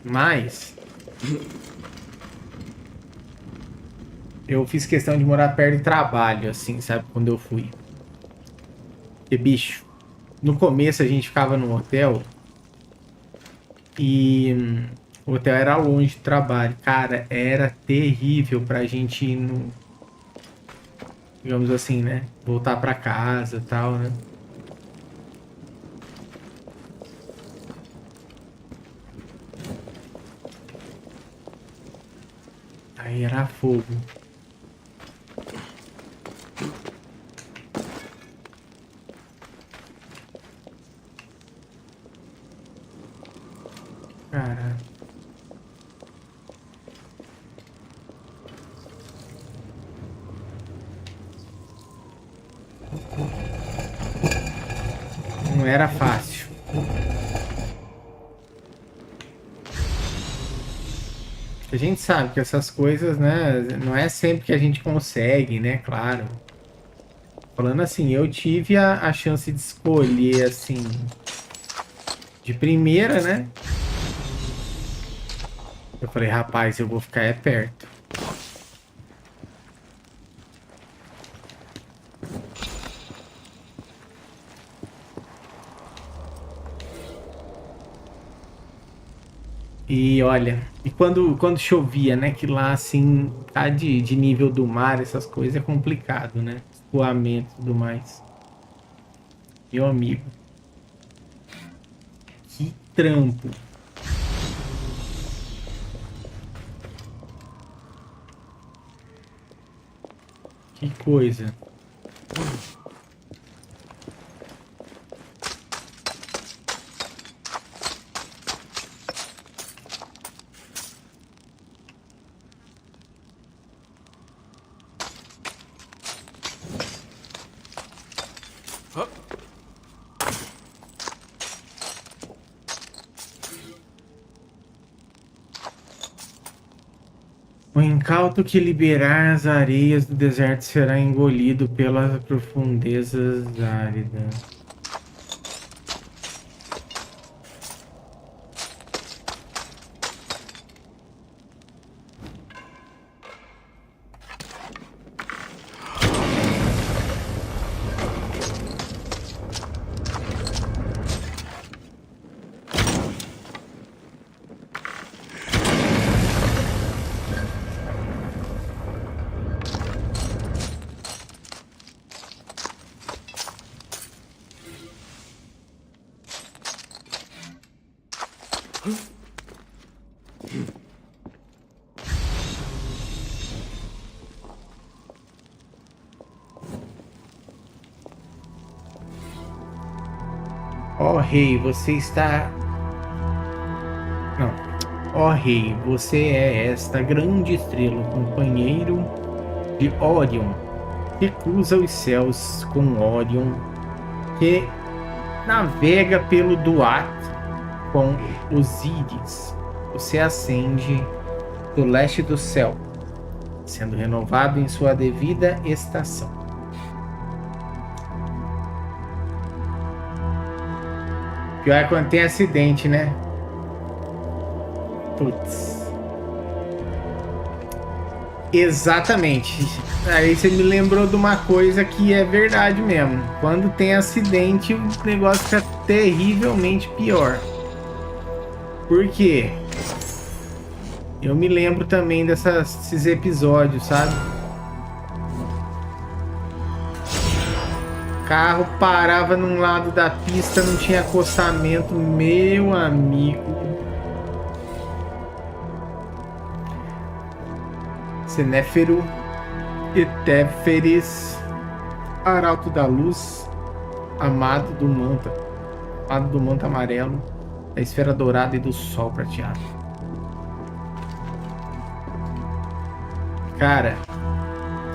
Mas eu fiz questão de morar perto do trabalho, assim, sabe? Quando eu fui. E, bicho, no começo a gente ficava no hotel e o hotel era longe do trabalho. Cara, era terrível pra gente ir no... digamos assim, né? Voltar pra casa e tal, né? Aí era fogo. Cara. Não era fácil. A gente sabe que essas coisas, né, não é sempre que a gente consegue, né, claro. Falando assim, eu tive a chance de escolher, assim, de primeira, né? Eu falei, rapaz, eu vou ficar é perto. E olha, e quando chovia, né? Que lá, assim, tá de nível do mar, essas coisas é complicado, né? Escoamento e tudo mais. Meu amigo. Que trampo. Que coisa. O incauto que liberar as areias do deserto será engolido pelas profundezas áridas. Ó rei, você está... Não. Ó rei, você é esta grande estrela, companheiro de Orion, que cruza os céus com Orion, que navega pelo Duat com os Íris. Você ascende do leste do céu, sendo renovado em sua devida estação. Pior é quando tem acidente, né? Putz. Exatamente. Aí você me lembrou de uma coisa que é verdade mesmo. Quando tem acidente, o negócio fica terrivelmente pior. Por quê? Eu me lembro também desses episódios, sabe? O carro parava num lado da pista, não tinha acostamento, meu amigo. Senéfero, Etéferes, Arauto da Luz, amado do manto amarelo, da esfera dourada e do sol prateado. Cara,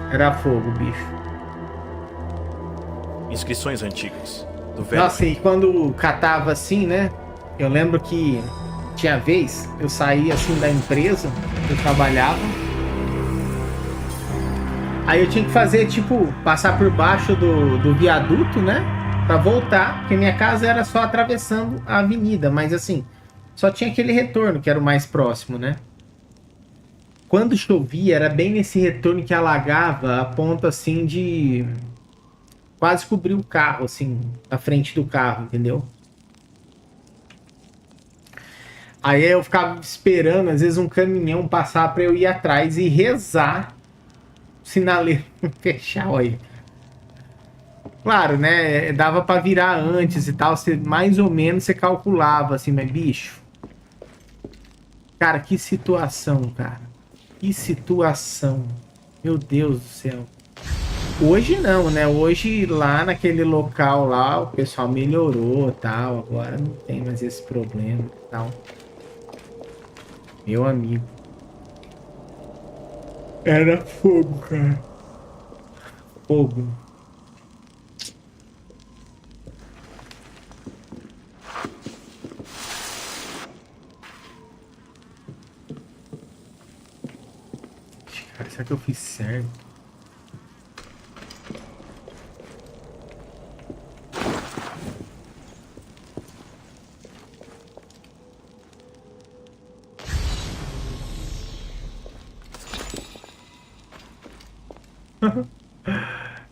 era fogo, bicho. Inscrições antigas. Do velho. Nossa, e quando catava assim, né? Eu lembro que tinha vez, eu saía assim da empresa que eu trabalhava. Aí eu tinha que fazer, tipo, passar por baixo do viaduto, né? Pra voltar, porque minha casa era só atravessando a avenida, mas assim, só tinha aquele retorno, que era o mais próximo, né? Quando chovia, era bem nesse retorno que alagava a ponto, assim, de quase cobrir o carro, assim, a frente do carro, entendeu? Aí eu ficava esperando, às vezes, um caminhão passar pra eu ir atrás e rezar sinaleiro fechar aí. Claro, né? Dava pra virar antes e tal. Você, mais ou menos você calculava assim, mas bicho. Cara, que situação, cara. Que situação. Meu Deus do céu. Hoje não, né? Hoje lá naquele local lá, o pessoal melhorou e tal. Agora não tem mais esse problema e tal. Meu amigo. Era fogo, cara. Fogo. Cara, será que eu fiz certo?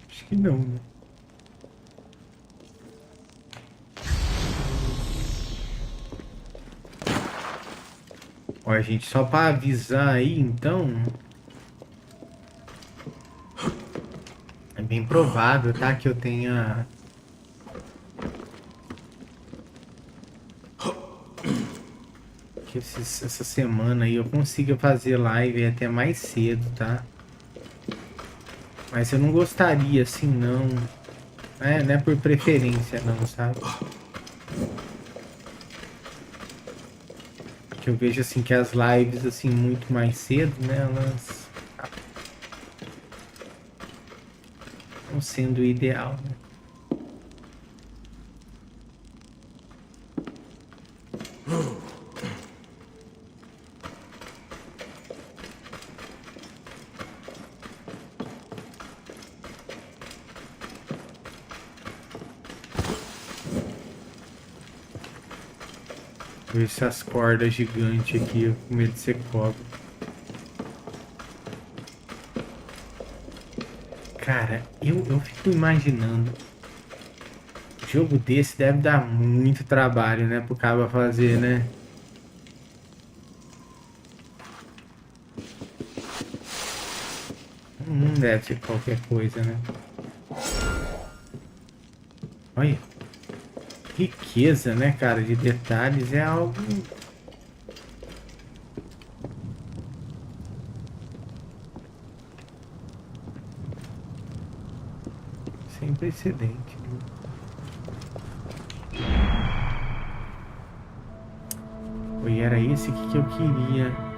Acho que não, né? Olha, gente, só para avisar aí, então... É bem provável, tá? Que eu tenha... Que essa semana aí eu consiga fazer live até mais cedo, tá? Mas eu não gostaria, assim, não. Não é por preferência, não, sabe? Que eu vejo, assim, que as lives, assim, muito mais cedo, né? Elas... estão sendo o ideal, né? Ver essas cordas gigantes aqui, eu com medo de ser cobra. Cara, eu fico imaginando. Jogo desse deve dar muito trabalho, né? Pro cara fazer, né? Não deve ser qualquer coisa, né? Olha. Riqueza, né, cara, de detalhes é algo sem precedente. E era esse aqui que eu queria.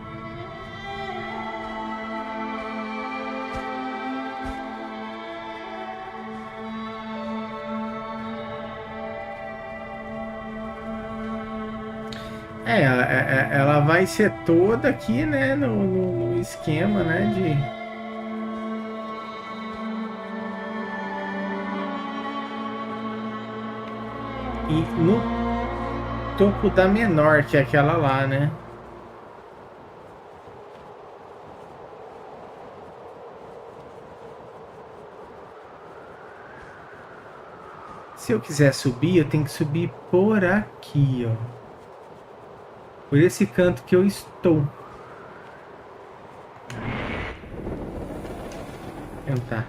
Ela vai ser toda aqui, né, no esquema, né, de... E no topo da menor, que é aquela lá, né? Se eu quiser subir, eu tenho que subir por aqui, ó. Por esse canto que eu estou. Vou tentar.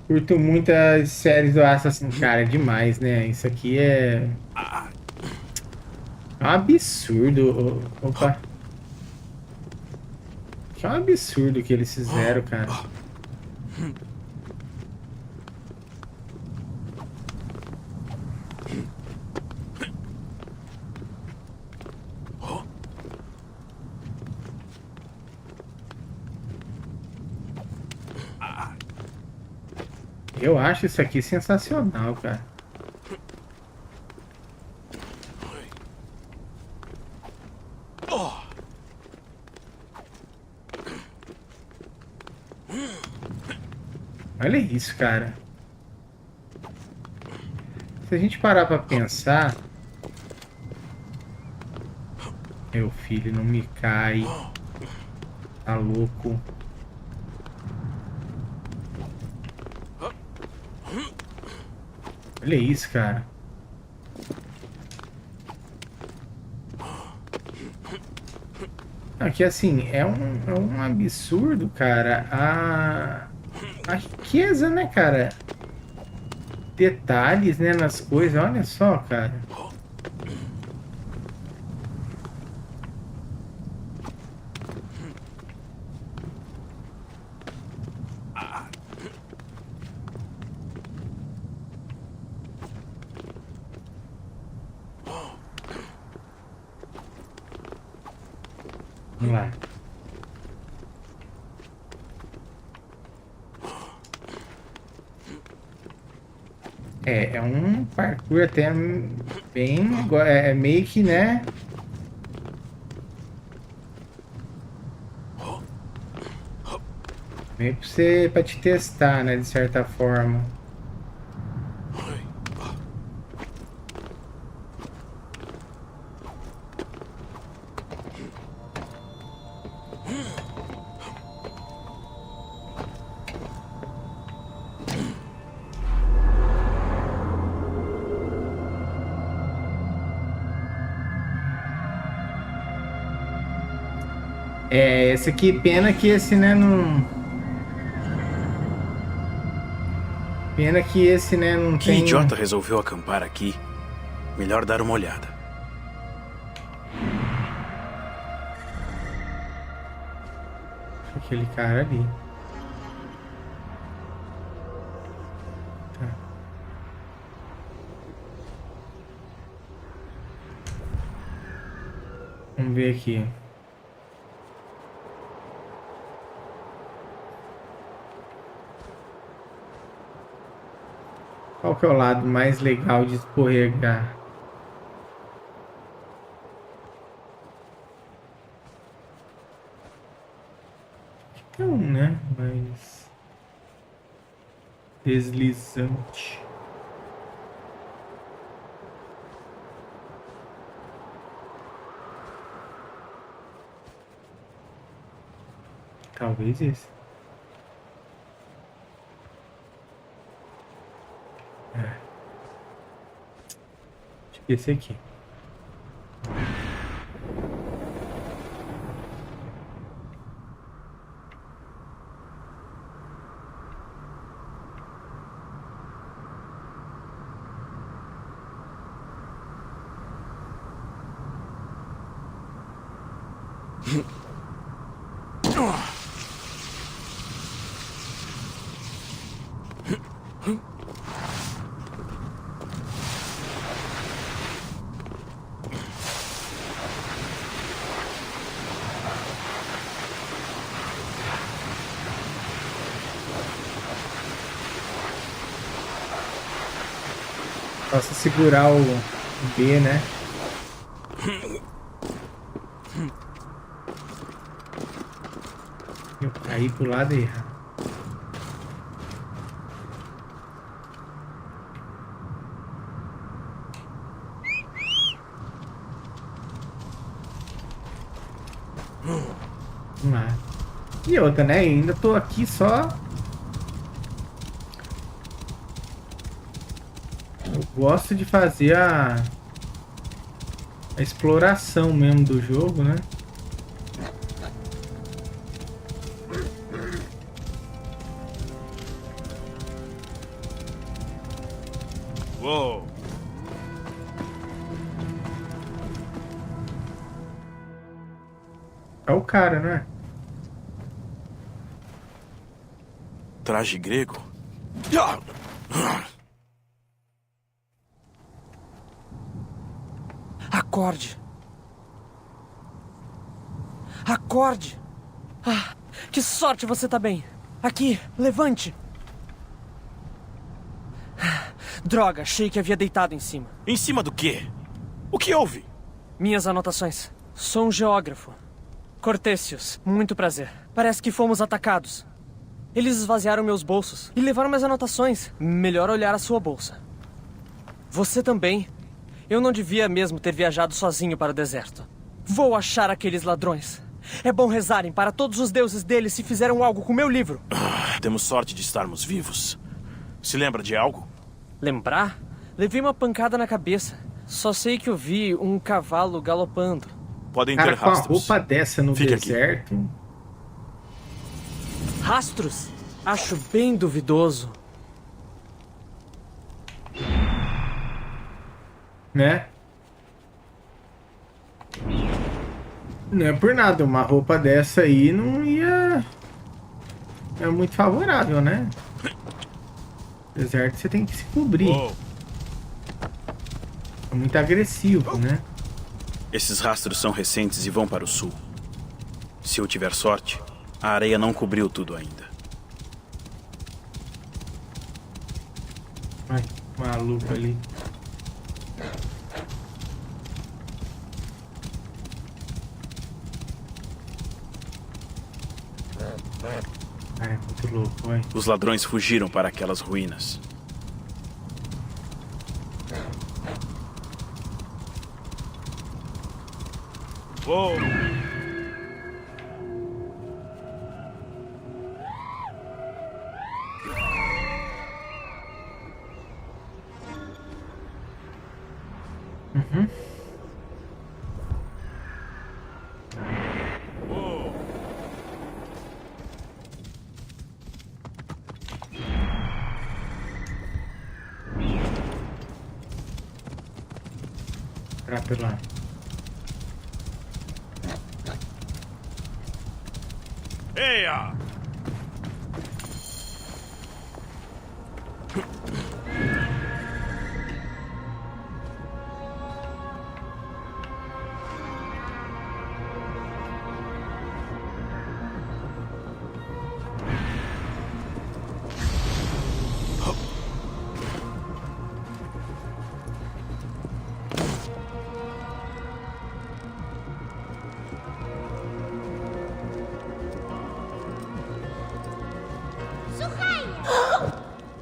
Curto muitas séries do Assassin's, cara, é demais, né? Isso aqui é um absurdo. Opa. É um absurdo o que eles fizeram, cara. Eu acho isso aqui sensacional, cara. Olha isso, cara. Se a gente parar pra pensar... Meu filho, não me cai. Tá louco. Olha isso, cara. Aqui, assim, é um absurdo, cara. A riqueza, né, cara? Detalhes, né, nas coisas. Olha só, cara. Vamos lá. É um parkour até bem... É meio que, né? Meio pra te testar, né? De certa forma. Esse aqui, pena que esse, né, não... Pena que esse, né, não Que tem... idiota resolveu acampar aqui? Melhor dar uma olhada. Aquele cara ali. Tá. Vamos ver aqui. Qual que é o lado mais legal de escorregar? Não, né? Mas... deslizante. Talvez esse. Acho que esse aqui. Posso segurar o B, né? Eu caí pro lado errado. E outra, né? Ainda tô aqui só... Eu gosto de fazer a exploração mesmo do jogo, né? Uou! É o cara, né? Traje grego? Acorde. Acorde. Ah, que sorte você tá bem. Aqui, levante. Droga, achei que havia deitado em cima. Em cima do quê? O que houve? Minhas anotações. Sou um geógrafo. Cortêcios, muito prazer. Parece que fomos atacados. Eles esvaziaram meus bolsos e levaram minhas anotações. Melhor olhar a sua bolsa. Você também. Eu não devia mesmo ter viajado sozinho para o deserto. Vou achar aqueles ladrões. É bom rezarem para todos os deuses deles se fizeram algo com meu livro. Temos sorte de estarmos vivos. Se lembra de algo? Lembrar? Levei uma pancada na cabeça. Só sei que eu vi um cavalo galopando. Podem Cara, ter com a rastros. roupa dessa no Fica deserto... aqui. Rastros? Acho bem duvidoso. Né? Não é por nada, uma roupa dessa aí não ia... É muito favorável, né? Deserto você tem que se cobrir. É muito agressivo, né? Esses rastros são recentes e vão para o sul. Se eu tiver sorte, a areia não cobriu tudo ainda. Ai, maluco ali. Cara, é muito louco, vai. Os ladrões fugiram para aquelas ruínas. Uou! Uhum. Entrar pela... Eia!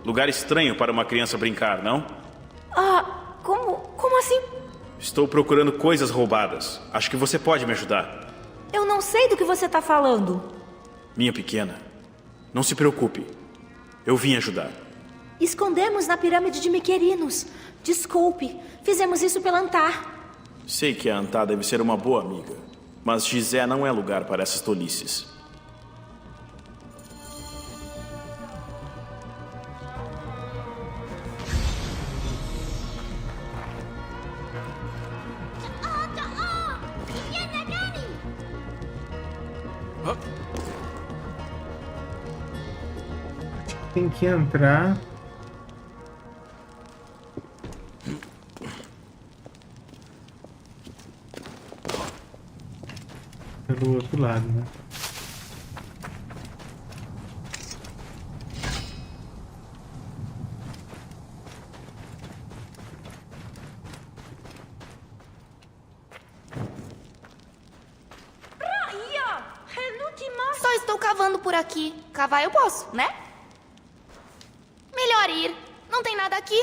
Lugar estranho para uma criança brincar, não? Ah, como assim? Estou procurando coisas roubadas. Acho que você pode me ajudar. Eu não sei do que você tá falando. Minha pequena, não se preocupe. Eu vim ajudar. Escondemos na pirâmide de Miquerinos. Desculpe, fizemos isso pela Antar. Sei que a Antar deve ser uma boa amiga, mas Gizé não é lugar para essas tolices. Tem que entrar... pelo outro lado, né? Só estou cavando por aqui. Cavar eu posso, né? Melhor ir. Não tem nada aqui.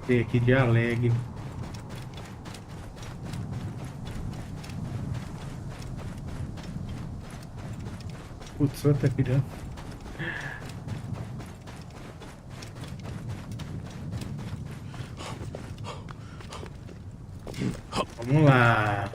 Tem aqui de Alegre. Putz, outra pirâmide. Vamos lá.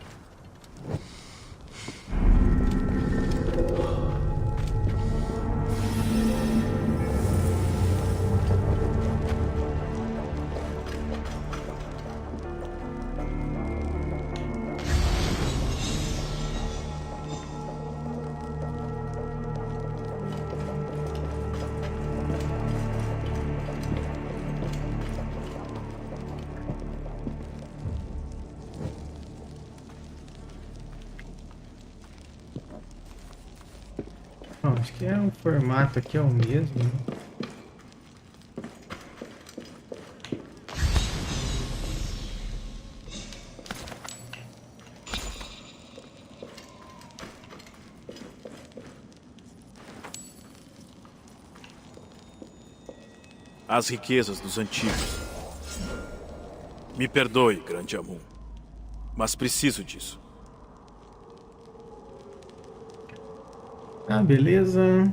Acho que o formato aqui é o mesmo, né? As riquezas dos antigos. Me perdoe, grande Amun, mas preciso disso. Ah, beleza.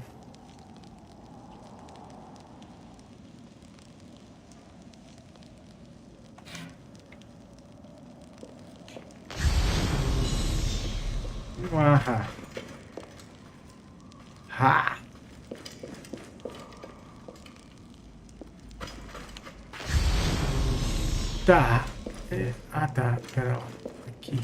Ah. Ha. Tá. Ah, tá. Pera lá. Aqui.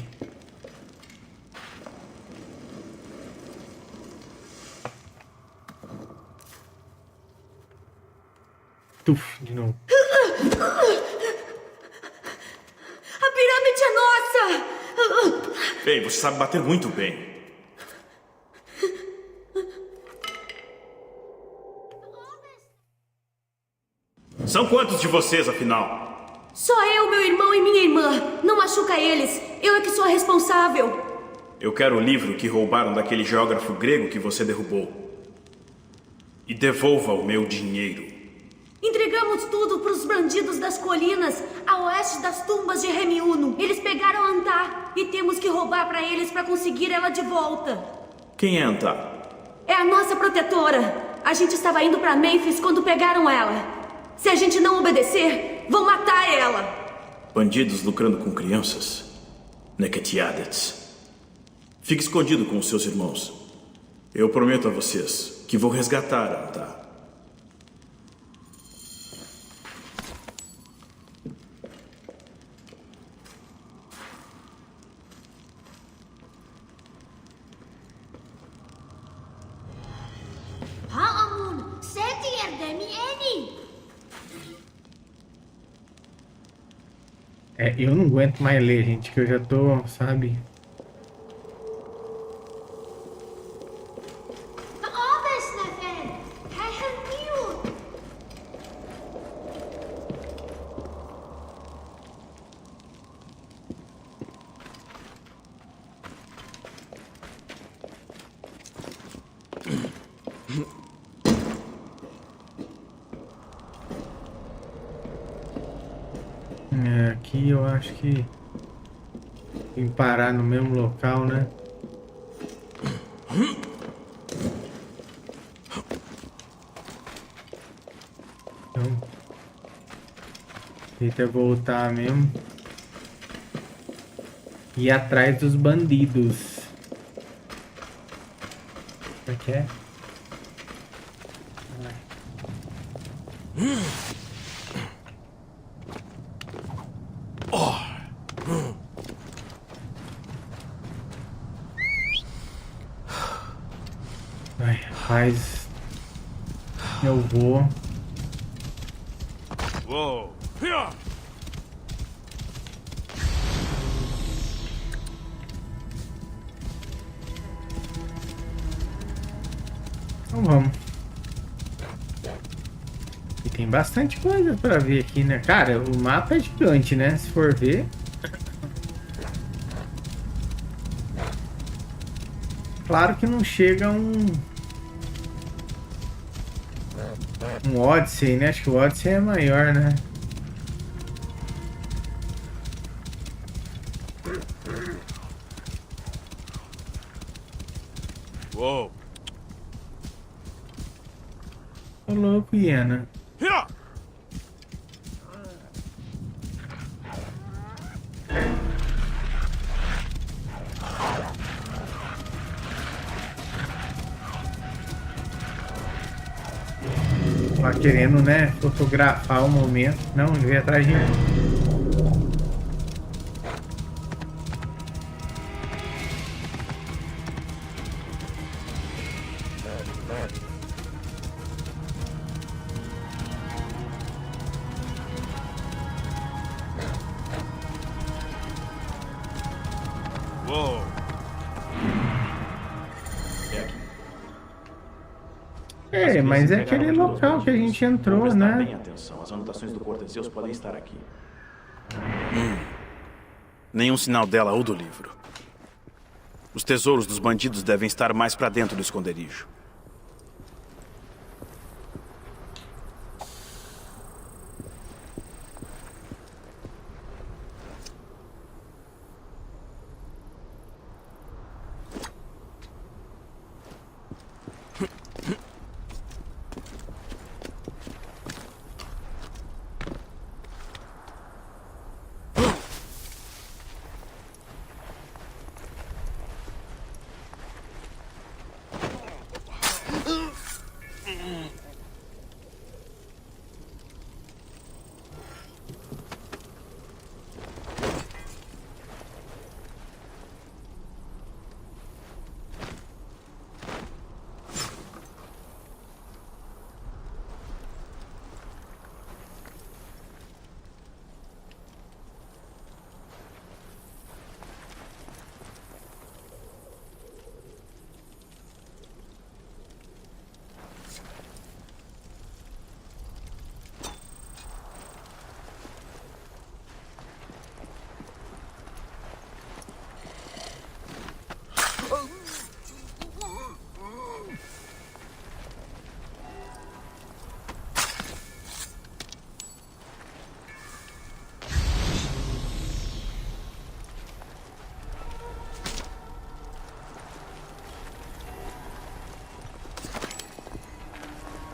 Tuf, de novo. A pirâmide é nossa! Bem, você sabe bater muito bem. São quantos de vocês, afinal? Só eu, meu irmão e minha irmã. Não machuca eles. Eu é que sou a responsável. Eu quero o livro que roubaram daquele geógrafo grego que você derrubou. E devolva o meu dinheiro. Entregamos tudo para os bandidos das colinas, a oeste das tumbas de Remiuno. Eles pegaram Antá e temos que roubar para eles para conseguir ela de volta. Quem é Antá? É a nossa protetora. A gente estava indo para Memphis quando pegaram ela. Se a gente não obedecer, vão matar ela. Bandidos lucrando com crianças? Neketiadets. Fique escondido com os seus irmãos. Eu prometo a vocês que vou resgatar a Antá. Ha'amun, seti erdemi eni. Eu não aguento mais ler, gente, que eu já tô, sabe? Aqui eu acho que tem que parar no mesmo local, né? Então, tenta voltar mesmo. E ir atrás dos bandidos. Como é que é? Rapaz, eu vou. Uou. Então vamos. E tem bastante coisa pra ver aqui, né? Cara, o mapa é gigante, né? Se for ver. Claro que não chega um Odyssey, né? Acho que o Odyssey é maior, né? Uou. Ô louco, hiena. Lá querendo, né, fotografar o momento. Não, ele veio atrás de mim. Uou. É, mas é aquele local que a gente entrou, Prestar né? bem atenção. As anotações do Corteseus podem estar aqui. Nenhum sinal dela ou do livro. Os tesouros dos bandidos devem estar mais pra dentro do esconderijo.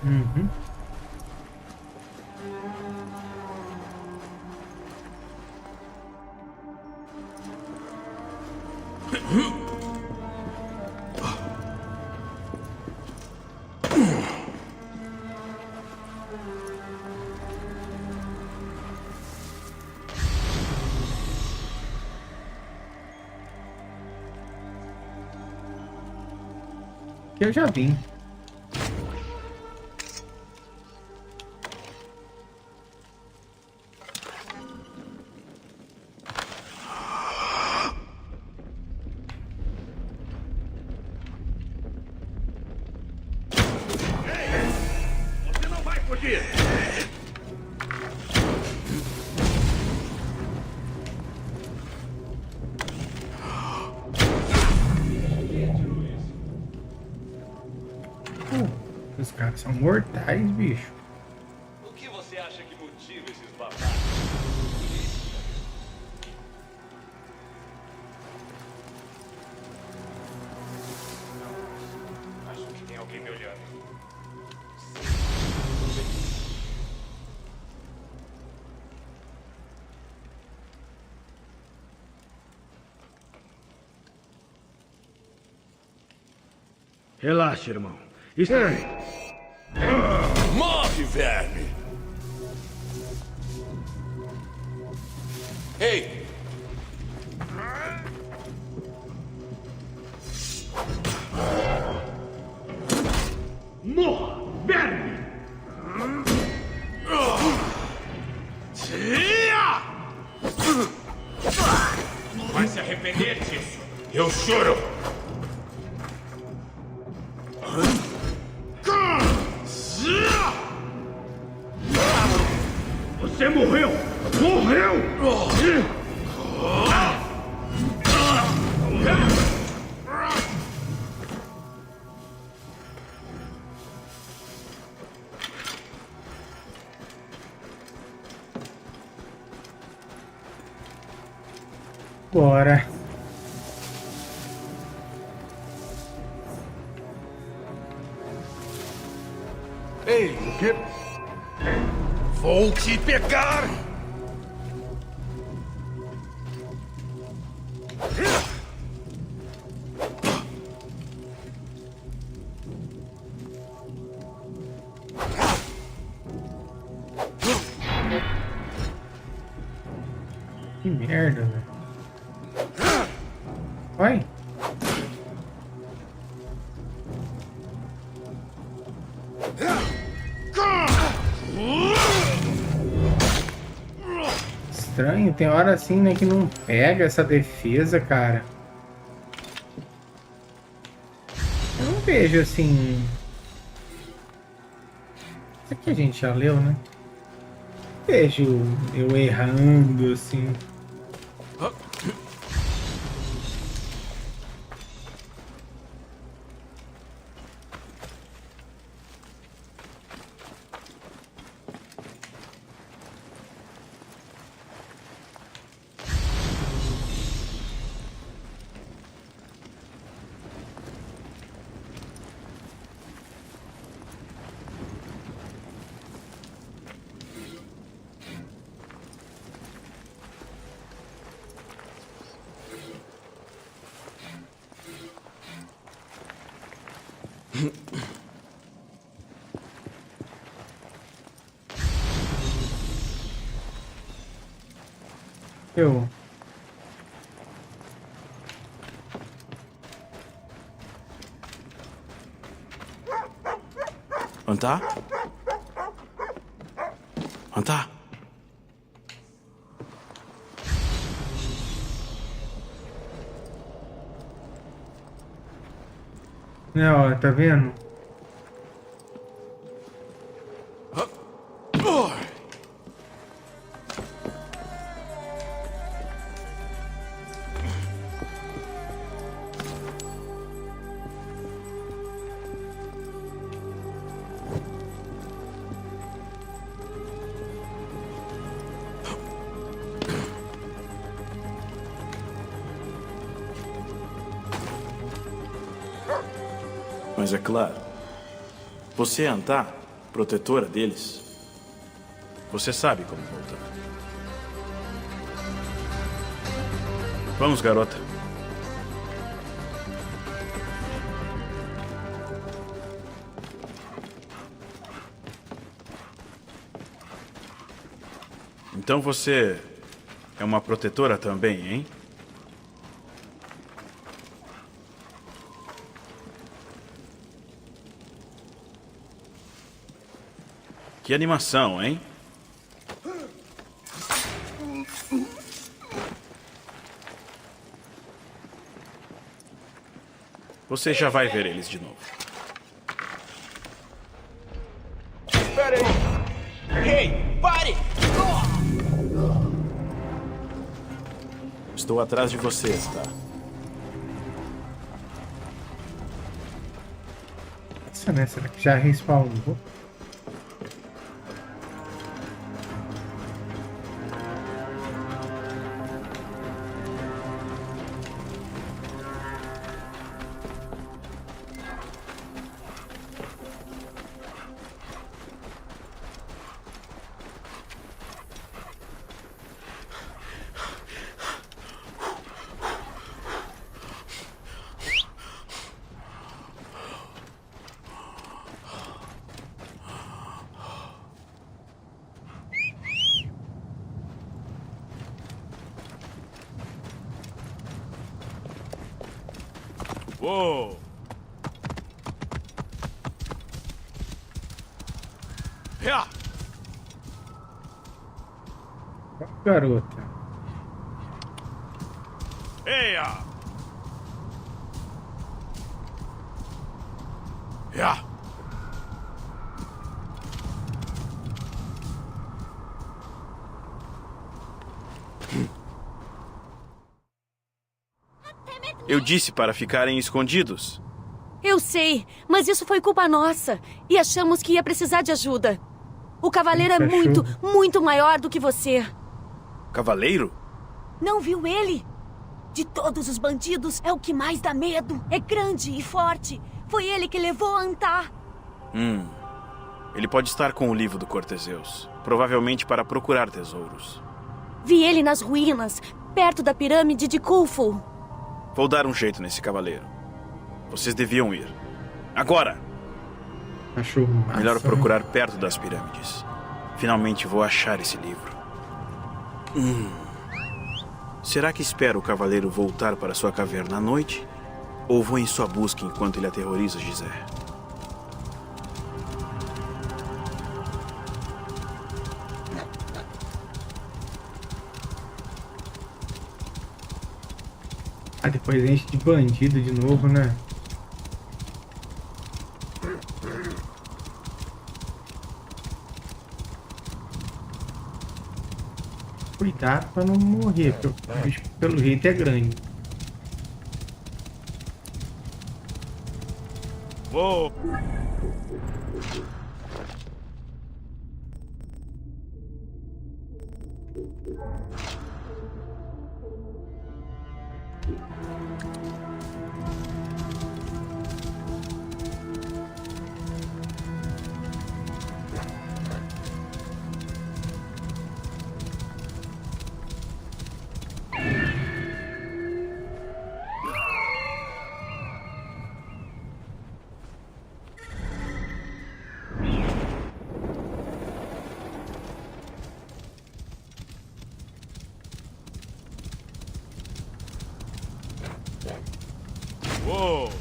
Uhum. Que eu já vim. Você não vai fugir! Os caras são mortais, bicho. O que você acha que motiva esses babados? Acho que tem alguém me olhando. Relaxa, irmão. Isso... Morre, verme! Ei! Morra, verme! Vai se arrepender disso. Eu juro. Você morreu! Morreu! Bora. Vou te pegar! Que merda, velho. Vai. Estranho, tem hora assim, né, que não pega essa defesa, cara. Eu não vejo assim. Isso aqui a gente já leu, né? Vejo eu errando assim. Eu. Antá? Antá? Não, ó, tá vendo? Mas é claro, você é Antá, protetora deles. Você sabe como voltar. Vamos, garota. Então você é uma protetora também, hein? Que animação, hein? Você já vai ver eles de novo. Espere aí! Ei, pare! Estou atrás de vocês, tá? Essa, né? Será que já respawnou? Uou! Garota. Eia! Ya! Eu disse para ficarem escondidos. Eu sei, mas isso foi culpa nossa. E achamos que ia precisar de ajuda. O cavaleiro é muito, muito maior do que você. Cavaleiro? Não viu ele? De todos os bandidos, é o que mais dá medo. É grande e forte. Foi ele que levou Antá. Ele pode estar com o livro do Corteseus, provavelmente para procurar tesouros. Vi ele nas ruínas, perto da pirâmide de Khufu. Vou dar um jeito nesse cavaleiro. Vocês deviam ir. Agora! Acho massa, melhor procurar perto das pirâmides. Finalmente vou achar esse livro. Será que espero o cavaleiro voltar para sua caverna à noite? Ou vou em sua busca enquanto ele aterroriza Gizé? Ah, depois enche de bandido de novo, né? Cuidado pra não morrer, porque o bicho pelo jeito é grande. Vou. Uou!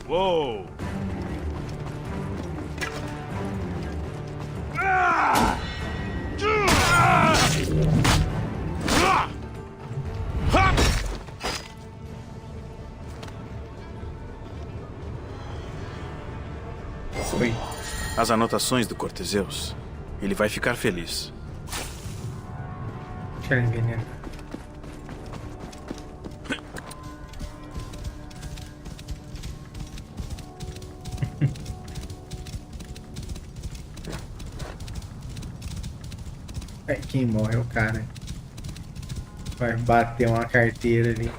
Uou! Oi. As anotações do Corteseus. Ele vai ficar feliz. Deixa ele envenenar. É, quem morre é o cara. Vai bater uma carteira ali.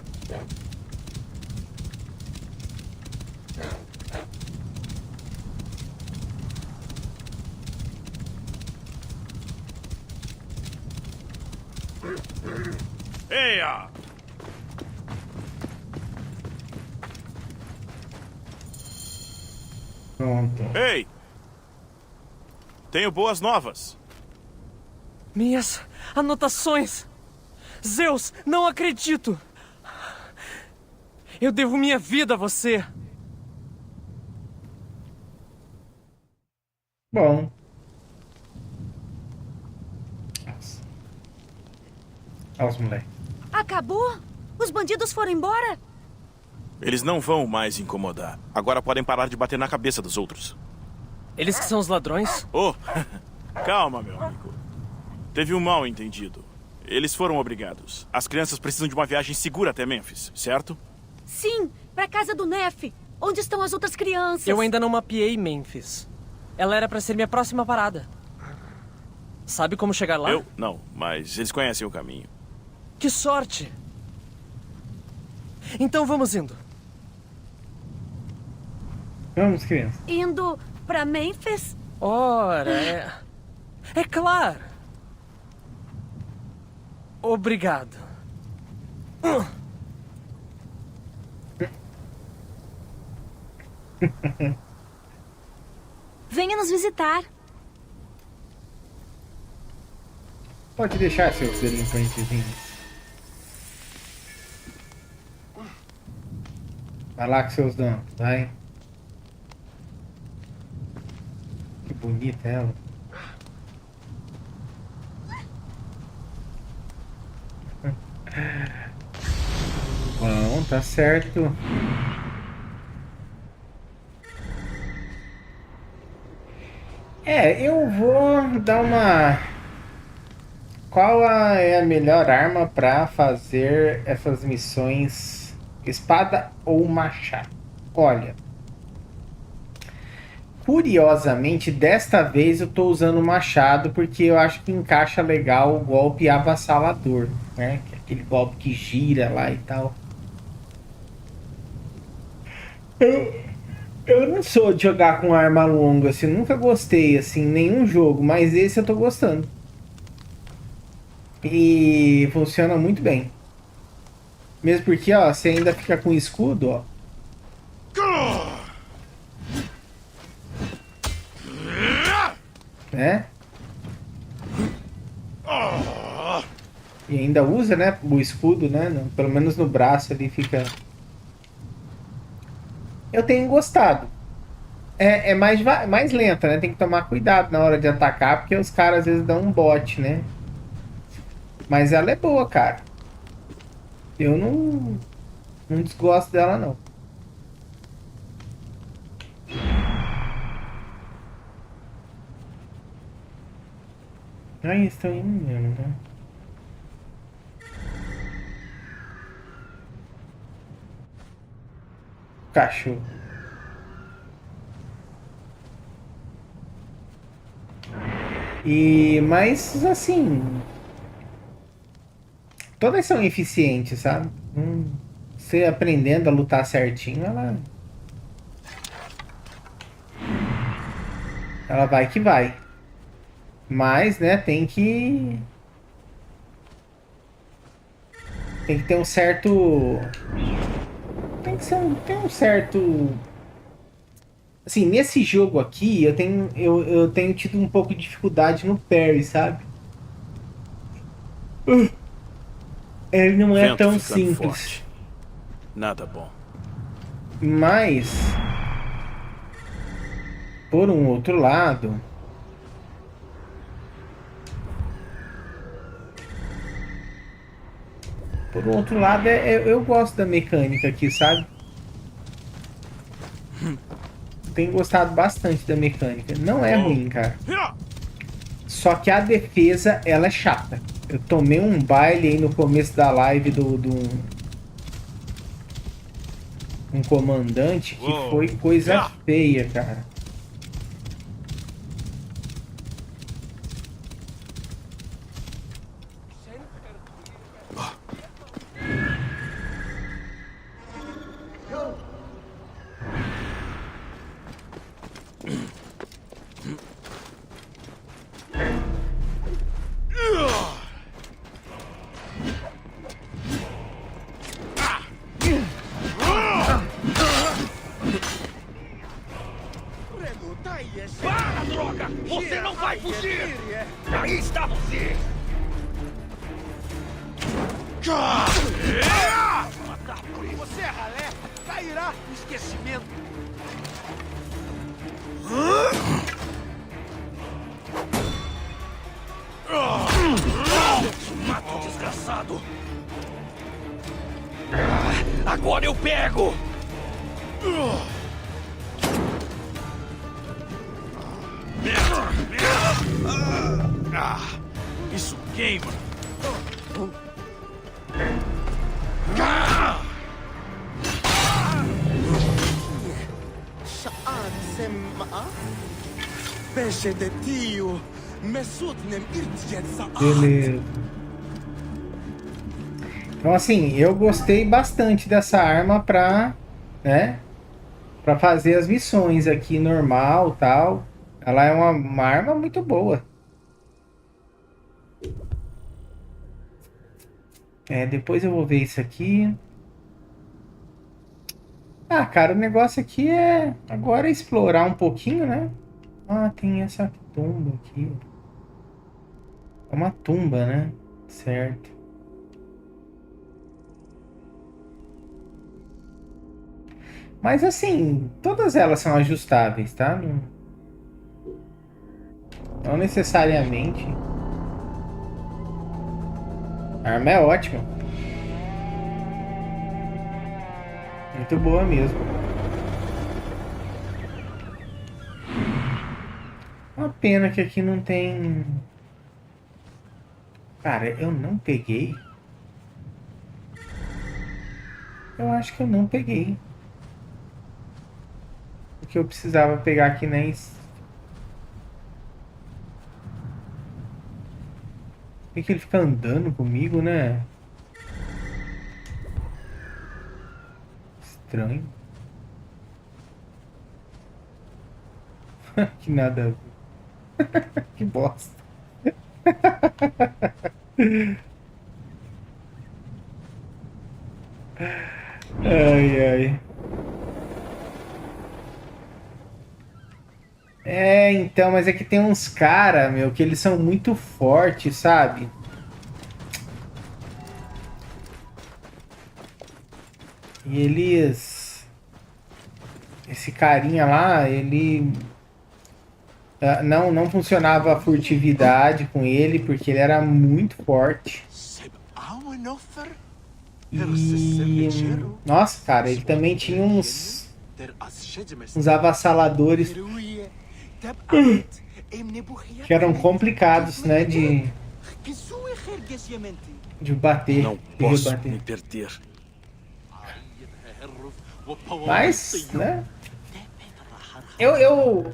Eia! Pronto. Ei! Tenho boas novas. Minhas anotações! Zeus, não acredito! Eu devo minha vida a você! Bom. Olha os moleques. Acabou? Os bandidos foram embora? Eles não vão mais incomodar. Agora podem parar de bater na cabeça dos outros. Eles que são os ladrões? Oh, calma, meu amigo. Teve um mal entendido. Eles foram obrigados. As crianças precisam de uma viagem segura até Mênfis, certo? Sim, pra casa do Nef. Onde estão as outras crianças? Eu ainda não mapeei Mênfis. Ela era pra ser minha próxima parada. Sabe como chegar lá? Eu? Não, mas eles conhecem o caminho. Que sorte! Então vamos indo. Vamos, criança. Indo pra Mênfis? Ora, é claro. Obrigado. Venha nos visitar. Pode deixar, seus delinquentezinhos. Vai lá com seus danos, vai. Que bonita ela. Bom, tá certo. Eu vou dar uma... Qual é a melhor arma para fazer essas missões? Espada ou machado? Olha, curiosamente, desta vez eu tô usando o machado porque eu acho que encaixa legal o golpe avassalador, né? Que é aquele golpe que gira lá e tal. Eu não sou de jogar com arma longa, assim, nunca gostei, assim, em nenhum jogo, mas esse eu tô gostando. E funciona muito bem. Mesmo porque, ó, você ainda fica com escudo, ó. Né? E ainda usa, né, o escudo, né? Pelo menos no braço ele fica... Eu tenho gostado. É mais lenta, né? Tem que tomar cuidado na hora de atacar, porque os caras às vezes dão um bote, né? Mas ela é boa, cara. Eu não desgosto dela, não. Aí estão indo mesmo, né? Cachorro. Mas assim, todas são eficientes, sabe? Você aprendendo a lutar certinho, ela vai que vai. Mas, né, tem que ter um certo... Tem um certo... Assim, nesse jogo aqui, eu tenho tido um pouco de dificuldade no parry, sabe? Ele não é Vento tão ficando simples. forte. Nada bom. Mas, por um outro lado... Por um outro lado, eu gosto da mecânica aqui, sabe? Tenho gostado bastante da mecânica. Não é ruim, cara. Só que a defesa, ela é chata. Eu tomei um baile aí no começo da live um comandante que foi coisa feia, cara. Para, droga! Você não vai fugir! Aí está você! Você é ralé, cairá no esquecimento! Mata, desgraçado! Agora eu pego! Isso queima! Beleza. Então assim, eu gostei bastante dessa arma pra, né, pra fazer as missões aqui normal, tal. Ela é uma arma muito boa. Depois eu vou ver isso aqui. Ah, cara, o negócio aqui agora é explorar um pouquinho, né? Ah, tem essa tumba aqui. É uma tumba, né? Certo. Mas assim, todas elas são ajustáveis, tá? Não necessariamente. A arma é ótima. Muito boa mesmo. Uma pena que aqui não tem... Cara, eu não peguei. Eu acho que eu não peguei. O que eu precisava pegar aqui na... Por que ele fica andando comigo, né? Estranho. Que nada a ver. Que bosta. Ai, ai. É, então, mas é que tem uns cara, meu, que eles são muito fortes, sabe? E eles... Esse carinha lá, ele... Não funcionava a furtividade com ele, porque ele era muito forte. E... Nossa, cara, ele também tinha uns avassaladores que eram complicados, né, de bater. Não posso me perder. Mas, né?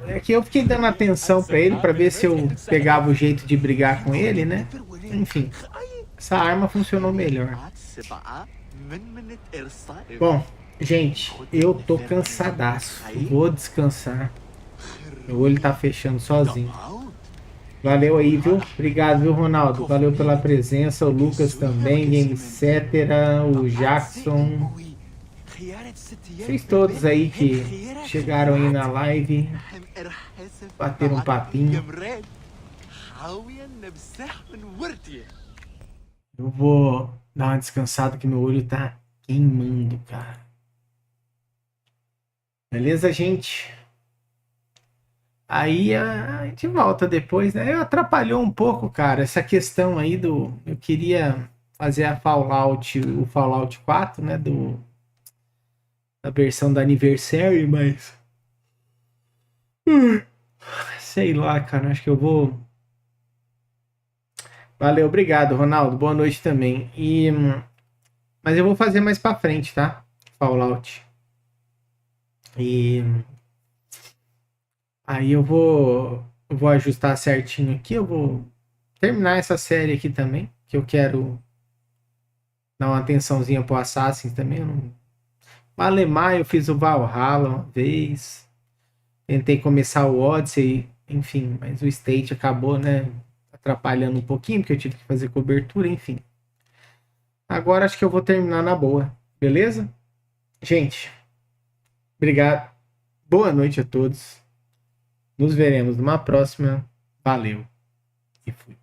É que eu fiquei dando atenção pra ele, pra ver se eu pegava o jeito de brigar com ele, né? Enfim, essa arma funcionou melhor. Bom, gente, eu tô cansadaço. Vou descansar. Meu olho tá fechando sozinho. Valeu aí, viu? Obrigado, viu, Ronaldo? Valeu pela presença. O Lucas também, etc. O Jackson. Vocês todos aí que chegaram aí na live, bateram um papinho. Eu vou dar uma descansada que meu olho tá queimando, cara. Beleza, gente? Aí a gente volta depois, né? Atrapalhou um pouco, cara, essa questão aí do... Eu queria fazer o Fallout 4, né? Da versão da Anniversary, mas... sei lá, cara, acho que eu vou... Valeu, obrigado, Ronaldo. Boa noite também. Mas eu vou fazer mais pra frente, tá? Fallout. E... aí eu vou ajustar certinho aqui. Eu vou terminar essa série aqui também, que eu quero dar uma atençãozinha pro Assassin também. Malemar, eu fiz o Valhalla uma vez. Tentei começar o Odyssey, enfim, mas o State acabou, né, atrapalhando um pouquinho, porque eu tive que fazer cobertura, enfim. Agora acho que eu vou terminar na boa, beleza? Gente, obrigado. Boa noite a todos. Nos veremos numa próxima. Valeu e fui.